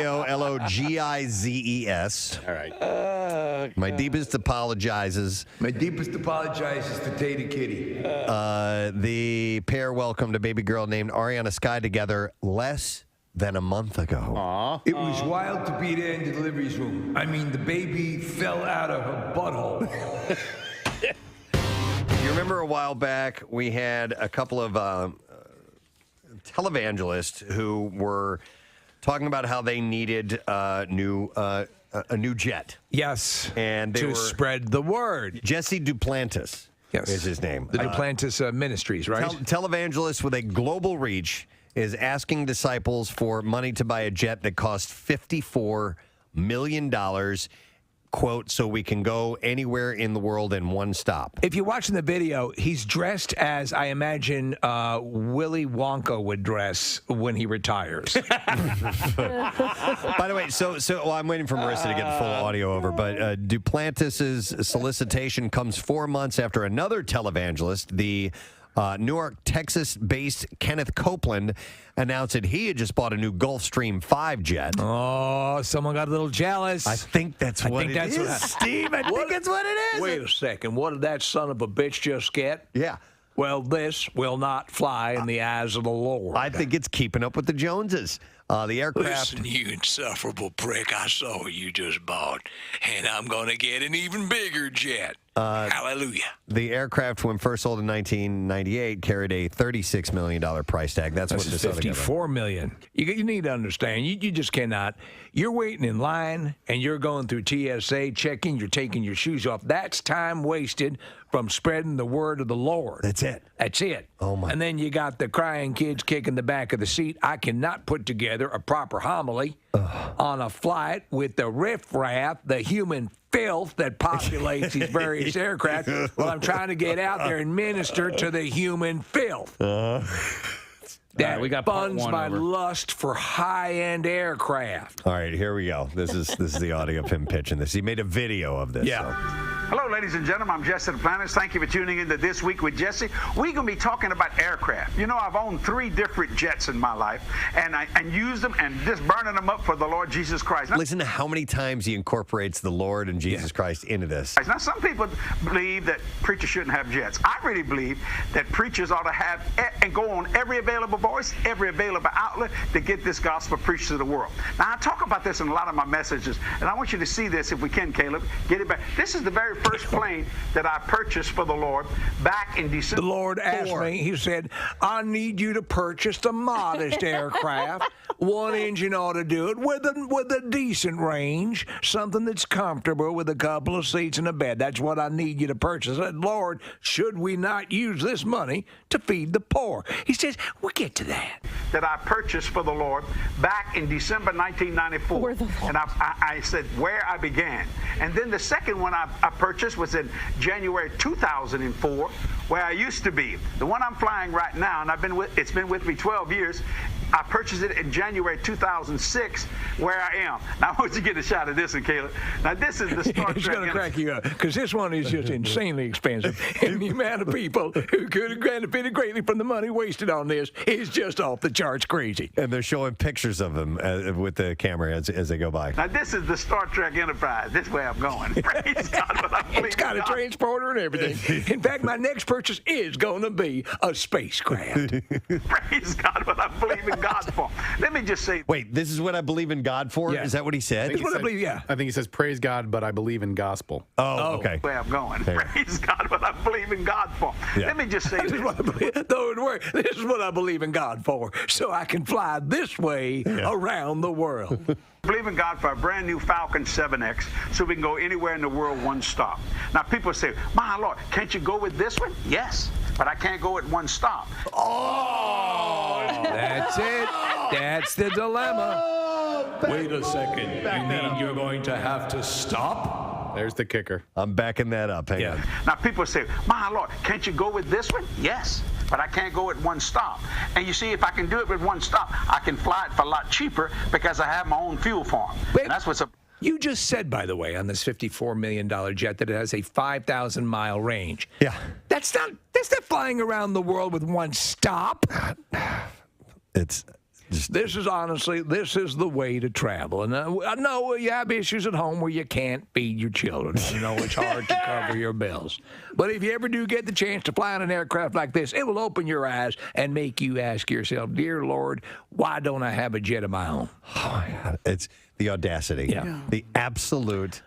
All right. My deepest apologizes. My deepest apologizes to Tater Kitty. The pair welcomed a baby girl named Ariana Sky together less than a month ago. It was wild to be there in the delivery room. I mean, the baby fell out of her butthole. You remember a while back we had a couple of televangelists who were talking about how they needed a new jet. Yes. And they to were spread the word. Jesse Duplantis is his name. The Duplantis Ministries, right? Televangelist with a global reach is asking disciples for money to buy a jet that costs $54 million, quote, so we can go anywhere in the world in one stop. If you're watching the video, he's dressed as I imagine Willy Wonka would dress when he retires. By the way, so I'm waiting for Marissa to get the full audio over, but Duplantis' solicitation comes 4 months after another televangelist, the Newark, Texas-based Kenneth Copeland, announced that he had just bought a new Gulfstream 5 jet. Oh, someone got a little jealous. I think that's what it is, Steve. I think that's what it is. Wait a second. What did that son of a bitch just get? Yeah. Well, this will not fly in the eyes of the Lord. I think it's keeping up with the Joneses. The aircraft. Listen, you insufferable prick. I saw what you just bought, and I'm going to get an even bigger jet. Hallelujah. The aircraft, when first sold in 1998, carried a $36 million price tag. That's what this other guy $54 million. You need to understand. You just cannot. You're waiting in line, and you're going through TSA, checking, you're taking your shoes off. That's time wasted from spreading the word of the Lord. That's it. That's it. Oh, my. And then you got the crying kids kicking the back of the seat. I cannot put together a proper homily on a flight with the riffraff, the human filth that populates these various aircraft while I'm trying to get out there and minister to the human filth. That we got part funds one my over. lust for high-end aircraft. All right, here we go. This is the audio of him pitching this. He made a video of this. Yeah. Hello, ladies and gentlemen. I'm Jesse Duplantis. Thank you for tuning into This Week with Jesse. We're going to be talking about aircraft. You know, I've owned 3 different jets in my life, and used them and just burning them up for the Lord Jesus Christ. Now, Listen to how many times he incorporates the Lord and Jesus Christ into this. now, some people believe that preachers shouldn't have jets. I really believe that preachers ought to have and go on every available voice, every available outlet to get this gospel preached to the world. Now, I talk about this in a lot of my messages, and I want you to see this if we can, Caleb. Get it back. This is the very first plane that I purchased for the Lord back in December. The Lord asked me, he said, I need you to purchase the modest aircraft. One engine ought to do it with a decent range, something that's comfortable with a couple of seats and a bed. That's what I need you to purchase. I said, Lord, should we not use this money to feed the poor? He says, we'll get to that. That I purchased for the Lord back in December 1994. And I said where I began. And then the second one I purchased was in January 2004, where I used to be. The one I'm flying right now, and it's been with me 12 years, I purchased it in January 2006, where I am. Now, I want you to get a shot of this one, Caleb. Now, this is the Star Trek. It's going to crack you up because this one is just insanely expensive. And the amount of people who could have benefited greatly from the money wasted on this is just off the charts crazy. And they're showing pictures of them with the camera as they go by. Now, this is the Star Trek Enterprise. This is where I'm going. Praise God, but I believe It's got a transporter and everything. In fact, my next purchase is going to be a spacecraft. Praise God, but I believe in God for. Let me just say. Wait, this is what I believe in God for? Yeah. Is that what he said? I think he says, praise God, but I believe in gospel. Oh, okay. Where I'm going. Praise God, but I believe in God for. Yeah. Let me just say this. This is what I believe in God for, so I can fly this way around the world. Believe in God for a brand new Falcon 7X so we can go anywhere in the world one stop. Now, people say, my Lord, can't you go with this one? Yes, but I can't go at one stop. Oh! That's it. That's the dilemma. Wait a second. You mean you're going to have to stop? There's the kicker. I'm backing that up. Hang on. Now, people say, my Lord, can't you go with this one? Yes, but I can't go at one stop. And you see, if I can do it with one stop, I can fly it for a lot cheaper because I have my own fuel farm. And that's what's up. You just said, by the way, on this $54 million jet that it has a 5,000-mile range. Yeah. That's not flying around the world with one stop. This is honestly the way to travel. And I know you have issues at home where you can't feed your children. You know it's hard to cover your bills. But if you ever do get the chance to fly in an aircraft like this, it will open your eyes and make you ask yourself, dear Lord, why don't I have a jet of my own? Oh, my God. It's the audacity, the absolute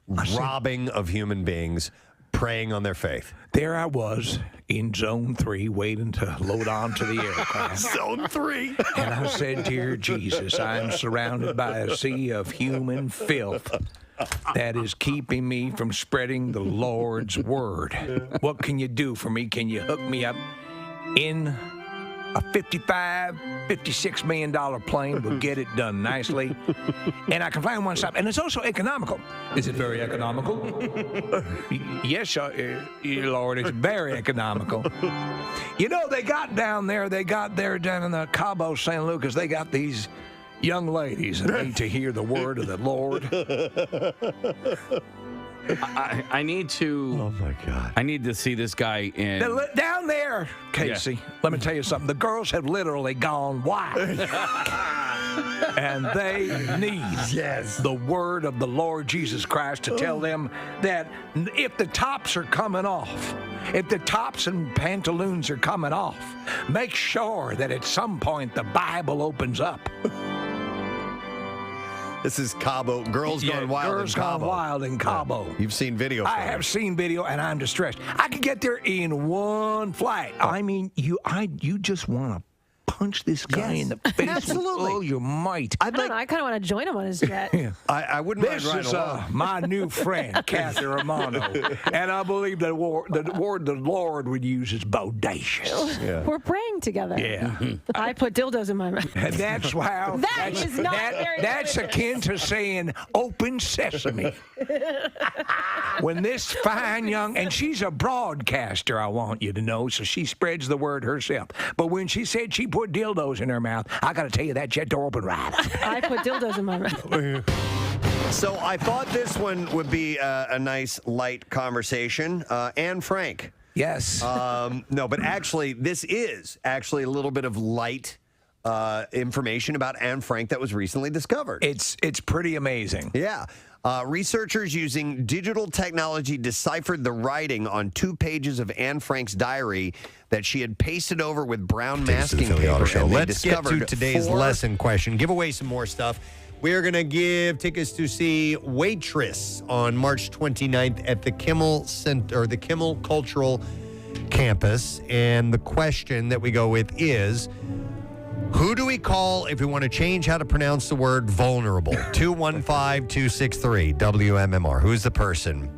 robbing of human beings preying on their faith. There I was in Zone 3 waiting to load onto the aircraft. Zone 3. And I said, dear Jesus, I am surrounded by a sea of human filth that is keeping me from spreading the Lord's word. What can you do for me? Can you hook me up in a $56 million plane will get it done nicely. And I can fly in one stop. And it's also economical. Is it very economical? Yes, Lord, it's very economical. You know, they got down there down in the Cabo San Lucas, they got these young ladies that need to hear the word of the Lord. I need to. Oh my God! I need to see this guy in down there, Casey. Let me tell you something. The girls have literally gone wild, and they need the word of the Lord Jesus Christ to tell them that if the tops are coming off, if the tops and pantaloons are coming off, make sure that at some point the Bible opens up. This is Cabo. Girls Gone Wild Girls in Cabo. Gone Wild in Cabo. Yeah. You've seen video. I have seen video, and I'm distressed. I could get there in one flight. I mean, you just want to punch this guy in the face. Absolutely. With all your might. I kind of want to join him on his jet. I wouldn't mind riding along. This is my new friend, Kathy Romano, and I believe that the word the Lord would use is bodacious. Yeah. We're praying together. Yeah. I put dildos in my mouth. And that's how. That's akin to saying open sesame. When this fine young, and she's a broadcaster, I want you to know, so she spreads the word herself. But when she said she put dildos in her mouth, I got to tell you, that jet door opened right up. I put dildos in my mouth. So I thought this one would be a nice, light conversation. Anne Frank. Yes. No, but actually, this is actually a little bit of light information about Anne Frank that was recently discovered. It's pretty amazing. Yeah. Researchers using digital technology deciphered the writing on 2 pages of Anne Frank's diary that she had pasted over with brown masking paper. Let's get to today's lesson question. Give away some more stuff. We're going to give tickets to see Waitress on March 29th at the Kimmel Center, or the Kimmel Cultural Campus. And the question that we go with is, who do we call if we want to change how to pronounce the word vulnerable? 215-263 WMMR. Who's the person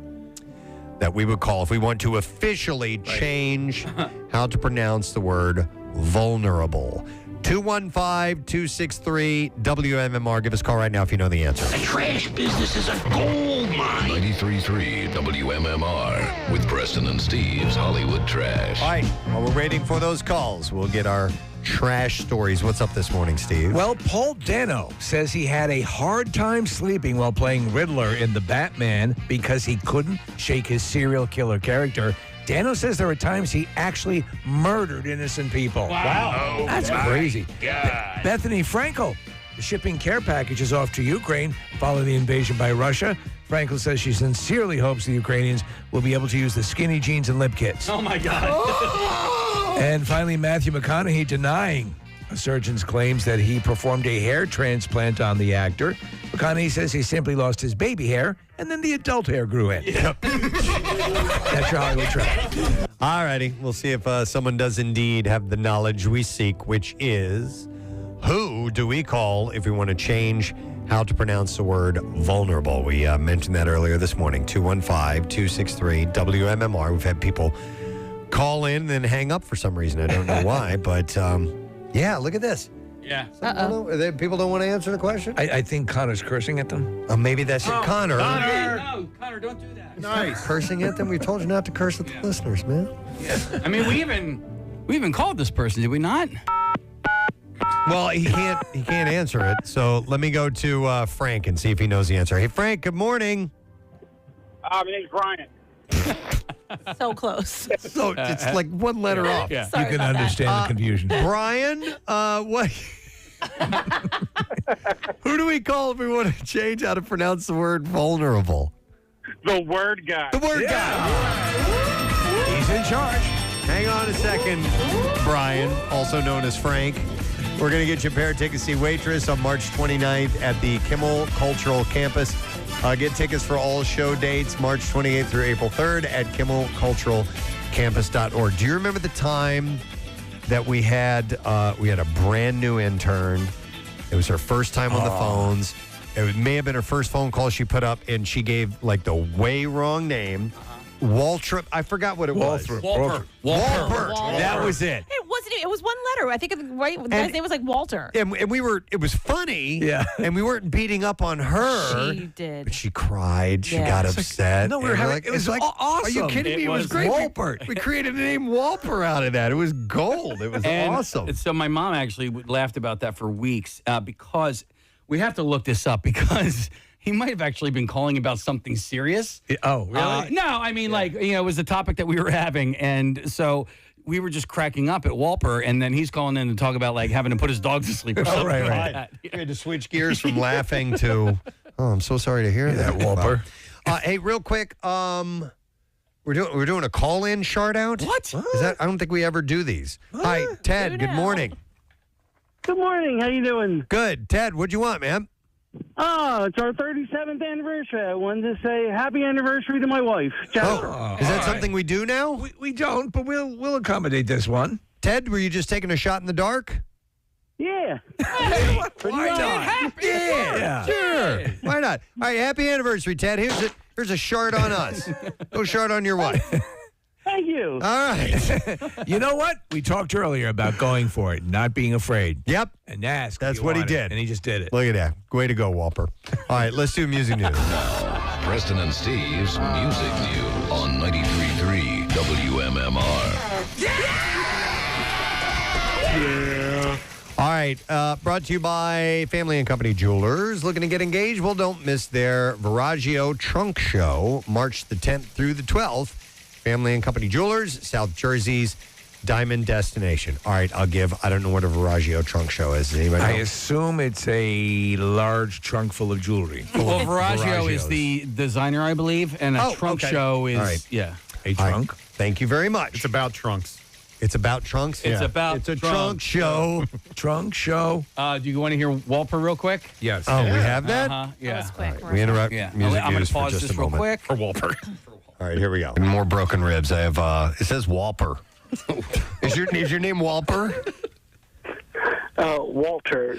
that we would call if we want to officially change how to pronounce the word vulnerable? 215-263 WMMR. Give us a call right now if you know the answer. The trash business is a gold mine. 93.3 WMMR with Preston and Steve's Hollywood Trash. All right. While we're waiting for those calls, we'll get our trash stories. What's up this morning, Steve? Well, Paul Dano says he had a hard time sleeping while playing Riddler in The Batman because he couldn't shake his serial killer character. Dano says there were times he actually murdered innocent people. Wow. Oh, that's crazy. Bethany Frankel, the shipping care package is off to Ukraine following the invasion by Russia. Frankel says she sincerely hopes the Ukrainians will be able to use the skinny jeans and lip kits. Oh, my God. And finally, Matthew McConaughey denying a surgeon's claims that he performed a hair transplant on the actor. McConaughey says he simply lost his baby hair and then the adult hair grew in. Yep. That's your Hollywood Track. All righty. We'll see if someone does indeed have the knowledge we seek, which is who do we call if we want to change how to pronounce the word vulnerable? We mentioned that earlier this morning. 215-263-WMMR. We've had people call in and then hang up for some reason. I don't know why, but yeah, look at this. Yeah. People don't want to answer the question? I think Connor's cursing at them. Maybe that's it. Connor. No, Connor, don't do that. Nice. Cursing at them? We told you not to curse at the listeners, man. I mean, we even called this person, did we not? Well, he can't answer it. So let me go to Frank and see if he knows the answer. Hey, Frank, good morning. My name's Brian. So close. So it's like one letter off. Yeah. You can understand the confusion. Brian, what? Who do we call if we want to change how to pronounce the word vulnerable? The word guy. The word guy. He's in charge. Hang on a second, Brian, also known as Frank. We're going to get you a pair of tickets to see Waitress on March 29th at the Kimmel Cultural Campus. Get tickets for all show dates March 28th through April 3rd at kimmelculturalcampus.org. Do you remember the time that we had a brand new intern? It was her first time on the phones. It may have been her first phone call she put up, and she gave like the way wrong name. Waltrip. I forgot what it was. Walper. That was it. It wasn't. It was one letter. I think the guy's name was like Walter. And we were. It was funny. Yeah. And we weren't beating up on her. She did. But she cried. She got upset. No, we were having. It was like awesome. Are you kidding me? It was great. Walpert. We created the name Walper out of that. It was gold. It was awesome. So my mom actually laughed about that for weeks because we have to look this up because he might have actually been calling about something serious. Oh, really? No, I mean, it was the topic that we were having. And so we were just cracking up at Walper, and then he's calling in to talk about, having to put his dog to sleep or something like that. We had to switch gears from laughing to, I'm so sorry to hear that, Walper. Hey, real quick, we're doing a call-in shout-out? What? Is that? I don't think we ever do these. Hi, Ted, good morning. Good morning. How you doing? Good. Ted, what'd you want, man? Oh, it's our 37th anniversary. I wanted to say happy anniversary to my wife, Jennifer. Is that something we do now? We don't, but we'll accommodate this one. Ted, were you just taking a shot in the dark? Yeah. Why not? Yeah, sure. Why not? All right, happy anniversary, Ted. Here's a shard on us. Go shard on your wife. Thank you. All right. You know what? We talked earlier about going for it, not being afraid. Yep. And ask. That's what he did. And he just did it. Look at that. Way to go, Walper. All right, let's do music news. Preston and Steve's Music News on 93.3 WMMR. Yeah. All right, brought to you by Family and Company Jewelers. Looking to get engaged? Well, don't miss their Viraggio Trunk Show, March the 10th through the 12th. Family and Company Jewelers, South Jersey's diamond destination. All right, I don't know what a Viraggio trunk show is. Does anybody know? I assume it's a large trunk full of jewelry. Well, Viraggio is the designer, I believe, and a trunk show is, a trunk. Right. Thank you very much. It's about trunks. It's about trunks? It's about It's a trunk show. Trunk show. Do you want to hear Walper real quick? Yes. Oh, we have that? Yeah. That was quick. We interrupt music I'm going news to pause for just this a real moment. quick. For Walper. All right, here we go. More broken ribs. I have, it says Walper. Is your name Walper? Walter.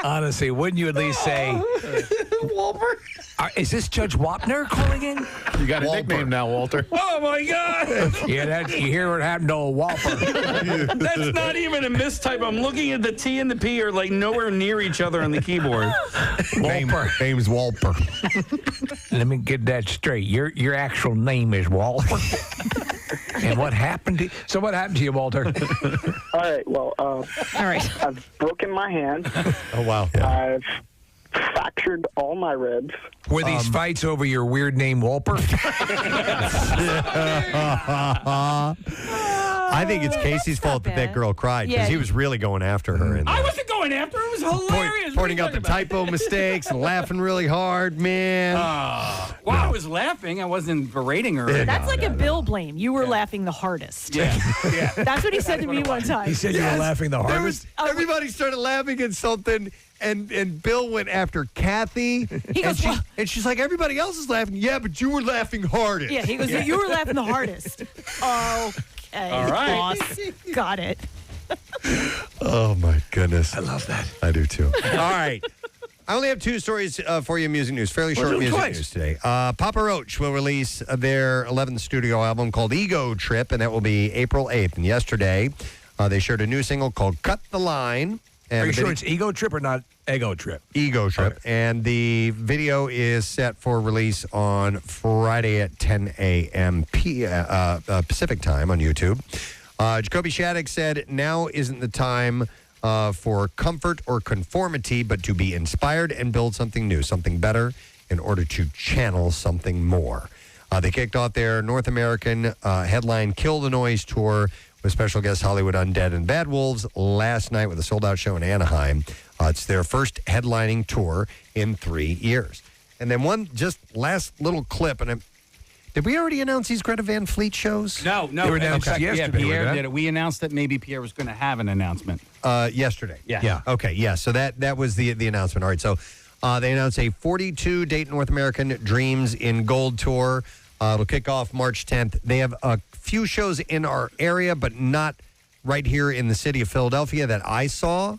Honestly, wouldn't you at least say Walper? Is this Judge Wapner calling in? You got a nickname now, Walter. Oh my God! You hear what happened to a Walper? That's not even a mistype. I'm looking at the T and the P are like nowhere near each other on the keyboard. Name's Walper. Let me get that straight. Your actual name is Walper. And what happened to you? So what happened to you, Walter? All right. Well, all right. I've broken my hand. Oh, wow. I've fractured all my ribs. Were these fights over your weird name, Walper? I think it's Casey's fault that girl cried because he was really going after her. And I wasn't going after her. It was hilarious. pointing out the typo mistakes and laughing really hard, man. Well, I was laughing. I wasn't berating her. That's like a Bill blame. You were laughing the hardest. Yeah. That's what he said to me one time. He said you were laughing the hardest. Everybody started laughing at something, and Bill went after Kathy. He goes, and she's like, everybody else is laughing. Yeah, but you were laughing hardest. Yeah, he goes, you were laughing the hardest. Okay, all right. boss. Got it. Oh, my goodness. I love that. I do, too. All right. I only have two stories for you, music news. Fairly short music news today. Papa Roach will release their 11th studio album called Ego Trip, and that will be April 8th. And yesterday, they shared a new single called Cut the Line. And Are you sure it's Ego Trip or not Ego Trip? Ego Trip. Okay. And the video is set for release on Friday at 10 a.m. Pacific time on YouTube. Jacoby Shaddix said, now isn't the time for comfort or conformity, but to be inspired and build something new, something better in order to channel something more. They kicked off their North American headline Kill the Noise tour with special guests Hollywood Undead and Bad Wolves last night with a sold-out show in Anaheim. It's their first headlining tour in 3 years. And then one just last little clip, and did we already announce these Greta Van Fleet shows? No. They were announced yesterday. Yeah, Pierre did it. We announced that maybe Pierre was going to have an announcement. Yesterday. Yeah. Okay, yeah. So that was the announcement. All right, so they announced a 42-date North American Dreams in Gold tour. It'll kick off March 10th. They have a few shows in our area, but not right here in the city of Philadelphia that I saw.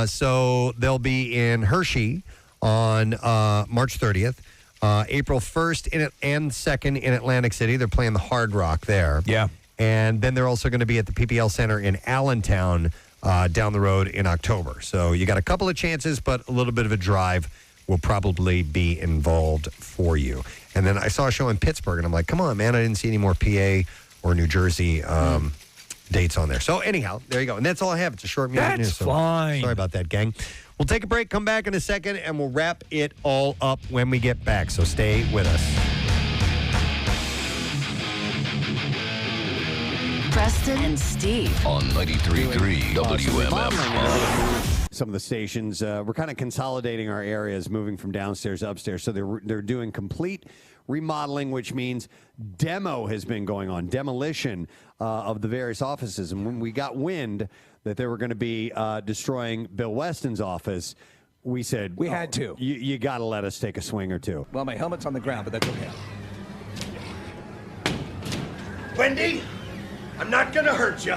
So they'll be in Hershey on March 30th. April 1st and 2nd in Atlantic City. They're playing the Hard Rock there. Yeah. And then they're also going to be at the PPL Center in Allentown down the road in October. So you got a couple of chances, but a little bit of a drive will probably be involved for you. And then I saw a show in Pittsburgh, and I'm like, come on, man, I didn't see any more PA or New Jersey dates on there. So anyhow, there you go. And that's all I have. It's a short music news. That's fine. Sorry about that, gang. We'll take a break, come back in a second, and we'll wrap it all up when we get back. So stay with us. Preston and Steve on 93.3 WMMR. Some of the stations, we're kind of consolidating our areas, moving from downstairs to upstairs. So they're doing complete remodeling, which means demo has been going on, demolition of the various offices. And when we got wind that they were going to be destroying Bill Weston's office, we said, we had to. You got to let us take a swing or two. Well, my helmet's on the ground, but that's okay. Wendy, I'm not going to hurt you.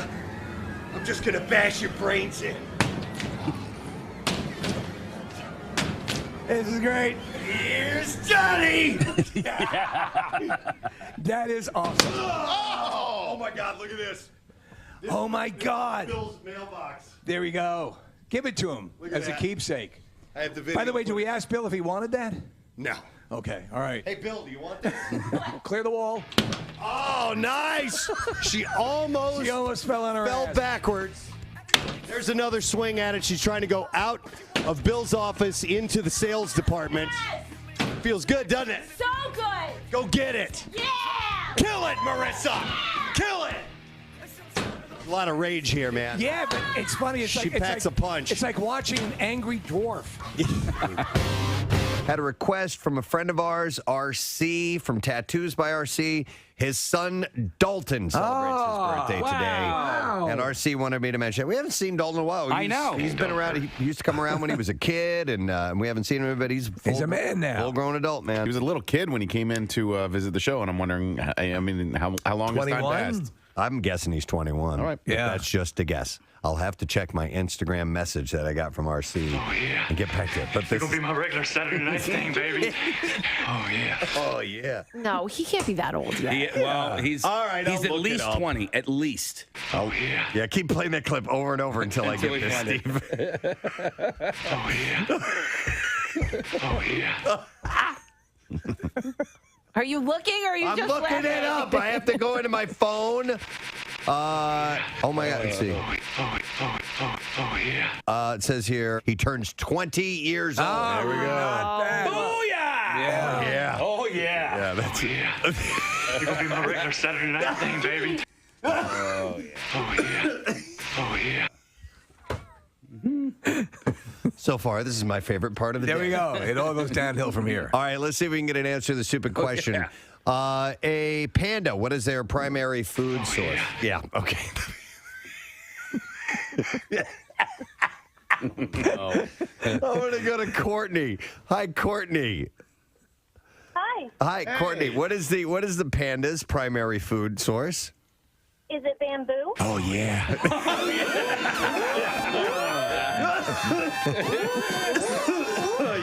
I'm just going to bash your brains in. This is great. Here's Johnny. That is awesome. Oh my God, look at this. Oh my God. Bill's mailbox. There we go. Give it to him Look at as a that. keepsake. I have the video. By the way, do we ask Bill if he wanted that? No. Okay, all right. Hey, Bill, do you want this? Clear the wall. Oh, nice. She almost fell on her ass. backwards. There's another swing at it. She's trying to go out of Bill's office into the sales department. Feels good, doesn't it? So good. Go get it. Yeah. Kill it, Marissa. Kill it. A lot of rage here, man. Yeah, but it's funny. It's She like, packs it's like, a punch. It's like watching an angry dwarf. Had a request from a friend of ours, RC, from Tattoos by RC. His son, Dalton, celebrates his birthday today. And RC wanted me to mention it. We haven't seen Dalton in a while. I know. He's been around. He used to come around when he was a kid, and we haven't seen him, but he's a man now. Full-grown adult, man. He was a little kid when he came in to visit the show, and I'm wondering, I mean, how long has time 21? passed? I'm guessing he's 21. All right. But Yeah. that's just a guess. I'll have to check my Instagram message that I got from RC and get back to it. But this It'll be my regular Saturday night thing, baby. Oh, yeah. Oh, yeah. No, he can't be that old yet. Well, he's All right, he's I'll at look it least up. 20, at least. Oh, yeah. Yeah, keep playing that clip over and over until I Until get we this, find it. Steve. Oh, yeah. Oh, yeah. Are you looking or are you I'm just looking laughing? it up. I have to go into my phone. Oh my God, let's see. yeah. It says here he turns 20 years old. Oh, There we go. not bad. Booyah! Yeah. Oh, yeah. Yeah, that's it. It's gonna be my regular Saturday night thing, baby. Oh, yeah. So far, this is my favorite part of the There day. we go. It all goes downhill from here. All right, let's see if we can get an answer to the stupid question. A panda, what is their primary food source? Yeah, okay. I'm going to go to Courtney. Hi, Courtney. Hi. Hi, Courtney. What is the panda's primary food source? Is it bamboo? Oh, yeah.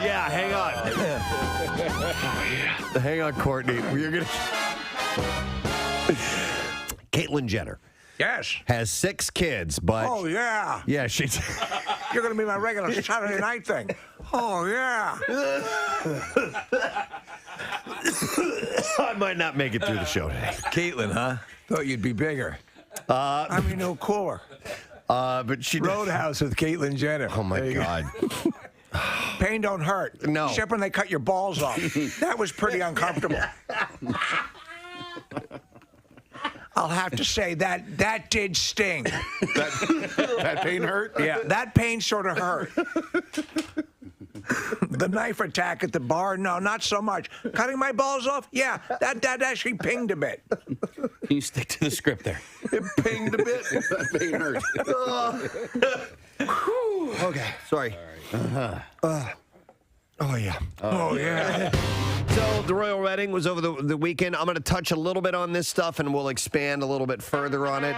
Yeah, hang on. Hang on, Courtney. You're gonna. Caitlyn Jenner. Yes. Has 6 kids, but Oh, yeah. yeah, she's. You're going to be my regular Saturday night thing. Oh, yeah. I might not make it through the show today. Caitlin, huh? Thought you'd be bigger. I'm your new cooler. But she Roadhouse with Caitlyn Jenner. Oh my God. Pain don't hurt. No. Except when they cut your balls off. That was pretty uncomfortable. I'll have to say that did sting. That pain hurt? Yeah, that pain sort of hurt. The knife attack at the bar, no, not so much. Cutting my balls off, yeah, that actually pinged a bit. Can you stick to the script there? It pinged a bit. That pain hurt. Okay, sorry. Oh, yeah. Oh, yeah. So the royal wedding was over the weekend. I'm going to touch a little bit on this stuff, and we'll expand a little bit further on it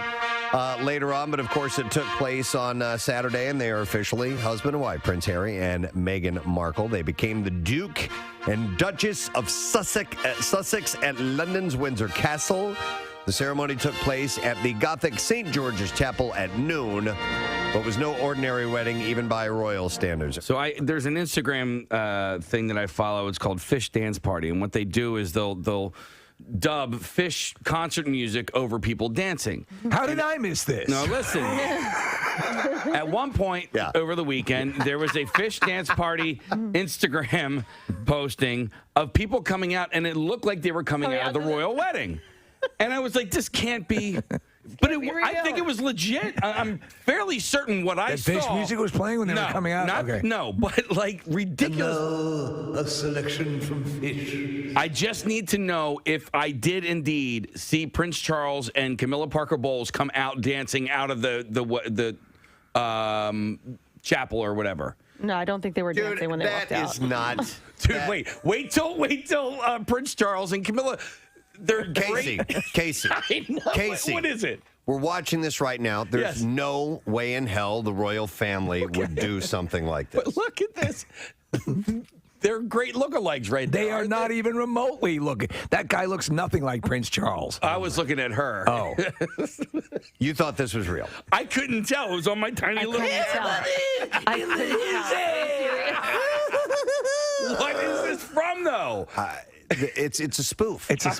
later on. But, of course, it took place on Saturday, and they are officially husband and wife, Prince Harry and Meghan Markle. They became the Duke and Duchess of Sussex at London's Windsor Castle. The ceremony took place at the Gothic St. George's Chapel at noon, but was no ordinary wedding, even by royal standards. So there's an Instagram thing that I follow. It's called Fish Dance Party, and what they do is they'll dub Fish concert music over people dancing. How did I miss this? No, listen. At one point over the weekend, there was a Fish Dance Party Instagram posting of people coming out, and it looked like they were coming out of the royal wedding. And I was like, this can't be. But I think it was legit. I'm fairly certain what I saw. Fish music was playing when they were coming out? Okay. No, but like ridiculous. A selection from Fish. I just need to know if I did indeed see Prince Charles and Camilla Parker Bowles come out dancing out of the chapel or whatever. No, I don't think they were dancing when they walked out. That is not. Dude, wait till Prince Charles and Camilla. They're Casey. great. Casey. I know. Casey. What is it? We're watching this right now. There's Yes. no way in hell the royal family would do something like this. But look at this. They're great lookalikes right there. They are not even remotely looking. That guy looks nothing like Prince Charles. I was looking at her. Oh. You thought this was real? I couldn't tell. It was on my tiny little. What is this from, though? It's a spoof. It's a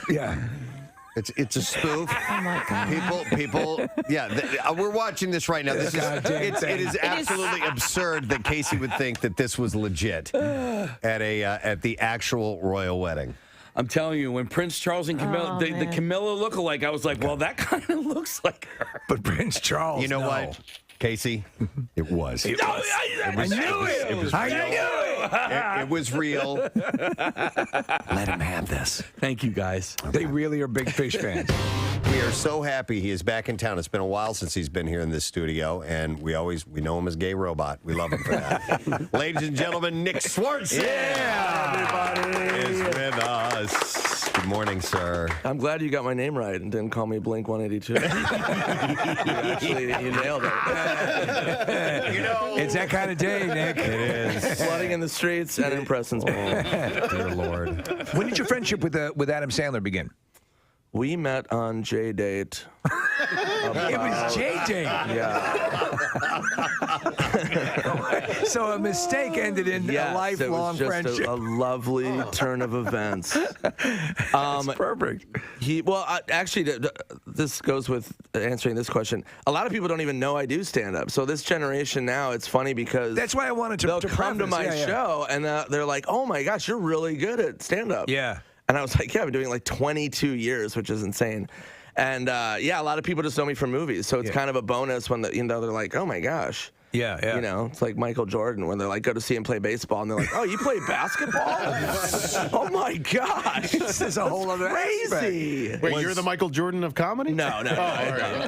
It's a spoof. Oh my God. People. Yeah, we're watching this right now. This is it is absolutely absurd that Casey would think that this was legit at the actual royal wedding. I'm telling you, when Prince Charles and Camilla, the Camilla look-alike, I was like, well, that kind of looks like her. But Prince Charles, You know what, Casey? It was. I knew it. It was I real. knew It was real. Let him have this. Thank you, guys. They really are big Fish fans. We are so happy he is back in town. It's been a while since he's been here in this studio, and we know him as Gay Robot. We love him for that. Ladies and gentlemen, Nick Swartzen. everybody is with us. Good morning, sir. I'm glad you got my name right and didn't call me Blink 182. you nailed it. It's that kind of day, Nick. It is. Flooding in the streets and in Preston's home. Dear Lord. When did your friendship with Adam Sandler begin? We met on J-Date. It was J-Date. Yeah. So a mistake ended in Yes, a lifelong it was just friendship. a lovely turn of events. That's perfect. This goes with answering this question. A lot of people don't even know I do stand up. So this generation now, it's funny because That's why I wanted to. they'll come to preface. my Yeah, yeah. show and they're like, "Oh my gosh, you're really good at stand up." Yeah. And I was like, "Yeah, I've been doing it like 22 years, which is insane." And a lot of people just know me from movies, so it's kind of a bonus when they're like, "Oh my gosh." Yeah, yeah. You know, it's like Michael Jordan when they're like, go to see him play baseball, and they're like, "Oh, you play basketball? Oh my gosh, This is a whole other crazy!" Wait, you're the Michael Jordan of comedy? No.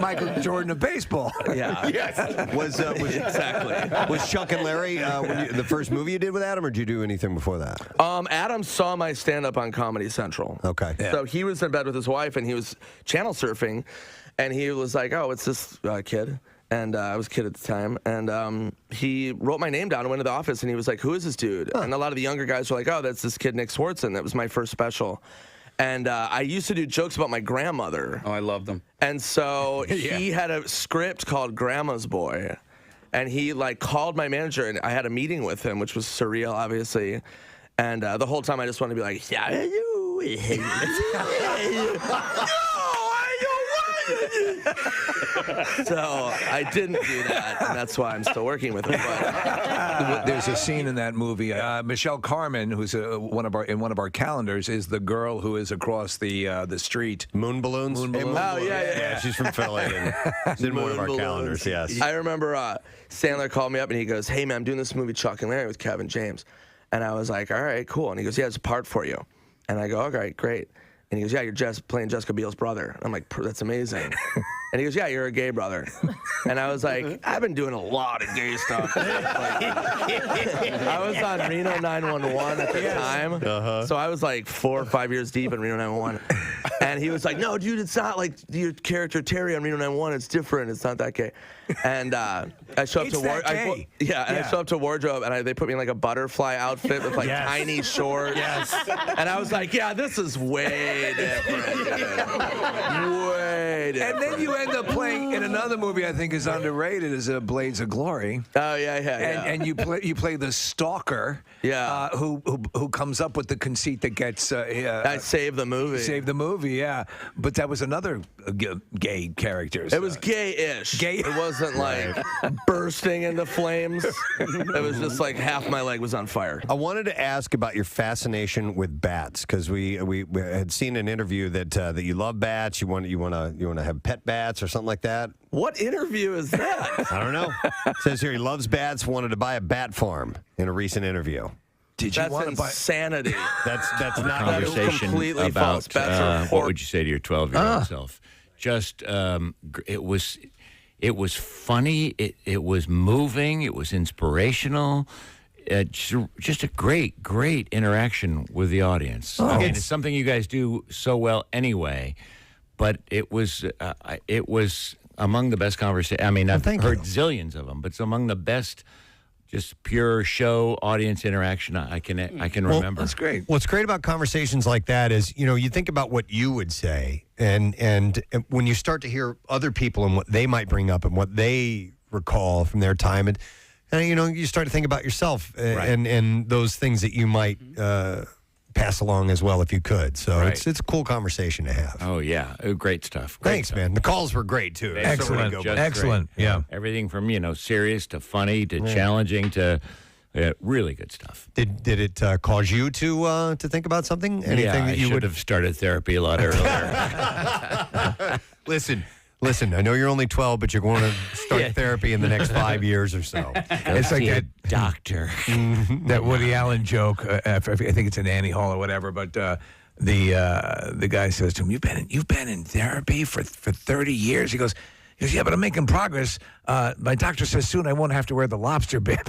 Michael Jordan of baseball. Yeah. Yes. Was exactly. Was Chuck and Larry the first movie you did with Adam, or did you do anything before that? Adam saw my stand-up on Comedy Central. Okay. So he was in bed with his wife, and he was channel surfing, and he was like, "Oh, it's this kid." And I was a kid at the time, and he wrote my name down and went to the office, and he was like, "Who is this dude?" And a lot of the younger guys were like, "Oh, that's this kid Nick Swartzen. That was my first special." And I used to do jokes about my grandmother. Oh, I love them. And so he had a script called Grandma's Boy, and he like called my manager, and I had a meeting with him, which was surreal, obviously. And the whole time I just wanted to be like, "Yeah, you." So I didn't do that, and that's why I'm still working with him. But There's a scene in that movie. Michelle Carmen, who's one of our calendars, is the girl who is across the street. Moon balloons. Oh yeah. Yeah, she's from Philly. And she's in one of our calendars. Yes. I remember Sandler called me up and he goes, "Hey man, I'm doing this movie Chuck and Larry with Kevin James," and I was like, "All right, cool." And he goes, "Yeah, it's a part for you," and I go, "Okay, great." And he goes, "Yeah, you're playing Jessica Biel's brother." I'm like, "That's amazing." And he goes, "Yeah, you're a gay brother." And I was like, "I've been doing a lot of gay stuff." I was on Reno 911 at the time. So I was like 4 or 5 years deep in Reno 911. And he was like, "No, dude, it's not like your character Terry on Reno 911. It's different. It's not that gay." And I show up to I show up to wardrobe, and they put me in like a butterfly outfit with like tiny shorts. Yes. And I was like, "Yeah, this is way different. Way different." And then you end up playing in another movie I think is underrated, is Blades of Glory. Oh yeah. And you play the stalker. Yeah. Who comes up with the conceit that gets I saved the movie. Saved the movie, yeah. But that was another gay character. It was gay-ish. It wasn't like bursting into flames. It was just like half my leg was on fire. I wanted to ask about your fascination with bats, because we had seen an interview that you love bats. You want to have pet bats or something like that. What interview is that? I don't know. It says here he loves bats. Wanted to buy a bat farm in a recent interview. Did you That's want to buy? insanity. That's not conversation completely about false. Bats are what would you say to your 12-year-old self? Just it was funny. It was moving. It was inspirational. Just a great interaction with the audience. I mean, it's something you guys do so well anyway. But it was among the best conversations. I mean, I've heard zillions of them, but it's among the best. Just pure show audience interaction I can remember. That's great. What's great about conversations like that is, you think about what you would say, and when you start to hear other people and what they might bring up and what they recall from their time, and you start to think about yourself and those things that you might pass along as well if you could. So it's a cool conversation to have. Oh yeah, great stuff. Thanks, man. The calls were great too. Excellent, excellent. Great. Yeah, everything from serious to funny to challenging to really good stuff. Did it cause you to think about something? Anything that you should have started therapy a lot earlier. Listen, I know you're only 12, but you're going to start therapy in the next 5 years or so. It's like that doctor. That Woody Allen joke. I think it's in Annie Hall or whatever. But the guy says to him, "You've been in therapy for 30 years." He goes, "Yeah, but I'm making progress. My doctor says soon I won't have to wear the lobster bib."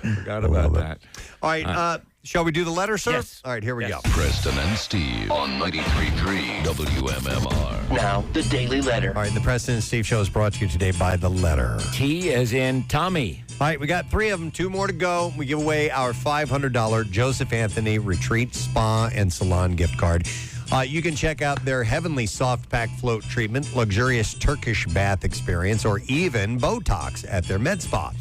Forgot about that. All right, shall we do the letter, sir? Yes. All right, here we go. Preston and Steve on 93.3 WMMR. Now, the Daily Letter. All right, the Preston and Steve Show is brought to you today by The Letter. T as in Tommy. All right, we got 3 of them, 2 more to go. We give away our $500 Joseph Anthony Retreat Spa and Salon gift card. You can check out their Heavenly Soft Pack Float Treatment, luxurious Turkish bath experience, or even Botox at their med spa.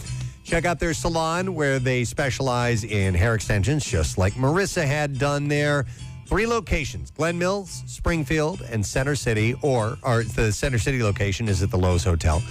Check out their salon where they specialize in hair extensions, just like Marissa had done there. 3 locations, Glen Mills, Springfield, and Center City, or the Center City location is at the Lowe's Hotel.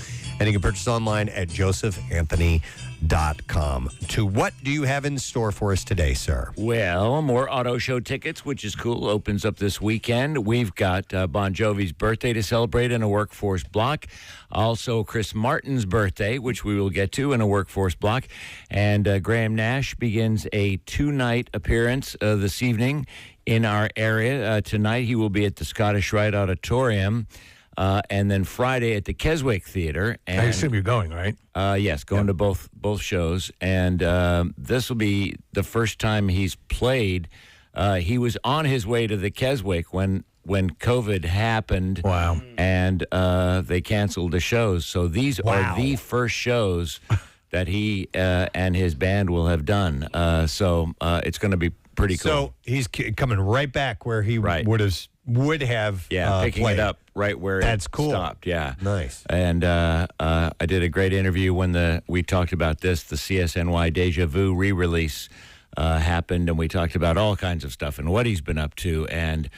And you can purchase online at josephanthony.com. To what do you have in store for us today, sir? Well, more auto show tickets, which is cool, opens up this weekend. We've got Bon Jovi's birthday to celebrate in a workforce block. Also, Chris Martin's birthday, which we will get to in a workforce block. And Graham Nash begins a 2-night appearance this evening in our area. Tonight, he will be at the Scottish Rite Auditorium. And then Friday at the Keswick Theater. And, I assume you're going, right? Yes, going to both shows. And this will be the first time he's played. He was on his way to the Keswick when COVID happened. Wow. And they canceled the shows. So these are the first shows that he and his band will have done. So it's going to be pretty cool. So he's coming right back where he would have picking played. it up right where That's it cool. stopped. Yeah, nice. And I did a great interview when we talked about this. The CSNY Deja Vu re-release happened, and we talked about all kinds of stuff and what he's been up to. And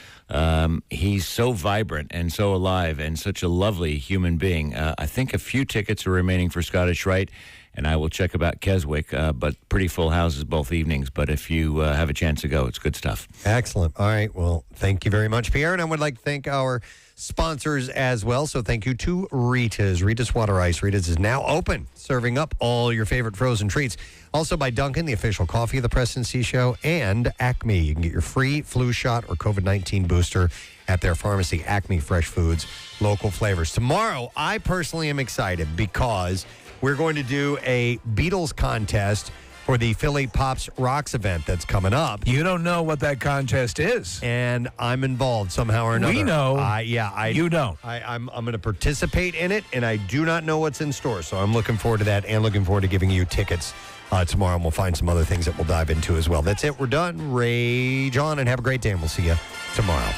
he's so vibrant and so alive and such a lovely human being. I think a few tickets are remaining for Scottish Rite. And I will check about Keswick, but pretty full houses both evenings. But if you have a chance to go, it's good stuff. Excellent. All right. Well, thank you very much, Pierre. And I would like to thank our sponsors as well. So thank you to Rita's. Rita's Water Ice. Rita's is now open, serving up all your favorite frozen treats. Also by Dunkin', the official coffee of the Preston C Show, and Acme. You can get your free flu shot or COVID-19 booster at their pharmacy, Acme Fresh Foods, local flavors. Tomorrow, I personally am excited because we're going to do a Beatles contest for the Philly Pops Rocks event that's coming up. You don't know what that contest is. And I'm involved somehow or another. We know. You don't. I'm going to participate in it, and I do not know what's in store. So I'm looking forward to that and looking forward to giving you tickets tomorrow. And we'll find some other things that we'll dive into as well. That's it. We're done. Rage on and have a great day, and we'll see you tomorrow.